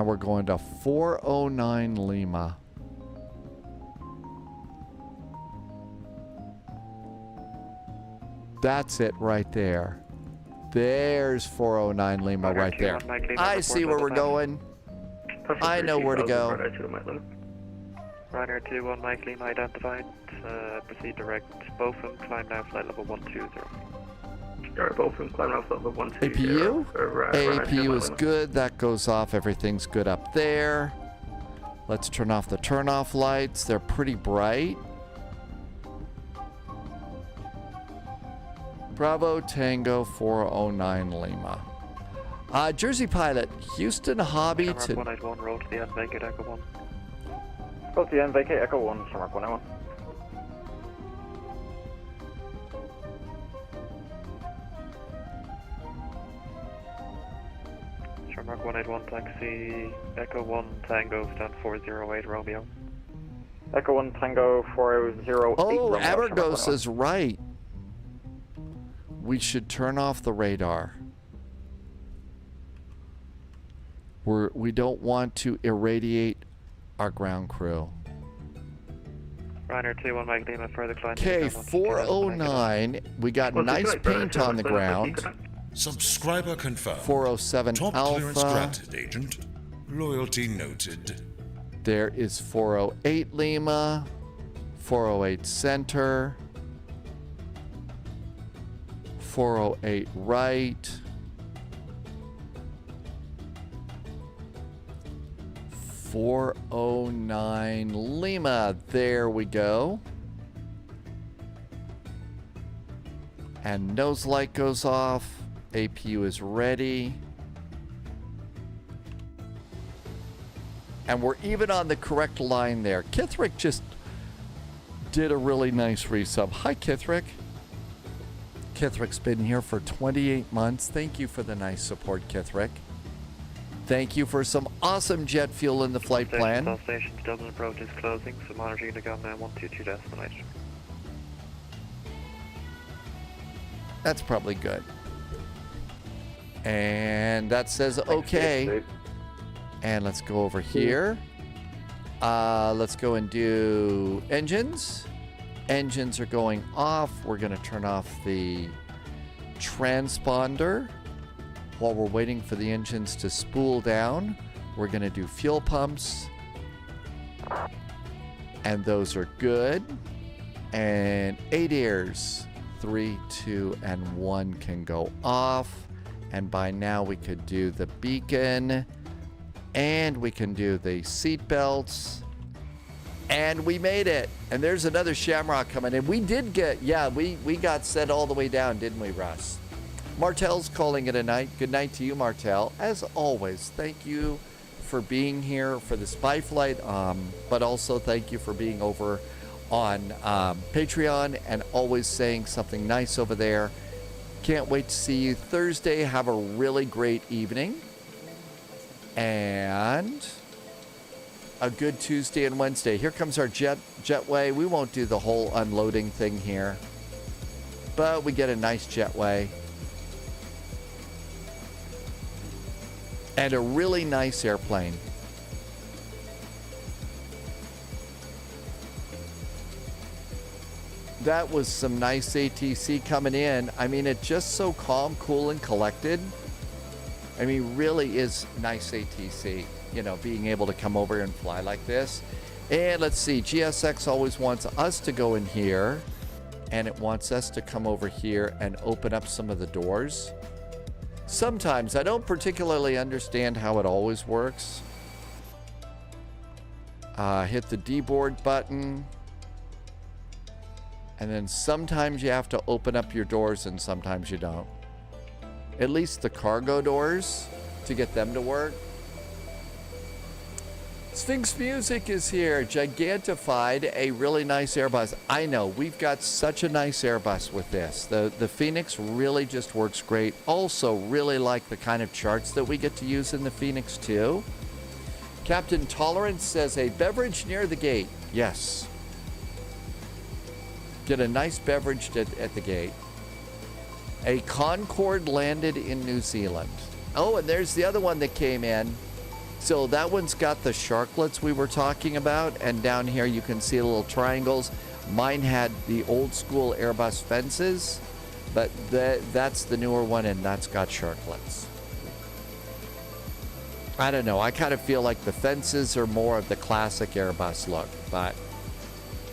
we're going to 409 Lima. That's it right there. There's 409 Lima right there. I see where we're going. I know where to go. Ryder 21 Mike Lima identified. Proceed direct Botham, climb now flight level 120. Alright, Botham, climb now flight level 120. APU? APU is good. That goes off. Everything's good up there. Let's turn off the turn-off lights. They're pretty bright. Bravo Tango 409 Lima. Jersey Pilot, Houston Hobby to... 181, roll to the end, vacate Echo 1. Roll to the end, vacate Echo 1, Shamrock 181. Shamrock 181, taxi Echo 1, Tango, stand 408 Romeo. Echo 1, Tango 408 Oh, Romeo. Abergos is right. We should turn off the radar. We don't want to irradiate our ground crew. Ryder 21 Mike Lima, further climb. Okay, 409. We got nice paint on the ground. Subscriber confirmed. 407 Top Alpha. clearance granted, Agent. Loyalty noted. There is 408 Lima. 408 Center. 408 right. 409 Lima. There we go. And nose light goes off. APU is ready. And we're even on the correct line there. Kithrick just did a really nice resub. Hi, Kithrick. Kithrick's been here for 28 months. Thank you for the nice support, Kithrick. Thank you for some awesome jet fuel in the flight plan. South Station, Dublin approach is closing, so monitoring the gun 9122 destination. That's probably good. And that says okay. And let's go over here. Let's go and do engines. Engines are going off. We're going to turn off the transponder. While we're waiting for the engines to spool down, we're going to do fuel pumps. And those are good. And 8 airs, 3, 2, and 1 can go off. And by now we could do the beacon. And we can do the seat belts. And we made it. And there's another Shamrock coming in. We did get, yeah, we got set all the way down, didn't we, Russ? Martel's calling it a night. Good night to you, Martel. As always, thank you for being here for the spy flight, but also thank you for being over on Patreon and always saying something nice over there. Can't wait to see you Thursday. Have a really great evening. And a good Tuesday and Wednesday. Here comes our jetway. We won't do the whole unloading thing here, but we get a nice jetway. And a really nice airplane. That was some nice ATC coming in. I mean, it's just so calm, cool, and collected. I mean, really is nice ATC, you know, being able to come over and fly like this. And let's see, GSX always wants us to go in here, and it wants us to come over here and open up some of the doors. Sometimes I don't particularly understand how it always works. Hit the D-board button. And then sometimes you have to open up your doors and sometimes you don't. At least the cargo doors, to get them to work. Sphinx Music is here. Gigantified, a really nice Airbus. I know, we've got such a nice Airbus with this. The Phoenix really just works great. Also, really like the kind of charts that we get to use in the Phoenix too. Captain Tolerance says a beverage near the gate. Yes. Get a nice beverage at the gate. A Concorde landed in New Zealand. Oh, and there's the other one that came in. So that one's got the sharklets we were talking about, and down here you can see little triangles. Mine had the old school Airbus fences, but that's the newer one, and that's got sharklets. I don't know, I kind of feel like the fences are more of the classic Airbus look, but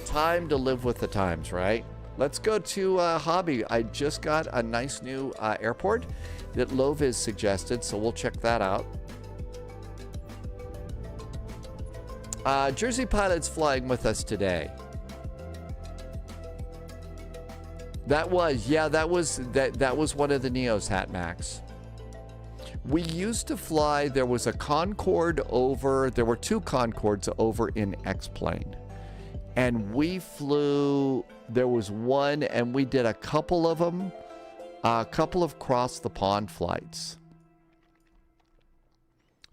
time to live with the times, right? Let's go to Hobby. I just got a nice new airport that Loviz suggested, so we'll check that out. Jersey Pilot's flying with us today. That was one of the Neos, Hat Max. We used to fly, there was a Concorde over, there were 2 Concordes over in X-Plane. And we flew, there was one, and we did a couple of them, a couple of cross the pond flights.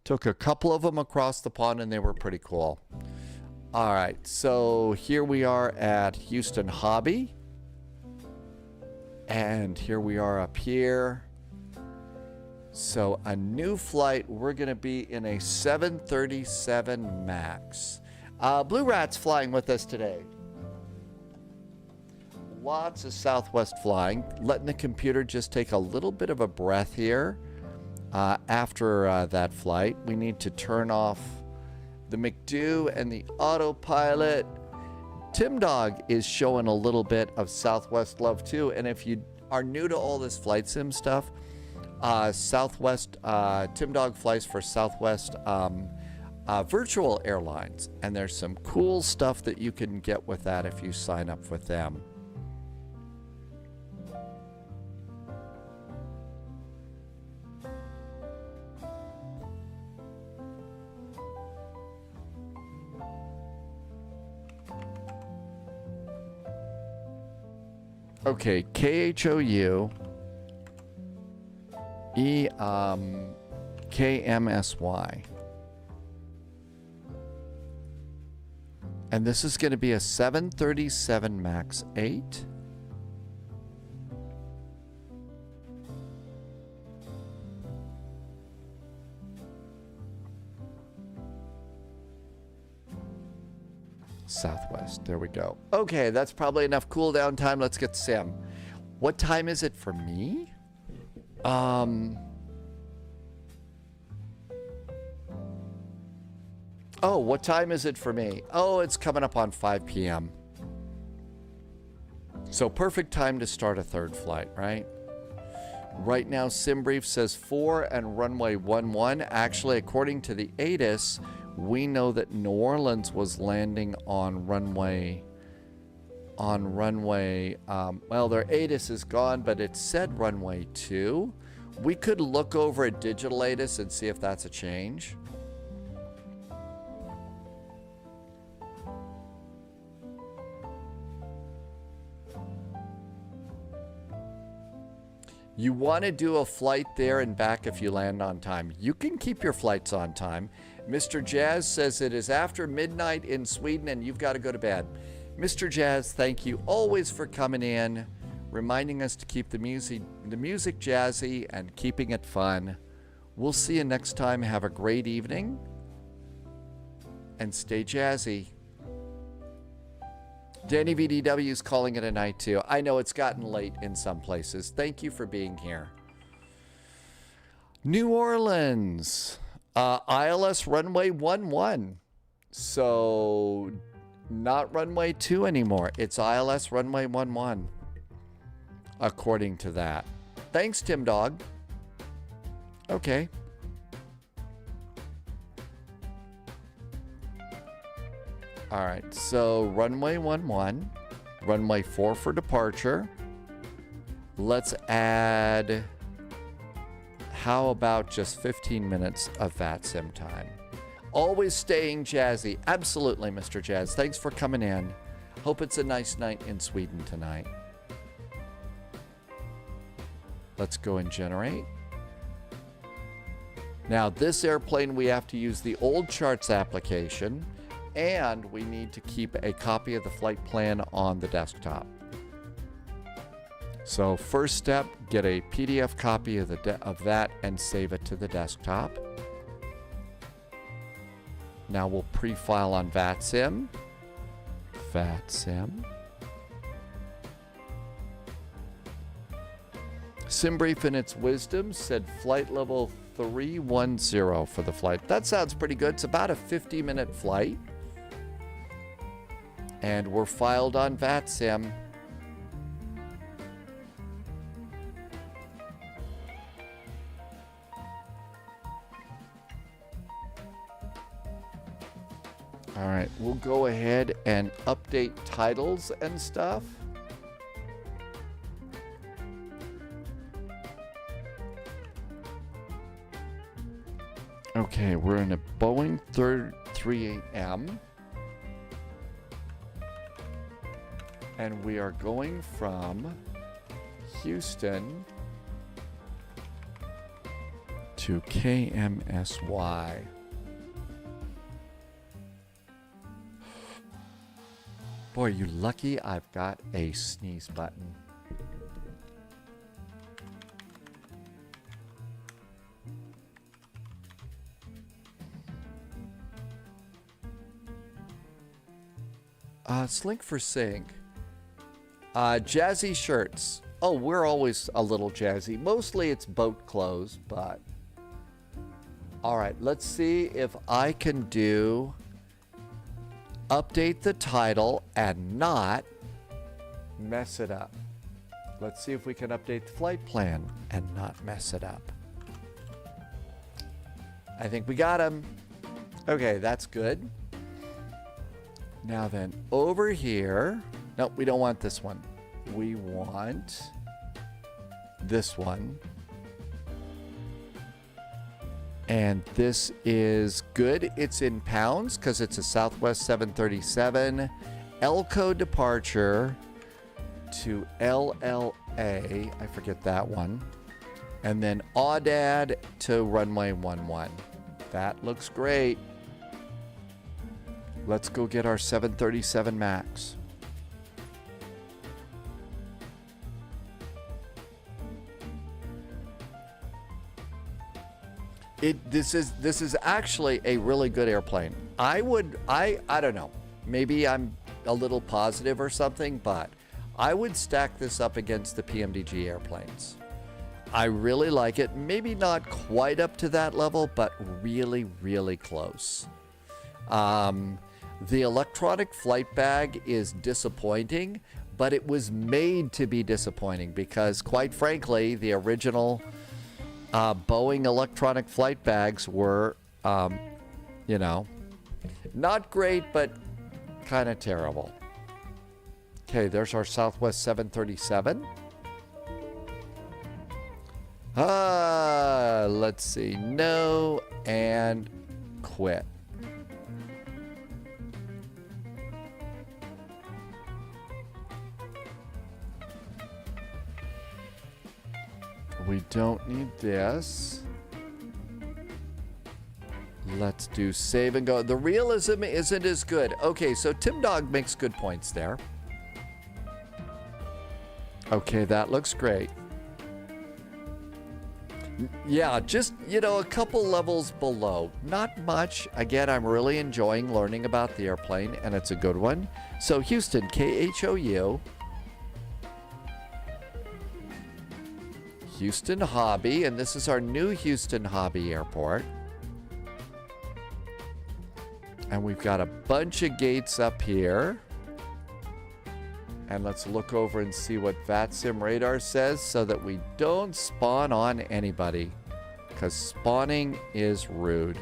Took a couple of them across the pond, and they were pretty cool. All right, so here we are at Houston Hobby. And here we are up here. So a new flight, we're going to be in a 737 MAX. Blue Rat's flying with us today. Lots of Southwest flying. Letting the computer just take a little bit of a breath here. After that flight, we need to turn off the McDo and the autopilot. Tim Dog is showing a little bit of Southwest love too. And if you are new to all this flight sim stuff, Southwest, Tim Dog flies for Southwest Virtual Airlines. And there's some cool stuff that you can get with that if you sign up with them. Okay, KHOU KMSY. And this is going to be a 737 MAX 8. Southwest. There we go. Okay, that's probably enough cool down time. Let's get sim. What time is it for me? Oh, what time is it for me? Oh, it's coming up on 5 p.m. So perfect time to start a third flight, right? Right now, SimBrief says 4 and runway 11. Actually, according to the ATIS, we know that New Orleans was landing on runway, well, their ATIS is gone, but it said runway 2. We could look over at digital ATIS and see if that's a change. You want to do a flight there and back if you land on time. You can keep your flights on time. Mr. Jazz says it is after midnight in Sweden and you've got to go to bed. Mr. Jazz, thank you always for coming in, reminding us to keep the music jazzy and keeping it fun. We'll see you next time. Have a great evening and stay jazzy. Danny VDW is calling it a night too. I know it's gotten late in some places. Thank you for being here. New Orleans, ILS runway 11. So not runway 2 anymore. It's ILS runway 11. According to that. Thanks, Tim Dog. Okay. All right, so runway 11, runway 4 for departure. Let's add, how about just 15 minutes of VATSIM time? Always staying jazzy. Absolutely, Mr. Jazz. Thanks for coming in. Hope it's a nice night in Sweden tonight. Let's go and generate. Now, this airplane, we have to use the old charts application. And we need to keep a copy of the flight plan on the desktop. So first step, get a PDF copy of that and save it to the desktop. Now we'll pre-file on VATSIM. VATSIM. SimBrief in its wisdom said flight level 310 for the flight. That sounds pretty good. It's about a 50-minute flight. And we're filed on VATSIM. All right, we'll go ahead and update titles and stuff. Okay, we're in a Boeing 38M. And we are going from Houston to KMSY. Boy, you lucky I've got a sneeze button. Slink for Sync. Jazzy shirts. Oh, we're always a little jazzy. Mostly it's boat clothes, but... Alright, let's see if I can do... Update the title and not mess it up. Let's see if we can update the flight plan and not mess it up. I think we got him. Okay, that's good. Now then, over here... Nope, we don't want this one. We want this one. And this is good. It's in pounds because it's a Southwest 737. Elko departure. to LLA, I forget that one, and then Audad to runway 11. That looks great. Let's go get our 737 MAX. This is actually a really good airplane. I don't know. Maybe I'm a little positive or something, but I would stack this up against the PMDG airplanes. I really like it. Maybe not quite up to that level, but really, really close. The electronic flight bag is disappointing, but it was made to be disappointing because, quite frankly, the original Boeing electronic flight bags were, you know, not great, but kind of terrible. Okay, there's our Southwest 737. Let's see. No and quit. We don't need this. Let's do save and go. The realism isn't as good. Okay, so Tim Dog makes good points there. Okay, that looks great. Yeah, just, you know, a couple levels below. Not much. Again, I'm really enjoying learning about the airplane, and it's a good one. So Houston, KHOU. Houston Hobby, and this is our new Houston Hobby Airport. And we've got a bunch of gates up here. And let's look over and see what VATSIM radar says so that we don't spawn on anybody, because spawning is rude.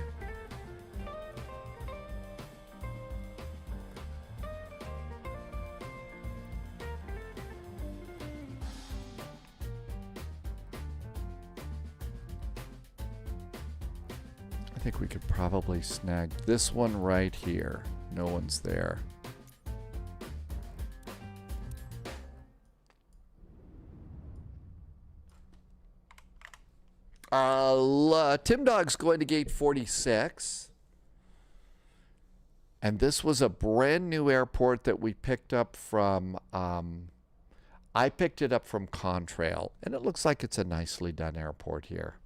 I think we could probably snag this one right here. No one's there. Tim Dog's going to gate 46. And this was a brand new airport that we picked up from, I picked it up from Contrail. And it looks like it's a nicely done airport here.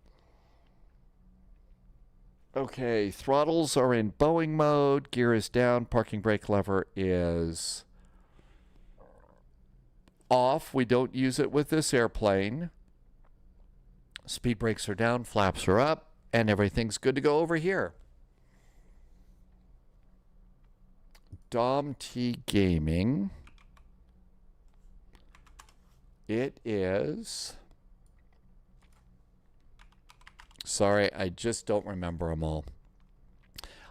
Okay, throttles are in Boeing mode. Gear is down. Parking brake lever is off. We don't use it with this airplane. Speed brakes are down. Flaps are up. And everything's good to go over here. Dom T Gaming. It is... Sorry, I just don't remember them all.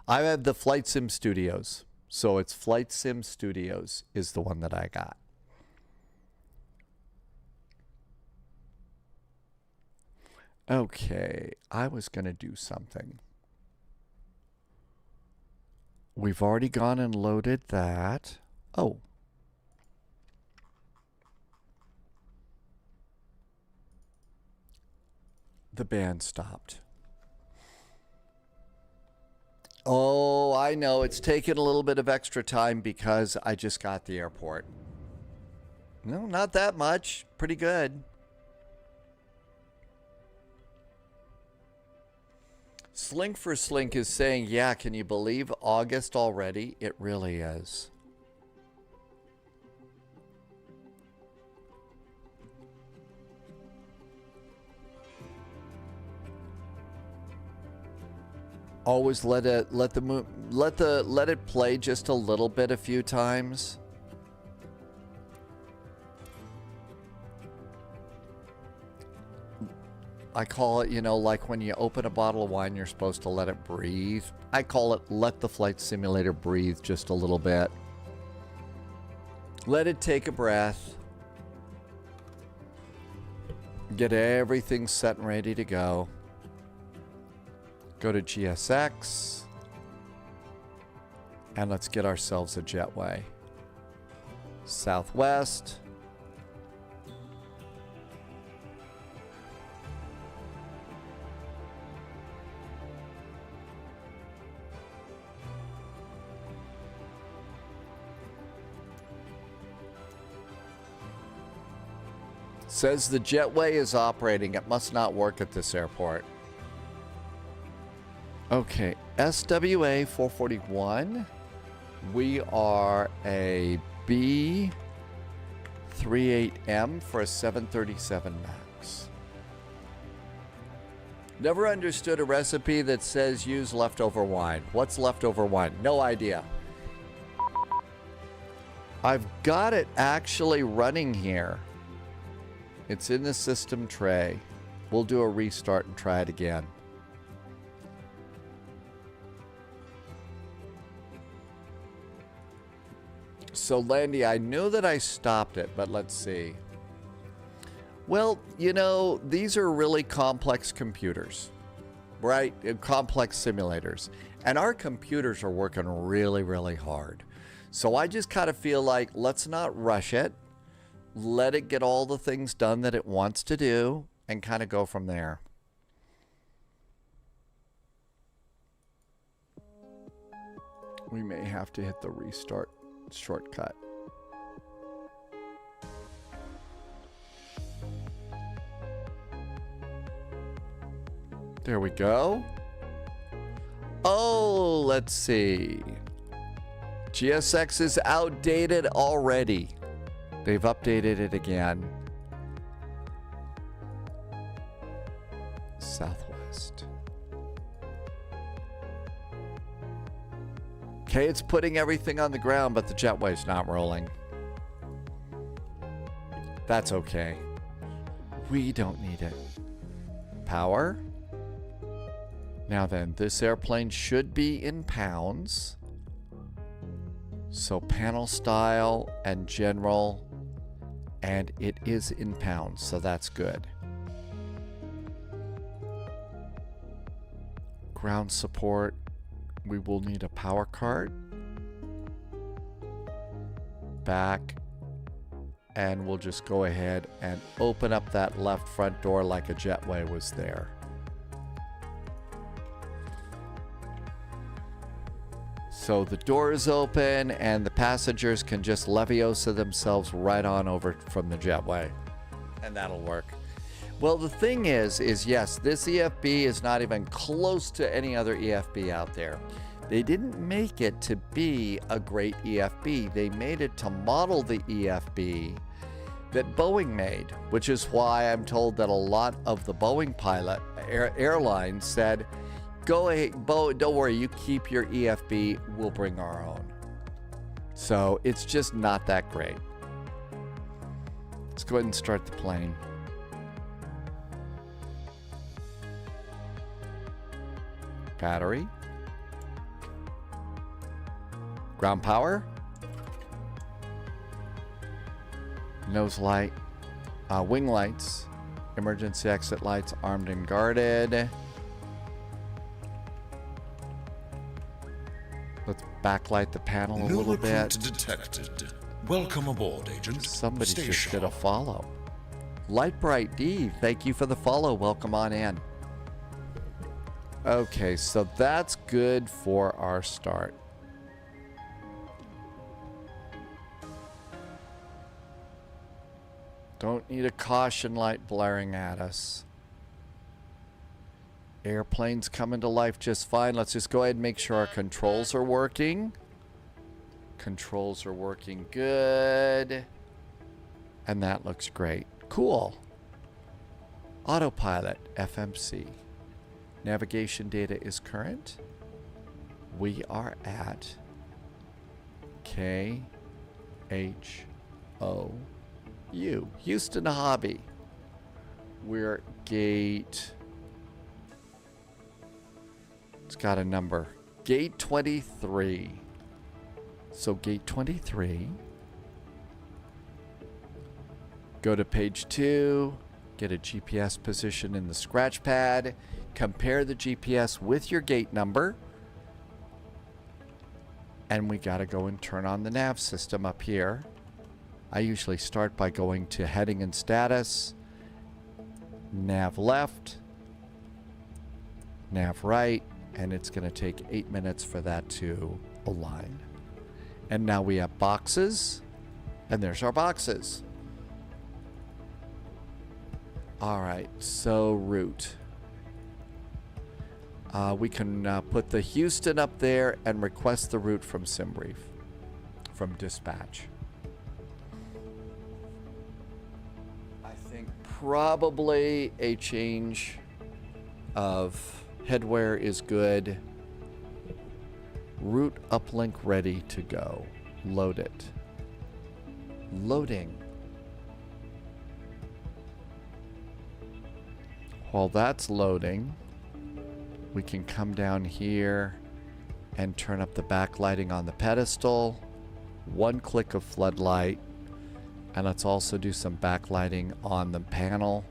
I have the Flight Sim Studios. So it's Flight Sim Studios is the one that I got. Okay, I was going to do something. We've already gone and loaded that. Oh. The band stopped. Oh, I know. It's taken a little bit of extra time because I just got the airport. No, not that much. Pretty good. Slink for Slink is saying, yeah, can you believe August already? It really is. Always let it play just a little bit a few times. I call it, you know, like when you open a bottle of wine, you're supposed to let it breathe. I call it let the flight simulator breathe just a little bit. Let it take a breath. Get everything set and ready to go. Go to GSX. And let's get ourselves a jetway. Southwest. Says the jetway is operating. It must not work at this airport. Okay, SWA 441. We are a B38M for a 737 MAX. Never understood a recipe that says use leftover wine. What's leftover wine? No idea. I've got it actually running here. It's in the system tray. We'll do a restart and try it again. So, Landy, I knew that I stopped it, but let's see. Well, you know, these are really complex computers, right? Complex simulators. And our computers are working really, really hard. So I just kind of feel like, let's not rush it. Let it get all the things done that it wants to do and kind of go from there. We may have to hit the restart shortcut. There we go. Oh, let's see. GSX is outdated already. They've updated it again. Southwest. Okay, it's putting everything on the ground, but the jetway's not rolling. That's okay. We don't need it. Power. Now then, this airplane should be in pounds. So panel style and general, and it is in pounds, so that's good. Ground support, we will need a power card. Back, and we'll just go ahead and open up that left front door like a jetway was there. So the door is open and the passengers can just Leviosa themselves right on over from the jetway. And that'll work. Well, the thing is yes, this EFB is not even close to any other EFB out there. They didn't make it to be a great EFB. They made it to model the EFB that Boeing made, which is why I'm told that a lot of the Boeing airlines said, go ahead, don't worry, you keep your EFB, we'll bring our own. So it's just not that great. Let's go ahead and start the plane. Battery. Ground power. Nose light. Wing lights. Emergency exit lights armed and guarded. Let's backlight the panel a little bit. Detected. Welcome aboard, Agent. Somebody Stay just sharp. did a follow. Lightbright D, thank you for the follow. Welcome on in. Okay, so that's good for our start. Don't need a caution light blaring at us. Airplane's coming to life just fine. Let's just go ahead and make sure our controls are working. Controls are working good. And that looks great. Cool. Autopilot, FMC. Navigation data is current. We are at KHOU. Houston Hobby. We're gate... It's got a number. Gate 23. So gate 23. Go to page 2. Get a GPS position in the scratch pad. Compare the GPS with your gate number. And we got to go and turn on the nav system up here. I usually start by going to heading and status. Nav left. Nav right. And it's going to take 8 minutes for that to align. And now we have boxes. And there's our boxes. All right, so route. We can put the Houston up there and request the route from SimBrief, from dispatch. I think probably a change of headwear is good. Route uplink ready to go. Load it. Loading. While that's loading, we can come down here and turn up the backlighting on the pedestal. One click of floodlight. And let's also do some backlighting on the panel.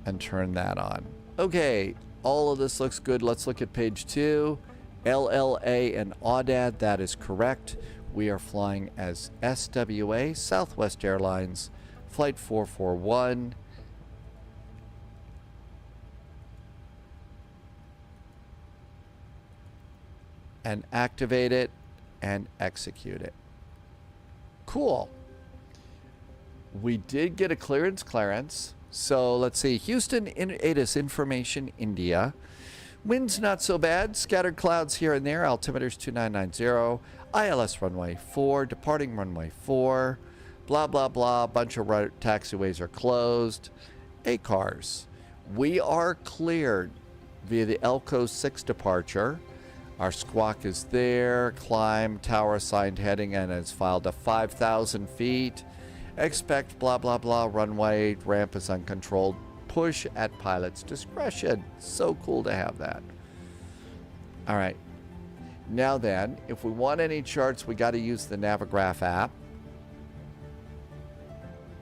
And turn that on. Okay, all of this looks good. Let's look at page 2. LLA and AUDAD, that is correct. We are flying as SWA, Southwest Airlines, Flight 441. And activate it and execute it. Cool. We did get a clearance. So let's see. Houston, ATIS information, India. Winds not so bad. Scattered clouds here and there. Altimeter's 2990. ILS runway 4. Departing runway 4. Blah, blah, blah. Bunch of taxiways are closed. ACARS. We are cleared via the ELCO 6 departure. Our squawk is there. Climb, tower assigned heading, and it's filed to 5,000 feet. Expect blah, blah, blah. Runway, ramp is uncontrolled. Push at pilot's discretion. So cool to have that. All right. Now then, if we want any charts, we got to use the Navigraph app.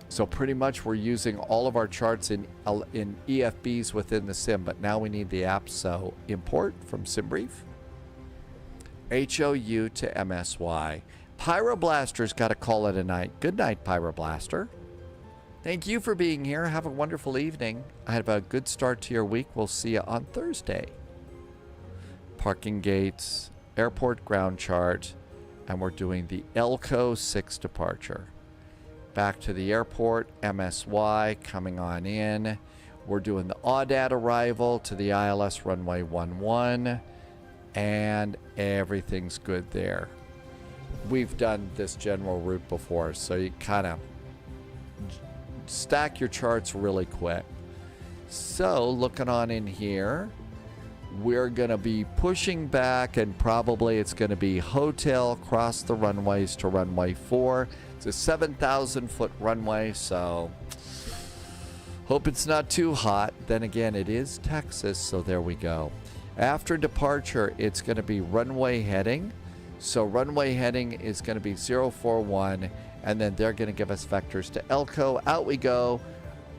So pretty much we're using all of our charts in EFBs within the sim, but now we need the app. So import from SimBrief. HOU to MSY. Pyroblaster's got to call it a night. Good night, Pyroblaster. Thank you for being here. Have a wonderful evening. I have a good start to your week. We'll see you on Thursday. Parking gates, airport ground chart, and we're doing the ELCO 6 departure. Back to the airport, MSY coming on in. We're doing the AUDAD arrival to the ILS runway 11. And everything's good there. We've done this general route before, so you kind of stack your charts really quick. So looking on in here, we're going to be pushing back, and probably it's going to be hotel across the runways to runway 4. It's a 7,000 foot runway, so hope it's not too hot. Then again, it is Texas, so there we go. After departure, it's going to be runway heading. So runway heading is going to be 041, and then they're going to give us vectors to ELCO. Out we go.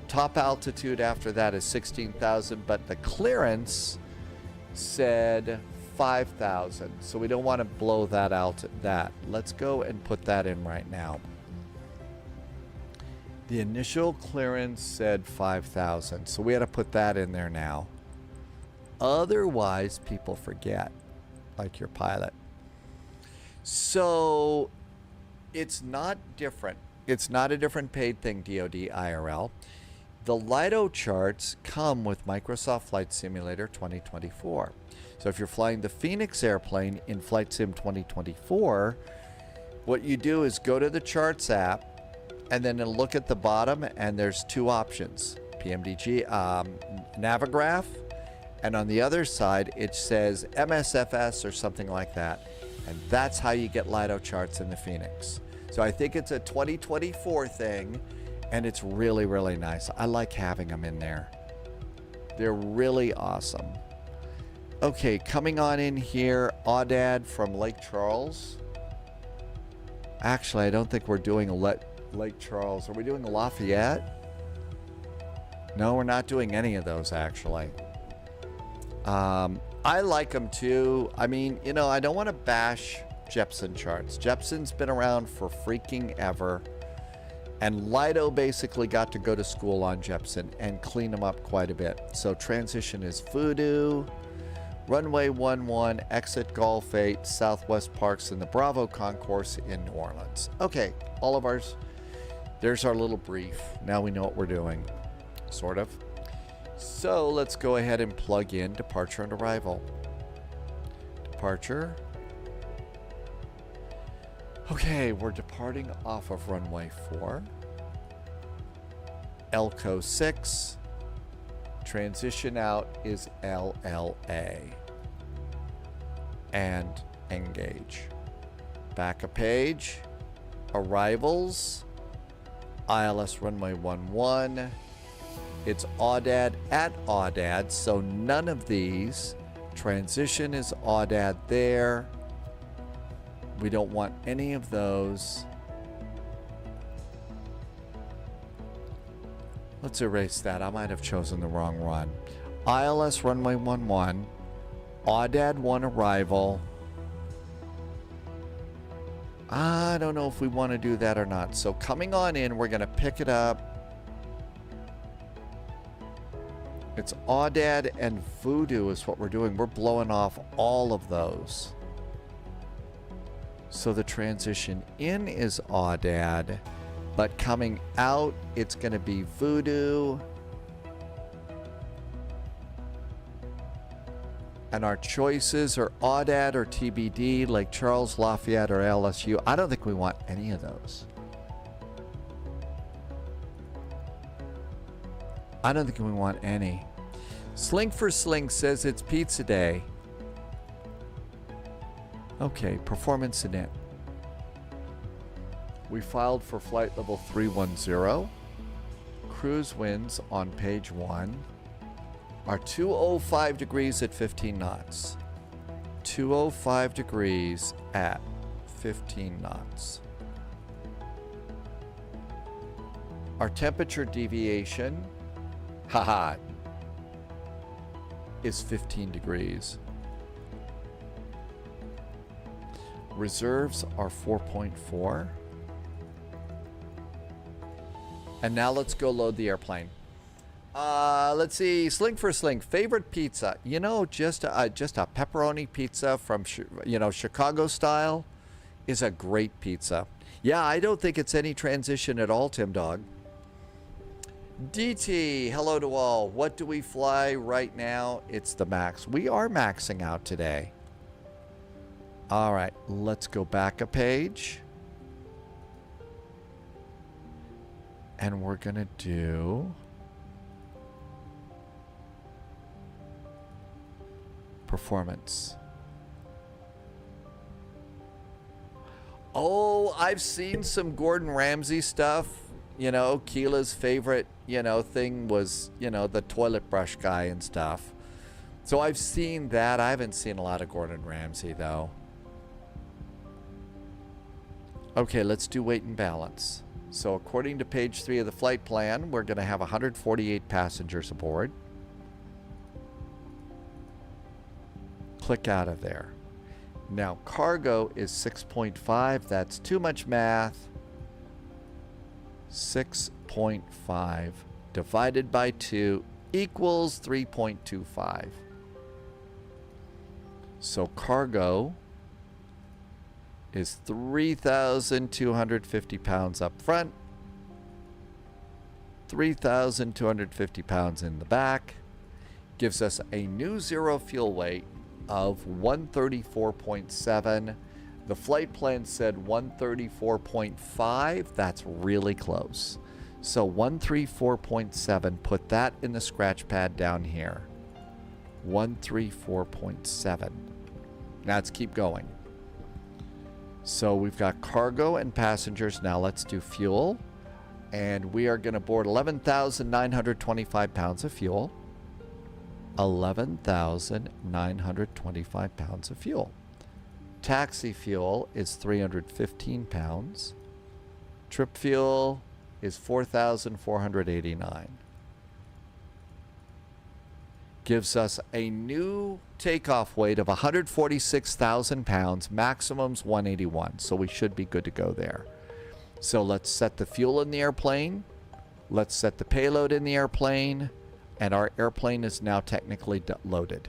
Top altitude after that is 16,000, but the clearance said 5,000. So we don't want to blow that out. Let's go and put that in right now. The initial clearance said 5,000, so we had to put that in there now. Otherwise, people forget, like your pilot. So it's not different. It's not a different paid thing, DoD IRL. The LIDO charts come with Microsoft Flight Simulator 2024. So if you're flying the Phoenix airplane in Flight Sim 2024, what you do is go to the charts app and then look at the bottom, and there's two options, PMDG, Navigraph, and on the other side it says MSFS or something like that. And that's how you get LIDO charts in the Phoenix. So I think it's a 2024 thing, and it's really, really nice. I like having them in there. They're really awesome. Okay, coming on in here, AUDAD from Lake Charles. Actually, I don't think we're doing Lake Charles. Are we doing Lafayette? No, we're not doing any of those, actually. I like them too. I mean, you know, I don't want to bash Jepson charts. Jepson's been around for freaking ever. And Lido basically got to go to school on Jepson and clean them up quite a bit. So transition is Voodoo, runway 11, exit Golf 8, Southwest Parks, and the Bravo Concourse in New Orleans. Okay, all of ours. There's our little brief. Now we know what we're doing. Sort of. So let's go ahead and plug in departure and arrival. Departure. Okay, we're departing off of runway 4. Elco 6. Transition out is LLA. And engage. Back a page. Arrivals. ILS runway 11. It's AUDAD at AUDAD, so none of these. Transition is AUDAD there. We don't want any of those. Let's erase that. I might have chosen the wrong run. ILS runway 11. AUDAD 1 arrival. I don't know if we want to do that or not. So coming on in, we're going to pick it up. It's AUDAD and Voodoo is what we're doing. We're blowing off all of those. So the transition in is AUDAD, but coming out, it's going to be Voodoo. And our choices are AUDAD or TBD, Lake Charles, Lafayette, or LSU. I don't think we want any of those. I don't think we want any. Slink for Slink says it's pizza day. Okay, performance in it. We filed for flight level 310. Cruise winds on page 1 are 205 degrees at 15 knots. 205 degrees at 15 knots. Our temperature deviation, haha, is 15 degrees. Reserves are 4.4. And now let's go load the airplane. Let's see, Slink for Slink, favorite pizza. You know, just a pepperoni pizza from, Chicago style is a great pizza. Yeah, I don't think it's any transition at all, Tim Dog. DT, hello to all. What do we fly right now? It's the max. We are maxing out today. All right, let's go back a page. And we're going to do performance. Oh, I've seen some Gordon Ramsay stuff. You know, Keela's favorite, thing was, the toilet brush guy and stuff. So I've seen that. I haven't seen a lot of Gordon Ramsay, though. Okay, let's do weight and balance. So according to page 3 of the flight plan, we're going to have 148 passengers aboard. Click out of there. Now, cargo is 6.5. That's too much math. 6.5 divided by 2 equals 3.25. So cargo is 3,250 pounds up front, 3,250 pounds in the back, gives us a new zero fuel weight of 134.7. The flight plan said 134.5. That's really close. So 134.7, put that in the scratch pad down here. 134.7. Now let's keep going. So we've got cargo and passengers. Now let's do fuel. And we are going to board 11,925 pounds of fuel. 11,925 pounds of fuel. Taxi fuel is 315 pounds. Trip fuel is 4,489. Gives us a new takeoff weight of 146,000 pounds. Maximum's 181, so we should be good to go there. So let's set the fuel in the airplane. Let's set the payload in the airplane. And our airplane is now technically loaded.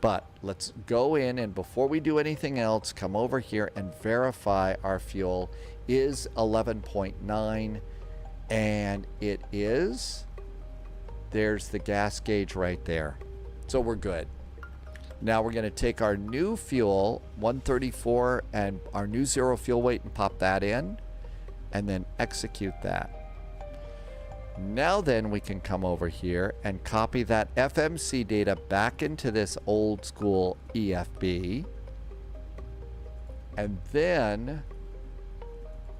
But let's go in, and before we do anything else, come over here and verify our fuel is 11.9. And it is, there's the gas gauge right there. So we're good. Now we're going to take our new fuel, 134, and our new zero fuel weight and pop that in, and then execute that. Now then we can come over here and copy that FMC data back into this old school EFB. And then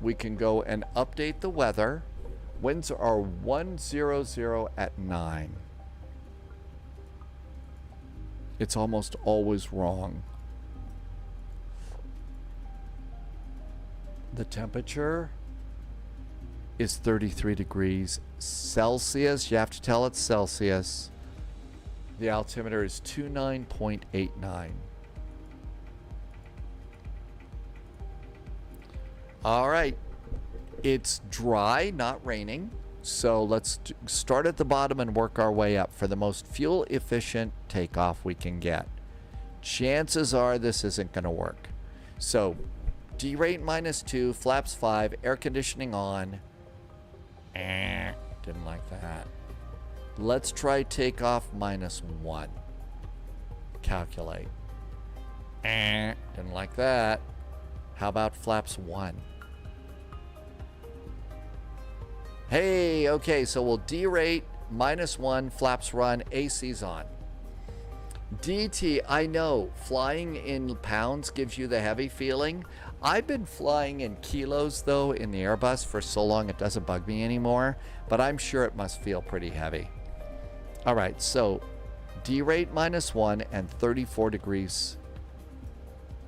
we can go and update the weather. Winds are 100 at 9. It's almost always wrong. The temperature is 33 degrees Celsius. You have to tell it's Celsius. The altimeter is 29.89. All right. It's dry, not raining. So let's start at the bottom and work our way up for the most fuel efficient takeoff we can get. Chances are this isn't going to work. So derate -2, flaps 5, air conditioning on. Didn't like that. Let's try takeoff -1. Calculate. Didn't like that. How about flaps 1? Hey, okay, so we'll derate -1, flaps run, AC's on. DT, I know, flying in pounds gives you the heavy feeling. I've been flying in kilos, though, in the Airbus for so long it doesn't bug me anymore, but I'm sure it must feel pretty heavy. All right, so derate -1 and 34 degrees.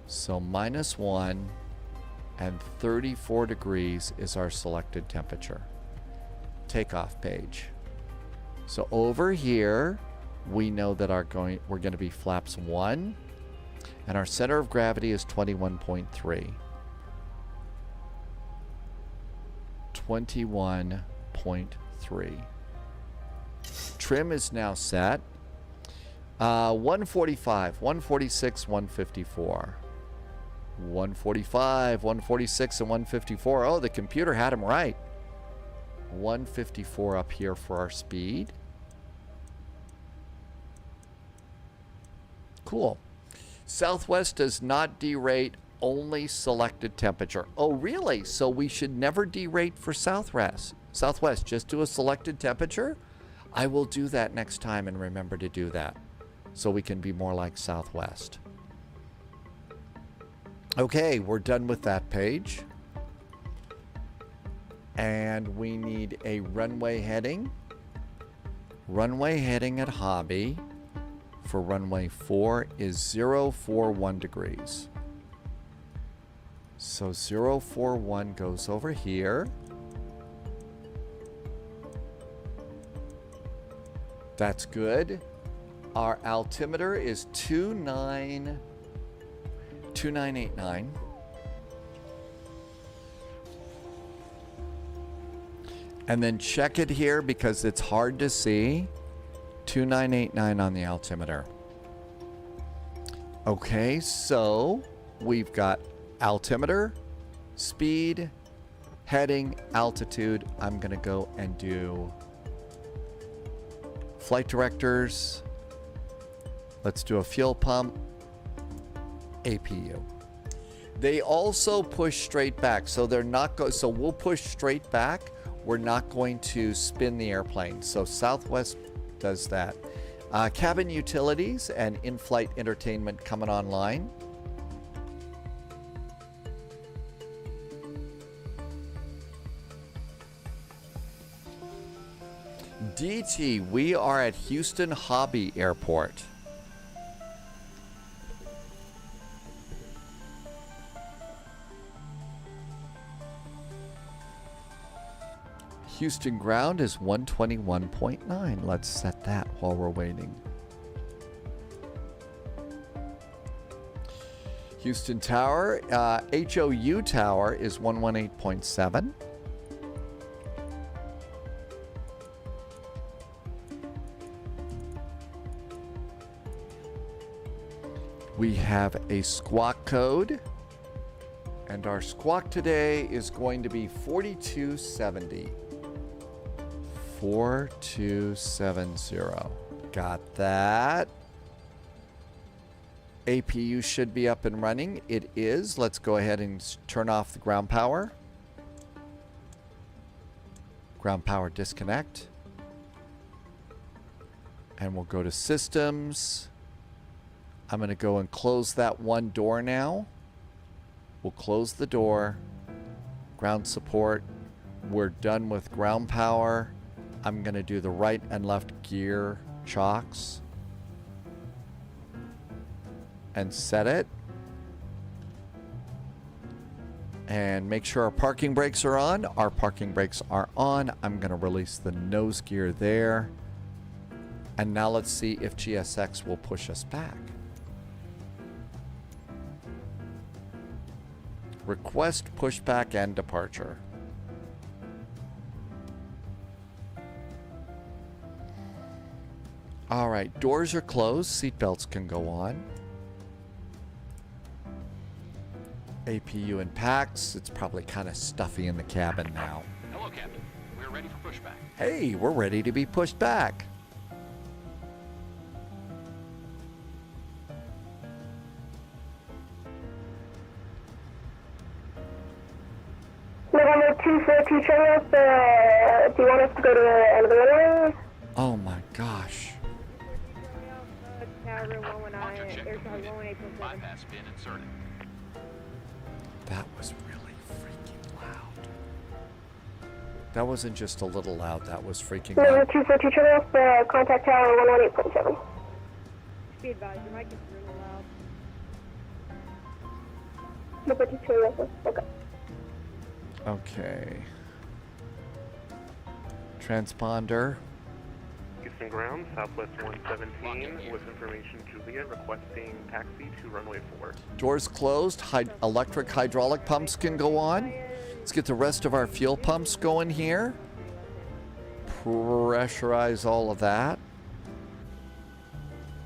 So -1 and 34 degrees is our selected temperature. Takeoff page. So over here, we know that we're going to be flaps 1, and our center of gravity is 21.3. 21.3. Trim is now set. 145, 146, 154. 145, 146, and 154. Oh, the computer had them right. 154 up here for our speed. Cool. Southwest does not derate, only selected temperature. Oh, really? So we should never derate for Southwest. Southwest, just do a selected temperature? I will do that next time and remember to do that so we can be more like Southwest. Okay, we're done with that page. And we need a runway heading. Runway heading at Hobby for runway 4 is 041 degrees. So 041 goes over here. That's good. Our altimeter is 2989. And then check it here because it's hard to see. 2989 on the altimeter. Okay, so we've got altimeter, speed, heading, altitude. I'm going to go and do flight directors. Let's do a fuel pump. APU. They also push straight back, so they're not so we'll push straight back. We're not going to spin the airplane. So Southwest does that. Cabin utilities and in-flight entertainment coming online. DT, we are at Houston Hobby Airport. Houston ground is 121.9. Let's set that while we're waiting. Houston Tower, HOU Tower is 118.7. We have a squawk code, and our squawk today is going to be 4270. 4270. Got that. APU should be up and running. It is. Let's go ahead and turn off the ground power. Ground power disconnect. And we'll go to systems. I'm going to go and close that one door now. We'll close the door. Ground support. We're done with ground power. I'm going to do the right and left gear chocks. And set it. And make sure our parking brakes are on. Our parking brakes are on. I'm going to release the nose gear there. And now let's see if GSX will push us back. Request pushback and departure. All right, doors are closed. Seatbelts can go on. APU and packs. It's probably kind of stuffy in the cabin now. Hello, Captain. We're ready for pushback. Hey, we're ready to be pushed back. November 242 Charlie, do you want us to go to the end of the runway? Oh my gosh. Bypass pin inserted. That was really freaking loud. That wasn't just a little loud, that was freaking November loud. 242 Charlie, contact tower 118.7. Be advised, your mic is really loud. November 2 Charlie, okay. Okay. Transponder. Houston ground, Southwest 117, with information Juliet requesting taxi to runway 4. Doors closed. Electric hydraulic pumps can go on. Let's get the rest of our fuel pumps going here. Pressurize all of that.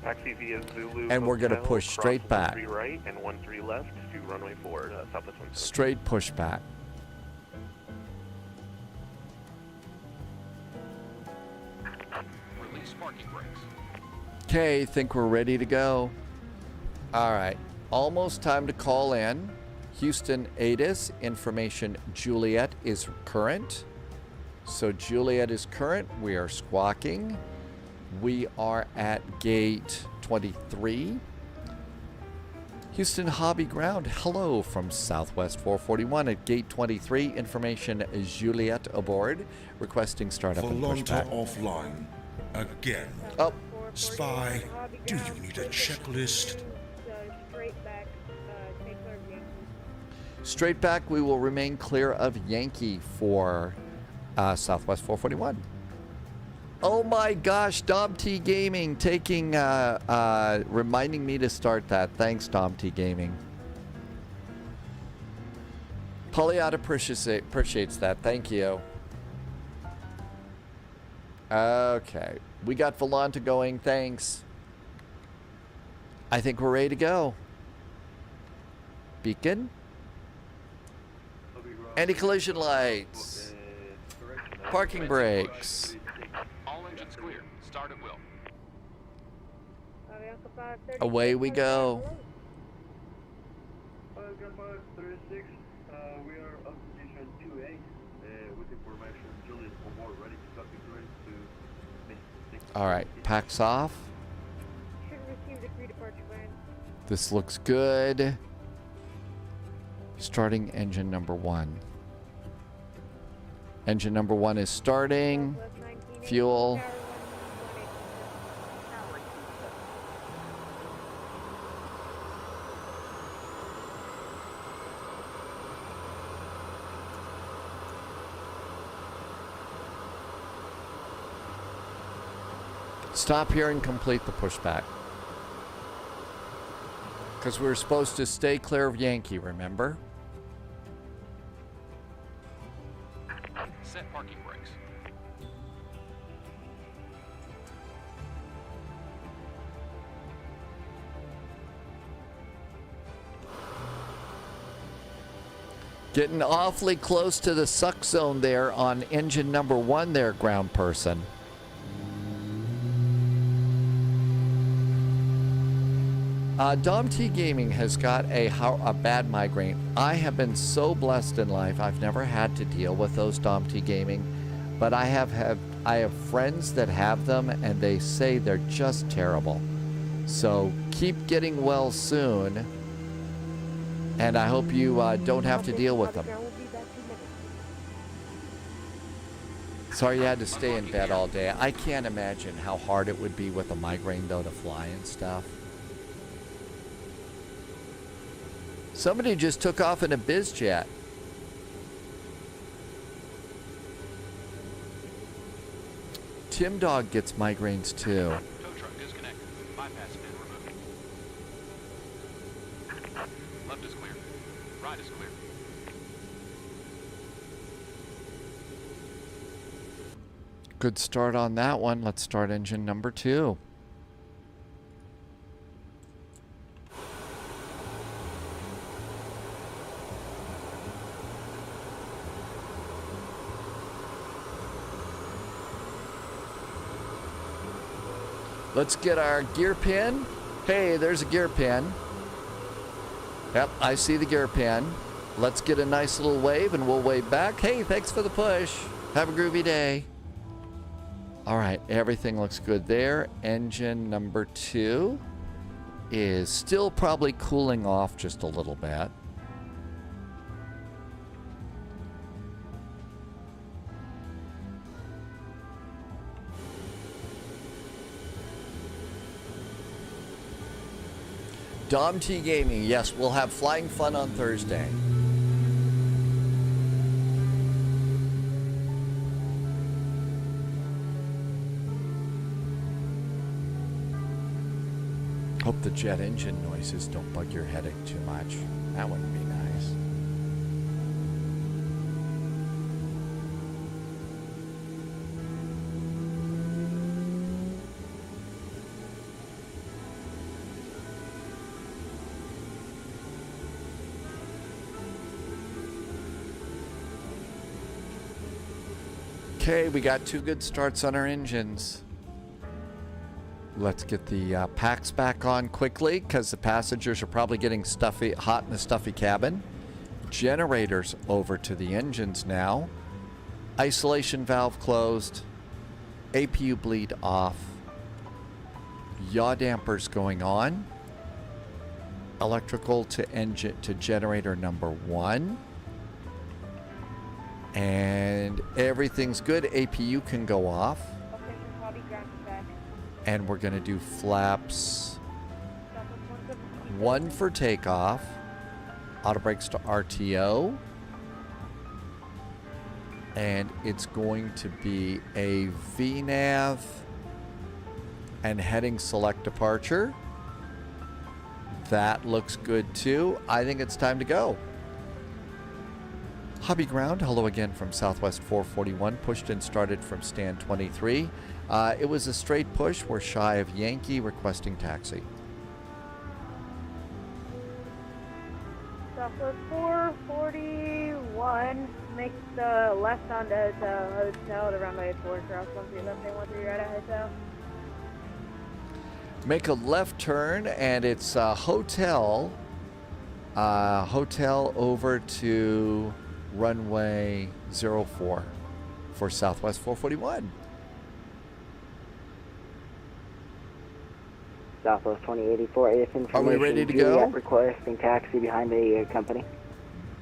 Taxi via Zulu. And we're going to Hotel, push straight back. 13 right and 13 left to runway 4, Southwest 117. Straight push back. Release parking brakes. Okay, think we're ready to go. All right, almost time to call in. Houston ATIS, information Juliet is current. So Juliet is current, we are squawking. We are at gate 23. Houston Hobby Ground, hello from Southwest 441 at gate 23. Information Juliet aboard, requesting startup and Volanta pushback. offline. Again. Oh. Spy, do you need a checklist? Straight back, take care of Yankee. Straight back, we will remain clear of Yankee for Southwest 441. Oh my gosh, Dom T Gaming taking, reminding me to start that. Thanks, Dom T Gaming. Polyot appreciates that. Thank you. Okay, we got Volanta going. Thanks. I think we're ready to go. Beacon. Anti-collision lights. Parking brakes. All engines clear. Start at will. Away we go. We are on position 2A with information Juliet on board, ready to copy to All right, packs off. Should receive the pre-departure plan. This looks good. Starting engine number 1. Engine number 1 is starting. Fuel. Stop here and complete the pushback. Because we were supposed to stay clear of Yankee, remember? Set parking brakes. Getting awfully close to the suck zone there on engine number 1 there, ground person. Dom T Gaming has got a bad migraine. I have been so blessed in life. I've never had to deal with those Dom T Gaming, but I have friends that have them, and they say they're just terrible. So keep getting well soon, and I hope you don't have to deal with them. Sorry you had to stay in bed all day. I can't imagine how hard it would be with a migraine, though, to fly and stuff. Somebody just took off in a biz jet. Tim Dog gets migraines too. Tow truck disconnected. Bypass pin removed. Left is clear. Right is clear. Good start on that one. Let's start engine number 2. Let's get our gear pin. Hey, there's a gear pin. Yep, I see the gear pin. Let's get a nice little wave and we'll wave back. Hey, thanks for the push. Have a groovy day. All right, everything looks good there. Engine number 2 is still probably cooling off just a little bit. Dom T Gaming, yes, we'll have flying fun on Thursday. Hope the jet engine noises don't bug your headache too much. That wouldn't be nice. Okay, we got 2 good starts on our engines. Let's get the packs back on quickly because the passengers are probably getting hot in the stuffy cabin. Generators over to the engines now. Isolation valve closed. APU bleed off. Yaw dampers going on. Electrical to generator number 1. And everything's good. APU can go off. And we're going to do flaps 1 for takeoff. Auto brakes to RTO. And it's going to be a VNAV and heading select departure. That looks good too. I think it's time to go. Hobby Ground, hello again from Southwest 441, pushed and started from stand 23. It was a straight push. We're shy of Yankee requesting taxi. Southwest 441, make the left onto hotel, the runway 4, cross 13 left and 13 right at hotel. Make a left turn and it's hotel over to runway 04 for Southwest 441. Southwest 2084, if information. Are we ready to go? Requesting taxi behind the company.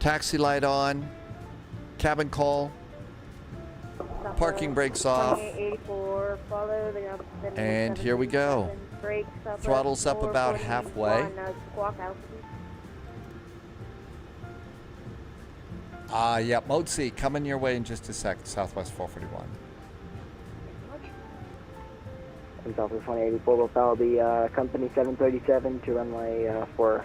Taxi light on. Cabin call. Parking brakes off. 2084, follow the and here we go. Throttles up about halfway. Yeah, mode C, coming your way in just a sec, Southwest 441. Southwest 2084 will follow the company 737 to runway 4.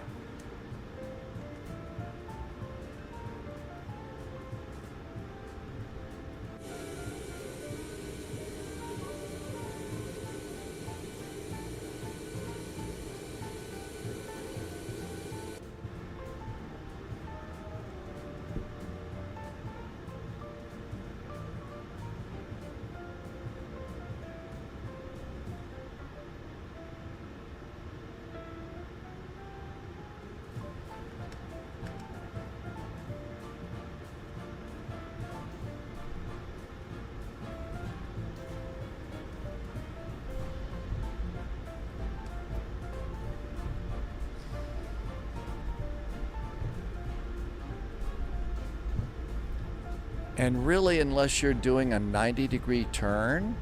And really, unless you're doing a 90-degree turn,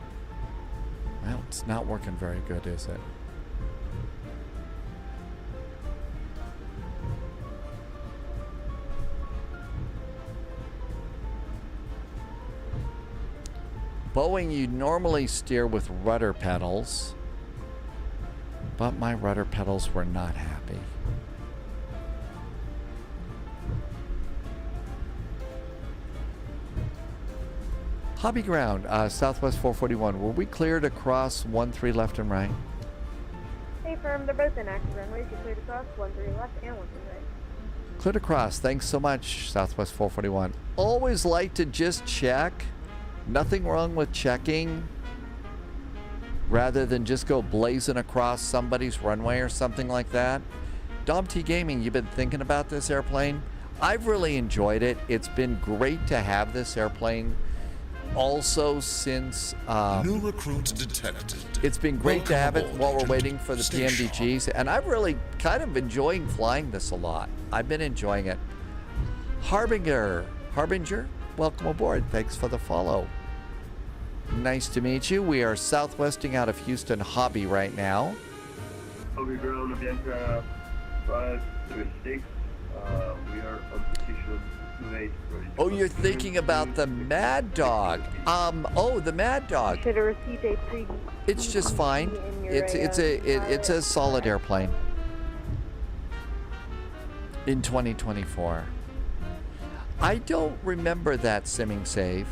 well, it's not working very good, is it? Boeing, you normally steer with rudder pedals, but my rudder pedals were not happy. Hobby ground, Southwest 441. Were we cleared across 13 left and right? Hey, firm, they're both in active runways. You cleared across 13 left and 13 right. Cleared across. Thanks so much, Southwest 441. Always like to just check. Nothing wrong with checking rather than just go blazing across somebody's runway or something like that. Dom T Gaming, you've been thinking about this airplane? I've really enjoyed it. It's been great to have this airplane. Also, since new recruit detected. It's been great to have it while we're waiting for the Stay PMDGs, and I'm really kind of enjoying flying this a lot. I've been enjoying it. Harbinger, welcome aboard. Thanks for the follow. Nice to meet you. We are southwesting out of Houston Hobby right now. Hobby ground, Bianca 536. We are on position 28. Oh, you're thinking about the Mad Dog. The Mad Dog. You should have received a preview. It's just fine. It's a solid airplane. In 2024. I don't remember that simming save.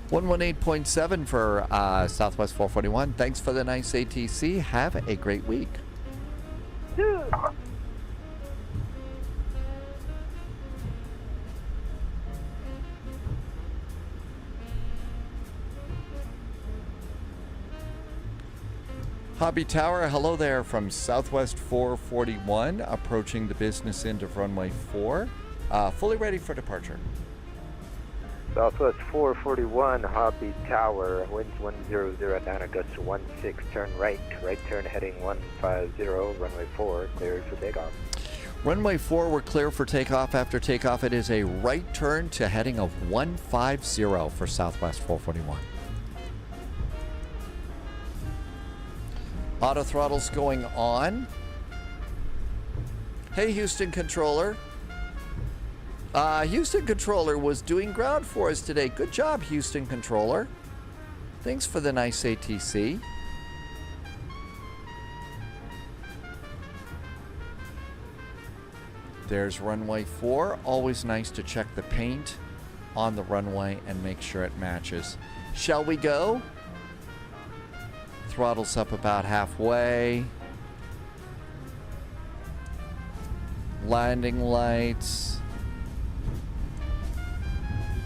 118.7 for Southwest 441. Thanks for the nice ATC. Have a great week. Hobby Tower, hello there from Southwest 441, approaching the business end of runway 4. Fully ready for departure. Southwest 441, Hobby Tower, winds 100 down, gusts 16, turn right turn heading 150, runway 4, cleared for takeoff. Runway 4, we're clear for takeoff. After takeoff, it is a right turn to heading of 150 for Southwest 441. Auto throttle's going on. Hey, Houston Controller. Houston Controller was doing ground for us today. Good job, Houston Controller. Thanks for the nice ATC. There's runway 4. Always nice to check the paint on the runway and make sure it matches. Shall we go? Throttle's up about halfway. Landing lights.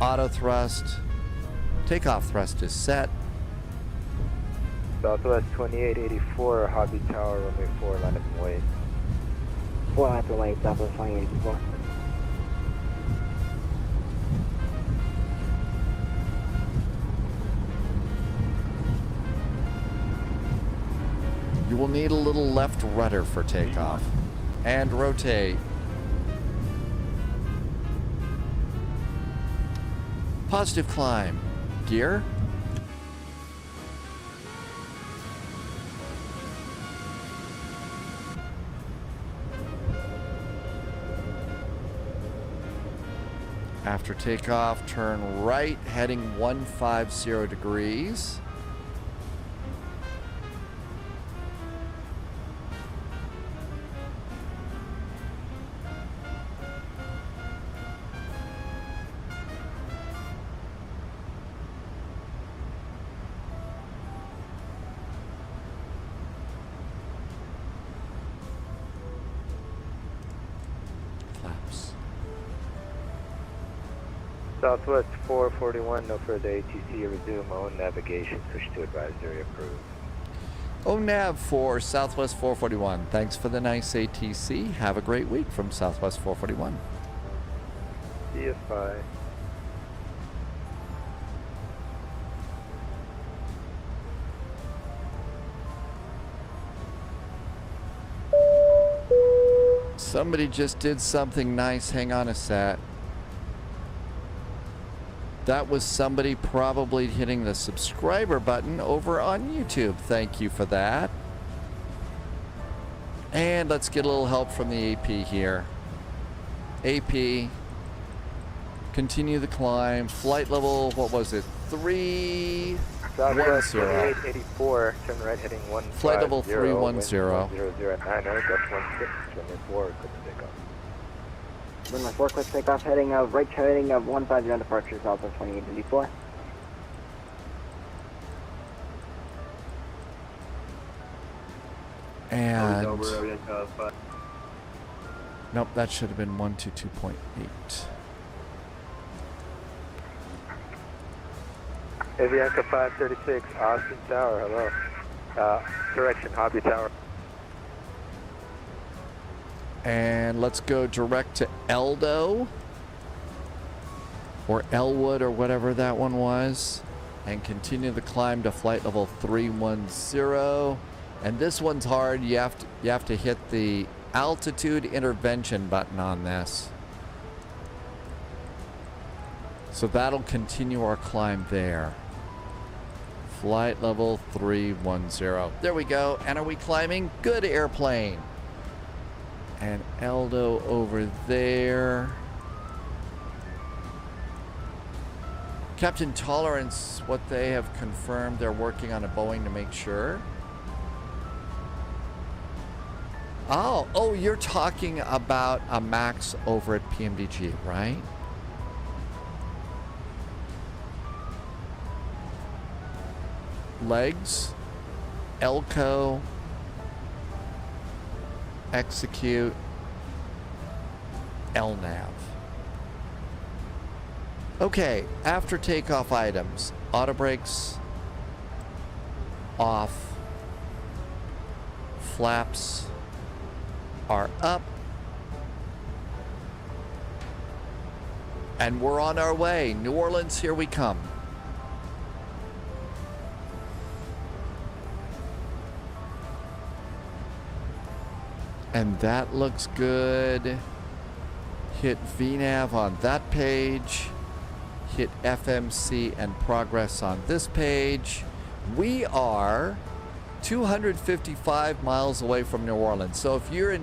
Auto thrust. Takeoff thrust is set. Southwest 2884, Hobby Tower, runway 4, land and wait. 4 left and wait, Southwest 2884. You will need a little left rudder for takeoff. And rotate. Positive climb. Gear. After takeoff, turn right, heading 150 degrees. Southwest 441, no further ATC, resume own navigation, switch to advisory approved. ONAV for Southwest 441. Thanks for the nice ATC. Have a great week from Southwest 441. CFI. Somebody just did something nice. Hang on a sec. That was somebody probably hitting the subscriber button over on YouTube. Thank you for that. And let's get a little help from the AP here. AP. Continue the climb. Flight level, what was it? 310. Southwest 2884, turn right heading 150. Flight level 310. 100 at 90, gust 16, runway 4, click to take off. Runway 4, click takeoff, heading of right heading of 150 departure, Southwest 2884. And nope, that should have been 122.8. Avianca 536, Austin Tower, hello. Direction, Hobby Tower. And let's go direct to Eldo. Or Elwood or whatever that one was. And continue the climb to flight level 310. And this one's hard. You have to hit the altitude intervention button on this. So that'll continue our climb there. Flight level 310. There we go. And are we climbing? Good airplane. And Eldo over there. Captain Tolerance, what they have confirmed, they're working on a Boeing to make sure. Oh, you're talking about a MAX over at PMDG, right? Legs, Elco, execute, LNAV. Okay, after takeoff items, auto brakes off, flaps are up, and we're on our way. New Orleans, here we come. And that looks good. Hit VNAV on that page. Hit FMC and progress on this page. We are 255 miles away from New Orleans. So if you're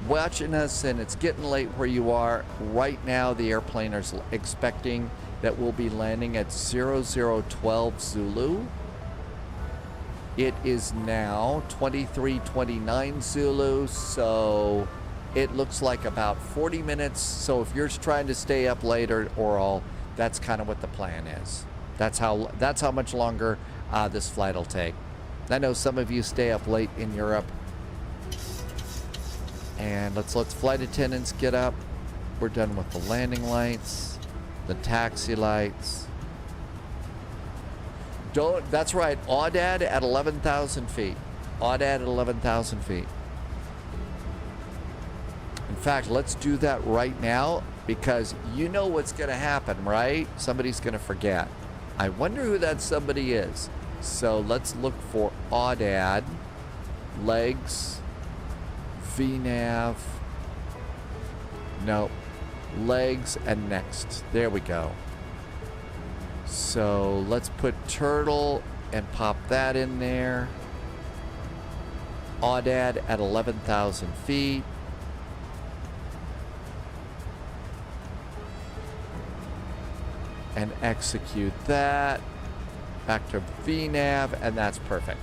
watching us and it's getting late where you are, right now the airplane is expecting that we'll be landing at 0012 Zulu. It is now 2329 Zulu, so it looks like about 40 minutes. So if you're trying to stay up later or all, that's kind of what the plan is. That's how much longer this flight will take. I know some of you stay up late in Europe. And let's flight attendants get up. We're done with the landing lights, the taxi lights. That's right, Audad at 11,000 feet. Audad at 11,000 feet. In fact, let's do that right now because you know what's going to happen, right? Somebody's going to forget. I wonder who that somebody is. So let's look for Audad, legs, VNAV, no, legs, and next. There we go. So let's put turtle and pop that in there. Audad at 11,000 feet. And execute that. Back to VNAV, and that's perfect.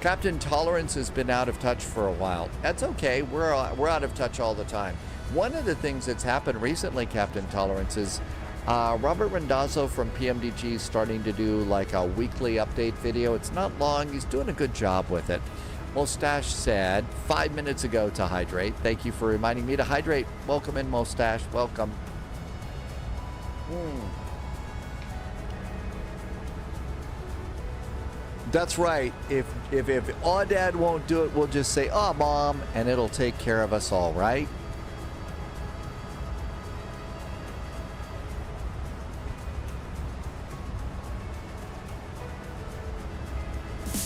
Captain Tolerance has been out of touch for a while. That's okay. We're out of touch all the time. One of the things that's happened recently, Captain Tolerance, is Robert Randazzo from PMDG is starting to do like a weekly update video. It's not long. He's doing a good job with it. Mustache said 5 minutes ago to hydrate. Thank you for reminding me to hydrate. Welcome in, Mustache. Welcome. That's right. If Audad won't do it, we'll just say, "Oh, Mom," and it'll take care of us all, right?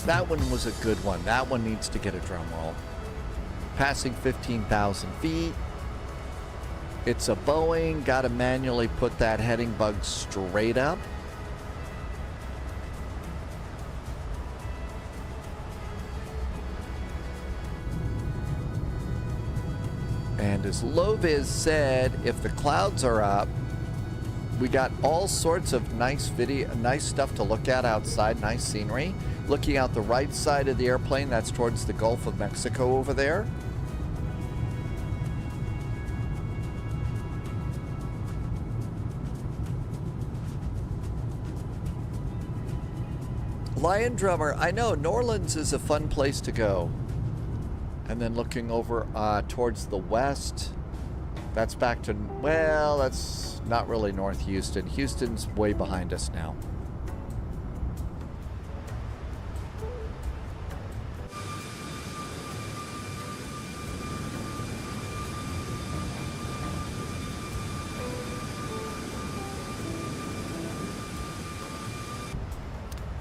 That one was a good one. That one needs to get a drum roll. passing 15,000 feet. It's a Boeing. Got to manually put that heading bug straight up. And as Loviz said, if the clouds are up, we got all sorts of nice stuff to look at outside, nice scenery. Looking out the right side of the airplane, that's towards the Gulf of Mexico over there. Lion Drummer, I know, New Orleans is a fun place to go. And then looking over towards the west, that's back to, well, that's not really North Houston. Houston's way behind us now.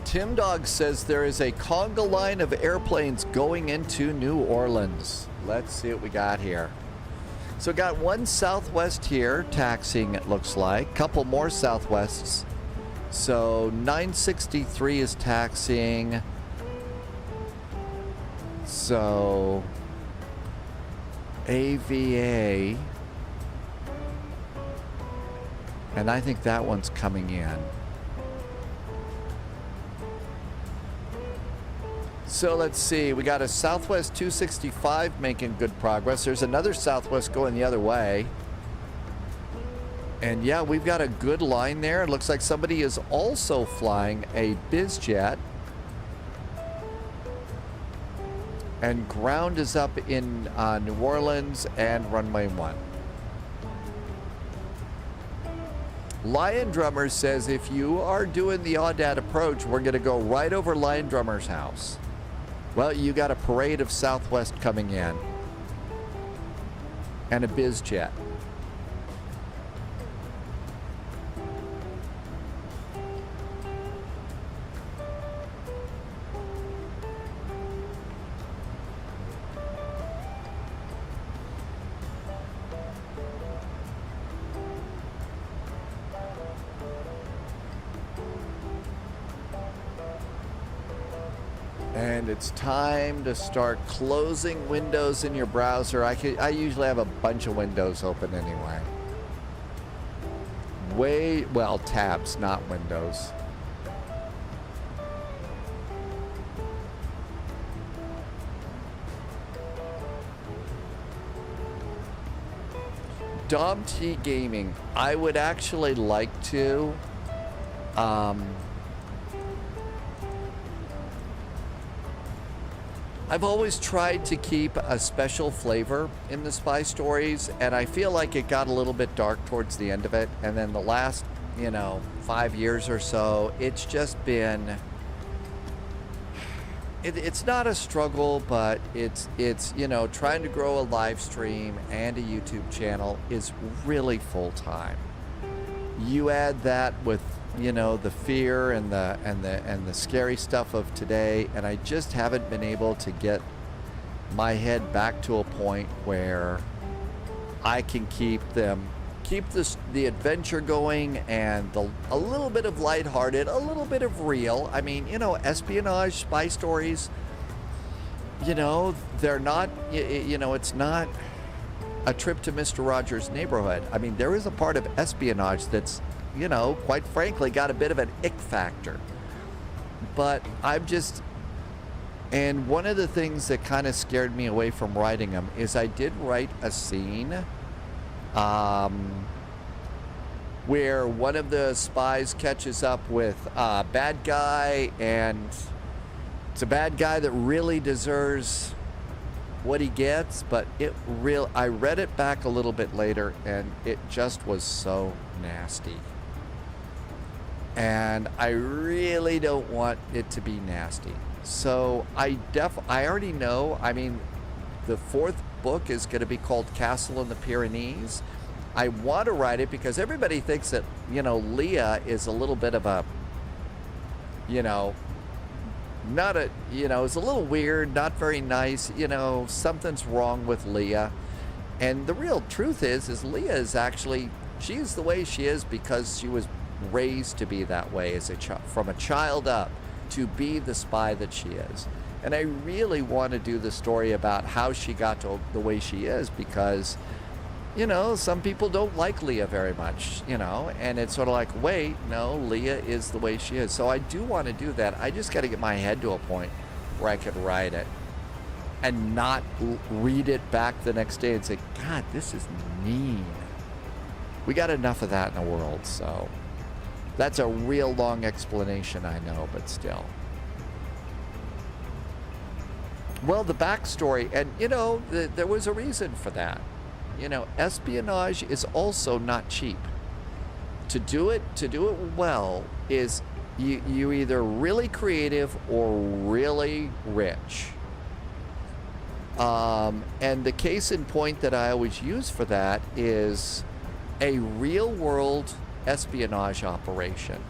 Tim Dog says there is a conga line of airplanes going into New Orleans. Let's see what we got here. So got one Southwest here taxiing, it looks like. Couple more Southwests. So 963 is taxiing. So AVA. And I think that one's coming in. So let's see, we got a Southwest 265 making good progress. There's another Southwest going the other way. And yeah, we've got a good line there. It looks like somebody is also flying a BizJet. And ground is up in New Orleans and runway 1. Lion Drummer says if you are doing the Audad approach, we're going to go right over Lion Drummer's house. Well, you got a parade of Southwest coming in. And a BizJet. And it's time to start closing windows in your browser. I usually have a bunch of windows open anyway. Well, tabs, not windows. Dom T Gaming, I would actually like to I've always tried to keep a special flavor in the spy stories, and I feel like it got a little bit dark towards the end of it. And then the last, 5 years or so, it's just been, it's not a struggle, but it's trying to grow a live stream and a YouTube channel is really full time. You add that with the fear and the scary stuff of today, and I just haven't been able to get my head back to a point where I can keep the adventure going and a little bit of lighthearted, a little bit of real. I mean, espionage, spy stories, they're not, it's not a trip to Mr. Rogers' neighborhood. I mean, there is a part of espionage that's, quite frankly, got a bit of an ick factor. But and one of the things that kind of scared me away from writing them is I did write a scene where one of the spies catches up with a bad guy, and it's a bad guy that really deserves what he gets, but I read it back a little bit later, and it just was so nasty. And I really don't want it to be nasty. So I already know, the 4th book is going to be called Castle in the Pyrenees. I want to write it because everybody thinks that, not a, you know, it's a little weird, not very nice. You know, something's wrong with Leah. And the real truth is Leah is actually, she's the way she is because she was raised to be that way as a from a child up, to be the spy that she is. And I really want to do the story about how she got to the way she is because, you know, some people don't like Leah very much, you know, and it's sort of like, wait, no, Leah is the way she is. So I do want to do that. I just got to get my head to a point where I could write it and not read it back the next day and say, God, this is mean. We got enough of that in the world, so that's a real long explanation, I know, but still. Well, the backstory, and you know, there was a reason for that. You know, espionage is also not cheap. To do it well is you either really creative or really rich. And the case in point that I always use for that is a real world espionage operation.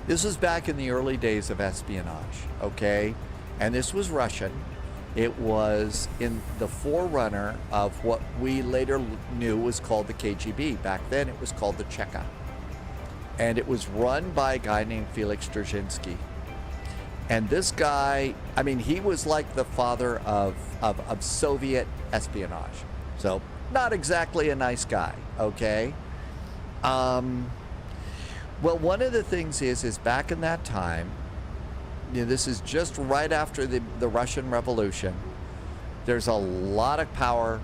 This was back in the early days of espionage, okay? And this was Russian. It was in the forerunner of what we later knew was called the KGB. Back then it was called the Cheka. And it was run by a guy named Felix Dzerzhinsky. And this guy, I mean, he was like the father of Soviet espionage. So not exactly a nice guy, okay? Well, one of the things is back in that time, you know, this is just right after the Russian Revolution. There's a lot of power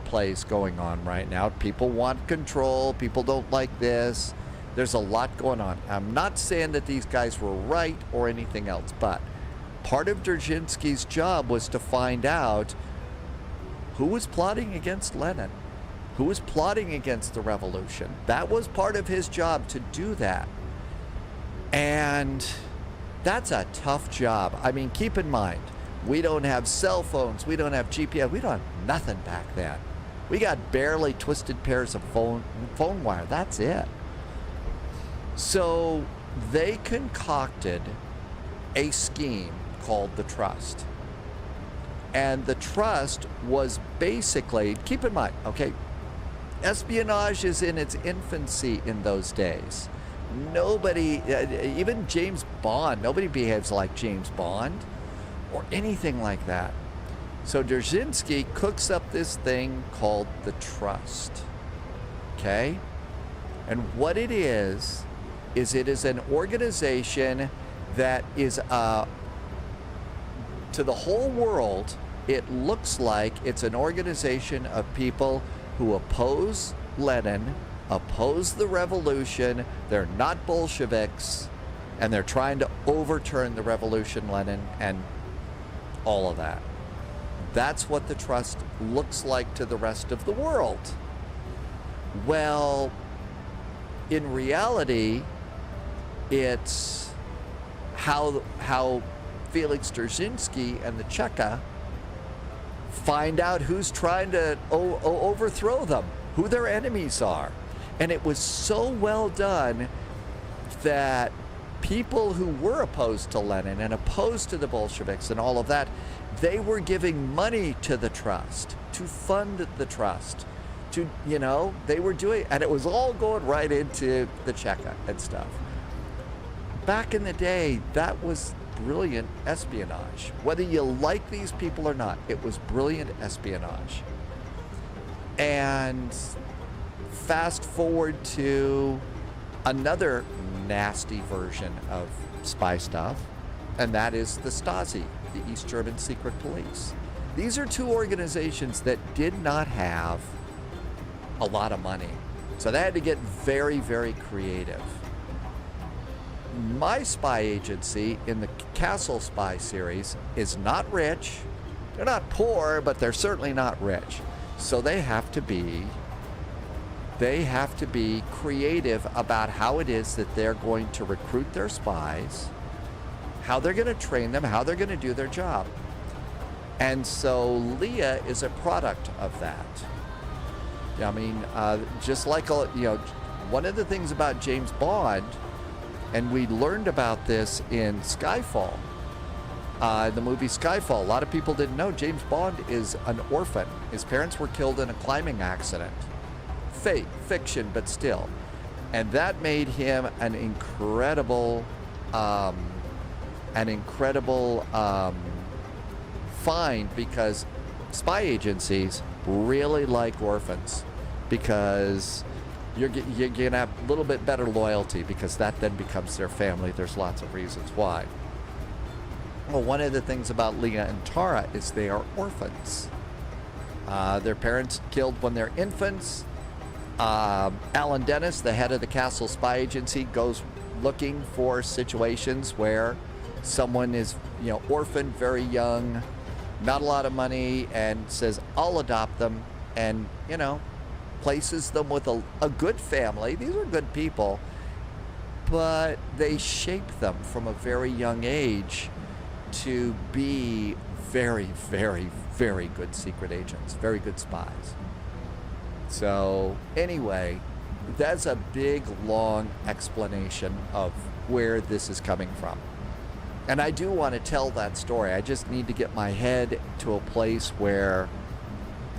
plays going on right now. People want control. People don't like this. There's a lot going on. I'm not saying that these guys were right or anything else, but part of Dzerzhinsky's job was to find out who was plotting against Lenin, who was plotting against the revolution. That was part of his job, to do that. And that's a tough job. I mean, keep in mind, we don't have cell phones, we don't have GPS, we don't have nothing back then. We got barely twisted pairs of phone wire, that's it. So they concocted a scheme called the Trust. And the Trust was basically, keep in mind, okay, espionage is in its infancy in those days. Nobody, even James Bond, nobody behaves like James Bond or anything like that. So Dzerzhinsky cooks up this thing called the Trust, okay? And what it is it is an organization that is, to the whole world, it looks like it's an organization of people who oppose Lenin, oppose the revolution, they're not Bolsheviks, and they're trying to overturn the revolution, Lenin, and all of that. That's what the Trust looks like to the rest of the world. Well, in reality, it's how Felix Dzerzhinsky and the Cheka find out who's trying to overthrow them, who their enemies are. And it was so well done that people who were opposed to Lenin and opposed to the Bolsheviks and all of that, they were giving money to the Trust, to fund the Trust, to, you know, they were doing, and it was all going right into the Cheka and stuff. Back in the day, that was brilliant espionage. Whether you like these people or not, it was brilliant espionage. And fast forward to another nasty version of spy stuff, and that is the Stasi, the East German Secret Police. These are two organizations that did not have a lot of money, so they had to get very, very creative. My spy agency in the Castle Spy series is not rich. They're not poor, but they're certainly not rich. So they have to be creative about how it is that they're going to recruit their spies, how they're going to train them, how they're going to do their job. And so Leah is a product of that. I mean, just like, you know, one of the things about James Bond And we learned about this in Skyfall, the movie Skyfall. A lot of people didn't know James Bond is an orphan. His parents were killed in a climbing accident. Fake, fiction, but still. And that made him an incredible find, because spy agencies really like orphans, because you're gonna have a little bit better loyalty, because that then becomes their family. There's lots of reasons why. Well, one of the things about Leah and Tara is they are orphans. Their parents killed when they're infants. Alan Dennis, the head of the Castle Spy Agency, goes looking for situations where someone is, orphaned, very young, not a lot of money, and says, I'll adopt them, and, places them with a good family. These are good people, but they shape them from a very young age to be very, very, very good secret agents, very good spies. So anyway, that's a big, long explanation of where this is coming from. And I do want to tell that story. I just need to get my head to a place where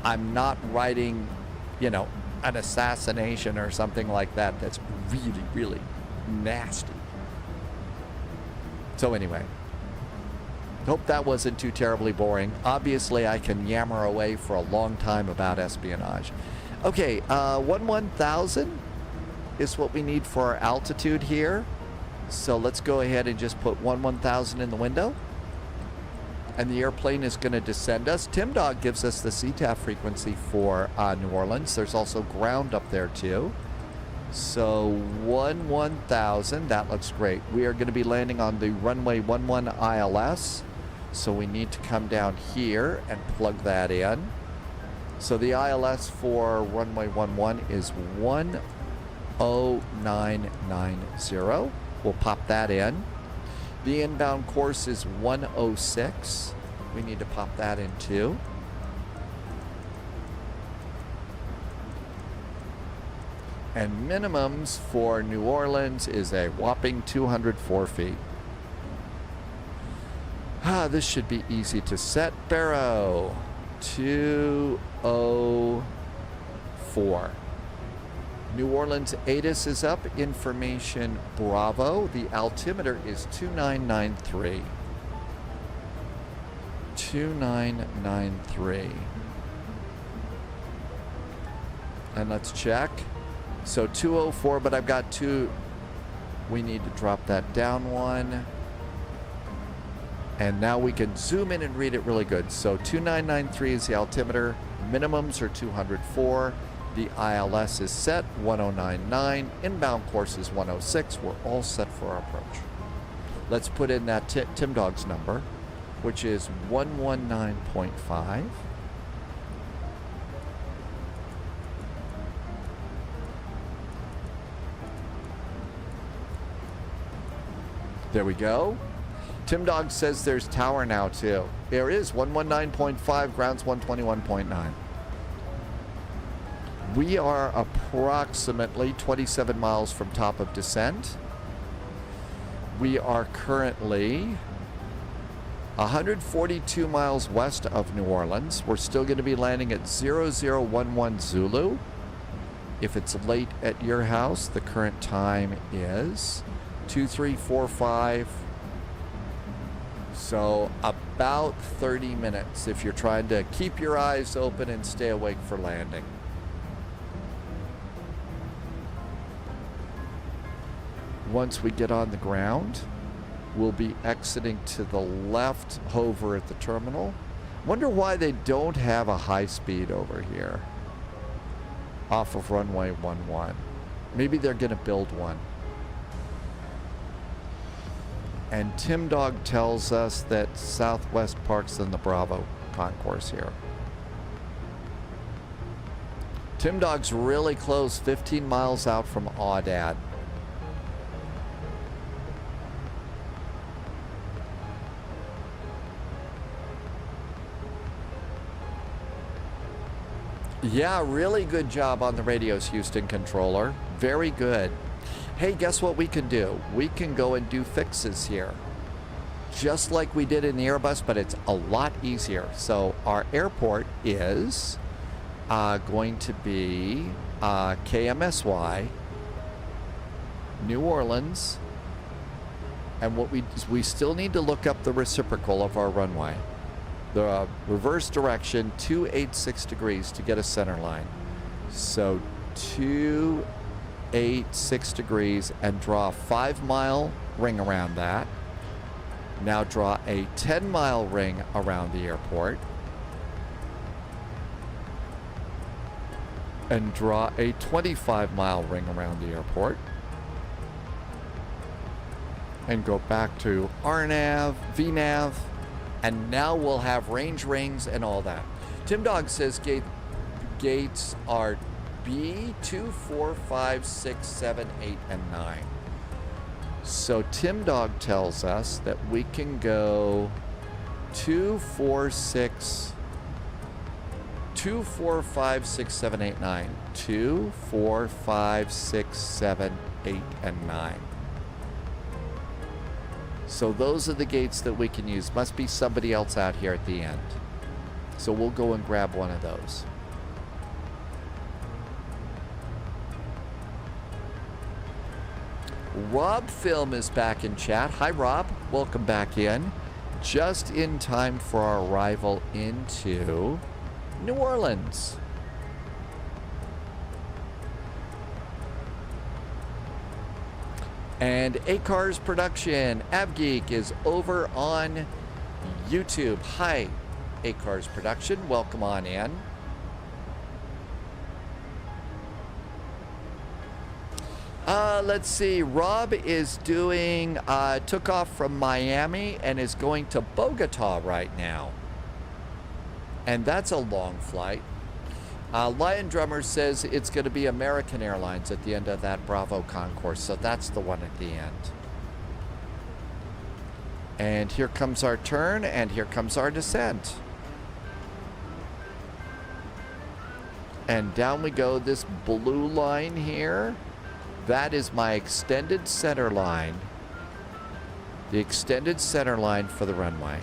I'm not writing, an assassination or something like that that's really, really nasty. So anyway, hope that wasn't too terribly boring. Obviously, I can yammer away for a long time about espionage. Okay, 11,000 is what we need for our altitude here. So let's go ahead and just put 11,000 in the window. And the airplane is going to descend us. Tim Dog gives us the CTAF frequency for New Orleans. There's also ground up there too. So 11,000, that looks great. We are going to be landing on the runway 11 ILS. So we need to come down here and plug that in. So the ILS for runway 11 is 10990. We'll pop that in. The inbound course is 106. We need to pop that in too. And minimums for New Orleans is a whopping 204 feet. This should be easy to set. Barrow, 204. New Orleans ATIS is up. Information Bravo. The altimeter is 2993. 2993. And let's check. So 204, but I've got two. We need to drop that down one. And now we can zoom in and read it really good. So 2993 is the altimeter. Minimums are 204. The ILS is set, 1099. Inbound course is 106. We're all set for our approach. Let's put in that Tim Dog's number, which is 119.5. There we go. Tim Dog says there's tower now too. There is 119.5, ground's 121.9. We are approximately 27 miles from top of descent. We are currently 142 miles west of New Orleans. We're still going to be landing at 0011 Zulu. If it's late at your house, the current time is 2345. So about 30 minutes if you're trying to keep your eyes open and stay awake for landing. Once we get on the ground, we'll be exiting to the left hover at the terminal. Wonder why they don't have a high speed over here off of runway 11. Maybe they're going to build one. And Tim Dog tells us that Southwest Park's in the Bravo concourse here. Tim Dog's really close, 15 miles out from Aoudad. Yeah, really good job on the radios, Houston controller. Very good. hey, guess what we can do? We can go and do fixes here. Just like we did in the Airbus, but it's a lot easier. So our airport is going to be KMSY, New Orleans, and what we still need to look up the reciprocal of our runway. The reverse direction, 286 degrees to get a center line. So 286 degrees and draw a 5-mile ring around that. Now draw a 10-mile ring around the airport. And draw a 25-mile ring around the airport. And go back to RNAV, VNAV, and now we'll have range rings and all that. Tim Dog says gates are B, 2, 4, 5, 6, 7, 8, and 9. So Tim Dog tells us that we can go 2, 4, 6, 2, 4, 5, 6, 7, 8, 9. 2, 4, 5, 6, 7, 8, and 9. So those are the gates that we can use. Must be somebody else out here at the end. So we'll go and grab one of those. Rob Film is back in chat. Hi, Rob. Welcome back in. Just in time for our arrival into New Orleans. And ACAR's production, AvGeek, is over on YouTube. Hi, ACAR's production. Welcome on in. Let's see. Rob is doing, took off from Miami and is going to Bogota right now. And that's a long flight. Lion Drummer says it's going to be American Airlines at the end of that Bravo concourse, so that's the one at the end. And here comes our turn, and here comes our descent. And down we go, this blue line here. That is my extended center line. The extended center line for the runway.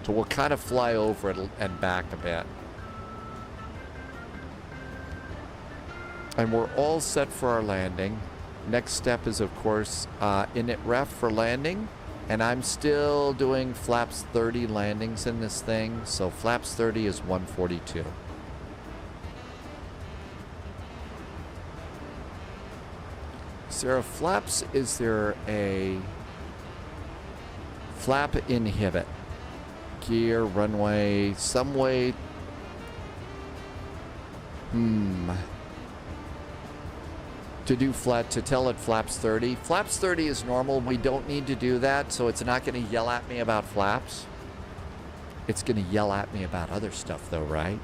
So we'll kind of fly over it and back a bit. And we're all set for our landing. Next step is, of course, init ref for landing. And I'm still doing flaps 30 landings in this thing. So flaps 30 is 142. Is there a flaps? Is there a flap inhibit? Gear, runway, some way. To do flat, to tell it flaps 30. Flaps 30 is normal. We don't need to do that, so it's not going to yell at me about flaps. It's going to yell at me about other stuff, though, right?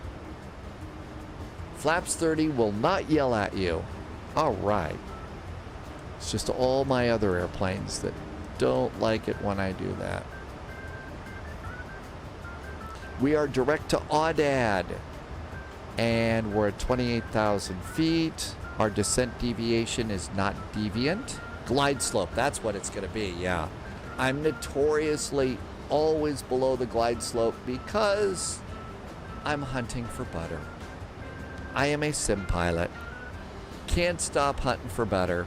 Flaps 30 will not yell at you. All right. It's just all my other airplanes that don't like it when I do that. We are direct to Audad, and we're at 28,000 feet. Our descent deviation is not deviant. Glide slope, that's what it's going to be, yeah. I'm notoriously always below the glide slope because I'm hunting for butter. I am a sim pilot. Can't stop hunting for butter.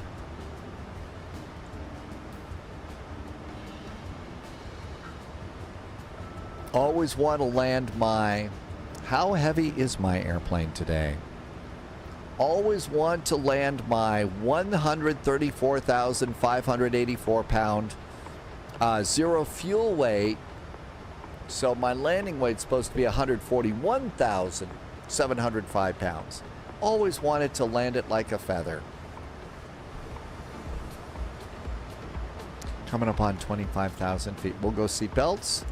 Always want to land my... How heavy is my airplane today? Always want to land my 134,584 pound zero fuel weight. So my landing weight's supposed to be 141,705 pounds. Always wanted to land it like a feather. Coming up on 25,000 feet. We'll go seatbelts.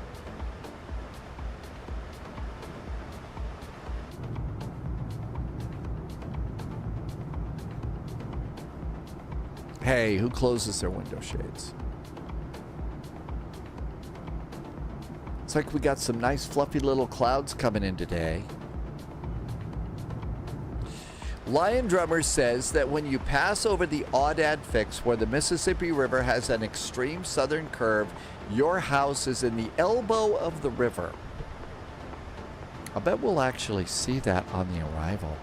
Hey, who closes their window shades? It's like we got some nice fluffy little clouds coming in today. Lion Drummer says that when you pass over the Aoudad Fix, where the Mississippi River has an extreme southern curve, your house is in the elbow of the river. I bet we'll actually see that on the arrival.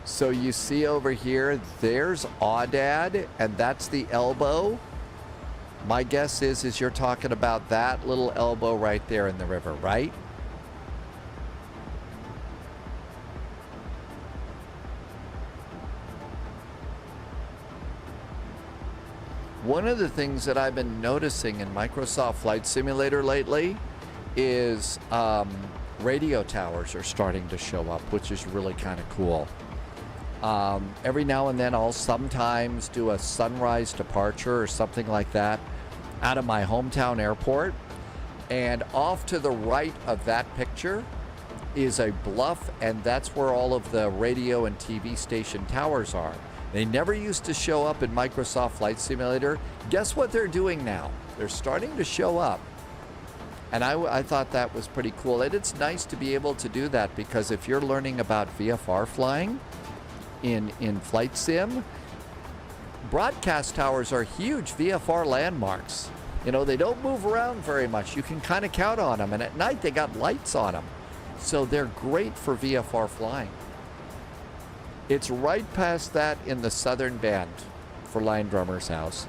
So you see over here, there's Aoudad, and that's the elbow. My guess is you're talking about that little elbow right there in the river, right? One of the things that I've been noticing in Microsoft Flight Simulator lately is radio towers are starting to show up, which is really kind of cool. Every now and then I'll sometimes do a sunrise departure or something like that out of my hometown airport, and off to the right of that picture is a bluff, and that's where all of the radio and TV station towers are. They never used to show up in Microsoft Flight Simulator. Guess what they're doing now? They're starting to show up. And I thought that was pretty cool. And it's nice to be able to do that, because if you're learning about VFR flying in Flight Sim, broadcast towers are huge VFR landmarks. You know, they don't move around very much. You can kind of count on them. And at night, they got lights on them. So they're great for VFR flying. It's right past that in the southern bend for Lion Drummer's house.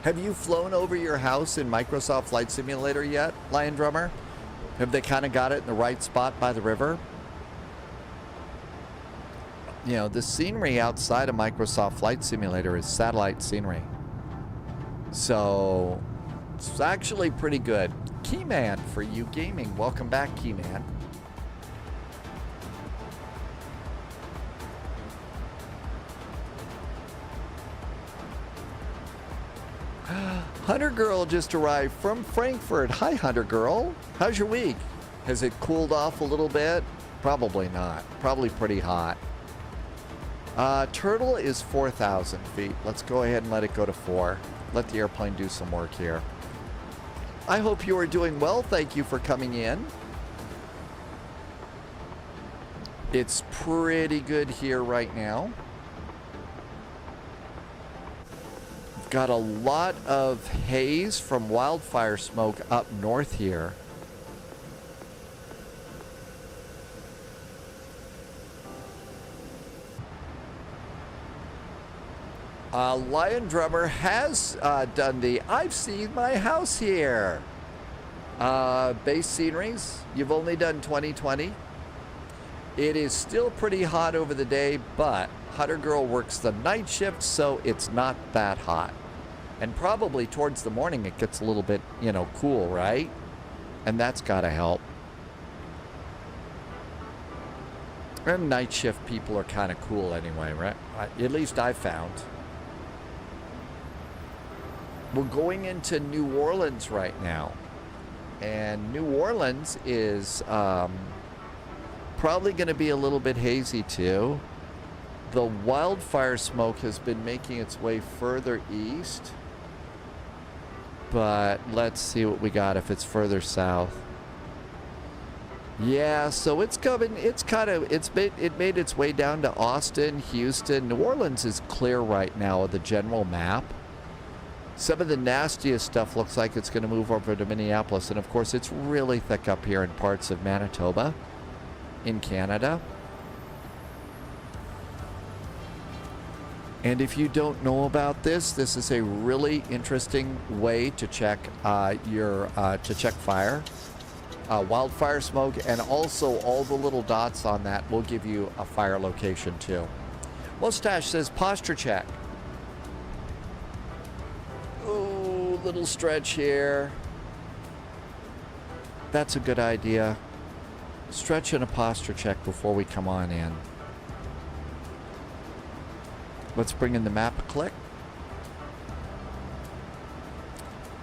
Have you flown over your house in Microsoft Flight Simulator yet, Lion Drummer? Have they kind of got it in the right spot by the river? You know, the scenery outside of Microsoft Flight Simulator is satellite scenery. So, it's actually pretty good. Keyman for you gaming. Welcome back, Keyman. Hunter Girl just arrived from Frankfurt. Hi, Hunter Girl. How's your week? Has it cooled off a little bit? Probably not. Probably pretty hot. Turtle is 4,000 feet. Let's go ahead and let it go to 4. Let the airplane do some work here. I hope you are doing well. Thank you for coming in. It's pretty good here right now. Got a lot of haze from wildfire smoke up north here. Lion Drummer has done the I've seen my house here. Base sceneries, you've only done 2020. It is still pretty hot over the day, but Hunter Girl works the night shift, so it's not that hot. And probably towards the morning it gets a little bit, you know, cool, right? And that's got to help. And night shift people are kind of cool anyway, right? At least I found. We're going into New Orleans right now. And New Orleans is probably going to be a little bit hazy too. The wildfire smoke has been making its way further east. But let's see what we got if it's further south. Yeah, so it's coming. It made its way down to Austin, Houston. New Orleans is clear right now of the general map. Some of the nastiest stuff looks like it's going to move over to Minneapolis, and of course it's really thick up here in parts of Manitoba in Canada. And if you don't know about this, this is a really interesting way to check fire, wildfire smoke, and also all the little dots on that will give you a fire location too. Mustache says posture check. Oh, little stretch here. That's a good idea. Stretch and a posture check before we come on in. Let's bring in the map a click.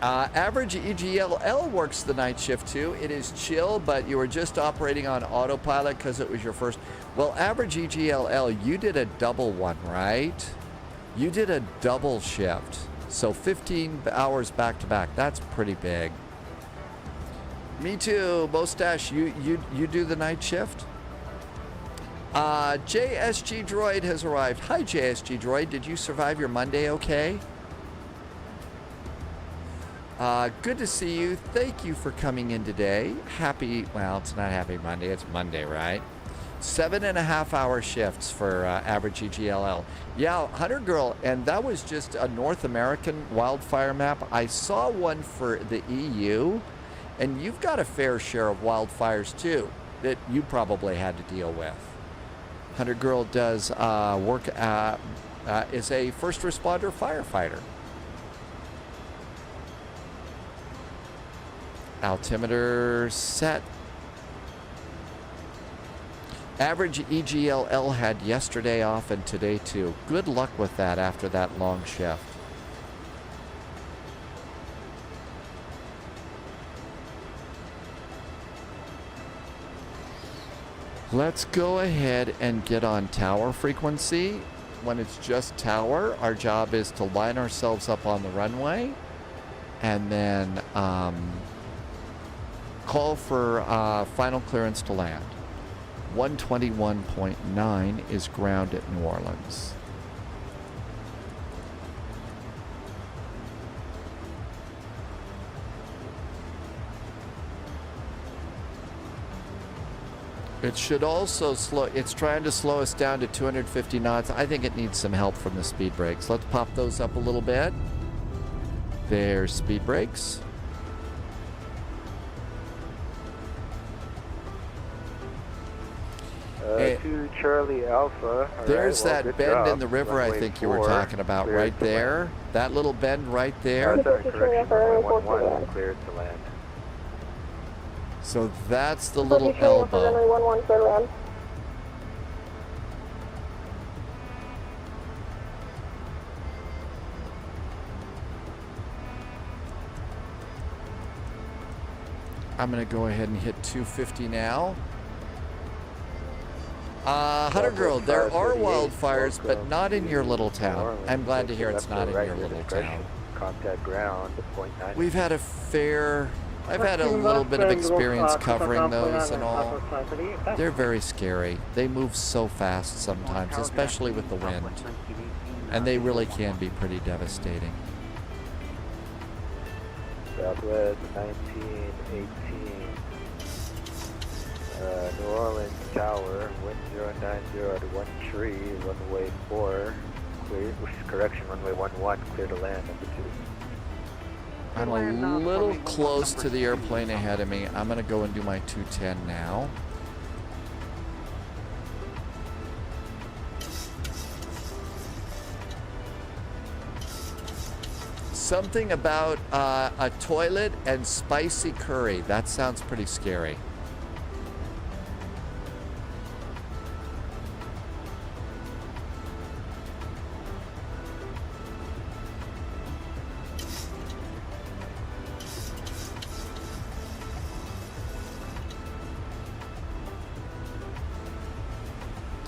Average EGLL works the night shift too. It is chill, but you were just operating on autopilot because it was your first. Well, average EGLL, you did a double one, right? You did a double shift. So 15 hours back to back. That's pretty big. Me too, Mustache. You do the night shift? JSG Droid has arrived. Hi, JSG Droid. Did you survive your Monday okay? Good to see you. Thank you for coming in today. Well, it's not happy Monday. It's Monday, right? 7.5 hour shifts for average EGLL. Yeah, Hunter Girl, and that was just a North American wildfire map. I saw one for the EU, and you've got a fair share of wildfires too that you probably had to deal with. Hunter Girl does work, is a first responder firefighter. Altimeter set. Average EGLL had yesterday off and today too. Good luck with that after that long shift. Let's go ahead and get on tower frequency. When it's just tower, our job is to line ourselves up on the runway and then call for final clearance to land. 121.9 is ground at New Orleans. It should also slow, it's trying to slow us down to 250 knots. I think it needs some help from the speed brakes. Let's pop those up a little bit. There's speed brakes. To Charlie Alpha. There's right, that bend in the river I think you were talking about right there. That little bend right there. Sorry, correction, runway 11, cleared to land. So that's the little elbow. I'm going to go ahead and hit 250 now. Hunter Girl, there are wildfires, but not in your little town. I'm glad to hear it's not in your little town. Contact ground, .9. We've had I've had a little bit of experience covering those and all. They're very scary. They move so fast sometimes, especially with the wind. And they really can be pretty devastating. Southwest 1918. New Orleans Tower, wind 090 to 13, runway 4, clear, correction, runway 11, clear to land, number 2. I'm a little close to the airplane ahead of me. I'm going to go and do my 210 now. Something about a toilet and spicy curry. That sounds pretty scary.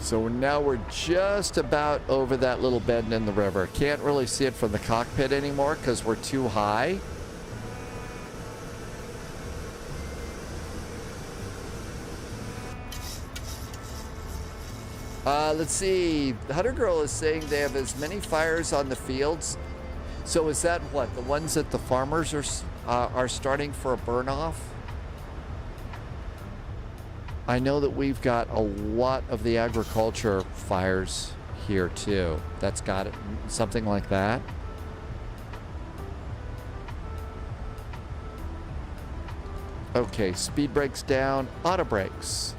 So now we're just about over that little bend in the river. Can't really see it from the cockpit anymore because we're too high. Let's see. The Hunter Girl is saying they have as many fires on the fields. So is that what? The ones that the farmers are starting for a burn off? I know that we've got a lot of the agriculture fires here too. That's got it, something like that. Okay, speed brakes down, auto brakes.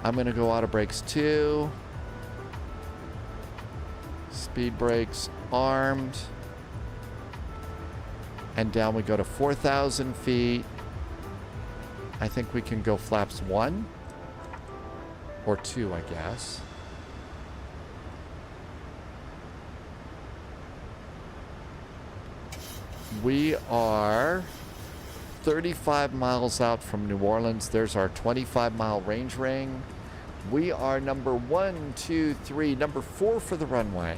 I'm gonna go auto brakes 2. Speed brakes armed. And down we go to 4,000 feet. I think we can go flaps 1 or 2, I guess. We are 35 miles out from New Orleans. There's our 25-mile range ring. We are number 1, 2, 3, number 4 for the runway.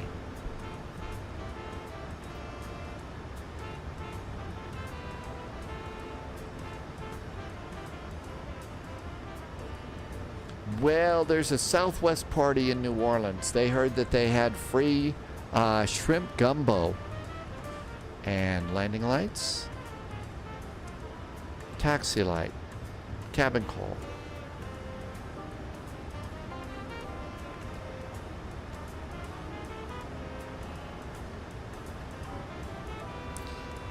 Well, there's a Southwest party in New Orleans. They heard that they had free shrimp gumbo. And landing lights. Taxi light. Cabin call.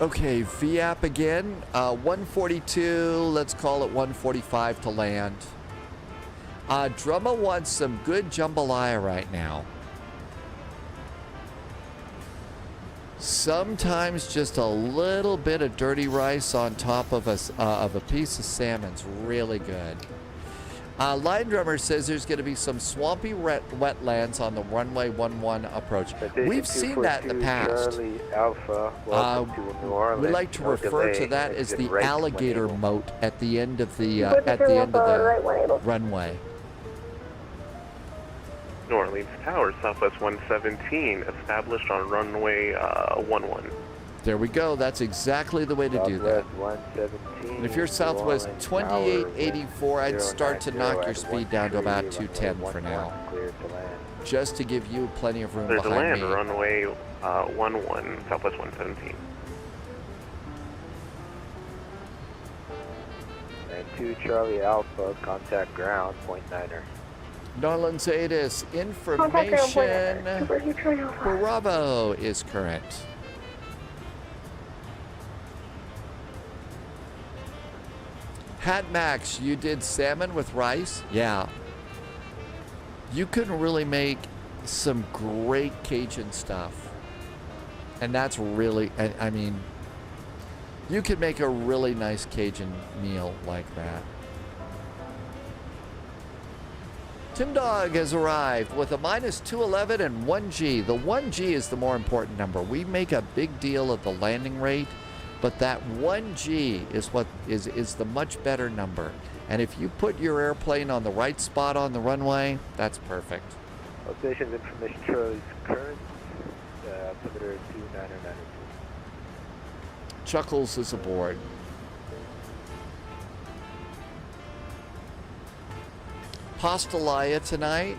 Okay, VAP again. 142, let's call it 145 to land. Drumma wants some good jambalaya right now. Sometimes just a little bit of dirty rice on top of a piece of salmon's really good. Line Drummer says there's going to be some swampy wetlands on the runway 11 approach. We've seen that in the past. Charlie Alpha, welcome to New Orleans. We like to refer to that as the right alligator when moat at the end of the runway. New Orleans Tower, Southwest 117, established on runway 11. There we go. That's exactly the way to do that. 117. And if you're Southwest 2884, I'd start to knock your speed down to about 210 for now. Just to give you plenty of room There's a behind land, me. runway 11, Southwest 117. And 2 Charlie Alpha, contact ground, .9er. Norland Zadis, information. Bravo is current. Hat Max, you did salmon with rice? Yeah. You can really make some great Cajun stuff. And that's really, I mean, you could make a really nice Cajun meal like that. Tim Dog has arrived with a minus 211 and 1G. The 1G is the more important number. We make a big deal of the landing rate, but that 1G is what is the much better number. And if you put your airplane on the right spot on the runway, that's perfect. Locations information Charlie's current, altimeter 2992. Chuckles is aboard. Postalaya tonight.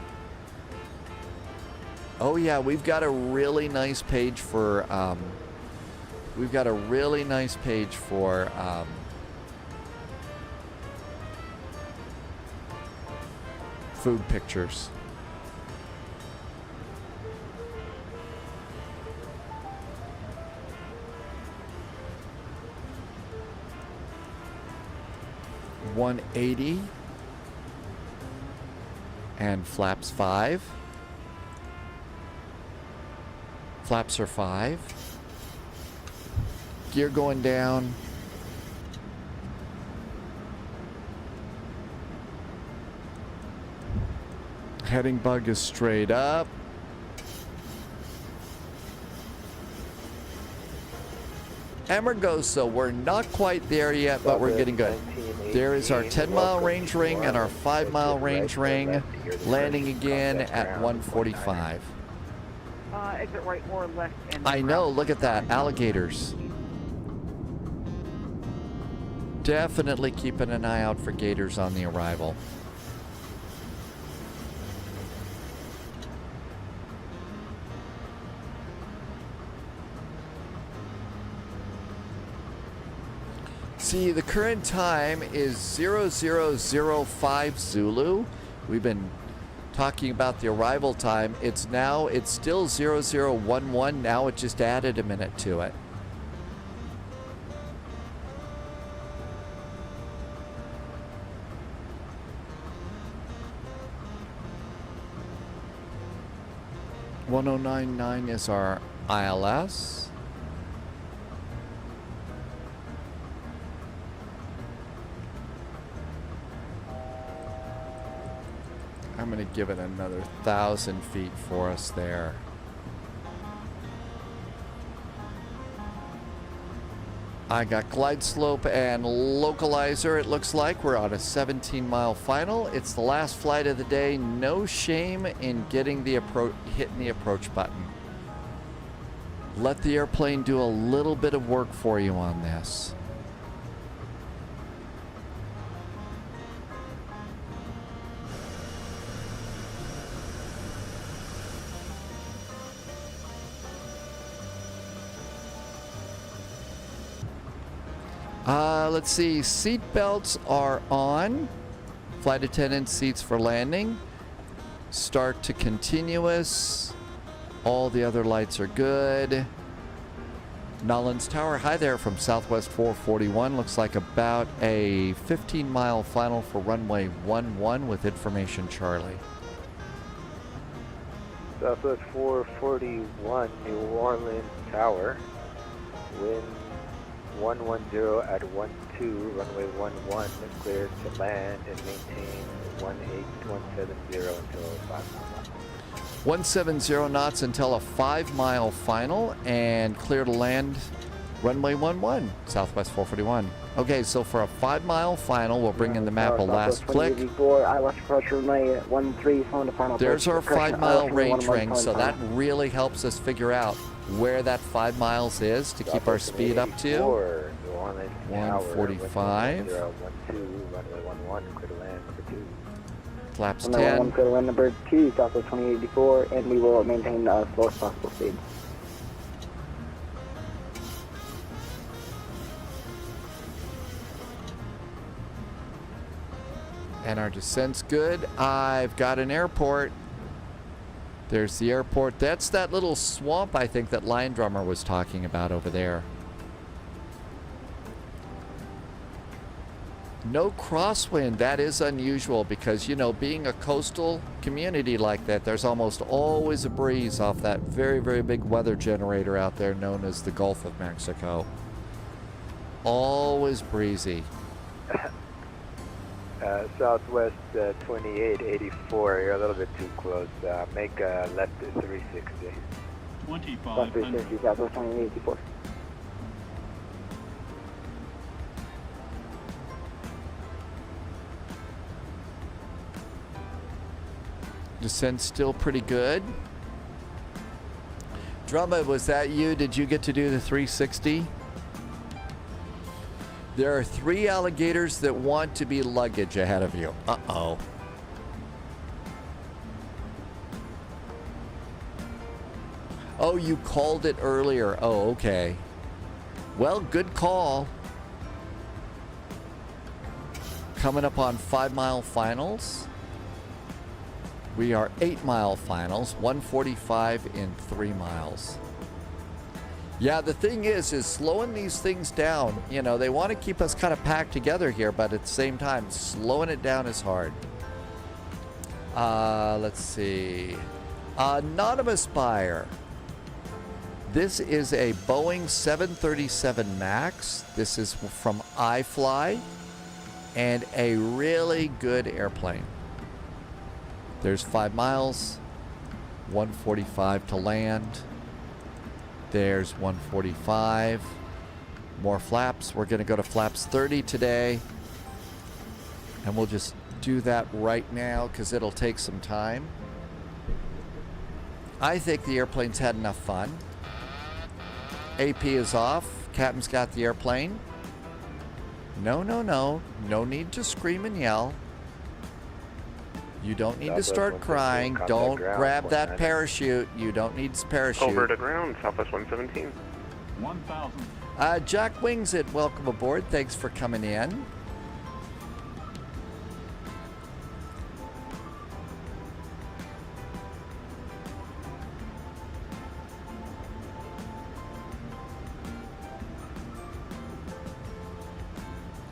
Oh yeah, we've got a really nice page for food pictures. $180 and flaps 5. Flaps are 5. Gear going down. Heading bug is straight up. Amargosa, we're not quite there yet, but we're getting good. There is our 10-mile range ring and our 5-mile range ring, landing again at 145. Exit right or left. I know, look at that, alligators. Definitely keeping an eye out for gators on the arrival. See, the current time is 0005 Zulu. We've been talking about the arrival time. It's still 0011. Now it just added a minute to it. $1099 is our ILS. I'm going to give it another 1,000 feet for us there. I got glide slope and localizer. It looks like we're on a 17-mile final. It's the last flight of the day. No shame in getting the hitting the approach button. Let the airplane do a little bit of work for you on this. Let's see. Seat belts are on. Flight attendant seats for landing. Start to continuous. All the other lights are good. Nollins Tower, hi there from Southwest 441. Looks like about a 15-mile final for runway 11 with information Charlie. Southwest 441, New Orleans Tower. Wind 110 at 12, runway 11, cleared to land and maintain 18170 until 5 miles. 170 knots until a 5-mile final and clear to land runway 11, Southwest 441. Okay, so for a 5-mile final, we'll bring in the map a last flick. ILS approach runway 13, phone to final. There's our 5-mile range ring, so that really helps us figure out where that 5 miles is to keep our speed up to. 145. 12, runway 11, clear to land, number 2. Flaps Runway 10. 1, clear to land number 2, Southwest 2084, and we will maintain the slowest possible speed. And our descent's good. I've got an airport. There's the airport. That's that little swamp, I think, that Lion Drummer was talking about over there. No crosswind. That is unusual because, you know, being a coastal community like that, there's almost always a breeze off that very, very big weather generator out there known as the Gulf of Mexico. Always breezy. Southwest 2884, you're a little bit too close. Make a left at 360. 360, Southwest 2884. Descent's still pretty good. Drumma, was that you? Did you get to do the 360? There are 3 alligators that want to be luggage ahead of you. Uh-oh. Oh, you called it earlier. Oh, okay. Well, good call. Coming up on 5-mile finals. We are 8-mile finals, 145 in 3 miles. Yeah, the thing is slowing these things down. You know, they want to keep us kind of packed together here, but at the same time, slowing it down is hard. Let's see. Anonymous buyer. This is a Boeing 737 MAX. This is from iFly, and a really good airplane. There's 5 miles, 145 to land. There's 145. More flaps. We're going to go to flaps 30 today. And we'll just do that right now because it'll take some time. I think the airplane's had enough fun. AP is off. Captain's got the airplane. No, no, no. No need to scream and yell. You don't need to start crying. Don't grab that parachute. You don't need parachute. Over to ground, Southwest 117. 1,000. Jack Wings it. Welcome aboard. Thanks for coming in.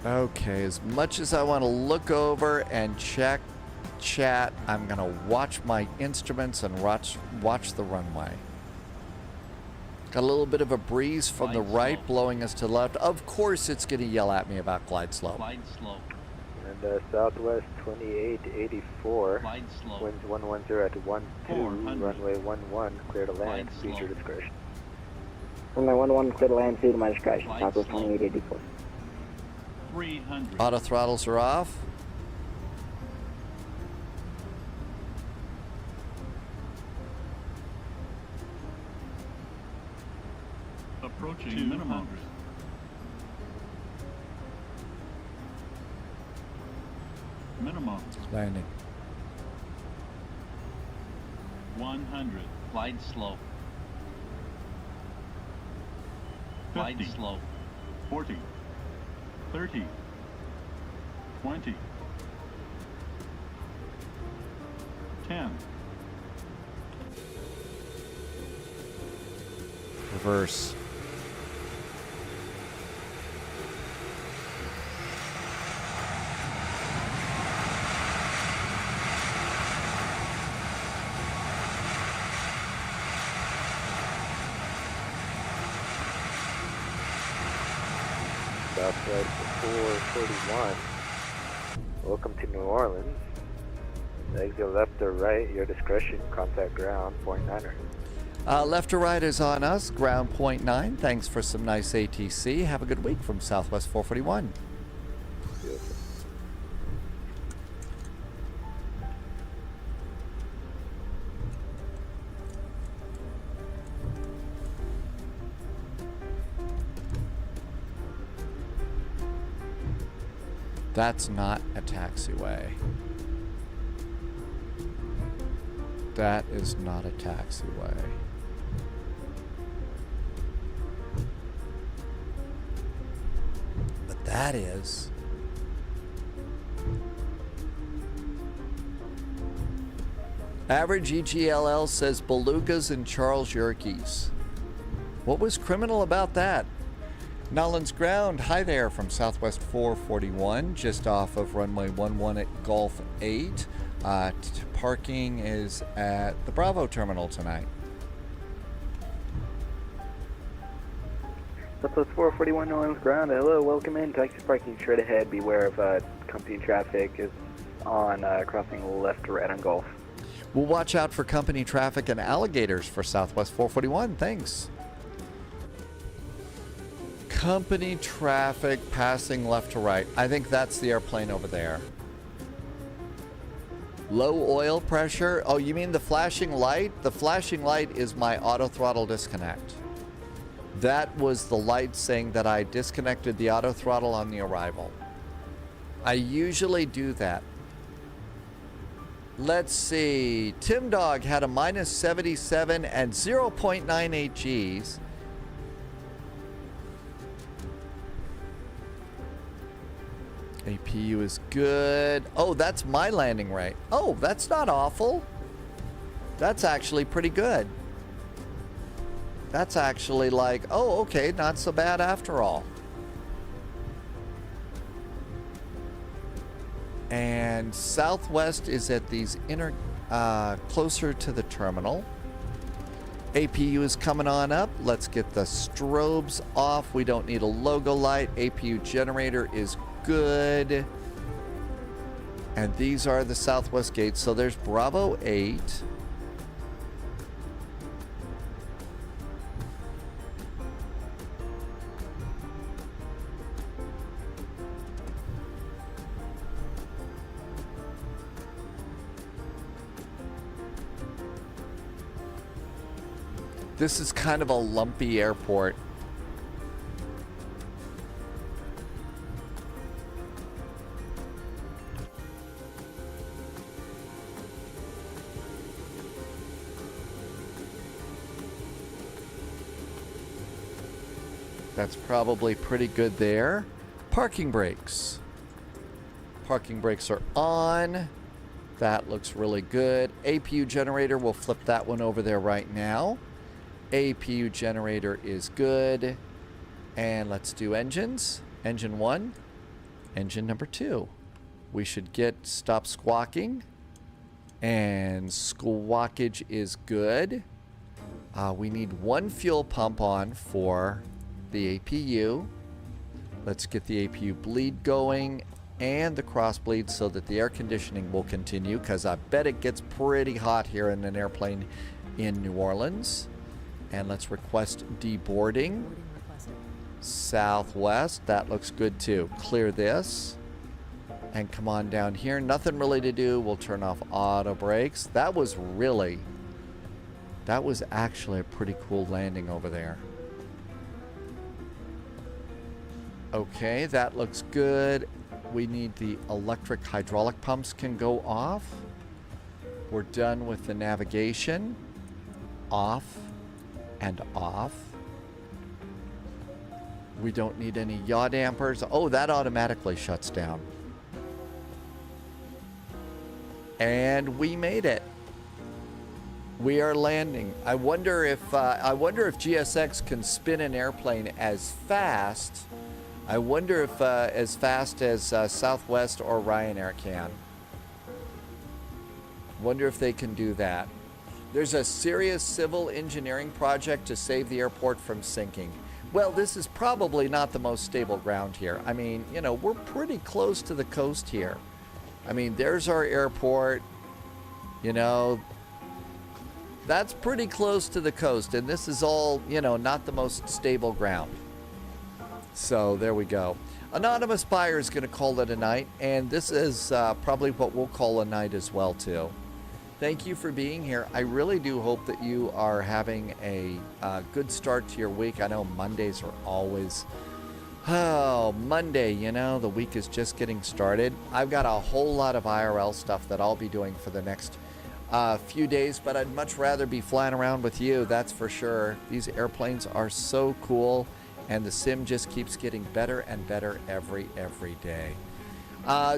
Okay, as much as I want to look over and check chat, I'm going to watch my instruments and watch the runway. Got a little bit of a breeze from the right blowing us to the left. Of course it's going to yell at me about glide slope. Glide slope. And Southwest 2884. Glide slope. Winds 110 at 12, runway 11, clear to land, speed your discretion. Runway 11, clear to land, speed to my discretion. Southwest 2884. 300. Auto throttles are off. Approaching minimum. Minimum. Landing. 100. Glide slope. Glide slope. 40. 30, 20, 10, Reverse. Southwest 441. Welcome to New Orleans. Exit left or right, your discretion. Contact ground, 0.9er. Left or right is on us, ground 0.9. Thanks for some nice ATC. Have a good week from Southwest 441. Beautiful. That's not a taxiway. That is not a taxiway. But that is. Average EGLL says belugas and Charles Yerkes. What was criminal about that? Nolan's Ground, hi there from Southwest 441, just off of runway 11 at Gulf 8. Parking is at the Bravo terminal tonight. Southwest 441 Nolan's Ground, hello, welcome in. Taxi parking straight ahead. Beware of company traffic is on crossing left to right on Gulf. We'll watch out for company traffic and alligators for Southwest 441. Thanks. Company traffic passing left to right. I think that's the airplane over there. Low oil pressure. Oh, you mean the flashing light? The flashing light is my auto throttle disconnect. That was the light saying that I disconnected the auto throttle on the arrival. I usually do that. Let's see. Tim Dog had a minus 77 and 0.98 Gs. APU is good. Oh, that's my landing rate. Oh, that's not awful. That's actually pretty good. That's actually like, oh, okay, not so bad after all. And Southwest is at these closer to the terminal. APU is coming on up. Let's get the strobes off. We don't need a logo light. APU generator is good. And these are the Southwest gates. So there's Bravo 8. This is kind of a lumpy airport. That's probably pretty good there. Parking brakes. Parking brakes are on. That looks really good. APU generator, we'll flip that one over there right now. APU generator is good. And let's do engines. Engine 1, engine number 2. We should get stop squawking. And squawkage is good. We need one fuel pump on for the APU. Let's get the APU bleed going and the cross bleed so that the air conditioning will continue, because I bet it gets pretty hot here in an airplane in New Orleans. And let's request deboarding. Southwest, that looks good too. Clear this and come on down here. Nothing really to do. We'll turn off auto brakes. That was actually a pretty cool landing over there. Okay, that looks good. We need the electric hydraulic pumps can go off. We're done with the navigation. Off and off. We don't need any yaw dampers. Oh, that automatically shuts down. And we made it. We are landing. I wonder if GSX can spin an airplane as fast. I wonder if as fast as Southwest or Ryanair can. Wonder if they can do that. There's a serious civil engineering project to save the airport from sinking. Well, this is probably not the most stable ground here. I mean, you know, we're pretty close to the coast here. I mean, there's our airport. You know, that's pretty close to the coast, and this is all, you know, not the most stable ground. So there we go. Anonymous Buyer is going to call it a night, and this is probably what we'll call a night as well, too. Thank you for being here. I really do hope that you are having a good start to your week. I know Mondays are always, oh, Monday, you know, the week is just getting started. I've got a whole lot of IRL stuff that I'll be doing for the next few days, but I'd much rather be flying around with you, that's for sure. These airplanes are so cool, and the sim just keeps getting better and better every day.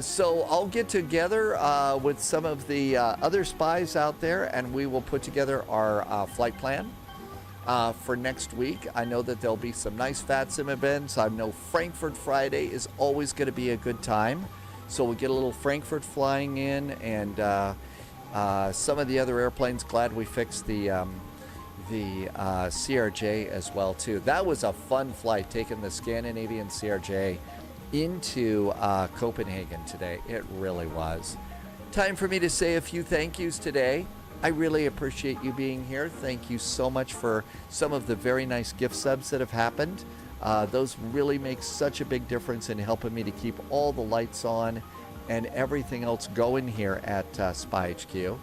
So I'll get together with some of the other spies out there, and we will put together our flight plan for next week. I know that there'll be some nice Fat Sim events. I know Frankfurt Friday is always going to be a good time. So we'll get a little Frankfurt flying in, and some of the other airplanes. Glad we fixed the CRJ as well, too. That was a fun flight, taking the Scandinavian CRJ into Copenhagen today. It really was. Time for me to say a few thank yous today. I really appreciate you being here. Thank you so much for some of the very nice gift subs that have happened. Those really make such a big difference in helping me to keep all the lights on and everything else going here at Spy HQ.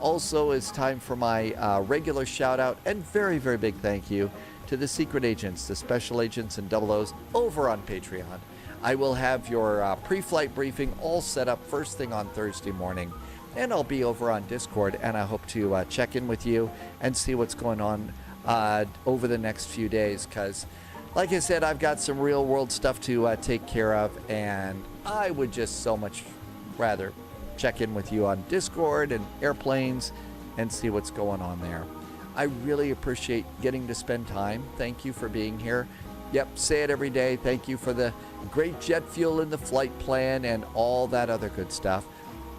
Also, it's time for my regular shout out and very, very big thank you to the secret agents, the special agents and 00s over on Patreon. I will have your pre-flight briefing all set up first thing on Thursday morning, and I'll be over on Discord, and I hope to check in with you and see what's going on over the next few days, because like I said, I've got some real world stuff to take care of, and I would just so much rather check in with you on Discord and airplanes and see what's going on there. I really appreciate getting to spend time. Thank you for being here. Yep, say it every day. Thank you for the great jet fuel in the flight plan and all that other good stuff.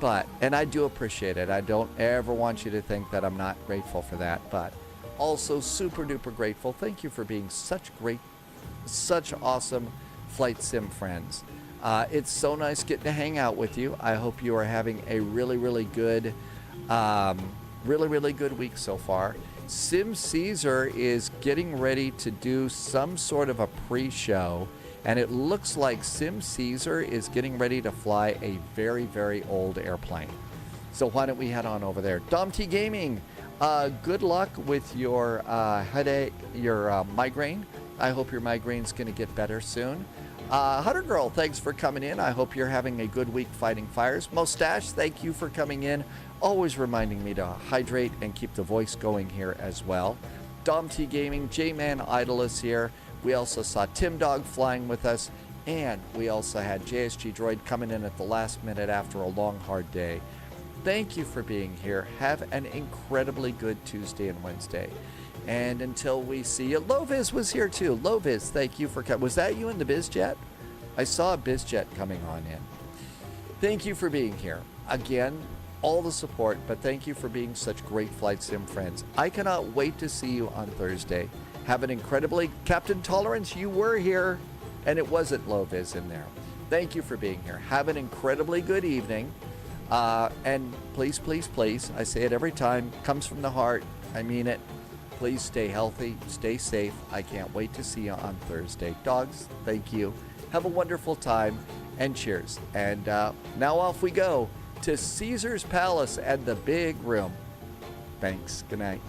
But, and I do appreciate it. I don't ever want you to think that I'm not grateful for that, but also super duper grateful. Thank you for being such awesome flight sim friends. It's so nice getting to hang out with you. I hope you are having a really good week so far. Sim Caesar is getting ready to do some sort of a pre-show, and it looks like Sim Caesar is getting ready to fly a very old airplane. So why don't we head on over there? Dom T Gaming, good luck with your headache, your migraine. I hope your migraine's going to get better soon. Hunter Girl, thanks for coming in. I hope you're having a good week fighting fires. Mustache, thank you for coming in. Always reminding me to hydrate and keep the voice going here as well. Dom T Gaming, J-Man Idolus here. We also saw Tim Dog flying with us, and we also had JSG Droid coming in at the last minute after a long, hard day. Thank you for being here. Have an incredibly good Tuesday and Wednesday. And until we see you, Loviz was here too. Loviz, thank you for coming. Was that you in the BizJet? I saw a BizJet coming on in. Thank you for being here. Again, all the support, but thank you for being such great flight sim friends. I cannot wait to see you on Thursday. Have an incredibly, Captain Tolerance, you were here, and it wasn't Loviz in there. Thank you for being here. Have an incredibly good evening. And please, I say it every time, comes from the heart. I mean it. Please stay healthy, stay safe. I can't wait to see you on Thursday. Dogs, thank you. Have a wonderful time, and cheers. And now off we go to Caesar's Palace and the big room. Thanks. Good night.